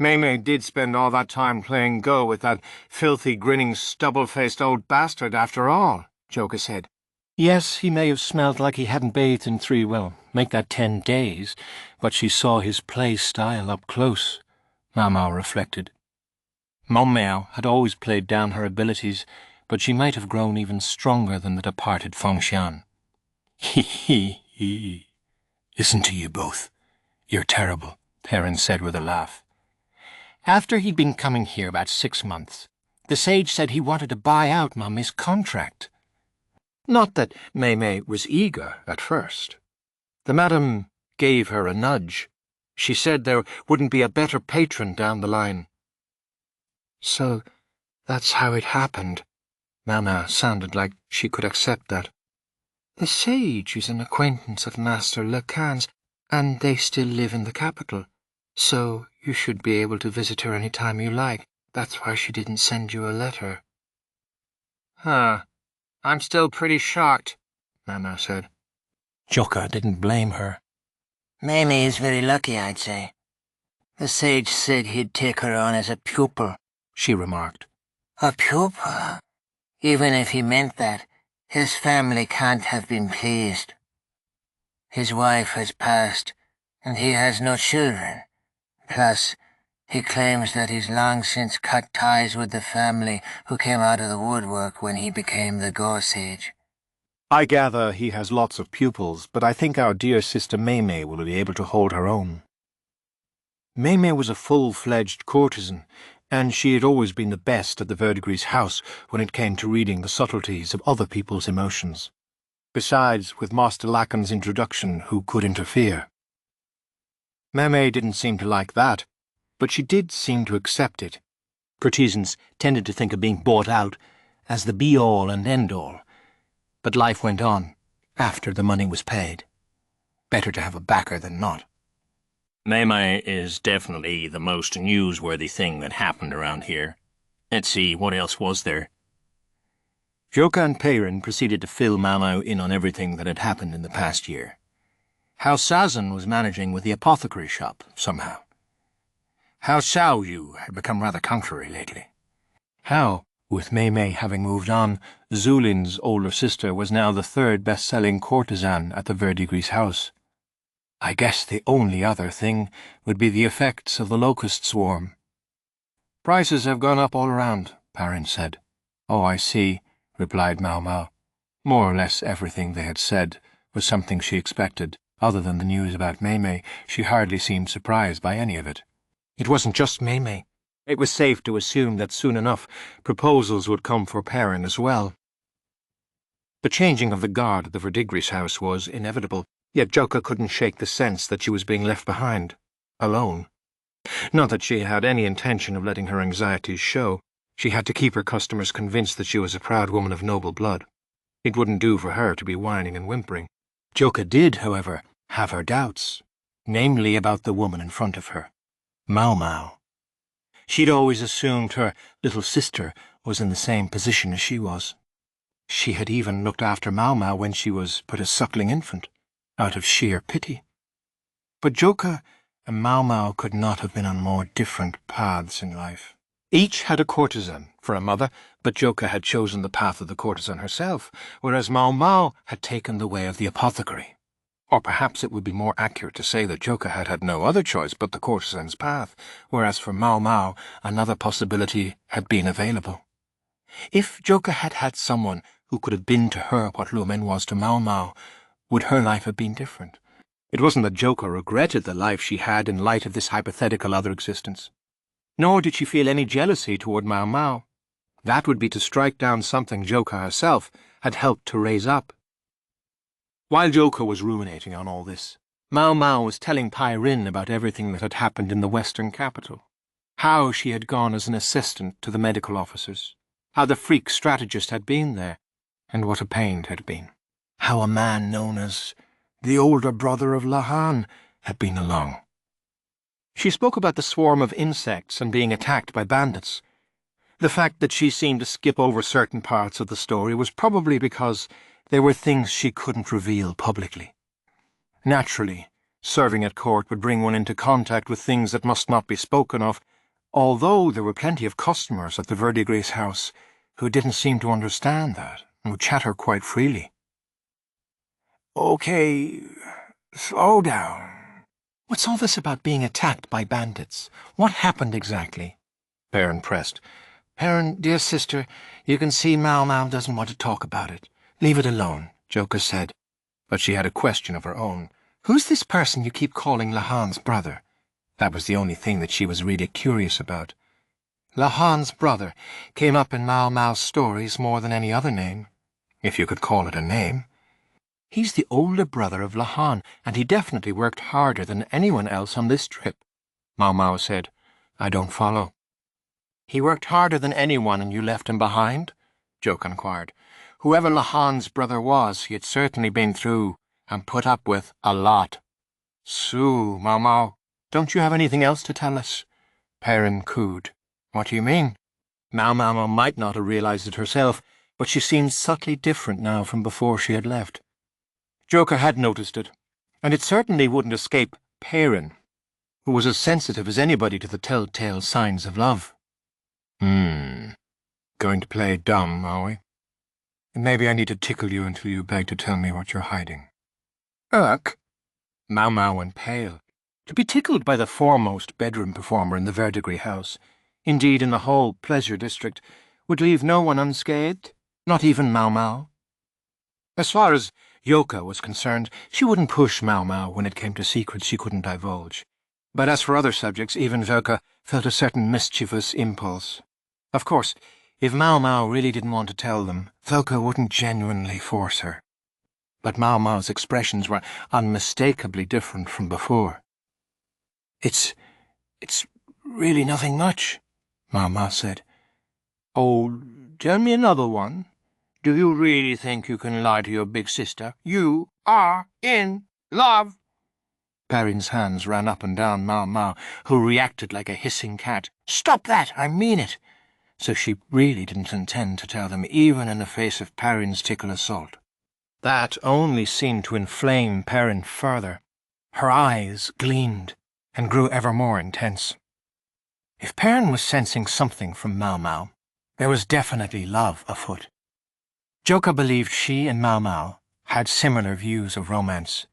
Maamei did spend all that time playing Go with that filthy, grinning, stubble-faced old bastard after all, Joka said. Yes, he may have smelled like he hadn't bathed in 10 days, but she saw his play style up close, Maomao reflected. Maomao had always played down her abilities, but she might have grown even stronger than the departed Fengxian. He. Listen to you both. You're terrible, Perrin said with a laugh. After he'd been coming here about 6 months, the Sage said he wanted to buy out Maamei's contract. Not that Maamei was eager at first. The madam gave her a nudge. She said there wouldn't be a better patron down the line. So that's how it happened. Maomao sounded like she could accept that. The Sage is an acquaintance of Master Lahan's, and they still live in the capital. So you should be able to visit her any time you like. That's why she didn't send you a letter. Huh. I'm still pretty shocked, Maomao said. Joka didn't blame her. Maamei is very lucky, I'd say. The Sage said he'd take her on as a pupil, she remarked. A pupil? Even if he meant that, his family can't have been pleased. His wife has passed, and he has no children. Plus, he claims that he's long since cut ties with the family who came out of the woodwork when he became the Go Sage. I gather he has lots of pupils, but I think our dear sister Maamei will be able to hold her own. Maamei was a full-fledged courtesan, and she had always been the best at the Verdigris house when it came to reading the subtleties of other people's emotions. Besides, with Master Lahan's introduction, who could interfere? Maamei didn't seem to like that, but she did seem to accept it. Courtesans tended to think of being bought out as the be-all and end-all, but life went on after the money was paid. Better to have a backer than not. Maamei is definitely the most newsworthy thing that happened around here. Let's see, what else was there? Joka and Perrin proceeded to fill Maomao in on everything that had happened in the past year. How Sazan was managing with the apothecary shop, somehow. How Xiao Yu had become rather contrary lately. How, with Maamei having moved on, Zulin's older sister was now the third best-selling courtesan at the Verdigris house. I guess the only other thing would be the effects of the locust swarm. Prices have gone up all around, Perrin said. Oh, I see, replied Maomao. More or less everything they had said was something she expected. Other than the news about Maamei, she hardly seemed surprised by any of it. It wasn't just Maamei. It was safe to assume that soon enough proposals would come for Perrin as well. The changing of the guard at the Verdigris house was inevitable, yet Joka couldn't shake the sense that she was being left behind, alone. Not that she had any intention of letting her anxieties show. She had to keep her customers convinced that she was a proud woman of noble blood. It wouldn't do for her to be whining and whimpering. Joka did, however, have her doubts, namely about the woman in front of her, Maomao. She'd always assumed her little sister was in the same position as she was. She had even looked after Maomao when she was but a suckling infant, out of sheer pity. But Joka and Maomao could not have been on more different paths in life. Each had a courtesan for a mother, but Joka had chosen the path of the courtesan herself, whereas Maomao had taken the way of the apothecary. Or perhaps it would be more accurate to say that Joka had had no other choice but the courtesan's path, whereas for Maomao another possibility had been available. If Joka had had someone who could have been to her what Lu Men was to Maomao, would her life have been different? It wasn't that Joka regretted the life she had in light of this hypothetical other existence. Nor did she feel any jealousy toward Maomao. That would be to strike down something Joka herself had helped to raise up. While Joka was ruminating on all this, Maomao was telling Rin about everything that had happened in the western capital. How she had gone as an assistant to the medical officers, how the freak strategist had been there, and what a pain it had been. How a man known as the older brother of Lahan had been along. She spoke about the swarm of insects and being attacked by bandits. The fact that she seemed to skip over certain parts of the story was probably because there were things she couldn't reveal publicly. Naturally, serving at court would bring one into contact with things that must not be spoken of, although there were plenty of customers at the Verdigris house who didn't seem to understand that and would chatter quite freely. Okay, slow down. What's all this about being attacked by bandits? What happened exactly? Perrin pressed. Perrin, dear sister, you can see Maomao doesn't want to talk about it. Leave it alone, Joka said. But she had a question of her own. Who's this person you keep calling Lahan's brother? That was the only thing that she was really curious about. Lahan's brother came up in Maomao's stories more than any other name, if you could call it a name. He's the older brother of Lahan, and he definitely worked harder than anyone else on this trip, Maomao said. I don't follow. He worked harder than anyone and you left him behind? Joka inquired. Whoever Lahan's brother was, he had certainly been through and put up with a lot. So, Maomao, don't you have anything else to tell us? Perrin cooed. What do you mean? Maomao might not have realized it herself, but she seemed subtly different now from before she had left. Joka had noticed it, and it certainly wouldn't escape Perrin, who was as sensitive as anybody to the telltale signs of love. Going to play dumb, are we? Maybe I need to tickle you until you beg to tell me what you're hiding. Ugh! Maomao went pale. To be tickled by the foremost bedroom performer in the Verdigris house, indeed in the whole pleasure district, would leave no one unscathed, not even Maomao. As far as Joka was concerned, she wouldn't push Maomao when it came to secrets she couldn't divulge. But as for other subjects, even Joka felt a certain mischievous impulse. Of course, if Maomao really didn't want to tell them, Joka wouldn't genuinely force her. But Maomao's expressions were unmistakably different from before. It's really nothing much, Maomao said. Oh, tell me another one. Do you really think you can lie to your big sister? You are in love. Perrin's hands ran up and down Maomao, who reacted like a hissing cat. Stop that! I mean it! So she really didn't intend to tell them, even in the face of Perrin's tickle assault. That only seemed to inflame Perrin further. Her eyes gleamed and grew ever more intense. If Perrin was sensing something from Maomao, there was definitely love afoot. Joka believed she and Maomao had similar views of romance,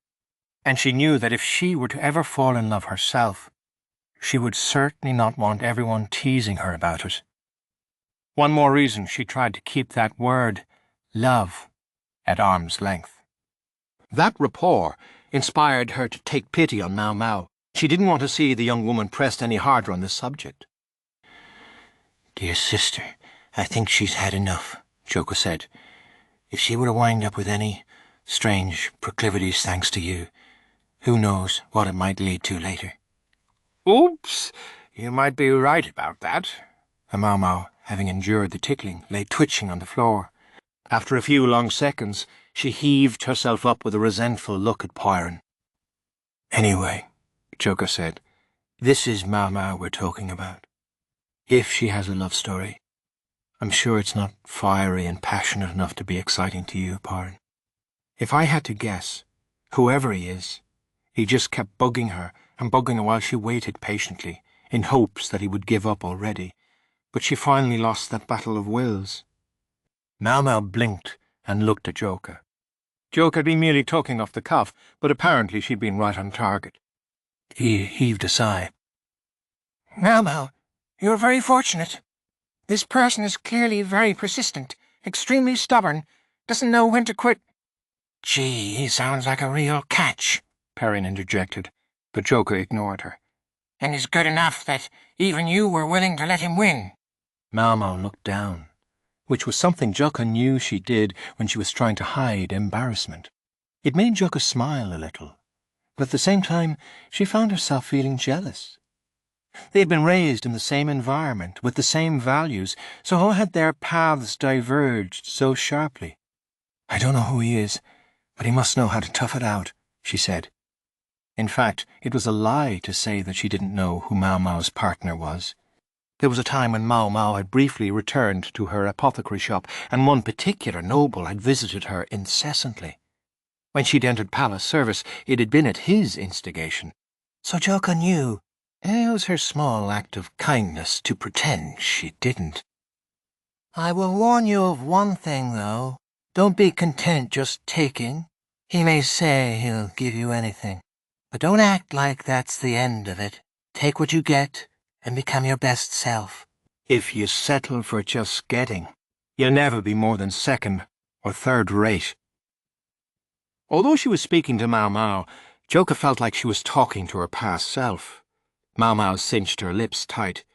and she knew that if she were to ever fall in love herself, she would certainly not want everyone teasing her about it. One more reason she tried to keep that word, love, at arm's length. That rapport inspired her to take pity on Maomao. She didn't want to see the young woman pressed any harder on this subject. "Dear sister, I think she's had enough," Joka said. "If she were to wind up with any strange proclivities thanks to you, who knows what it might lead to later." Oops, you might be right about that. Maomao, having endured the tickling, lay twitching on the floor. After a few long seconds, she heaved herself up with a resentful look at Perrin. "Anyway," Joka said, "this is Maomao we're talking about. If she has a love story, I'm sure it's not fiery and passionate enough to be exciting to you, Perrin. If I had to guess, whoever he is, he just kept bugging her and bugging her while she waited patiently, in hopes that he would give up already, but she finally lost that battle of wills." Maomao blinked and looked at Joka. Joka had been merely talking off the cuff, but apparently she'd been right on target. He heaved a sigh. Maomao, you're very fortunate. This person is clearly very persistent, extremely stubborn, doesn't know when to quit. Gee, he sounds like a real catch, Perrin interjected, but Joka ignored her. And is good enough that even you were willing to let him win. Maomao looked down, which was something Joka knew she did when she was trying to hide embarrassment. It made Joka smile a little, but at the same time she found herself feeling jealous. They had been raised in the same environment, with the same values, so how had their paths diverged so sharply? "I don't know who he is, but he must know how to tough it out," she said. In fact, it was a lie to say that she didn't know who Maomao's partner was. There was a time when Maomao had briefly returned to her apothecary shop, and one particular noble had visited her incessantly. When she'd entered palace service, it had been at his instigation. So Joka knew. It was her small act of kindness to pretend she didn't. "I will warn you of one thing, though. Don't be content just taking. He may say he'll give you anything. But don't act like that's the end of it. Take what you get and become your best self. If you settle for just getting, you'll never be more than second or third rate." Although she was speaking to Maomao, Joka felt like she was talking to her past self. Maomao cinched her lips tight.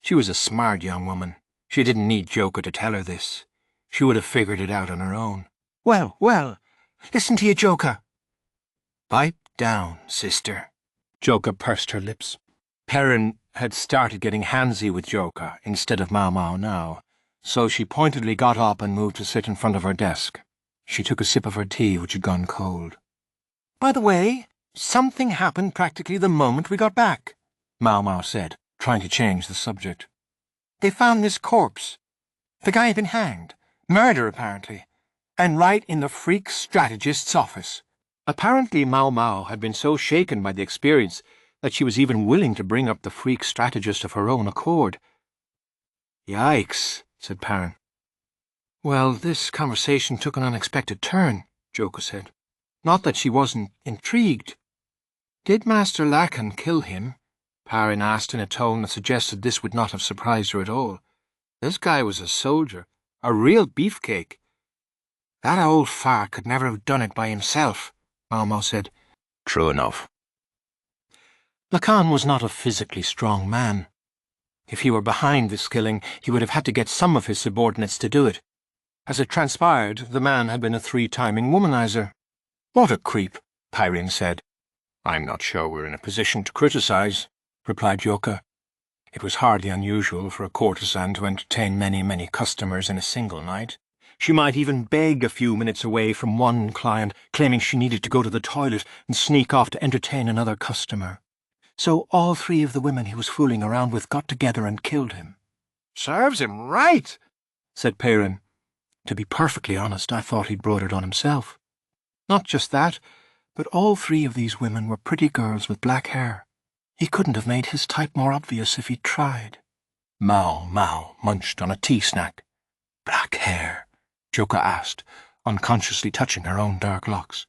She was a smart young woman. She didn't need Joka to tell her this. She would have figured it out on her own. Well, listen to you, Joka." "Pipe down, sister." Joka pursed her lips. Perrin had started getting handsy with Joka instead of Maomao now, so she pointedly got up and moved to sit in front of her desk. She took a sip of her tea, which had gone cold. "By the way, something happened practically the moment we got back," Maomao said, trying to change the subject. "They found this corpse. The guy had been hanged. Murder, apparently. And right in the freak strategist's office." Apparently Maomao had been so shaken by the experience that she was even willing to bring up the freak strategist of her own accord. "Yikes," said Perrin. "Well, this conversation took an unexpected turn," Joka said. Not that she wasn't intrigued. "Did Master Lahan kill him?" Perrin asked in a tone that suggested this would not have surprised her at all. This guy was a soldier, a real beefcake. "That old fart could never have done it by himself," Maomao said. "True enough." Lahan was not a physically strong man. If he were behind this killing, he would have had to get some of his subordinates to do it. As it transpired, the man had been a 3-timing womanizer. "What a creep," Perrin said. "I'm not sure we're in a position to criticize," replied Joka. It was hardly unusual for a courtesan to entertain many customers in a single night. She might even beg a few minutes away from one client, claiming she needed to go to the toilet and sneak off to entertain another customer. So all 3 of the women he was fooling around with got together and killed him. "Serves him right," said Perrin. To be perfectly honest, I thought he'd brought it on himself. Not just that, but all 3 of these women were pretty girls with black hair. He couldn't have made his type more obvious if he'd tried. Maomao munched on a tea snack. Black hair? Joka asked, unconsciously touching her own dark locks.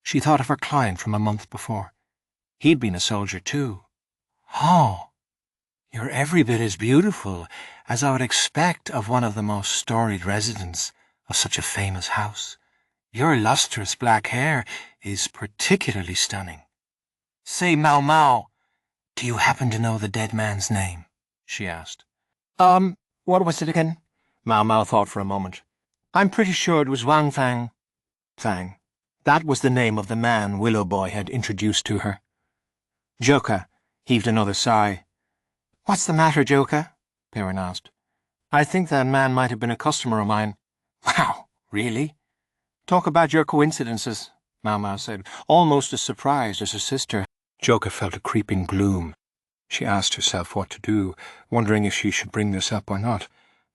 She thought of her client from a month before. He'd been a soldier too. Oh, you're every bit as beautiful as I would expect of one of the most storied residents of such a famous house. Your lustrous black hair is particularly stunning. Say, Maomao, do you happen to know the dead man's name? She asked. What was it again? Maomao thought for a moment. I'm pretty sure it was Wang Fang. Fang. That was the name of the man Willow Boy had introduced to her. Joka heaved another sigh. What's the matter, Joka? Perrin asked. I think that man might have been a customer of mine. Wow, really? Talk about your coincidences, Maomao said, almost as surprised as her sister. Joka felt a creeping gloom. She asked herself what to do, wondering if she should bring this up or not,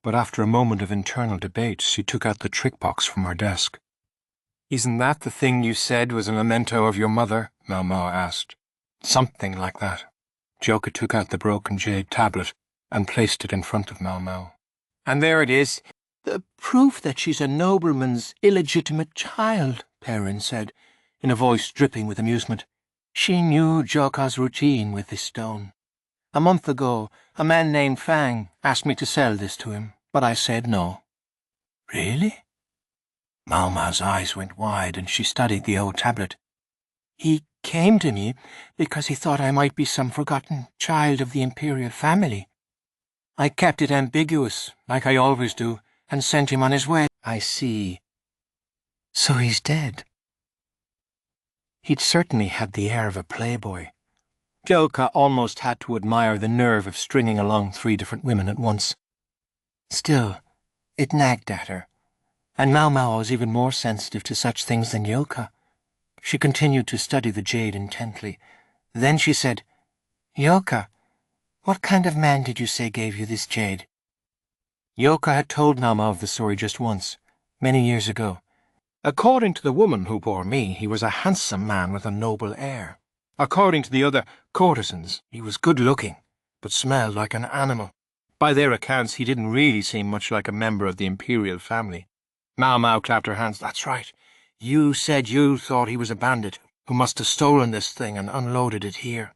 but after a moment of internal debate, she took out the trick box from her desk. Isn't that the thing you said was a memento of your mother? Maomao asked. Something like that. Joka took out the broken jade tablet and placed it in front of Maomao. And there it is. The proof that she's a nobleman's illegitimate child, Perrin said, in a voice dripping with amusement. She knew Joka's routine with this stone. A month ago, a man named Fang asked me to sell this to him, but I said no. Really? Maomao's eyes went wide and she studied the old tablet. He came to me because he thought I might be some forgotten child of the Imperial family. I kept it ambiguous, like I always do, and sent him on his way. I see. So he's dead. He'd certainly had the air of a playboy. Joka almost had to admire the nerve of stringing along 3 different women at once. Still, it nagged at her, and Maomao was even more sensitive to such things than Joka. She continued to study the jade intently. Then she said, Joka, what kind of man did you say gave you this jade? Joka had told Maomao of the story just once, many years ago. According to the woman who bore me, he was a handsome man with a noble air. According to the other courtesans, he was good-looking, but smelled like an animal. By their accounts, he didn't really seem much like a member of the Imperial family. Maomao clapped her hands. That's right. You said you thought he was a bandit who must have stolen this thing and unloaded it here.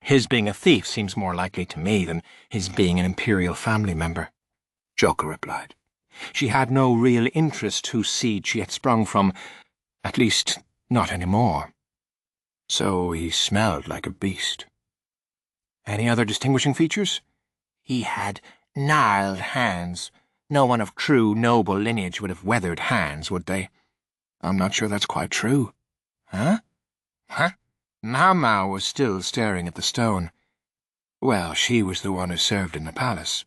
His being a thief seems more likely to me than his being an Imperial family member, Joka replied. She had no real interest whose seed she had sprung from, at least not any more. So he smelled like a beast. Any other distinguishing features? He had gnarled hands. No one of true noble lineage would have weathered hands, would they? I'm not sure that's quite true. Huh? Maomao was still staring at the stone. Well, she was the one who served in the palace.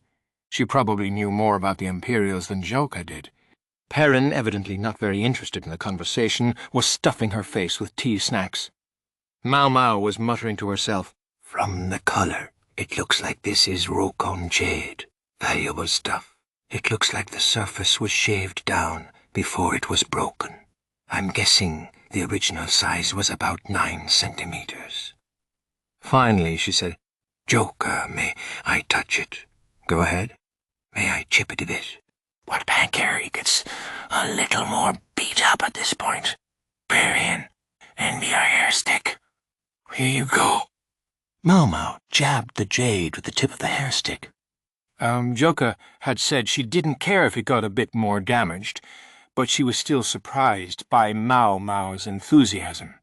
She probably knew more about the Imperials than Joka did. Perrin, evidently not very interested in the conversation, was stuffing her face with tea snacks. Maomao was muttering to herself, From the colour, it looks like this is Rokon jade. Valuable stuff. It looks like the surface was shaved down before it was broken. I'm guessing the original size was about 9 centimeters. Finally, she said, Joka, may I touch it? Go ahead. May I chip it a bit? What banker gets a little more beat up at this point? Perrin, and your hair stick. Here you go. Maomao jabbed the jade with the tip of the hair stick. Joka had said she didn't care if it got a bit more damaged, but she was still surprised by Maomao's enthusiasm.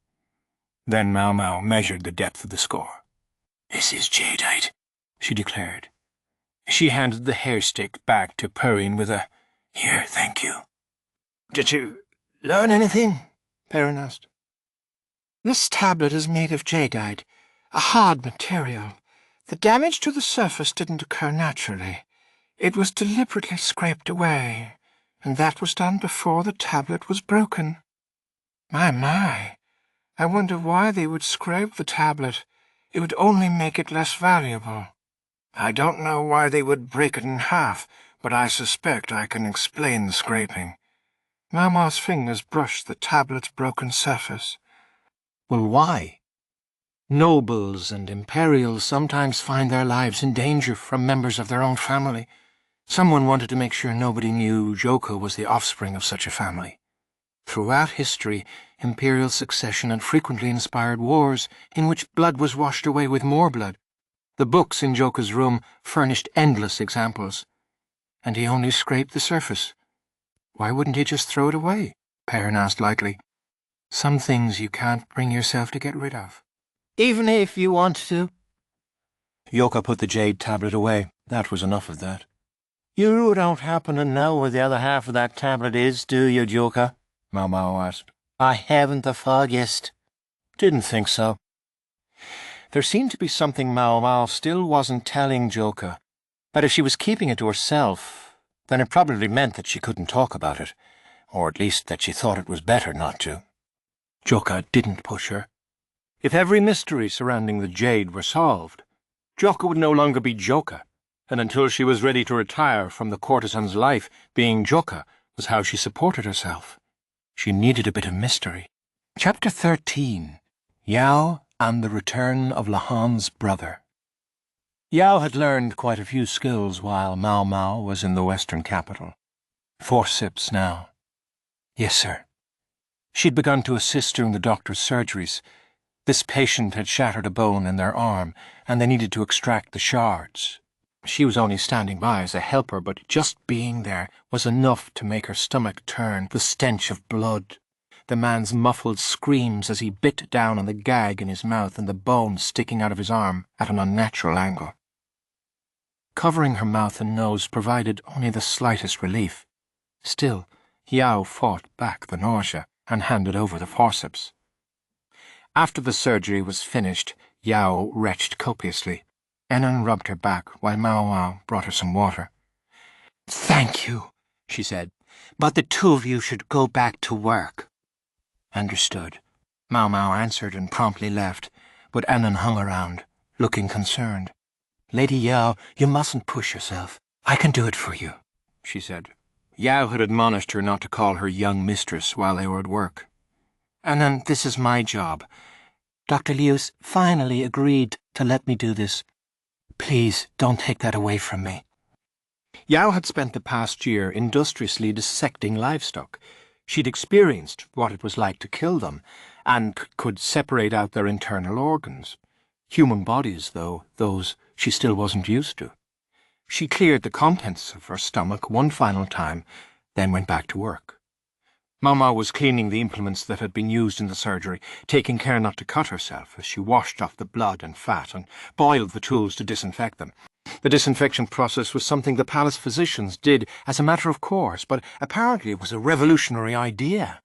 Then Maomao measured the depth of the score. This is jadeite, she declared. She handed the hair stick back to Perrin with a, Here, thank you. Did you learn anything? Perrin asked. This tablet is made of jadeite, a hard material. The damage to the surface didn't occur naturally. It was deliberately scraped away, and that was done before the tablet was broken. My, I wonder why they would scrape the tablet. It would only make it less valuable. I don't know why they would break it in half, but I suspect I can explain the scraping. Maomao's fingers brushed the tablet's broken surface. Well, why? Nobles and Imperials sometimes find their lives in danger from members of their own family. Someone wanted to make sure nobody knew Joka was the offspring of such a family. Throughout history, imperial succession had frequently inspired wars in which blood was washed away with more blood. The books in Joka's room furnished endless examples. And he only scraped the surface. Why wouldn't he just throw it away? Perrin asked lightly. Some things you can't bring yourself to get rid of. Even if you want to. Joka put the jade tablet away. That was enough of that. You don't happen to know where the other half of that tablet is, do you, Joka? Maomao asked. I haven't the foggiest. Didn't think so. There seemed to be something Maomao still wasn't telling Joka, that if she was keeping it to herself, then it probably meant that she couldn't talk about it, or at least that she thought it was better not to. Joka didn't push her. If every mystery surrounding the jade were solved, Joka would no longer be Joka, and until she was ready to retire from the courtesan's life, being Joka was how she supported herself. She needed a bit of mystery. Chapter 13. Yao and the Return of Lahan's Brother. Yao had learned quite a few skills while Maomao was in the western capital. Forceps now. Yes, sir. She'd begun to assist during the doctor's surgeries. This patient had shattered a bone in their arm, and they needed to extract the shards. She was only standing by as a helper, but just being there was enough to make her stomach turn, the stench of blood. The man's muffled screams as he bit down on the gag in his mouth and the bone sticking out of his arm at an unnatural angle. Covering her mouth and nose provided only the slightest relief. Still, Yao fought back the nausea and handed over the forceps. After the surgery was finished, Yao retched copiously. Enon rubbed her back while Maomao brought her some water. "Thank you," she said, "but the two of you should go back to work." "Understood." Maomao answered and promptly left, but Enon hung around, looking concerned. "Lady Yao, you mustn't push yourself. I can do it for you," she said. Yao had admonished her not to call her young mistress while they were at work. "Enon, this is my job. Dr. Liu's finally agreed to let me do this. Please, don't take that away from me." Yao had spent the past year industriously dissecting livestock. She'd experienced what it was like to kill them, and could separate out their internal organs. Human bodies, though, those she still wasn't used to. She cleared the contents of her stomach one final time, then went back to work. Maomao was cleaning the implements that had been used in the surgery, taking care not to cut herself as she washed off the blood and fat and boiled the tools to disinfect them. The disinfection process was something the palace physicians did as a matter of course, but apparently it was a revolutionary idea.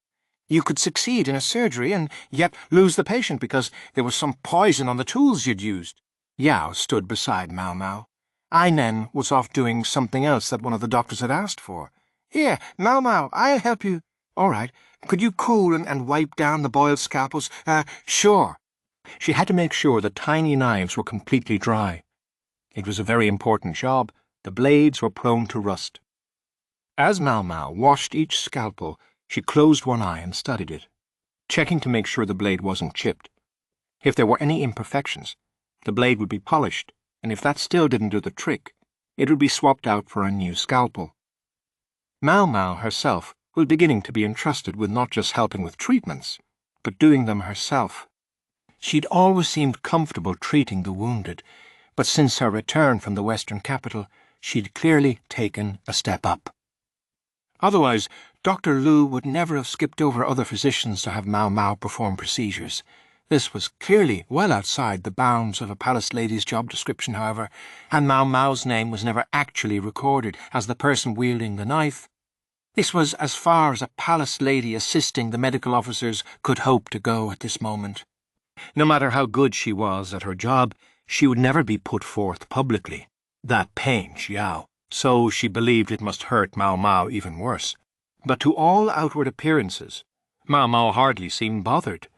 You could succeed in a surgery and yet lose the patient because there was some poison on the tools you'd used. Yao stood beside Maomao. Ainen was off doing something else that one of the doctors had asked for. "Here, Maomao, I'll help you." "All right. Could you cool and wipe down the boiled scalpels?" Sure." She had to make sure the tiny knives were completely dry. It was a very important job. The blades were prone to rust. As Maomao washed each scalpel, she closed one eye and studied it, checking to make sure the blade wasn't chipped. If there were any imperfections, the blade would be polished, and if that still didn't do the trick, it would be swapped out for a new scalpel. Maomao herself was beginning to be entrusted with not just helping with treatments, but doing them herself. She'd always seemed comfortable treating the wounded, but since her return from the western capital, she'd clearly taken a step up. Otherwise, Dr. Lu would never have skipped over other physicians to have Maomao perform procedures. This was clearly well outside the bounds of a palace lady's job description, however, and Maomao's name was never actually recorded as the person wielding the knife. This was as far as a palace lady assisting the medical officers could hope to go at this moment. No matter how good she was at her job, she would never be put forth publicly. That pained Yao, so she believed it must hurt Maomao even worse. But to all outward appearances, Maomao hardly seemed bothered.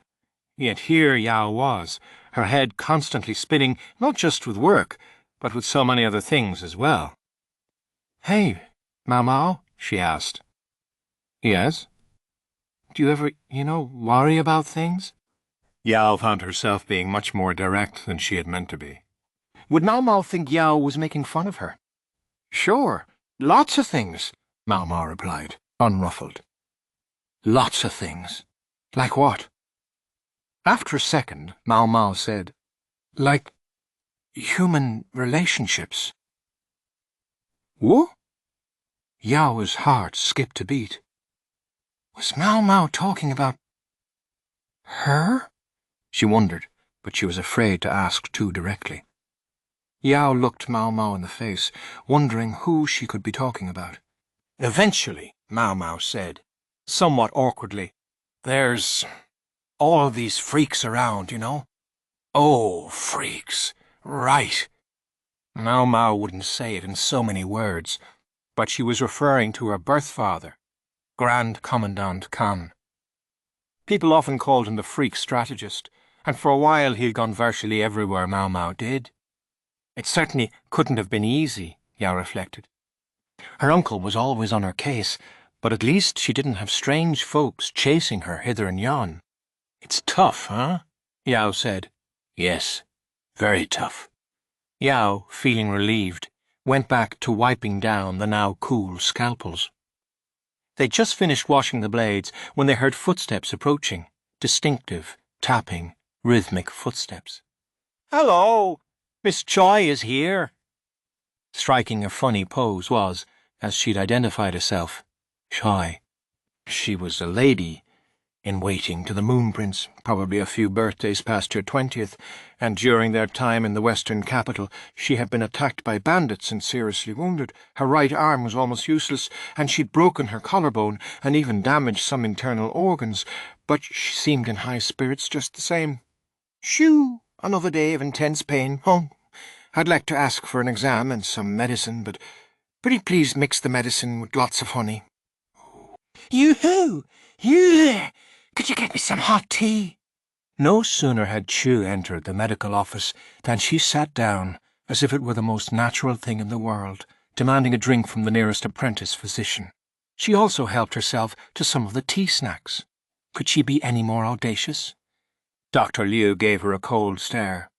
Yet here Yao was, her head constantly spinning, not just with work, but with so many other things as well. "Hey, Maomao?" she asked. "Yes?" "Do you ever, worry about things?" Yao found herself being much more direct than she had meant to be. Would Maomao think Yao was making fun of her? Sure, lots of things, Maomao replied, unruffled. Lots of things. Like what? After a second, Maomao said, like human relationships. What? Yao's heart skipped a beat. Was Maomao talking about her? She wondered, but she was afraid to ask too directly. Yao looked Maomao in the face, wondering who she could be talking about. Eventually, Maomao said, somewhat awkwardly, "There's all of these freaks around, you know." "Oh, freaks. Right." Maomao wouldn't say it in so many words, but she was referring to her birth father, Grand Commandant Khan. People often called him the freak strategist, and for a while he had gone virtually everywhere Maomao did. It certainly couldn't have been easy, Yao reflected. Her uncle was always on her case, but at least she didn't have strange folks chasing her hither and yon. "It's tough, huh?" Yao said. "Yes, very tough." Yao, feeling relieved, went back to wiping down the now cool scalpels. They'd just finished washing the blades when they heard footsteps approaching, distinctive, tapping, rhythmic footsteps. "Hello! Miss Choi is here." Striking a funny pose was, as she'd identified herself, Choi. She was a lady in waiting to the Moon Prince, probably a few birthdays past her 20th, and during their time in the western capital she had been attacked by bandits and seriously wounded. Her right arm was almost useless, and she'd broken her collarbone and even damaged some internal organs, but she seemed in high spirits just the same. "Shoo! Another day of intense pain. Oh, I'd like to ask for an exam and some medicine, but pretty please mix the medicine with lots of honey." "Yoo-hoo! You! Could you get me some hot tea?" No sooner had Chu entered the medical office than she sat down, as if it were the most natural thing in the world, demanding a drink from the nearest apprentice physician. She also helped herself to some of the tea snacks. Could she be any more audacious? Dr. Liu gave her a cold stare.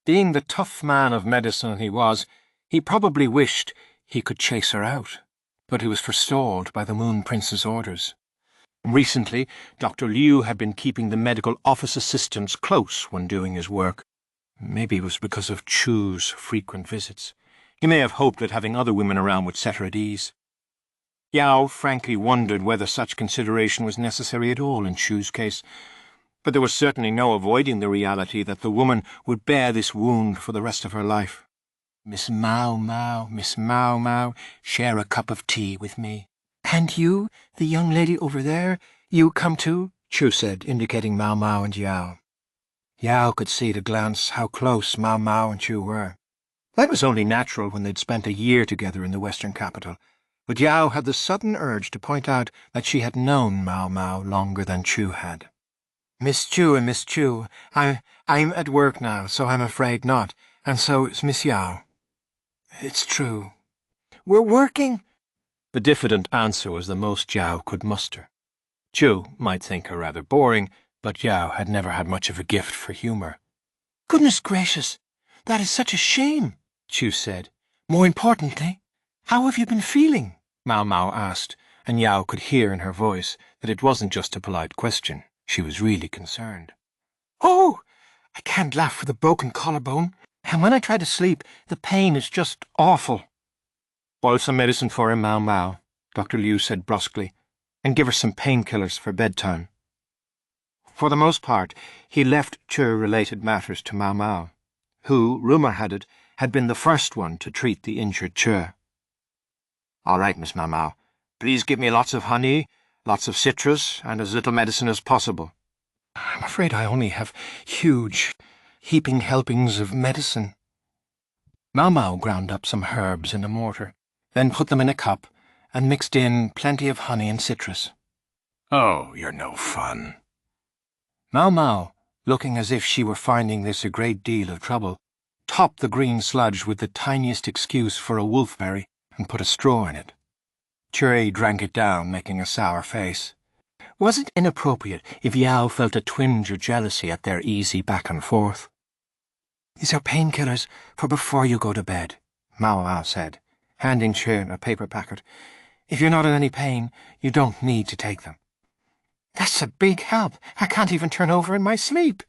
Being the tough man of medicine he was, he probably wished he could chase her out, but he was forestalled by the Moon Prince's orders. Recently, Dr. Liu had been keeping the medical office assistants close when doing his work. Maybe it was because of Chu's frequent visits. He may have hoped that having other women around would set her at ease. Yao frankly wondered whether such consideration was necessary at all in Chu's case, but there was certainly no avoiding the reality that the woman would bear this wound for the rest of her life. Miss Maomao, share a cup of tea with me." "And you, the young lady over there, you come too?" Chu said, indicating Maomao and Yao. Yao could see at a glance how close Maomao and Chu were. That was only natural when they'd spent a year together in the western capital, but Yao had the sudden urge to point out that she had known Maomao longer than Chu had. "Miss Chu and Miss Chu, I'm at work now, so I'm afraid not, and so is Miss Yao." "It's true." "We're working?" The diffident answer was the most Yao could muster. Chu might think her rather boring, but Yao had never had much of a gift for humour. "Goodness gracious, that is such a shame," Chu said. "More importantly, how have you been feeling?" Maomao asked, and Yao could hear in her voice that it wasn't just a polite question. She was really concerned. "Oh, I can't laugh with a broken collarbone, and when I try to sleep, the pain is just awful." "Boil some medicine for him, Maomao," Dr. Liu said brusquely, "and give her some painkillers for bedtime." For the most part, he left Chu-related matters to Maomao, who, rumour had it, had been the first one to treat the injured Chu. "All right, Miss Maomao. Please give me lots of honey, lots of citrus, and as little medicine as possible." "I'm afraid I only have huge, heaping helpings of medicine." Maomao ground up some herbs in a mortar, then put them in a cup, and mixed in plenty of honey and citrus. Oh, you're no fun. Maomao, looking as if she were finding this a great deal of trouble, topped the green sludge with the tiniest excuse for a wolfberry and put a straw in it. Chui drank it down, making a sour face. Was it inappropriate if Yao felt a twinge of jealousy at their easy back and forth? "These are painkillers for before you go to bed," Maomao said, handing Chen a paper packet. "If you're not in any pain, you don't need to take them." "That's a big help. I can't even turn over in my sleep."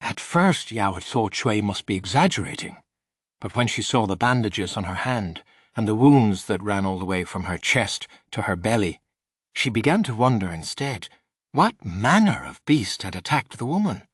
At first, Yao had thought Shui must be exaggerating, but when she saw the bandages on her hand and the wounds that ran all the way from her chest to her belly, she began to wonder instead what manner of beast had attacked the woman.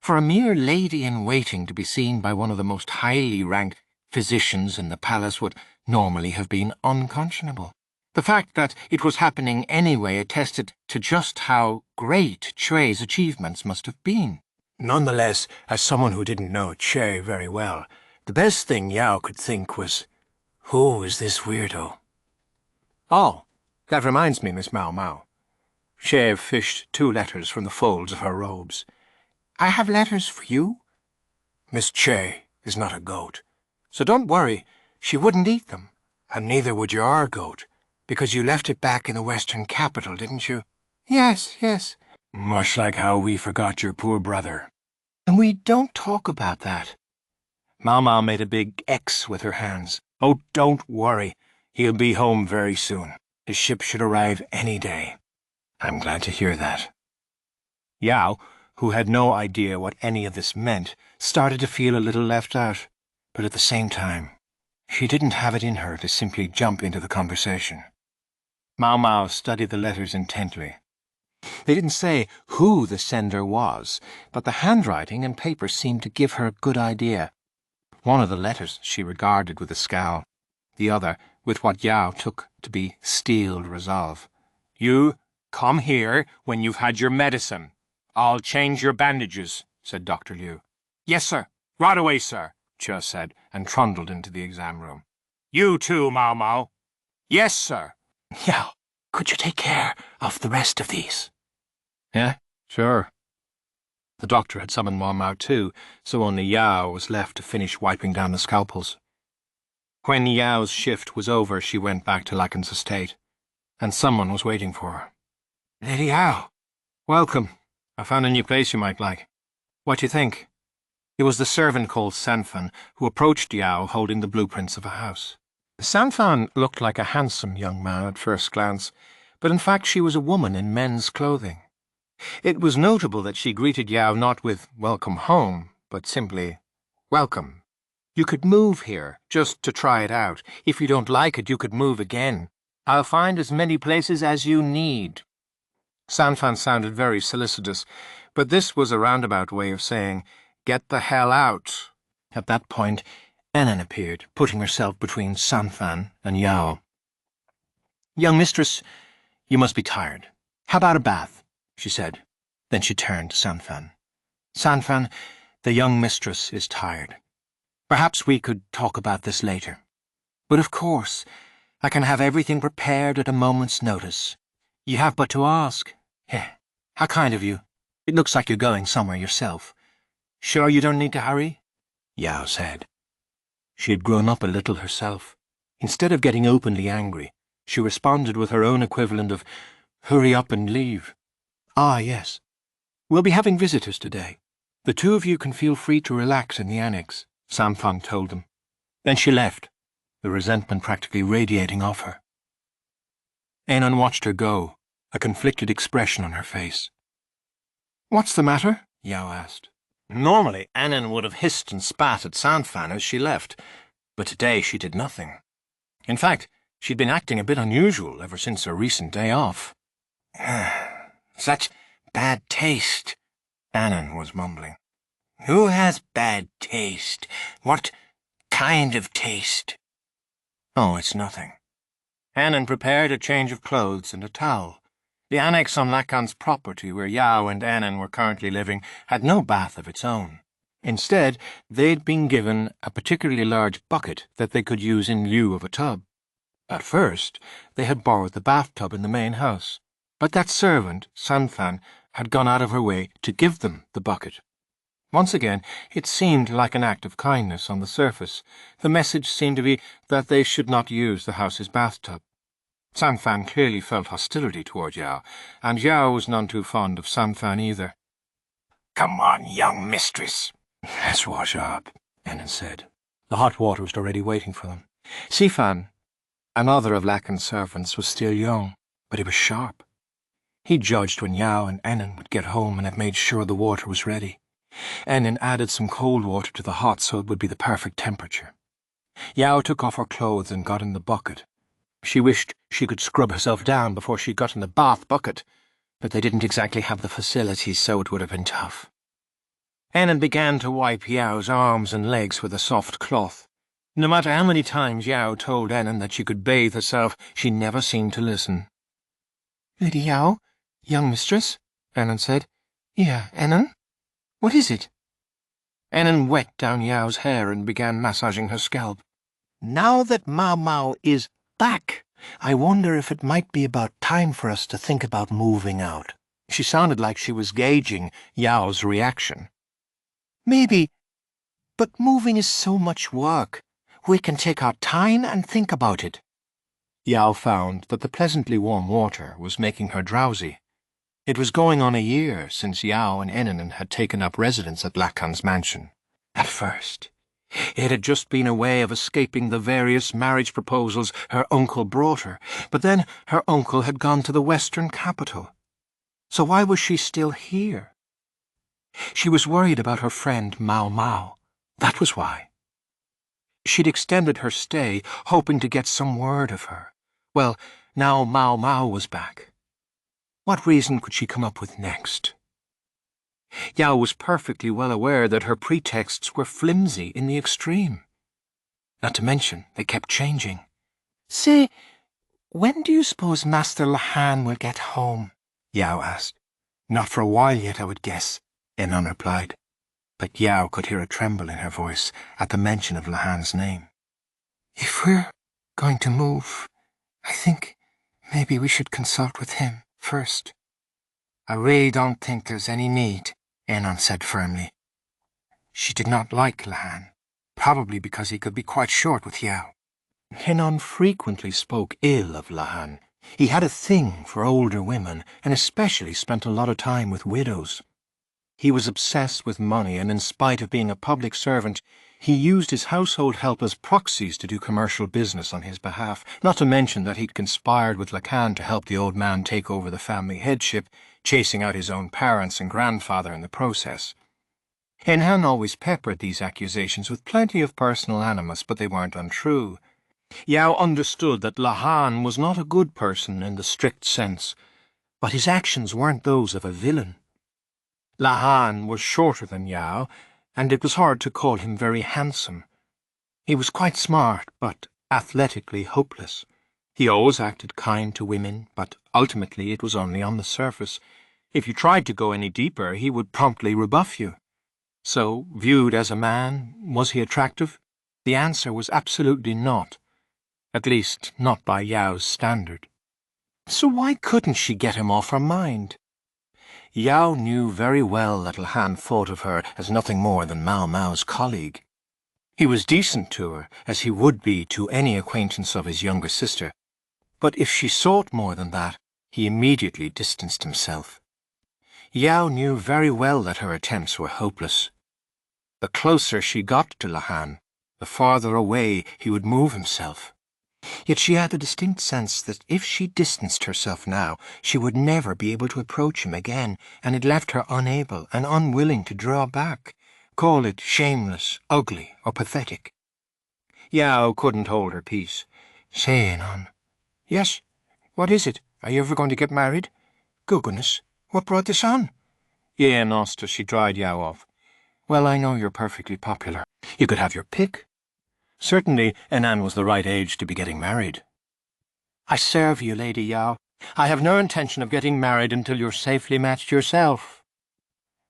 For a mere lady-in-waiting to be seen by one of the most highly ranked physicians in the palace would normally have been unconscionable. The fact that it was happening anyway attested to just how great Chui's achievements must have been. Nonetheless, as someone who didn't know Chui very well, the best thing Yao could think was, who is this weirdo? "Oh, that reminds me, Miss Maomao." Chui fished 2 letters from the folds of her robes. "I have letters for you." "Miss Chui is not a goat, so don't worry, she wouldn't eat them, and neither would your goat, because you left it back in the western capital, didn't you?" "Yes, yes." "Much like how we forgot your poor brother." "And we don't talk about that." Maomao made a big X with her hands. "Oh, don't worry. He'll be home very soon. His ship should arrive any day." "I'm glad to hear that." Yao, who had no idea what any of this meant, started to feel a little left out, but at the same time, she didn't have it in her to simply jump into the conversation. Maomao studied the letters intently. They didn't say who the sender was, but the handwriting and paper seemed to give her a good idea. One of the letters she regarded with a scowl, the other with what Yao took to be steeled resolve. "You come here when you've had your medicine. I'll change your bandages," said Dr. Liu. "Yes, sir. Right away, sir," Che said, and trundled into the exam room. "You too, Maomao." "Yes, sir." "Yao, could you take care of the rest of these?" "Yeah, sure." The doctor had summoned Maomao too, so only Yao was left to finish wiping down the scalpels. When Yao's shift was over, she went back to Lahan's estate, and someone was waiting for her. "Lady Yao." "Welcome. I found a new place you might like. What do you think?" It was the servant called Sanfan who approached Yao holding the blueprints of a house. Sanfan looked like a handsome young man at first glance, but in fact she was a woman in men's clothing. It was notable that she greeted Yao not with "welcome home," but simply, "welcome. You could move here, just to try it out. If you don't like it, you could move again. I'll find as many places as you need." Sanfan sounded very solicitous, but this was a roundabout way of saying, "Get the hell out." At that point, Annan appeared, putting herself between Sanfan and Yao. "Young mistress, you must be tired. How about a bath?" she said. Then she turned to Sanfan. "Sanfan, the young mistress is tired. Perhaps we could talk about this later. But of course, I can have everything prepared at a moment's notice. You have but to ask. How kind of you. It looks like you're going somewhere yourself. Sure you don't need to hurry?" Yao said. She had grown up a little herself. Instead of getting openly angry, she responded with her own equivalent of, "Hurry up and leave." "Ah, yes. We'll be having visitors today. The 2 of you can feel free to relax in the annex," Sanfan told them. Then she left, the resentment practically radiating off her. Annan watched her go, a conflicted expression on her face. "What's the matter?" Yao asked. Normally, Annan would have hissed and spat at Sanfan as she left, but today she did nothing. In fact, she'd been acting a bit unusual ever since her recent day off. "Such bad taste," Annan was mumbling. "Who has bad taste? What kind of taste?" "Oh, it's nothing." Annan prepared a change of clothes and a towel. The annex on Lahan's property, where Yao and Annan were currently living, had no bath of its own. Instead, they'd been given a particularly large bucket that they could use in lieu of a tub. At first, they had borrowed the bathtub in the main house, but that servant, Sanfan, had gone out of her way to give them the bucket. Once again, it seemed like an act of kindness on the surface. The message seemed to be that they should not use the house's bathtub. Sanfan clearly felt hostility toward Yao, and Yao was none too fond of Sanfan either. Come on, young mistress. Let's wash up, Enon said. The hot water was already waiting for them. Sifan, another of Lahan's servants, was still young, but he was sharp. He judged when Yao and Enon would get home and had made sure the water was ready. Enon added some cold water to the hot so it would be the perfect temperature. Yao took off her clothes and got in the bucket. She wished she could scrub herself down before she got in the bath bucket, but they didn't exactly have the facilities, so it would have been tough. Enon began to wipe Yao's arms and legs with a soft cloth. No matter how many times Yao told Enon that she could bathe herself, she never seemed to listen. Lady Yao, young mistress, Enon said. Yeah, Enon? What is it? Enon wet down Yao's hair and began massaging her scalp. Now that Maomao is back, I wonder if it might be about time for us to think about moving out. She sounded like she was gauging Yao's reaction. Maybe, but moving is so much work. We can take our time and think about it. Yao found that the pleasantly warm water was making her drowsy. It was going on a year since Yao and Enon had taken up residence at Lahan's mansion. At first, it had just been a way of escaping the various marriage proposals her uncle brought her, but then her uncle had gone to the western capital. So why was she still here? She was worried about her friend Maomao. That was why. She'd extended her stay, hoping to get some word of her. Well, now Maomao was back. What reason could she come up with next? Yao was perfectly well aware that her pretexts were flimsy in the extreme. Not to mention, they kept changing. Say, when do you suppose Master Lahan will get home? Yao asked. Not for a while yet, I would guess, Enon replied. But Yao could hear a tremble in her voice at the mention of Lahan's name. If we're going to move, I think maybe we should consult with him first. I really don't think there's any need, Enon said firmly. She did not like Lahan, probably because he could be quite short with Yao. Enon frequently spoke ill of Lahan. He had a thing for older women, and especially spent a lot of time with widows. He was obsessed with money, and in spite of being a public servant, he used his household help as proxies to do commercial business on his behalf, not to mention that he'd conspired with Lahan to help the old man take over the family headship, chasing out his own parents and grandfather in the process. Enon always peppered these accusations with plenty of personal animus, but they weren't untrue. Yao understood that Lahan was not a good person in the strict sense, but his actions weren't those of a villain. Lahan was shorter than Yao, and it was hard to call him very handsome. He was quite smart, but athletically hopeless. He always acted kind to women, but ultimately it was only on the surface. If you tried to go any deeper, he would promptly rebuff you. So, viewed as a man, was he attractive? The answer was absolutely not. At least, not by Yao's standard. So why couldn't she get him off her mind? Yao knew very well that Lahan thought of her as nothing more than Maomao's colleague. He was decent to her, as he would be to any acquaintance of his younger sister. But if she sought more than that, he immediately distanced himself. Yao knew very well that her attempts were hopeless. The closer she got to Lahan, the farther away he would move himself. Yet she had a distinct sense that if she distanced herself now, she would never be able to approach him again, and it left her unable and unwilling to draw back. Call it shameless, ugly, or pathetic. Yao couldn't hold her peace. Say, Enon. Yes? What is it? Are you ever going to get married? Goodness, what brought this on? Yeah, Nosta, she dried Yao off. Well, I know you're perfectly popular. You could have your pick. Certainly, Enon was the right age to be getting married. I serve you, Lady Yao. I have no intention of getting married until you're safely matched yourself.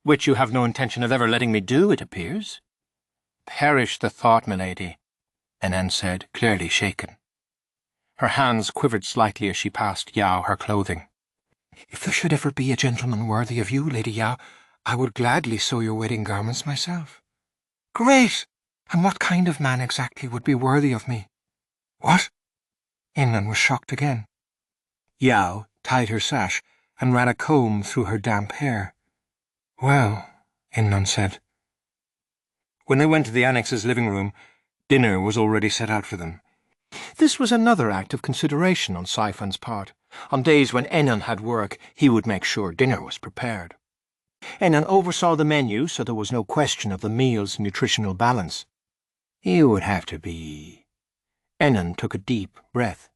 Which you have no intention of ever letting me do, it appears. Perish the thought, milady, Enon said, clearly shaken. Her hands quivered slightly as she passed Yao her clothing. If there should ever be a gentleman worthy of you, Lady Yao, I would gladly sew your wedding garments myself. Great! And what kind of man exactly would be worthy of me? What? Enon was shocked again. Yao tied her sash and ran a comb through her damp hair. "Well," Innan said. When they went to the Annex's living room, dinner was already set out for them. This was another act of consideration on Sanfan's part. On days when Ennan had work, he would make sure dinner was prepared. Ennan oversaw the menu, so there was no question of the meal's nutritional balance. "You would have to be—" Ennan took a deep breath.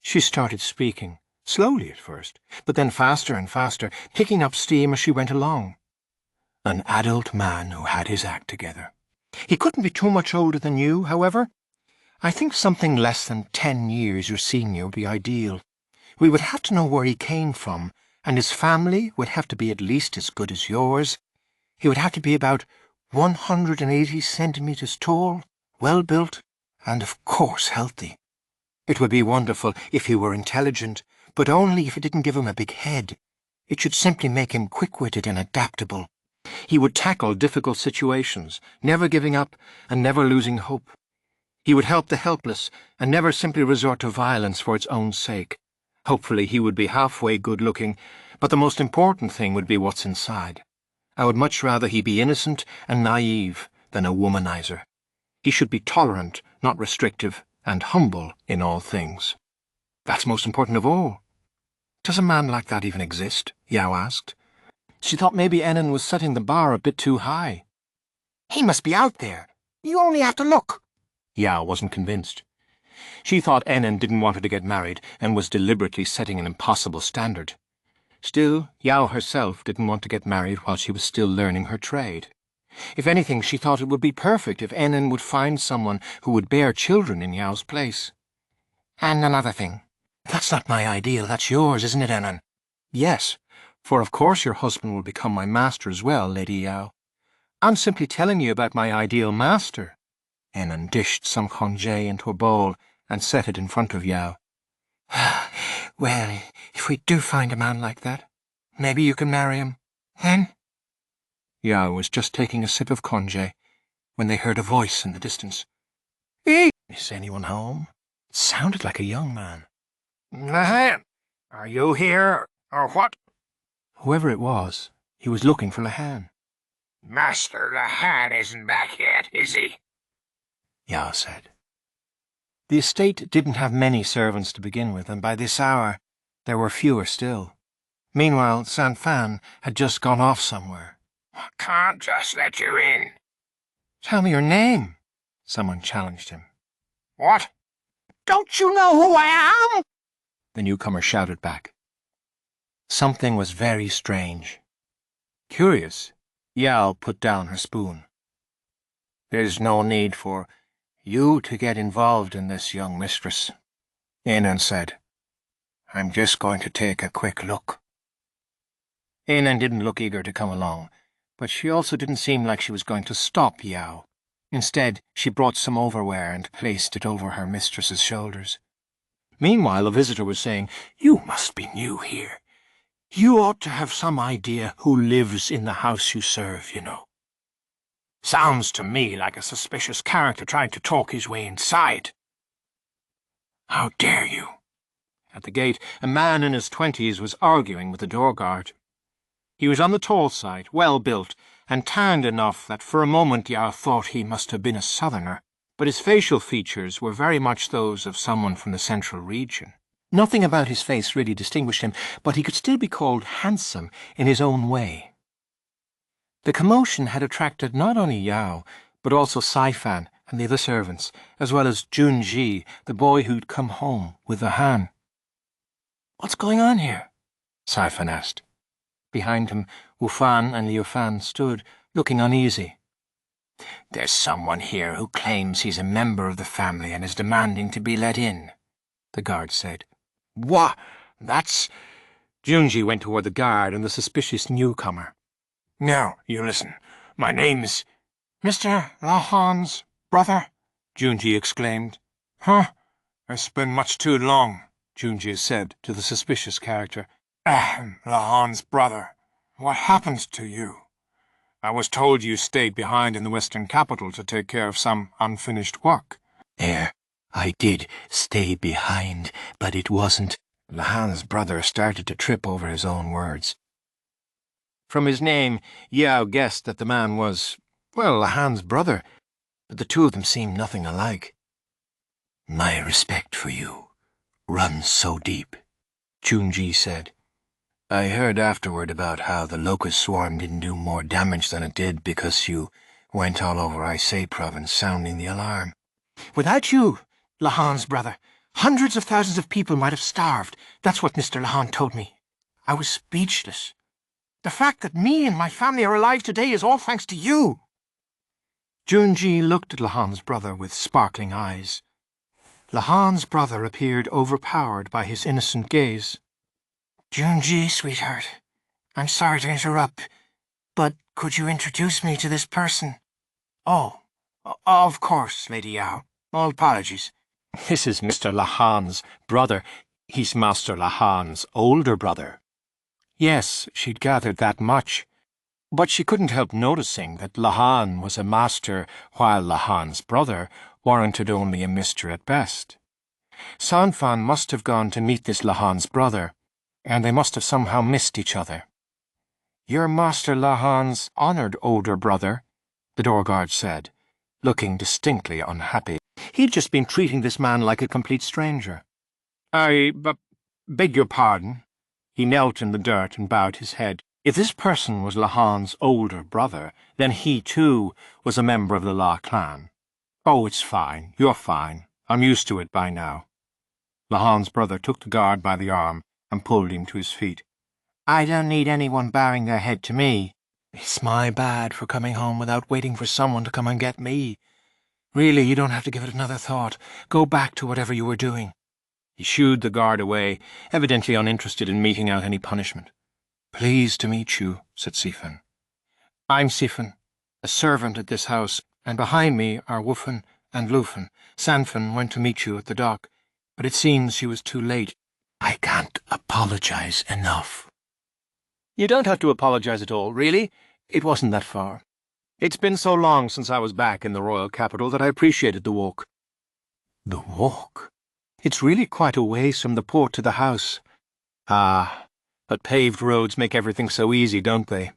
She started speaking, slowly at first, but then faster and faster, picking up steam as she went along. An adult man who had his act together. He couldn't be too much older than you, however. I think something less than 10 years your senior would be ideal. We would have to know where he came from, and his family would have to be at least as good as yours. He would have to be about 180 centimeters tall, well-built, and of course healthy. It would be wonderful if he were intelligent, but only if it didn't give him a big head. It should simply make him quick-witted and adaptable. He would tackle difficult situations, never giving up and never losing hope. He would help the helpless and never simply resort to violence for its own sake. Hopefully he would be halfway good-looking, but the most important thing would be what's inside. I would much rather he be innocent and naive than a womanizer. He should be tolerant, not restrictive, and humble in all things. That's most important of all. Does a man like that even exist? Yao asked. She thought maybe Ennan was setting the bar a bit too high. He must be out there. You only have to look. Yao wasn't convinced. She thought Ennan didn't want her to get married and was deliberately setting an impossible standard. Still, Yao herself didn't want to get married while she was still learning her trade. If anything, she thought it would be perfect if Ennan would find someone who would bear children in Yao's place. And another thing. That's not my ideal, that's yours, isn't it, Ennan? Yes, for of course your husband will become my master as well, Lady Yao. I'm simply telling you about my ideal master. Ennan dished some congee into a bowl and set it in front of Yao. Well, if we do find a man like that, maybe you can marry him, then? Yao was just taking a sip of congee when they heard a voice in the distance. Is anyone home? It sounded like a young man. Lahan, are you here, or what? Whoever it was, he was looking for Lahan. Master Lahan isn't back yet, is he? Yao said. The estate didn't have many servants to begin with, and by this hour there were fewer still. Meanwhile, Sanfan had just gone off somewhere. I can't just let you in. Tell me your name, someone challenged him. What? Don't you know who I am? The newcomer shouted back. Something was very strange. Curious, Yao put down her spoon. There's no need for you to get involved in this, young mistress, Ainan said. I'm just going to take a quick look. Ainan didn't look eager to come along, but she also didn't seem like she was going to stop Yao. Instead, she brought some overwear and placed it over her mistress's shoulders. Meanwhile, a visitor was saying, You must be new here. You ought to have some idea who lives in the house you serve, you know. Sounds to me like a suspicious character trying to talk his way inside. How dare you? At the gate, a man in his 20s was arguing with the door guard. He was on the tall side, well-built, and tanned enough that for a moment Yao thought he must have been a southerner, but his facial features were very much those of someone from the central region. Nothing about his face really distinguished him, but he could still be called handsome in his own way. The commotion had attracted not only Yao, but also Sanfan and the other servants, as well as Jinshi, the boy who'd come home with Lahan. What's going on here? Sanfan asked. Behind him, Wufan and Liufan stood, looking uneasy. There's someone here who claims he's a member of the family and is demanding to be let in, the guard said. What? That's... Jinshi went toward the guard and the suspicious newcomer. Now, you listen. My name's... Mr. Lahan's brother? Jinshi exclaimed. Huh? It's been much too long, Jinshi said to the suspicious character. Lahan's brother. What happened to you? I was told you stayed behind in the western capital to take care of some unfinished work. I did stay behind, but it wasn't Lahan's brother started to trip over his own words. From his name, Yao guessed that the man was, well, Lahan's brother, but the two of them seemed nothing alike. My respect for you runs so deep, Jinshi said. I heard afterward about how the locust swarm didn't do more damage than it did because you went all over Aisei province sounding the alarm. Without you, Lahan's brother, hundreds of thousands of people might have starved. That's what Mr. Lahan told me. I was speechless. The fact that me and my family are alive today is all thanks to you. Jinshi looked at Lahan's brother with sparkling eyes. Lahan's brother appeared overpowered by his innocent gaze. Jinshi, sweetheart, I'm sorry to interrupt, but could you introduce me to this person? Oh, of course, Lady Yao. All apologies. This is Mr. Lahan's brother. He's Master Lahan's older brother. Yes, she'd gathered that much, but she couldn't help noticing that Lahan was a master while Lahan's brother warranted only a mister at best. Sanfan must have gone to meet this Lahan's brother, and they must have somehow missed each other. You're Master Lahan's honoured older brother, the door guard said, looking distinctly unhappy. He'd just been treating this man like a complete stranger. I beg your pardon. He knelt in the dirt and bowed his head. If this person was Lahan's older brother, then he, too, was a member of the La clan. Oh, it's fine. You're fine. I'm used to it by now. Lahan's brother took the guard by the arm and pulled him to his feet. I don't need anyone bowing their head to me. It's my bad for coming home without waiting for someone to come and get me. Really, you don't have to give it another thought. Go back to whatever you were doing. He shooed the guard away, evidently uninterested in meting out any punishment. Pleased to meet you, said Sanfan. I'm Sanfan, a servant at this house, and behind me are Wufan and Lufan. Sanfan went to meet you at the dock, but it seems she was too late. I can't apologize enough. You don't have to apologize at all, really. It wasn't that far. It's been so long since I was back in the royal capital that I appreciated the walk. The walk? It's really quite a ways from the port to the house. Ah, but paved roads make everything so easy, don't they?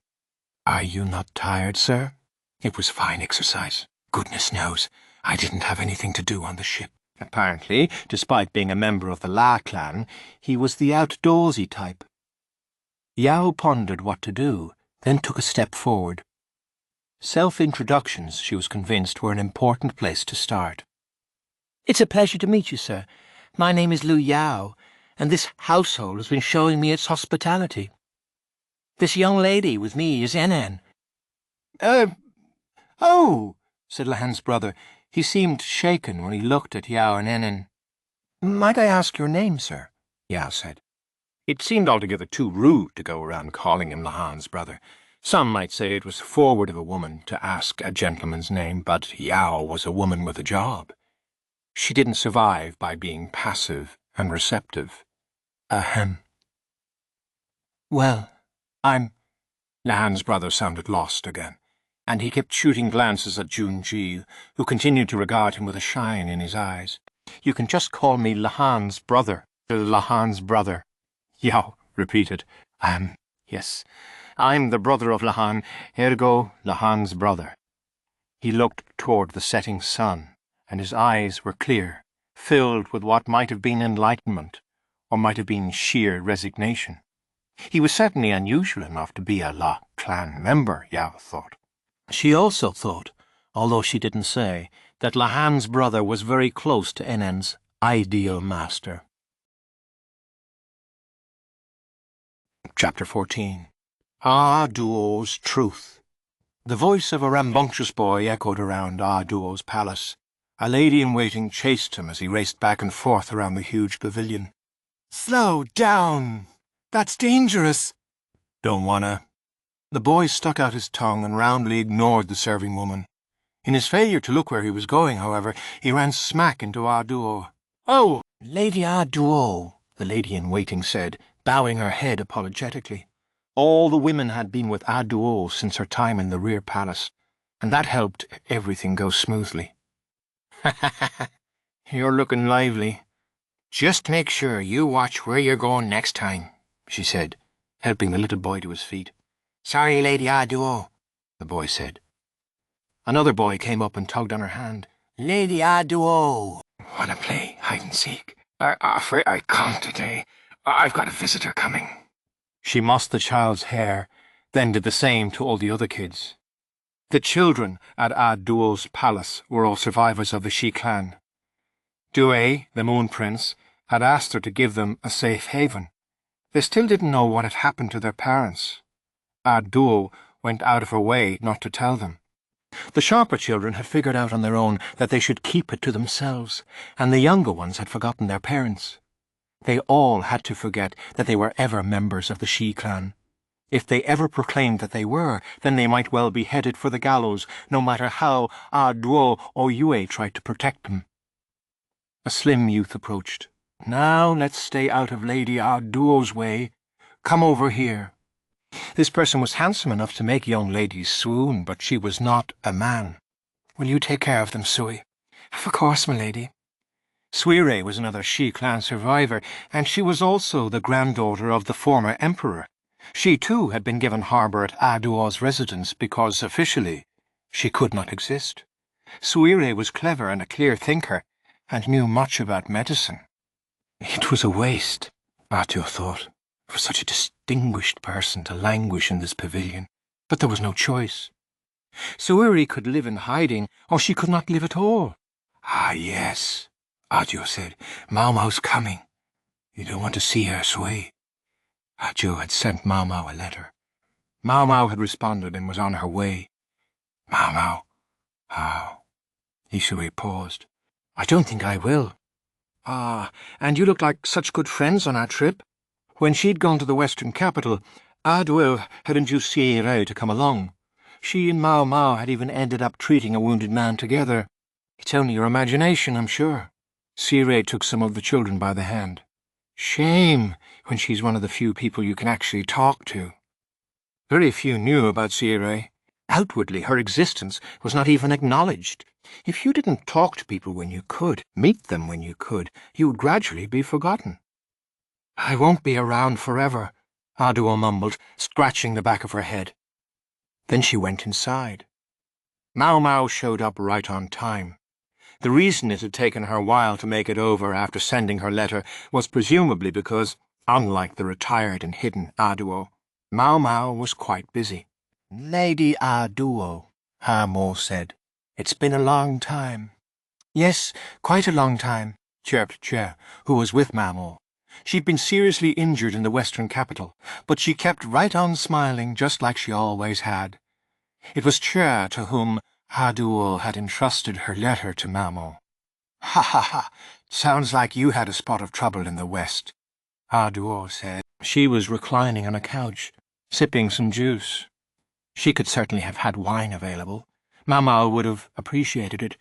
Are you not tired, sir? It was fine exercise. Goodness knows, I didn't have anything to do on the ship. Apparently, despite being a member of the La clan, he was the outdoorsy type. Yao pondered what to do, then took a step forward. Self-introductions, she was convinced, were an important place to start. It's a pleasure to meet you, sir. My name is Lu Yao, and this household has been showing me its hospitality. This young lady with me is Enen. Oh, said Lahan's brother. He seemed shaken when he looked at Yao and Enen. Might I ask your name, sir? Yao said. It seemed altogether too rude to go around calling him Lahan's brother. Some might say it was forward of a woman to ask a gentleman's name, but Yao was a woman with a job. She didn't survive by being passive and receptive. Ahem. Well, Lahan's brother sounded lost again, and he kept shooting glances at Jinshi, who continued to regard him with a shine in his eyes. You can just call me Lahan's brother. Lahan's brother. Yao repeated. Yes, I'm the brother of Lahan, ergo Lahan's brother. He looked toward the setting sun, and his eyes were clear, filled with what might have been enlightenment, or might have been sheer resignation. He was certainly unusual enough to be a La clan member, Yao thought. She also thought, although she didn't say, that Lahan's brother was very close to Enen's ideal master. Chapter 14. Ah Duo's Truth. The voice of a rambunctious boy echoed around Ah Duo's palace. A lady-in-waiting chased him as he raced back and forth around the huge pavilion. Slow down! That's dangerous! Don't wanna. The boy stuck out his tongue and roundly ignored the serving woman. In his failure to look where he was going, however, he ran smack into Ah Duo. Oh, Lady Ah Duo, the lady-in-waiting said, bowing her head apologetically. All the women had been with Ah Duo since her time in the rear palace, and that helped everything go smoothly. You're looking lively. Just make sure you watch where you're going next time, she said, helping the little boy to his feet. Sorry, Lady Aduo, the boy said. Another boy came up and tugged on her hand. Lady Aduo. Wanna play hide-and-seek? I'm afraid I can't today. I've got a visitor coming. She mossed the child's hair, then did the same to all the other kids. The children at Duo's palace were all survivors of the Shi clan. Due, the Moon Prince, had asked her to give them a safe haven. They still didn't know what had happened to their parents. Duo went out of her way not to tell them. The sharper children had figured out on their own that they should keep it to themselves, and the younger ones had forgotten their parents. They all had to forget that they were ever members of the Shi clan. If they ever proclaimed that they were, then they might well be headed for the gallows, no matter how Duo or Yue tried to protect them. A slim youth approached. Now let's stay out of Lady Duo's way. Come over here. This person was handsome enough to make young ladies swoon, but she was not a man. Will you take care of them, Sui? Of course, my lady. Suire was another Shi clan survivor, and she was also the granddaughter of the former emperor. She, too, had been given harbour at Duo's residence because, officially, she could not exist. Suire was clever and a clear thinker, and knew much about medicine. It was a waste, Duo thought, for such a distinguished person to languish in this pavilion, but there was no choice. Suire could live in hiding, or she could not live at all. Ah, yes, Duo said. Maomao's coming. You don't want to see her, Sui. Duo had sent Maomao a letter. Maomao had responded and was on her way. Maomao. Oh. Sui paused. I don't think I will. Ah, and you look like such good friends on our trip. When she'd gone to the western capital, Duo had induced Suire to come along. She and Maomao had even ended up treating a wounded man together. It's only your imagination, I'm sure. Suire took some of the children by the hand. Shame, when she's one of the few people you can actually talk to. Very few knew about Suire. Outwardly, her existence was not even acknowledged. If you didn't talk to people when you could, meet them when you could, you would gradually be forgotten. I won't be around forever, Duo mumbled, scratching the back of her head. Then she went inside. Maomao showed up right on time. The reason it had taken her a while to make it over after sending her letter was presumably because, unlike the retired and hidden Duo, Maomao was quite busy. Lady Duo, Mo said. It's been a long time. Yes, quite a long time, chirped Che, who was with Maomao. She'd been seriously injured in the western capital, but she kept right on smiling just like she always had. It was Che to whom Duo had entrusted her letter to Maomao. Ha ha ha, sounds like you had a spot of trouble in the west, Duo said. She was reclining on a couch, sipping some juice. She could certainly have had wine available. Maomao would have appreciated it,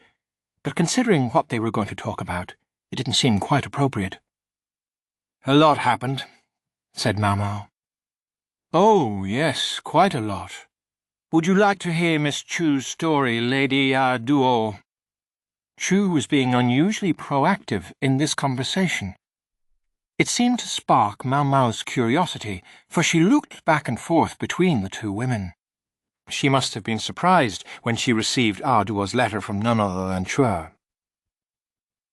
but considering what they were going to talk about, it didn't seem quite appropriate. A lot happened, said Maomao. Oh, yes, quite a lot. Would you like to hear Miss Chu's story, Lady Duo? Chu was being unusually proactive in this conversation. It seemed to spark Maomao's curiosity, for she looked back and forth between the two women. She must have been surprised when she received Duo's letter from none other than Chua.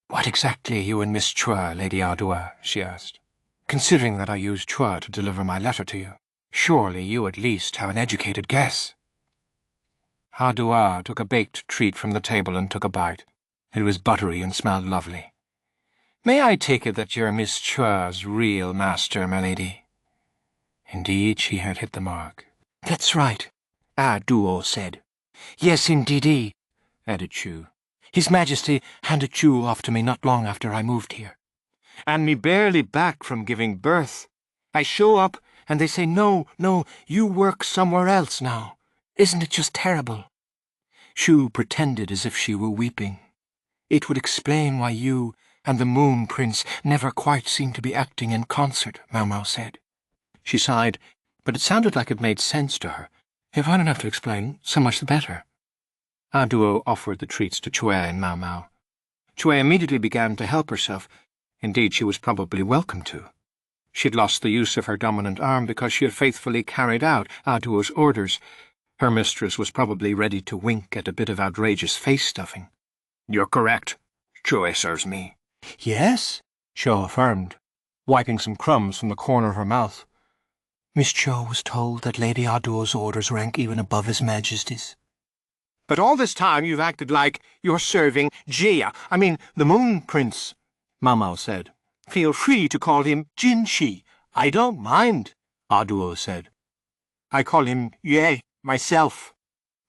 What exactly are you and Miss Chua, Lady Duo? She asked. Considering that I used Chua to deliver my letter to you, surely you at least have an educated guess. Duo took a baked treat from the table and took a bite. It was buttery and smelled lovely. May I take it that you're Miss Chua's real master, my lady? Indeed, she had hit the mark. That's right, Duo said. Yes, indeedy, added Chu. His Majesty handed Chu off to me not long after I moved here. And me barely back from giving birth. I show up, and they say, no, you work somewhere else now. Isn't it just terrible? Chu pretended as if she were weeping. It would explain why you and the Moon Prince never quite seem to be acting in concert, Maomao said. She sighed, but it sounded like it made sense to her. If I don't have to explain, so much the better. Duo offered the treats to Chue and Maomao. Chue immediately began to help herself. Indeed, she was probably welcome to. She had lost the use of her dominant arm because she had faithfully carried out Aduo's orders. Her mistress was probably ready to wink at a bit of outrageous face-stuffing. "You're correct. Chue serves me." "Yes," Cho affirmed, wiping some crumbs from the corner of her mouth. "Miss Cho was told that Lady Aduo's orders rank even above His Majesty's." But all this time you've acted like you're serving the Moon Prince," Maomao said. "Feel free to call him Jinshi. I don't mind," Aduo said. "I call him Yue myself."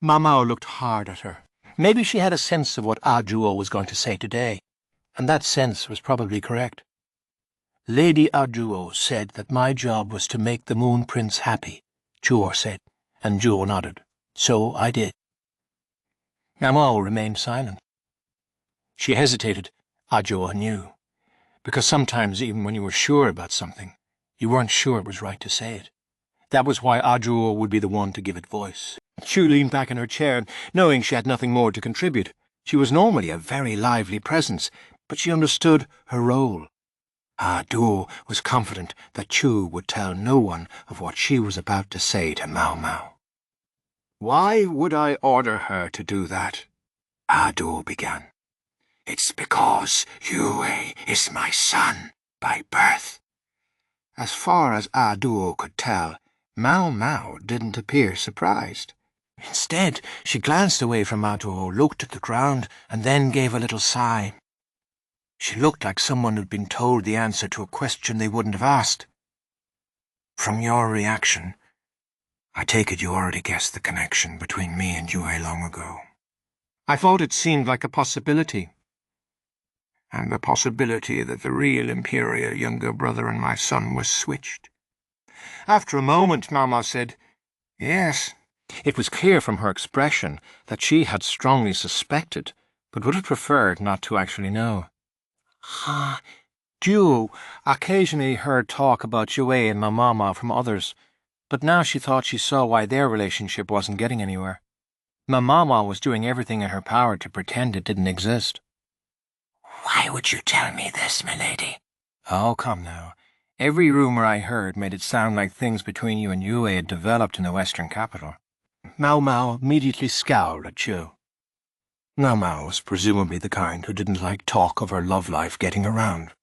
Maomao looked hard at her. Maybe she had a sense of what Aduo was going to say today, and that sense was probably correct. "Lady Aduo said that my job was to make the Moon Prince happy," Chuo said, and Juo nodded. "So I did." Maomao remained silent. She hesitated, Aduo knew, because sometimes even when you were sure about something, you weren't sure it was right to say it. That was why Aduo would be the one to give it voice. Chu leaned back in her chair, knowing she had nothing more to contribute. She was normally a very lively presence, but she understood her role. Aduo was confident that Chu would tell no one of what she was about to say to Maomao. "Why would I order her to do that?" Aduo began. "It's because Yue is my son by birth." As far as Aduo could tell, Maomao didn't appear surprised. Instead, she glanced away from Aduo, looked at the ground, and then gave a little sigh. She looked like someone who'd been told the answer to a question they wouldn't have asked. "From your reaction, I take it you already guessed the connection between me and Yue long ago." "I thought it seemed like a possibility." "And the possibility that the real Imperial younger brother and my son was switched?" After a moment, Maomao said, "Yes." It was clear from her expression that she had strongly suspected, but would have preferred not to actually know. Ju occasionally heard talk about Yue and Maomao from others, but now she thought she saw why their relationship wasn't getting anywhere. Maomao was doing everything in her power to pretend it didn't exist. "Why would you tell me this, milady?" "Oh, come now. Every rumor I heard made it sound like things between you and Yue had developed in the western capital." Maomao immediately scowled at Chu. Maomao was presumably the kind who didn't like talk of her love life getting around.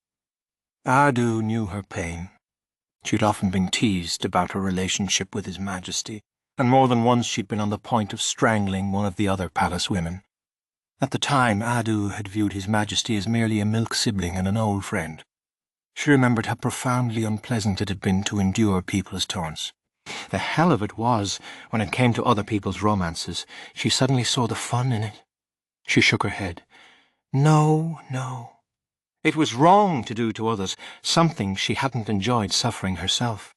Adu knew her pain. She'd often been teased about her relationship with His Majesty, and more than once she'd been on the point of strangling one of the other palace women. At the time, Adu had viewed His Majesty as merely a milk sibling and an old friend. She remembered how profoundly unpleasant it had been to endure people's taunts. The hell of it was, when it came to other people's romances, she suddenly saw the fun in it. She shook her head. No. It was wrong to do to others something she hadn't enjoyed suffering herself.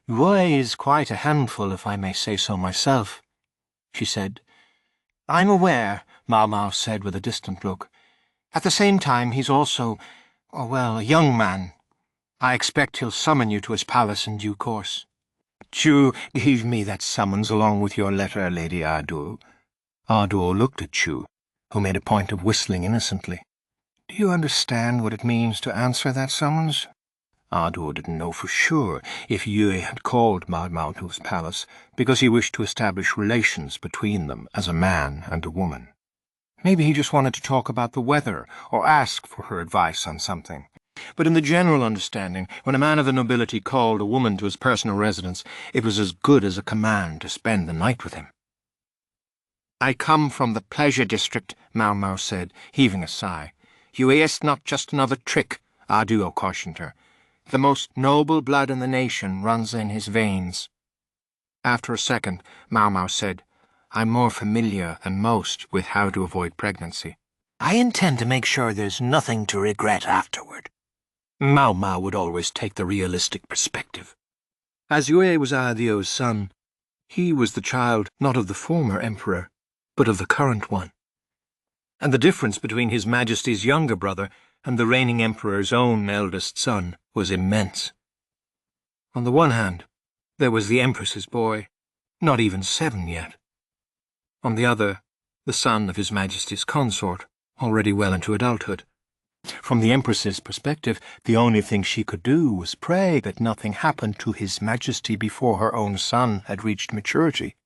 "Yue is quite a handful, if I may say so myself," she said. "I'm aware," Maomao said with a distant look. "At the same time, he's also, a young man. I expect he'll summon you to his palace in due course." "Chu gave me that summons along with your letter, Lady Adu." Adu looked at Chu, who made a point of whistling innocently. "Do you understand what it means to answer that summons?" Adu didn't know for sure if Yue had called Maomao to his palace because he wished to establish relations between them as a man and a woman. Maybe he just wanted to talk about the weather or ask for her advice on something. But in the general understanding, when a man of the nobility called a woman to his personal residence, it was as good as a command to spend the night with him. "I come from the pleasure district," Maomao said, heaving a sigh. "Yue is not just another trick," Adu cautioned her. "The most noble blood in the nation runs in his veins." After a second, Maomao said, "I'm more familiar than most with how to avoid pregnancy." "I intend to make sure there's nothing to regret afterward." Maomao would always take the realistic perspective. As Yue was Adio's son, he was the child not of the former emperor, but of the current one. And the difference between His Majesty's younger brother and the reigning emperor's own eldest son was immense. On the one hand, there was the Empress's boy, not even 7 yet. On the other, the son of His Majesty's consort, already well into adulthood. From the Empress's perspective, the only thing she could do was pray that nothing happened to His Majesty before her own son had reached maturity.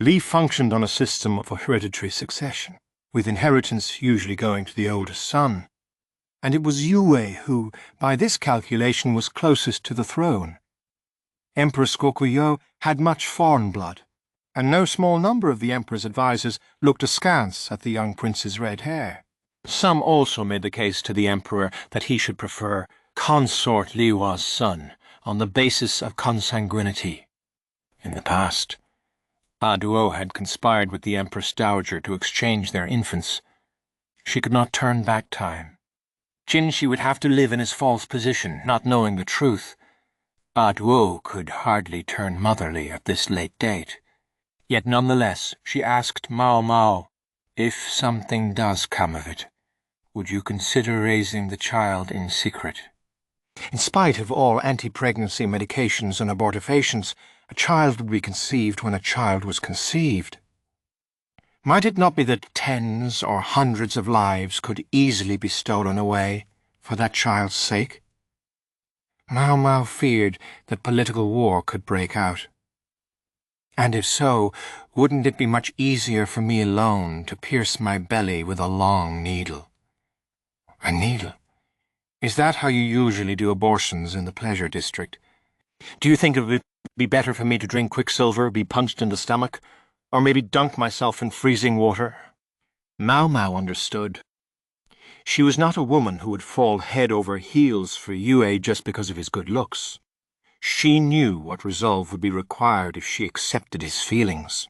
Li functioned on a system of hereditary succession, with inheritance usually going to the oldest son, and it was Yue who, by this calculation, was closest to the throne. Empress Kokuyo had much foreign blood, and no small number of the Emperor's advisers looked askance at the young prince's red hair. Some also made the case to the Emperor that he should prefer Consort Liwa's son on the basis of consanguinity. In the past, Aduo had conspired with the Empress Dowager to exchange their infants. She could not turn back time. Jinshi would have to live in his false position, not knowing the truth. Aduo could hardly turn motherly at this late date. Yet nonetheless, she asked Maomao, "If something does come of it, would you consider raising the child in secret?" In spite of all anti-pregnancy medications and abortifacients, a child would be conceived when a child was conceived. Might it not be that tens or hundreds of lives could easily be stolen away for that child's sake? Maomao feared that political war could break out. And if so, wouldn't it be much easier for me alone to pierce my belly with a long needle? A needle? Is that how you usually do abortions in the pleasure district? Do you think it would be better for me to drink quicksilver, be punched in the stomach, or maybe dunk myself in freezing water? Maomao understood. She was not a woman who would fall head over heels for Yue just because of his good looks. She knew what resolve would be required if she accepted his feelings.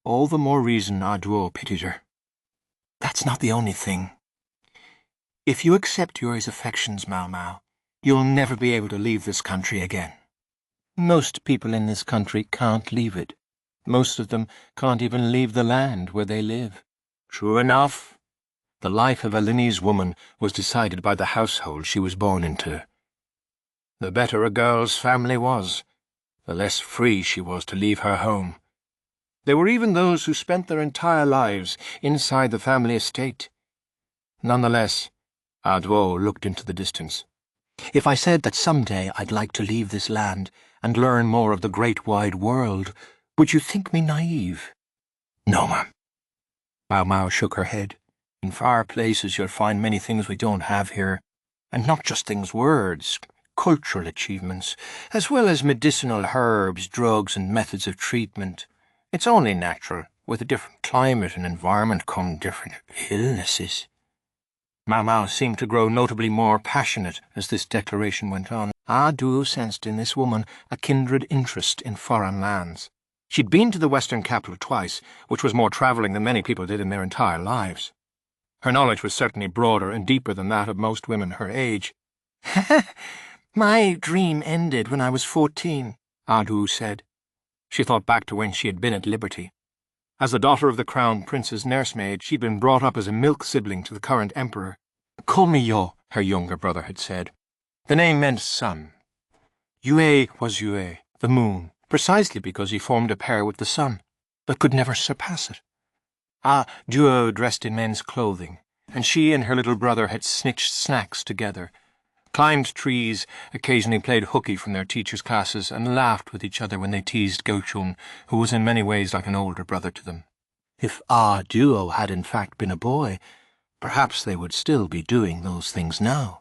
All the more reason Aduo pitied her. That's not the only thing. If you accept Yue's affections, Maomao, you'll never be able to leave this country again. Most people in this country can't leave it. Most of them can't even leave the land where they live. True enough. The life of a Linnese woman was decided by the household she was born into. The better a girl's family was, the less free she was to leave her home. There were even those who spent their entire lives inside the family estate. Nonetheless, Aduo looked into the distance. If I said that someday I'd like to leave this land and learn more of the great wide world, would you think me naive? No, ma'am. Maomao shook her head. In far places you'll find many things we don't have here, and not just things, words, cultural achievements, as well as medicinal herbs, drugs, and methods of treatment. It's only natural. With a different climate and environment come different illnesses. Maomao seemed to grow notably more passionate as this declaration went on. Aduo sensed in this woman a kindred interest in foreign lands. She'd been to the western capital twice, which was more travelling than many people did in their entire lives. Her knowledge was certainly broader and deeper than that of most women her age. My dream ended when I was 14, Aduo said. She thought back to when she had been at liberty. As the daughter of the crown prince's nursemaid, she'd been brought up as a milk sibling to the current emperor. Call me Yo, her younger brother had said. The name meant sun. Yue was Yue, the moon, precisely because he formed a pair with the sun, but could never surpass it. Duo dressed in men's clothing, and she and her little brother had snitched snacks together, climbed trees, occasionally played hooky from their teachers' classes, and laughed with each other when they teased Gochun, who was in many ways like an older brother to them. If Duo had in fact been a boy, perhaps they would still be doing those things now.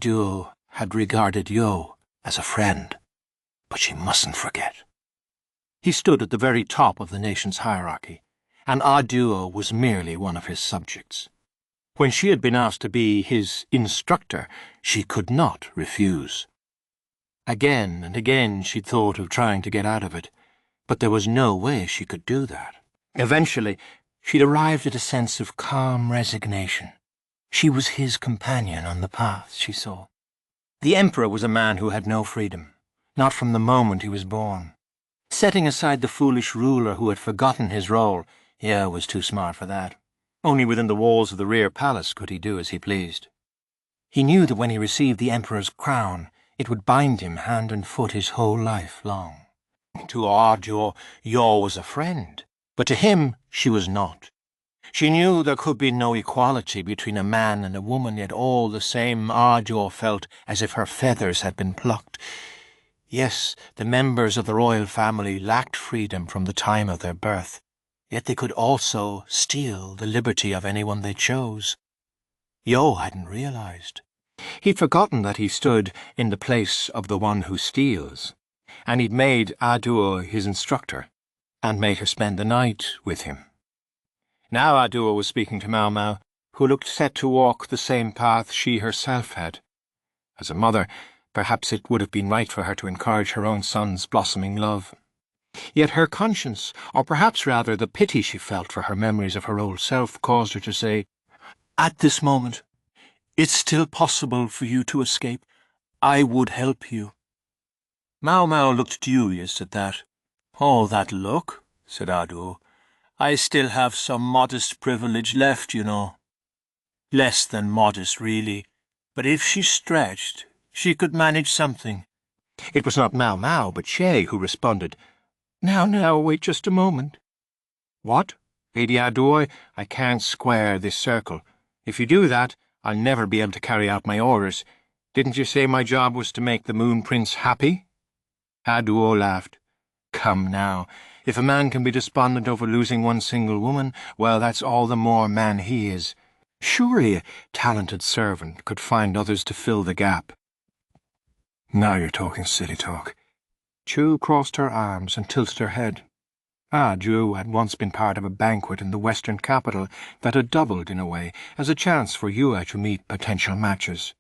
Duo had regarded Yo as a friend, but she mustn't forget. He stood at the very top of the nation's hierarchy, and Duo was merely one of his subjects. When she had been asked to be his instructor, she could not refuse. Again and again she'd thought of trying to get out of it, but there was no way she could do that. Eventually, she'd arrived at a sense of calm resignation. She was his companion on the path, she saw. The emperor was a man who had no freedom, not from the moment he was born. Setting aside the foolish ruler who had forgotten his role, Ye was too smart for that. Only within the walls of the rear palace could he do as he pleased. He knew that when he received the emperor's crown, it would bind him hand and foot his whole life long. To Duo, Yo was a friend, but to him she was not. She knew there could be no equality between a man and a woman, yet all the same Ajo felt as if her feathers had been plucked. Yes, the members of the royal family lacked freedom from the time of their birth, yet they could also steal the liberty of anyone they chose. Yo hadn't realized. He'd forgotten that he stood in the place of the one who steals, and he'd made Aduo his instructor, and made her spend the night with him. Now Aduo was speaking to Maomao, who looked set to walk the same path she herself had. As a mother, perhaps it would have been right for her to encourage her own son's blossoming love. Yet her conscience, or perhaps rather the pity she felt for her memories of her old self, caused her to say, At this moment, it's still possible for you to escape. I would help you. Maomao looked dubious at that. Oh, that look, said Aduo. I still have some modest privilege left, you know. Less than modest, really. But if she stretched, she could manage something. It was not Maomao, but Shay who responded, Now, wait just a moment. What? Lady Aduo, I can't square this circle. If you do that, I'll never be able to carry out my orders. Didn't you say my job was to make the Moon Prince happy? Aduo laughed. Come now, if a man can be despondent over losing one single woman, well, that's all the more man he is. Surely a talented servant could find others to fill the gap. Now you're talking silly talk. Chu crossed her arms and tilted her head. Ju had once been part of a banquet in the western capital that had doubled, in a way, as a chance for Yue to meet potential matches.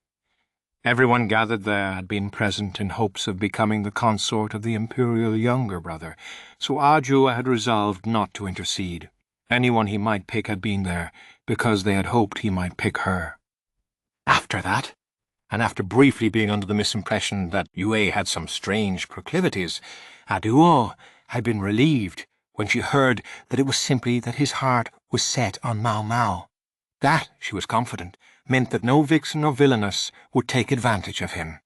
Everyone gathered there had been present in hopes of becoming the consort of the imperial younger brother, so Ju had resolved not to intercede. Anyone he might pick had been there, because they had hoped he might pick her. After that, and after briefly being under the misimpression that Yue had some strange proclivities, Aduo had been relieved when she heard that it was simply that his heart was set on Maomao. That, she was confident, meant that no vixen or villainess would take advantage of him.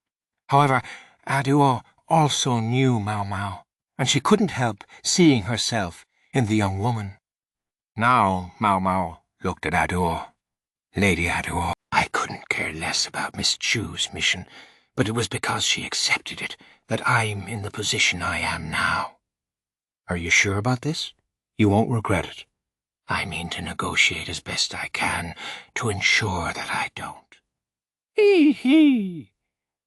However, Aduo also knew Maomao, and she couldn't help seeing herself in the young woman. Now Maomao looked at Aduo. Lady Aduo, I couldn't care less about Miss Chu's mission, but it was because she accepted it that I'm in the position I am now. Are you sure about this? You won't regret it. I mean to negotiate as best I can to ensure that I don't. Hee.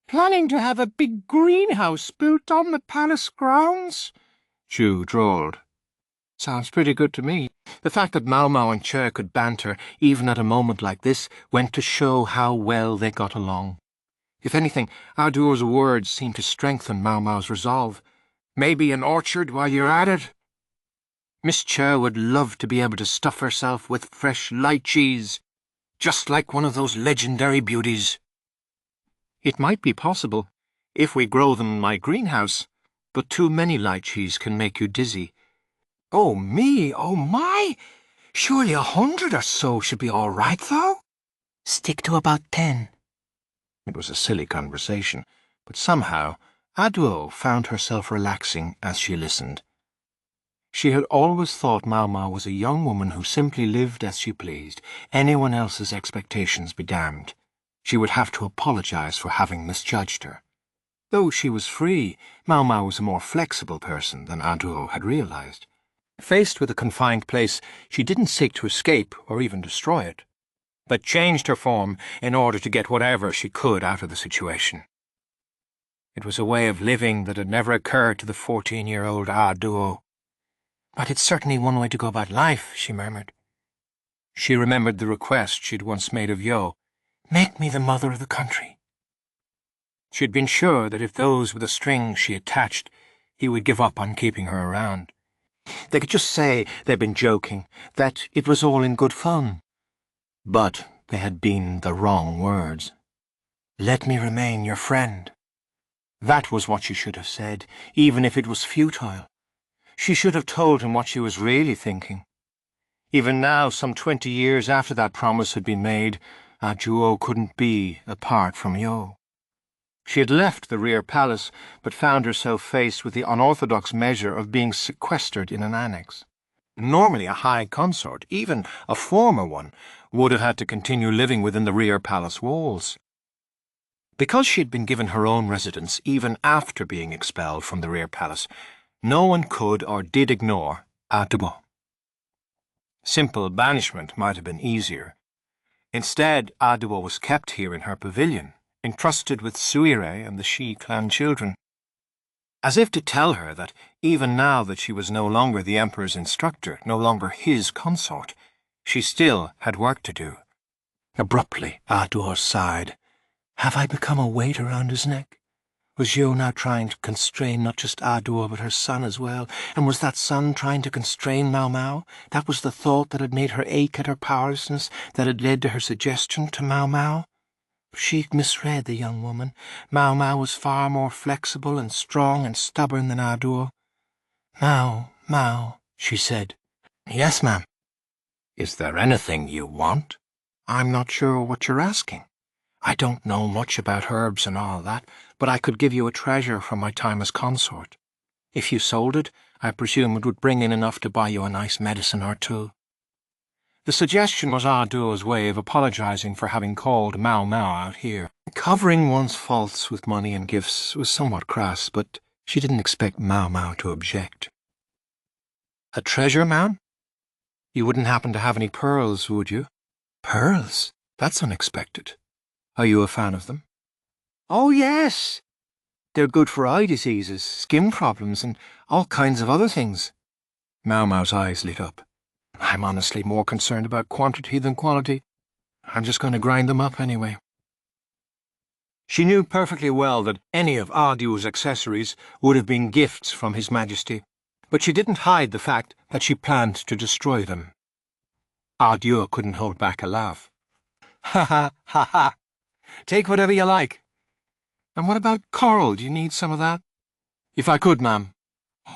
Planning to have a big greenhouse built on the palace grounds? Chu drawled. Sounds pretty good to me. The fact that Maomao and Che could banter, even at a moment like this, went to show how well they got along. If anything, Aduo's words seemed to strengthen Maomao's resolve. Maybe an orchard while you're at it? Miss Che would love to be able to stuff herself with fresh lychees, just like one of those legendary beauties. It might be possible, if we grow them in my greenhouse, but too many lychees can make you dizzy. Oh, me, oh, my! Surely 100 or so should be all right, though? Stick to about 10. It was a silly conversation, but somehow Aduo found herself relaxing as she listened. She had always thought Maomao was a young woman who simply lived as she pleased, anyone else's expectations be damned. She would have to apologize for having misjudged her. Though she was free, Maomao was a more flexible person than Aduo had realized. Faced with a confined place, she didn't seek to escape or even destroy it, but changed her form in order to get whatever she could out of the situation. It was a way of living that had never occurred to the 14-year-old Aduo. But it's certainly one way to go about life, she murmured. She remembered the request she'd once made of Yo, make me the mother of the country. She'd been sure that if those were the strings she attached, he would give up on keeping her around. They could just say they'd been joking, that it was all in good fun. But they had been the wrong words. Let me remain your friend. That was what she should have said, even if it was futile. She should have told him what she was really thinking. Even now, some 20 years after that promise had been made, Aduo couldn't be apart from Yo. She had left the rear palace, but found herself faced with the unorthodox measure of being sequestered in an annex. Normally a high consort, even a former one, would have had to continue living within the rear palace walls. Because she had been given her own residence even after being expelled from the rear palace, no one could or did ignore Audiobook. Simple banishment might have been easier. Instead, Audiobook was kept here in her pavilion, entrusted with Suire and the Shi clan children. As if to tell her that even now that she was no longer the Emperor's instructor, no longer his consort, she still had work to do. Abruptly, Audiobook sighed. Have I become a weight around his neck? Was Zhou now trying to constrain not just Audiobook but her son as well? And was that son trying to constrain Maomao? That was the thought that had made her ache at her powerlessness, that had led to her suggestion to Maomao? She misread the young woman. Maomao was far more flexible and strong and stubborn than Audiobook. Mao, she said. Yes, ma'am. Is there anything you want? I'm not sure what you're asking. I don't know much about herbs and all that, but I could give you a treasure from my time as consort. If you sold it, I presume it would bring in enough to buy you a nice medicine or two. The suggestion was Audiobook's way of apologizing for having called Maomao out here. Covering one's faults with money and gifts was somewhat crass, but she didn't expect Maomao to object. A treasure, ma'am? You wouldn't happen to have any pearls, would you? Pearls? That's unexpected. Are you a fan of them? Oh, yes. They're good for eye diseases, skin problems, and all kinds of other things. Maomao's eyes lit up. I'm honestly more concerned about quantity than quality. I'm just going to grind them up anyway. She knew perfectly well that any of Audiobook's accessories would have been gifts from His Majesty, but she didn't hide the fact that she planned to destroy them. Audiobook couldn't hold back a laugh. Ha ha ha ha! Take whatever you like. And what about coral? Do you need some of that? If I could, ma'am.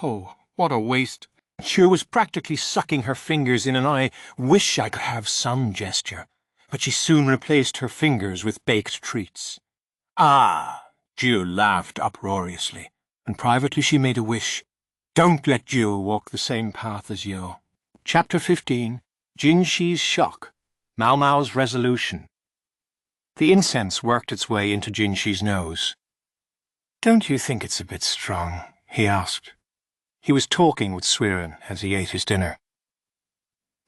Oh, what a waste. She was practically sucking her fingers in an I wish I could have some gesture, but she soon replaced her fingers with baked treats. Ah! Jiu laughed uproariously, and privately she made a wish. Don't let Jiu walk the same path as you. Chapter 15. Jinshi's Shock. Maomao's Resolution. The incense worked its way into Jinshi's nose. Don't you think it's a bit strong? He asked. He was talking with Suiren as he ate his dinner.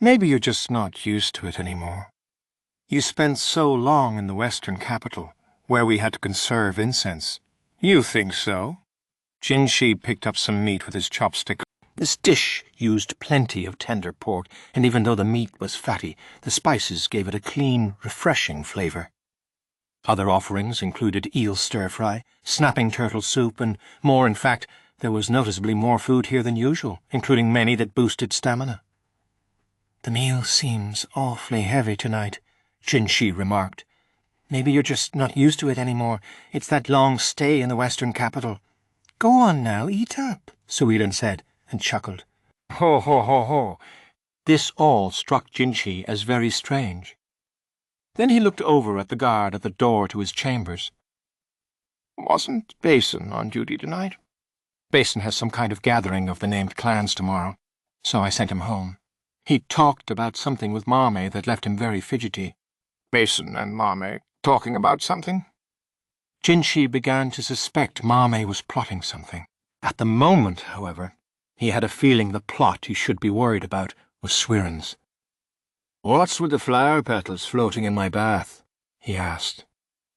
Maybe you're just not used to it anymore. You spent so long in the western capital, where we had to conserve incense. You think so? Jinshi picked up some meat with his chopstick. This dish used plenty of tender pork, and even though the meat was fatty, the spices gave it a clean, refreshing flavour. Other offerings included eel stir-fry, snapping turtle soup, and more. In fact, there was noticeably more food here than usual, including many that boosted stamina. The meal seems awfully heavy tonight, Jinshi remarked. Maybe you're just not used to it anymore. It's that long stay in the western capital. Go on now, eat up, Suiren said, and chuckled. Ho, ho, ho, ho. This all struck Jinshi as very strange. Then he looked over at the guard at the door to his chambers. Wasn't Basin on duty tonight? Basin has some kind of gathering of the named clans tomorrow, so I sent him home. He talked about something with Maamei that left him very fidgety. Basin and Maamei talking about something? Jinshi began to suspect Maamei was plotting something. At the moment, however, he had a feeling the plot he should be worried about was Suiren's. What's with the flower petals floating in my bath? He asked.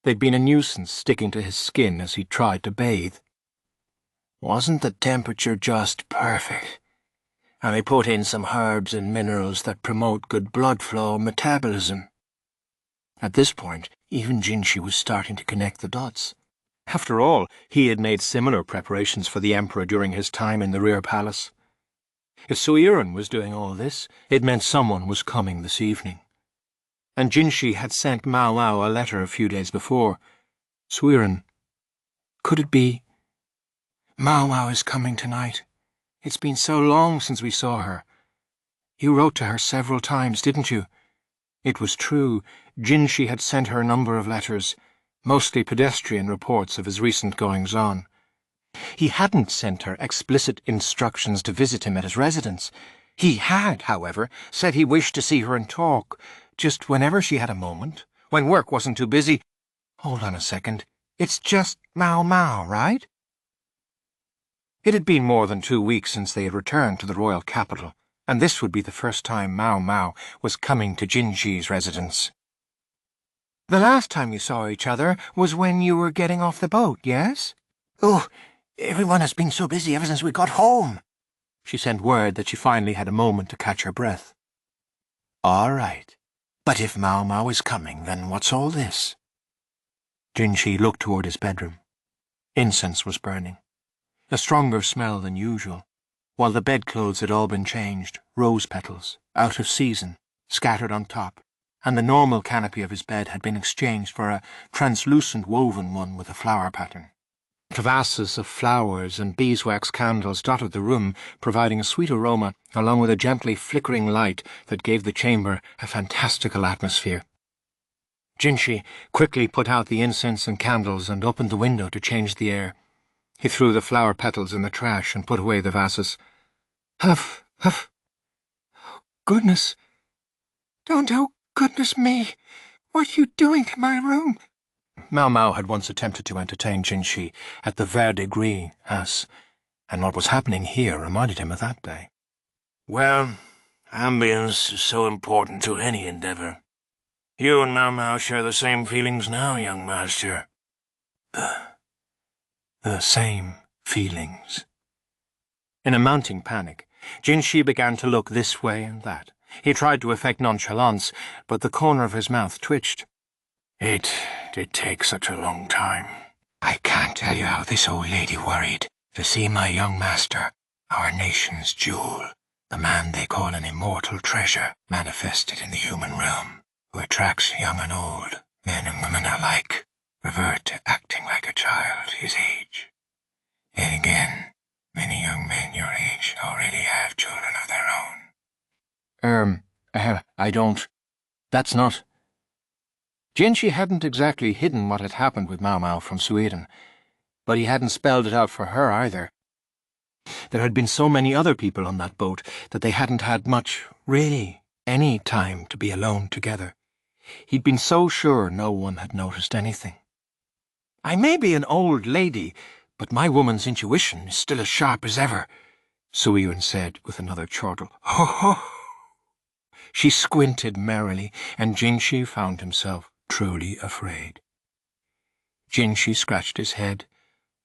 They'd been a nuisance sticking to his skin as he tried to bathe. Wasn't the temperature just perfect? And they put in some herbs and minerals that promote good blood flow and metabolism. At this point, even Jinshi was starting to connect the dots. After all, he had made similar preparations for the Emperor during his time in the rear palace. If Suiren was doing all this, it meant someone was coming this evening. And Jinshi had sent Maomao a letter a few days before. Suiren. Could it be? Maomao is coming tonight. It's been so long since we saw her. You wrote to her several times, didn't you? It was true. Jinshi had sent her a number of letters, mostly pedestrian reports of his recent goings-on. He hadn't sent her explicit instructions to visit him at his residence. He had, however, said he wished to see her and talk, just whenever she had a moment, when work wasn't too busy. Hold on a second. It's just Maomao, right? It had been more than 2 weeks since they had returned to the royal capital, and this would be the first time Maomao was coming to Jinshi's residence. The last time you saw each other was when you were getting off the boat, yes? Oh, everyone has been so busy ever since we got home. She sent word that she finally had a moment to catch her breath. All right. But if Maomao is coming, then what's all this? Jinshi looked toward his bedroom. Incense was burning, a stronger smell than usual, while the bedclothes had all been changed, rose petals, out of season, scattered on top, and the normal canopy of his bed had been exchanged for a translucent woven one with a flower pattern. Vases of flowers and beeswax candles dotted the room, providing a sweet aroma along with a gently flickering light that gave the chamber a fantastical atmosphere. Jinshi quickly put out the incense and candles and opened the window to change the air. He threw the flower petals in the trash and put away the vases. Huff, huff. Oh, goodness. Don't, oh, goodness me. What are you doing to my room? Maomao had once attempted to entertain Jinshi at the Verde Gris house, and what was happening here reminded him of that day. Well, ambience is so important to any endeavor. You and Maomao share the same feelings now, young master. The same feelings. In a mounting panic, Jinshi began to look this way and that. He tried to affect nonchalance, but the corner of his mouth twitched. It did take such a long time. I can't tell you how this old lady worried to see my young master, our nation's jewel, the man they call an immortal treasure, manifested in the human realm, who attracts young and old, men and women alike, revert to acting like a child his age. And again, many young men your age already have children of their own. I don't... That's not... Jinshi hadn't exactly hidden what had happened with Maomao from Sweden, but he hadn't spelled it out for her either. There had been so many other people on that boat that they hadn't had much, really, any time to be alone together. He'd been so sure no one had noticed anything. I may be an old lady, but my woman's intuition is still as sharp as ever, Suiyun said with another chortle. Ho ho! She squinted merrily, and Jinshi found himself truly afraid. Jinshi scratched his head,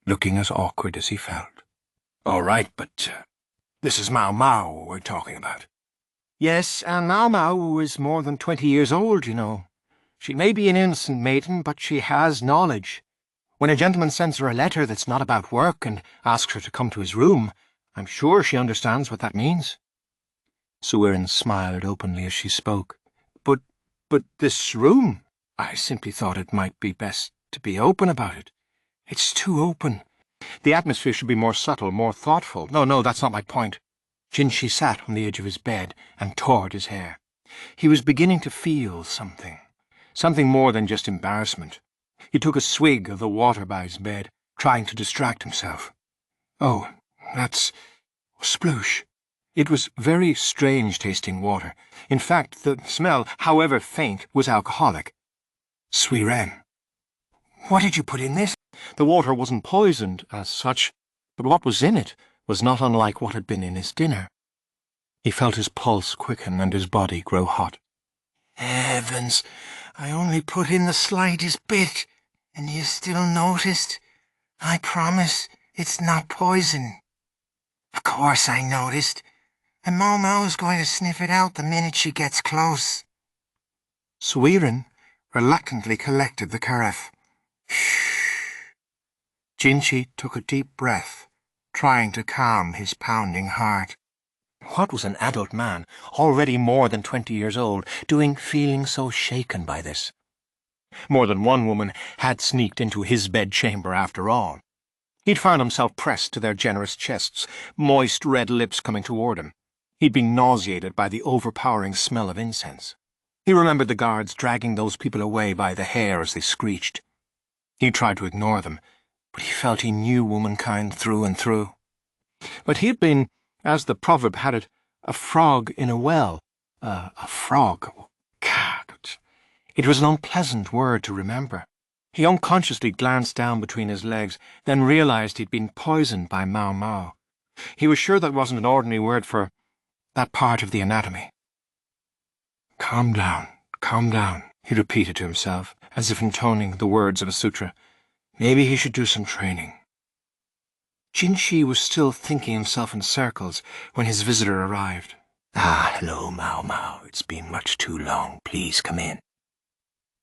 looking as awkward as he felt. All right, but this is Maomao we're talking about. Yes, and Maomao is more than 20 years old, you know. She may be an innocent maiden, but she has knowledge. When a gentleman sends her a letter that's not about work and asks her to come to his room, I'm sure she understands what that means. Suiyun smiled openly as she spoke. But this room, I simply thought it might be best to be open about it. It's too open. The atmosphere should be more subtle, more thoughtful. No, that's not my point. Jinshi sat on the edge of his bed and tore at his hair. He was beginning to feel something more than just embarrassment. He took a swig of the water by his bed, trying to distract himself. Oh, that's... sploosh. It was very strange-tasting water. In fact, the smell, however faint, was alcoholic. Suiyun. What did you put in this? The water wasn't poisoned as such, but what was in it was not unlike what had been in his dinner. He felt his pulse quicken and his body grow hot. Heavens, I only put in the slightest bit, and you still noticed? I promise it's not poison. Of course I noticed, and Maomao's going to sniff it out the minute she gets close. Suiyun reluctantly collected the carafe. Jinshi took a deep breath, trying to calm his pounding heart. What was an adult man, already more than 20 years old, doing feeling so shaken by this? More than one woman had sneaked into his bedchamber after all. He'd found himself pressed to their generous chests, moist red lips coming toward him. He'd been nauseated by the overpowering smell of incense. He remembered the guards dragging those people away by the hair as they screeched. He tried to ignore them, but he felt he knew womankind through and through. But he had been, as the proverb had it, A frog in a well. A frog. Oh, God. It was an unpleasant word to remember. He unconsciously glanced down between his legs, then realized he'd been poisoned by Maomao. He was sure that wasn't an ordinary word for that part of the anatomy. Calm down, he repeated to himself, as if intoning the words of a sutra. Maybe he should do some training. Jinshi was still thinking himself in circles when his visitor arrived. Ah, hello, Maomao. It's been much too long. Please come in.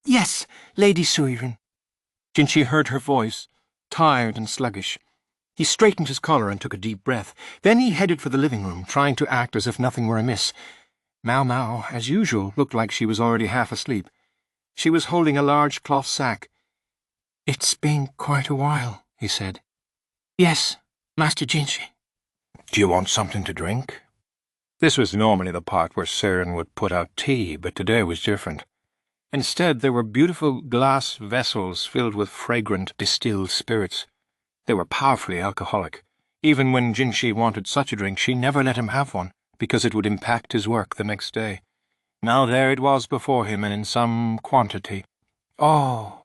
Yes, Lady Suiren. Jinshi heard her voice, tired and sluggish. He straightened his collar and took a deep breath. Then he headed for the living room, trying to act as if nothing were amiss. Maomao, as usual, looked like she was already half asleep. She was holding a large cloth sack. "It's been quite a while," he said. "Yes, Master Jinshi." Do you want something to drink? This was normally the part where Siren would put out tea, but today was different. Instead, there were beautiful glass vessels filled with fragrant distilled spirits. They were powerfully alcoholic. Even when Jinshi wanted such a drink, she never let him have one, because it would impact his work the next day. Now there it was before him, and in some quantity. Oh.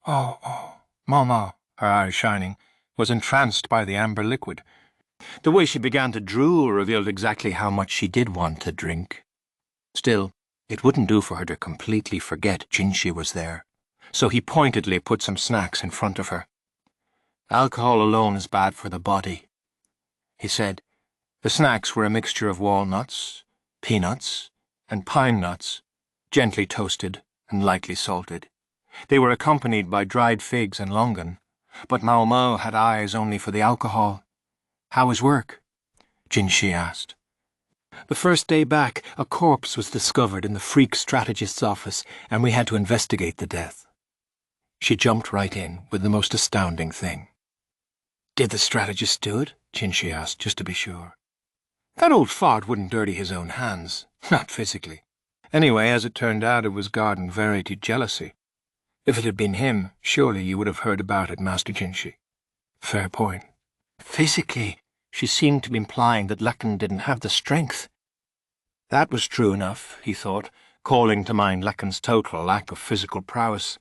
Maomao, her eyes shining, was entranced by the amber liquid. The way she began to drool revealed exactly how much she did want to drink. Still, it wouldn't do for her to completely forget Jinshi was there, so he pointedly put some snacks in front of her. Alcohol alone is bad for the body, he said. The snacks were a mixture of walnuts, peanuts, and pine nuts, gently toasted and lightly salted. They were accompanied by dried figs and longan, but Maomao had eyes only for the alcohol. "How was work?" Jinshi asked. "The first day back, a corpse was discovered in the freak strategist's office, and we had to investigate the death." She jumped right in with the most astounding thing. "Did the strategist do it?" Jinshi asked, just to be sure. "That old fart wouldn't dirty his own hands, not physically. Anyway, as it turned out, it was garden variety jealousy. If it had been him, surely you would have heard about it, Master Jinshi." "Fair point." Physically, she seemed to be implying that Lahan didn't have the strength. That was true enough, he thought, calling to mind Lahan's total lack of physical prowess.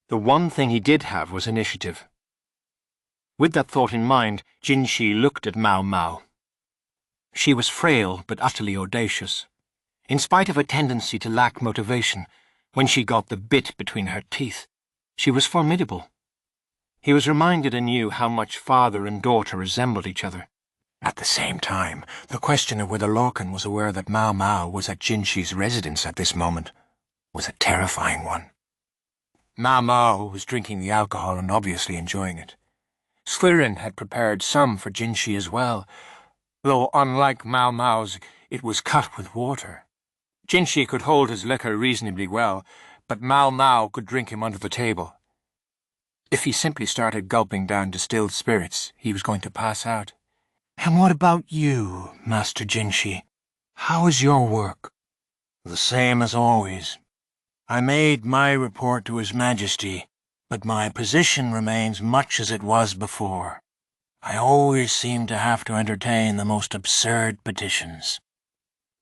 The one thing he did have was initiative. With that thought in mind, Jinshi looked at Maomao. She was frail but utterly audacious. In spite of a tendency to lack motivation, when she got the bit between her teeth, she was formidable. He was reminded anew how much father and daughter resembled each other. At the same time, the question of whether Lorcan was aware that Maomao was at Jinshi's residence at this moment was a terrifying one. Maomao was drinking the alcohol and obviously enjoying it. Slirin had prepared some for Jinshi as well, though unlike Maomao's, it was cut with water. Jinshi could hold his liquor reasonably well, but Maomao could drink him under the table. If he simply started gulping down distilled spirits, he was going to pass out. "And what about you, Master Jinshi? How is your work?" "The same as always. I made my report to His Majesty, but my position remains much as it was before. I always seem to have to entertain the most absurd petitions.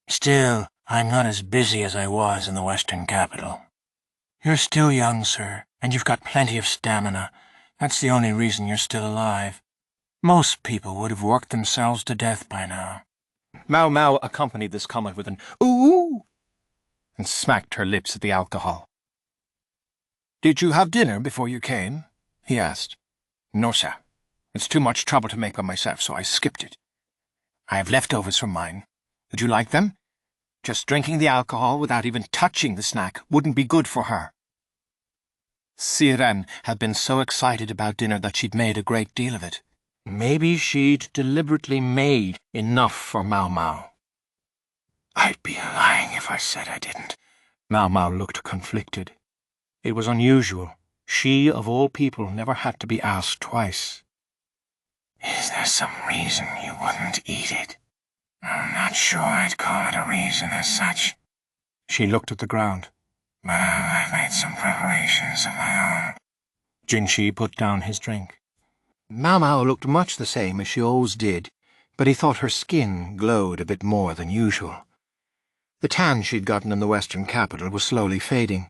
Still, I'm not as busy as I was in the Western capital." "You're still young, sir, and you've got plenty of stamina. That's the only reason you're still alive. Most people would have worked themselves to death by now." Maomao accompanied this comment with an "ooh" and smacked her lips at the alcohol. "Did you have dinner before you came?" he asked. "No, sir. It's too much trouble to make by myself, so I skipped it. I have leftovers from mine. Would you like them? Just drinking the alcohol without even touching the snack wouldn't be good for her." Siren had been so excited about dinner that she'd made a great deal of it. Maybe she'd deliberately made enough for Maomao. "I'd be lying if I said I didn't." Maomao looked conflicted. It was unusual. She, of all people, never had to be asked twice. "Is there some reason you wouldn't eat it?" "I'm not sure I'd call it a reason as such." She looked at the ground. "But I've made some preparations of my own." Jinshi put down his drink. Maomao looked much the same as she always did, but he thought her skin glowed a bit more than usual. The tan she'd gotten in the western capital was slowly fading.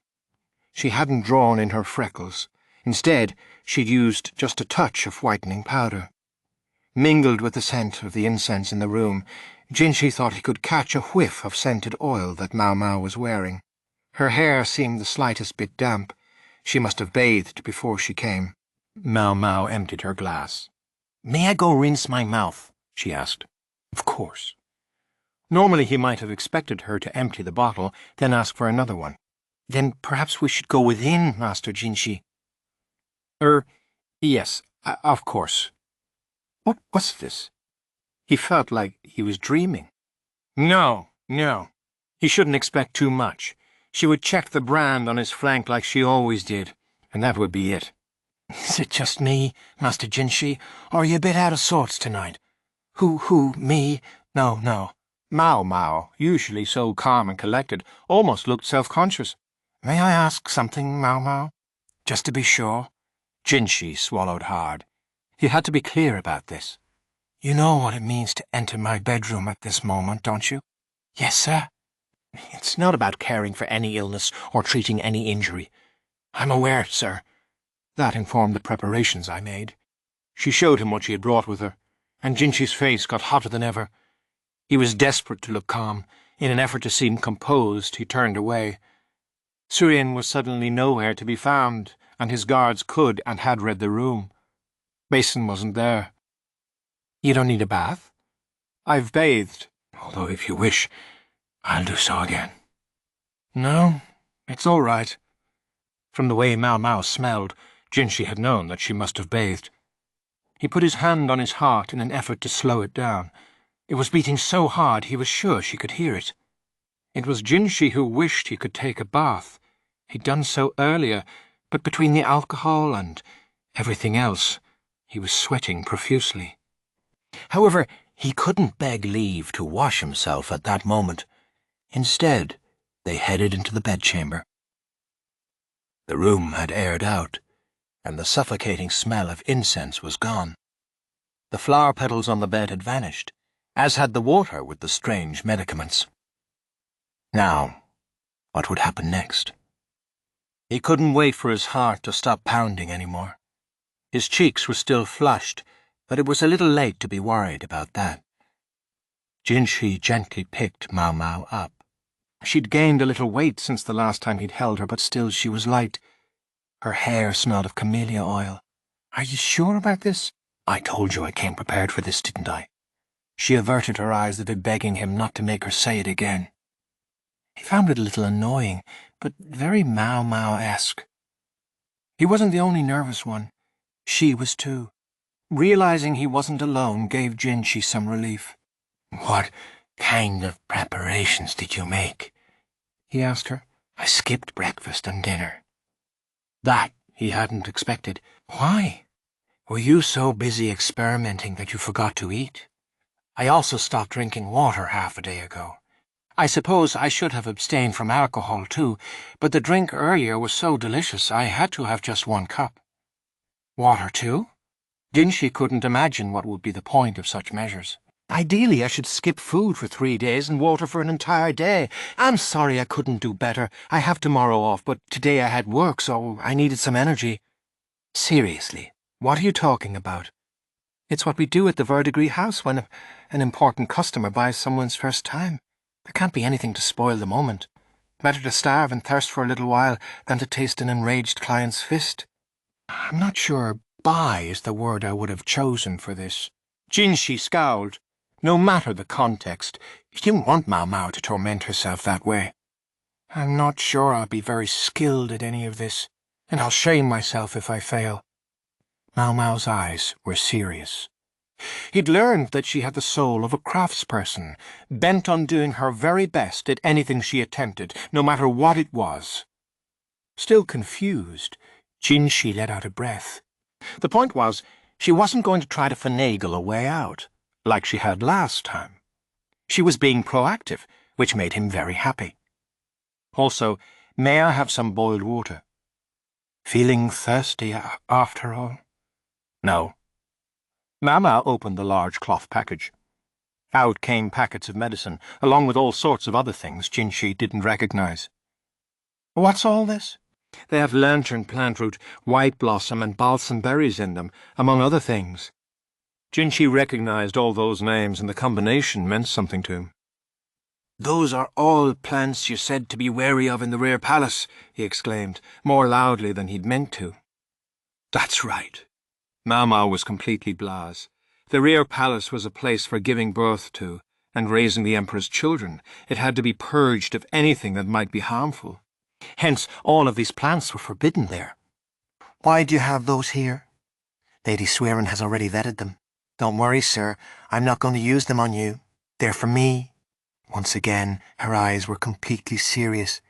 She hadn't drawn in her freckles. Instead, she'd used just a touch of whitening powder. Mingled with the scent of the incense in the room, Jinshi thought he could catch a whiff of scented oil that Maomao was wearing. Her hair seemed the slightest bit damp. She must have bathed before she came. Maomao emptied her glass. "May I go rinse my mouth?" she asked. Of course. Normally he might have expected her to empty the bottle, then ask for another one. "Then perhaps we should go within, Master Jinshi." Yes, of course. What's this? He felt like he was dreaming. No. He shouldn't expect too much. She would check the brand on his flank like she always did, and that would be it. Is it just me, Master Jinshi, or are you a bit out of sorts tonight? Who, me? No. Maomao, usually so calm and collected, almost looked self-conscious. May I ask something, Maomao? Just to be sure. Jinshi swallowed hard. He had to be clear about this. You know what it means to enter my bedroom at this moment, don't you? Yes, sir. It's not about caring for any illness or treating any injury. I'm aware, sir. That informed the preparations I made. She showed him what she had brought with her, and Jinshi's face got hotter than ever. He was desperate to look calm. In an effort to seem composed, he turned away. Surin was suddenly nowhere to be found, and his guards could and had read the room. Mason wasn't there. You don't need a bath? I've bathed, although if you wish, I'll do so again. No, it's all right. From the way Maomao smelled, Jinshi had known that she must have bathed. He put his hand on his heart in an effort to slow it down. It was beating so hard he was sure she could hear it. It was Jinshi who wished he could take a bath. He'd done so earlier, but between the alcohol and everything else, he was sweating profusely. However, he couldn't beg leave to wash himself at that moment. Instead, they headed into the bedchamber. The room had aired out, and the suffocating smell of incense was gone. The flower petals on the bed had vanished, as had the water with the strange medicaments. Now, what would happen next? He couldn't wait for his heart to stop pounding anymore. His cheeks were still flushed, but it was a little late to be worried about that. Jinshi gently picked Maomao up. She'd gained a little weight since the last time he'd held her, but still she was light. Her hair smelled of camellia oil. Are you sure about this? I told you I came prepared for this, didn't I? She averted her eyes as if begging him not to make her say it again. He found it a little annoying, but very Maomao-esque. He wasn't the only nervous one. She was too. Realizing he wasn't alone gave Jinshi some relief. What kind of preparations did you make? He asked her. I skipped breakfast and dinner. That he hadn't expected. Why? Were you so busy experimenting that you forgot to eat? I also stopped drinking water half a day ago. I suppose I should have abstained from alcohol too, but the drink earlier was so delicious I had to have just 1 cup. Water too? Jinshi couldn't imagine what would be the point of such measures. Ideally, I should skip food for 3 days and water for an entire day. I'm sorry I couldn't do better. I have tomorrow off, but today I had work, so I needed some energy. Seriously, what are you talking about? It's what we do at the Verdigris house when an important customer buys someone's first time. There can't be anything to spoil the moment. Better to starve and thirst for a little while than to taste an enraged client's fist. I'm not sure buy is the word I would have chosen for this. Jinshi scowled. No matter the context, he didn't want Maomao to torment herself that way. I'm not sure I'll be very skilled at any of this, and I'll shame myself if I fail. Maomao's eyes were serious. He'd learned that she had the soul of a craftsperson, bent on doing her very best at anything she attempted, no matter what it was. Still confused, Jinshi let out a breath. The point was, she wasn't going to try to finagle a way out, like she had last time. She was being proactive, which made him very happy. Also, may I have some boiled water? Feeling thirsty after all? No. Maomao opened the large cloth package. Out came packets of medicine, along with all sorts of other things Jinshi didn't recognize. What's all this? They have lantern plant root, white blossom, and balsam berries in them, among other things. Jinshi recognized all those names, and the combination meant something to him. Those are all plants you said to be wary of in the rear palace, he exclaimed, more loudly than he'd meant to. That's right. Maomao was completely blasé. The rear palace was a place for giving birth to and raising the emperor's children. It had to be purged of anything that might be harmful. Hence, all of these plants were forbidden there. Why do you have those here? Lady Swearin has already vetted them. Don't worry, sir. I'm not going to use them on you. They're for me. Once again, her eyes were completely serious.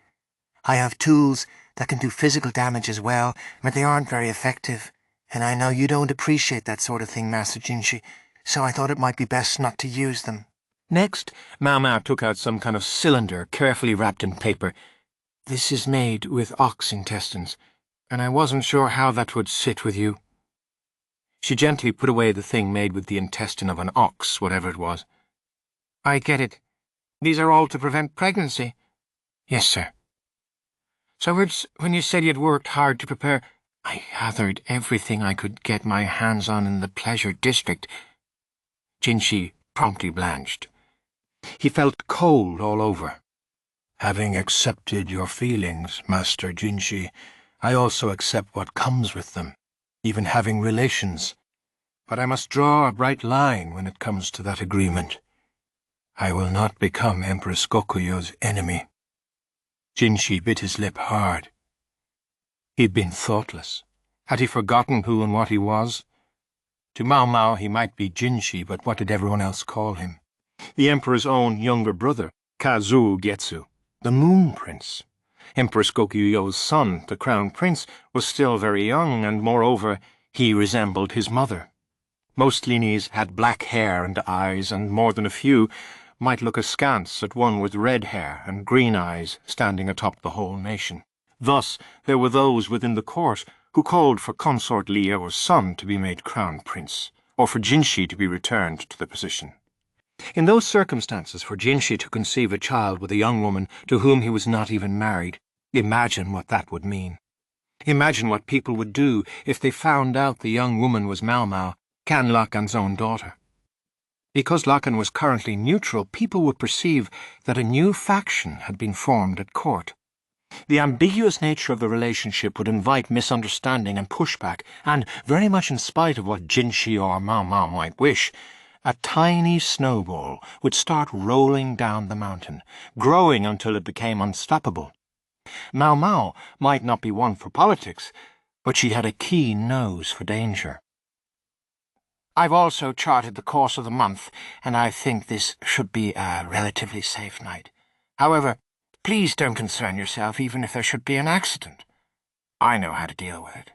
I have tools that can do physical damage as well, but they aren't very effective. And I know you don't appreciate that sort of thing, Master Jinshi, so I thought it might be best not to use them. Next, Maomao took out some kind of cylinder carefully wrapped in paper. This is made with ox intestines, and I wasn't sure how that would sit with you. She gently put away the thing made with the intestine of an ox, whatever it was. I get it. These are all to prevent pregnancy. Yes, sir. So it's when you said you'd worked hard to prepare, I gathered everything I could get my hands on in the pleasure district. Jinshi promptly blanched. He felt cold all over. Having accepted your feelings, Master Jinshi, I also accept what comes with them, even having relations. But I must draw a bright line when it comes to that agreement. I will not become Empress Gokuyo's enemy. Jinshi bit his lip hard. He'd been thoughtless. Had he forgotten who and what he was? To Maomao he might be Jinshi, but what did everyone else call him? The Emperor's own younger brother, Kazu Getsu, the Moon Prince. Empress Gokuyo's son, the Crown Prince, was still very young, and moreover, he resembled his mother. Most Linis had black hair and eyes, and more than a few might look askance at one with red hair and green eyes standing atop the whole nation. Thus, there were those within the court who called for Consort Liu's son to be made Crown Prince, or for Jinshi to be returned to the position. In those circumstances, for Jinshi to conceive a child with a young woman to whom he was not even married, imagine what that would mean. Imagine what people would do if they found out the young woman was Maomao, Can Lakan's own daughter. Because Lakan was currently neutral, people would perceive that a new faction had been formed at court. The ambiguous nature of the relationship would invite misunderstanding and pushback, and, very much in spite of what Jinshi or Maomao might wish, a tiny snowball would start rolling down the mountain, growing until it became unstoppable. Maomao might not be one for politics, but she had a keen nose for danger. I've also charted the course of the month, and I think this should be a relatively safe night. However, please don't concern yourself even if there should be an accident. I know how to deal with it.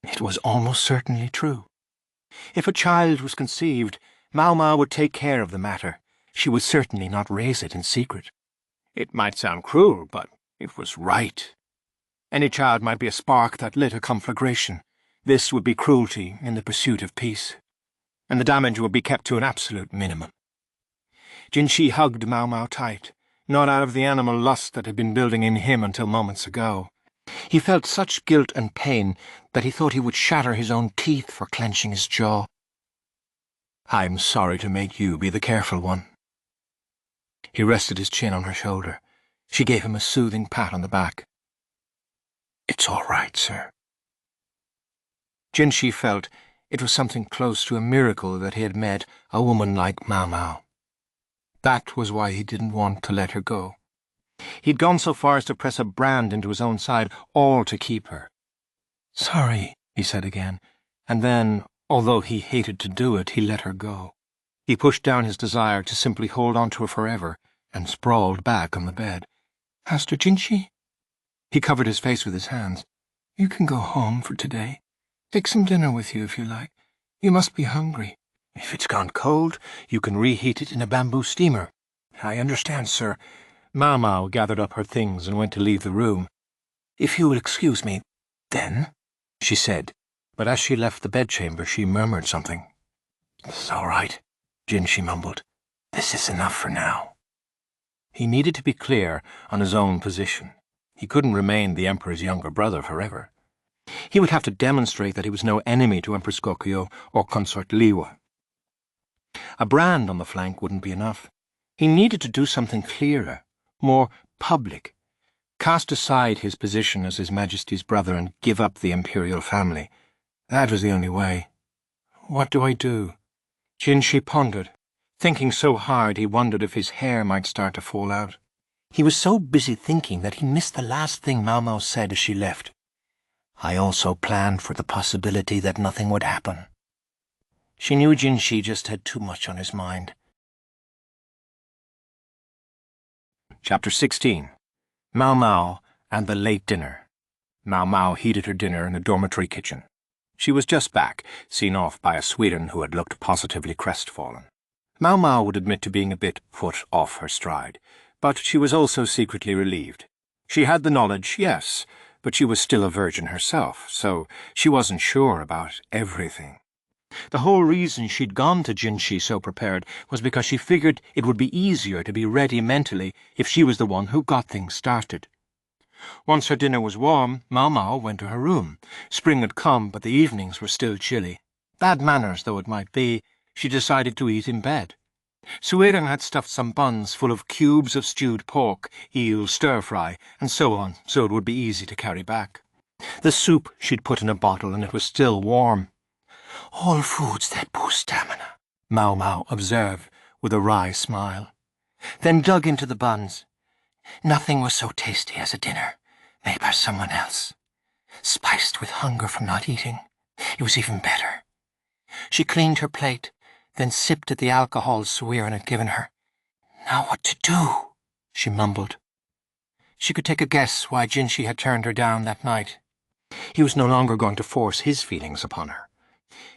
It was almost certainly true. If a child was conceived, Maomao would take care of the matter. She would certainly not raise it in secret. It might sound cruel, but it was right. Any child might be a spark that lit a conflagration. This would be cruelty in the pursuit of peace, and the damage would be kept to an absolute minimum. Jinshi hugged Maomao tight, not out of the animal lust that had been building in him until moments ago. He felt such guilt and pain that he thought he would shatter his own teeth for clenching his jaw. I'm sorry to make you be the careful one. He rested his chin on her shoulder. She gave him a soothing pat on the back. It's all right, sir. Jinshi felt it was something close to a miracle that he had met a woman like Maomao. That was why he didn't want to let her go. He'd gone so far as to press a brand into his own side, all to keep her. Sorry, he said again, and then, although he hated to do it, he let her go. He pushed down his desire to simply hold on to her forever and sprawled back on the bed. Master Jinshi? He covered his face with his hands. You can go home for today. Take some dinner with you if you like. You must be hungry. If it's gone cold, you can reheat it in a bamboo steamer. I understand, sir. Maomao gathered up her things and went to leave the room. If you will excuse me, then, she said, but as she left the bedchamber she murmured something. It's all right, Jinshi mumbled. This is enough for now. He needed to be clear on his own position. He couldn't remain the Emperor's younger brother forever. He would have to demonstrate that he was no enemy to Empress Gokyo or Consort Liwa. A brand on the flank wouldn't be enough. He needed to do something clearer, more public. Cast aside his position as His Majesty's brother and give up the imperial family. That was the only way. What do I do? Jinshi pondered, thinking so hard he wondered if his hair might start to fall out. He was so busy thinking that he missed the last thing Maomao said as she left. I also planned for the possibility that nothing would happen. She knew Jinshi just had too much on his mind. Chapter 16. Maomao and the Late Dinner. Maomao heated her dinner in the dormitory kitchen. She was just back, seen off by a Sweden who had looked positively crestfallen. Maomao would admit to being a bit put off her stride, but she was also secretly relieved. She had the knowledge, yes, but she was still a virgin herself, so she wasn't sure about everything. The whole reason she'd gone to Jinshi so prepared was because she figured it would be easier to be ready mentally if she was the one who got things started. Once her dinner was warm, Maomao went to her room. Spring had come, but the evenings were still chilly. Bad manners though it might be, she decided to eat in bed. Suiren had stuffed some buns full of cubes of stewed pork, eel stir-fry, and so on, so it would be easy to carry back. The soup she'd put in a bottle, and it was still warm. All foods that boost stamina, Maomao observed with a wry smile, then dug into the buns. Nothing was so tasty as a dinner made by someone else, spiced with hunger from not eating. It was even better. She cleaned her plate, then sipped at the alcohol Suiren had given her. Now what to do? She mumbled. She could take a guess why Jinshi had turned her down that night. He was no longer going to force his feelings upon her.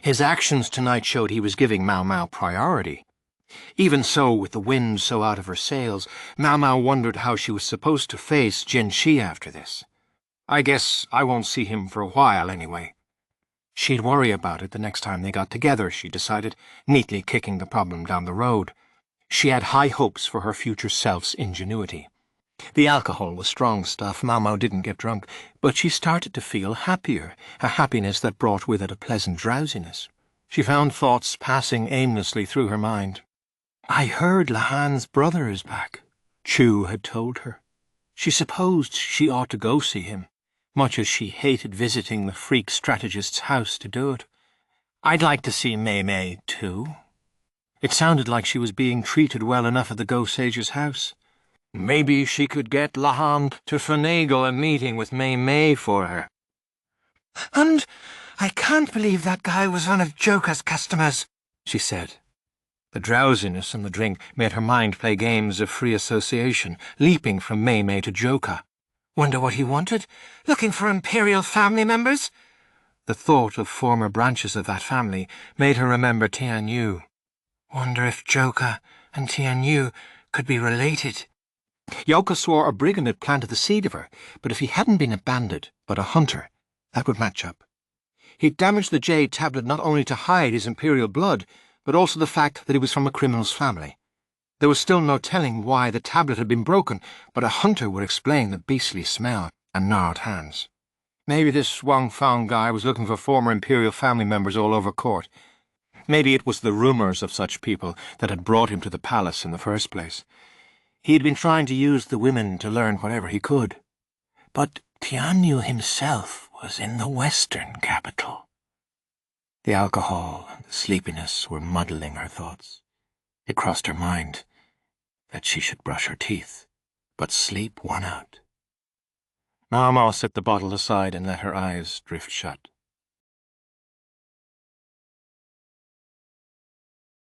His actions tonight showed he was giving Maomao priority. Even so, with the wind so out of her sails, Maomao wondered how she was supposed to face Jinshi after this. I guess I won't see him for a while anyway. She'd worry about it the next time they got together, she decided, neatly kicking the problem down the road. She had high hopes for her future self's ingenuity. The alcohol was strong stuff. Maomao didn't get drunk, but she started to feel happier, a happiness that brought with it a pleasant drowsiness. She found thoughts passing aimlessly through her mind. I heard Lahan's brother is back, Chu had told her. She supposed she ought to go see him, much as she hated visiting the freak strategist's house to do it. I'd like to see Maamei, too. It sounded like she was being treated well enough at the Go-Sage's house. Maybe she could get Lahan to finagle a meeting with Maamei for her. And I can't believe that guy was one of Joka's customers, she said. The drowsiness and the drink made her mind play games of free association, leaping from Maamei to Joka. Wonder what he wanted? Looking for Imperial family members? The thought of former branches of that family made her remember Tianyu. Wonder if Joka and Tianyu could be related. Joka swore a brigand had planted the seed of her, but if he hadn't been a bandit, but a hunter, that would match up. He'd damaged the jade tablet not only to hide his imperial blood, but also the fact that he was from a criminal's family. There was still no telling why the tablet had been broken, but a hunter would explain the beastly smell and gnarled hands. Maybe this Wang Fang guy was looking for former imperial family members all over court. Maybe it was the rumors of such people that had brought him to the palace in the first place. He had been trying to use the women to learn whatever he could. But Tianyu himself was in the western capital. The alcohol and the sleepiness were muddling her thoughts. It crossed her mind that she should brush her teeth, but sleep won out. Maomao set the bottle aside and let her eyes drift shut.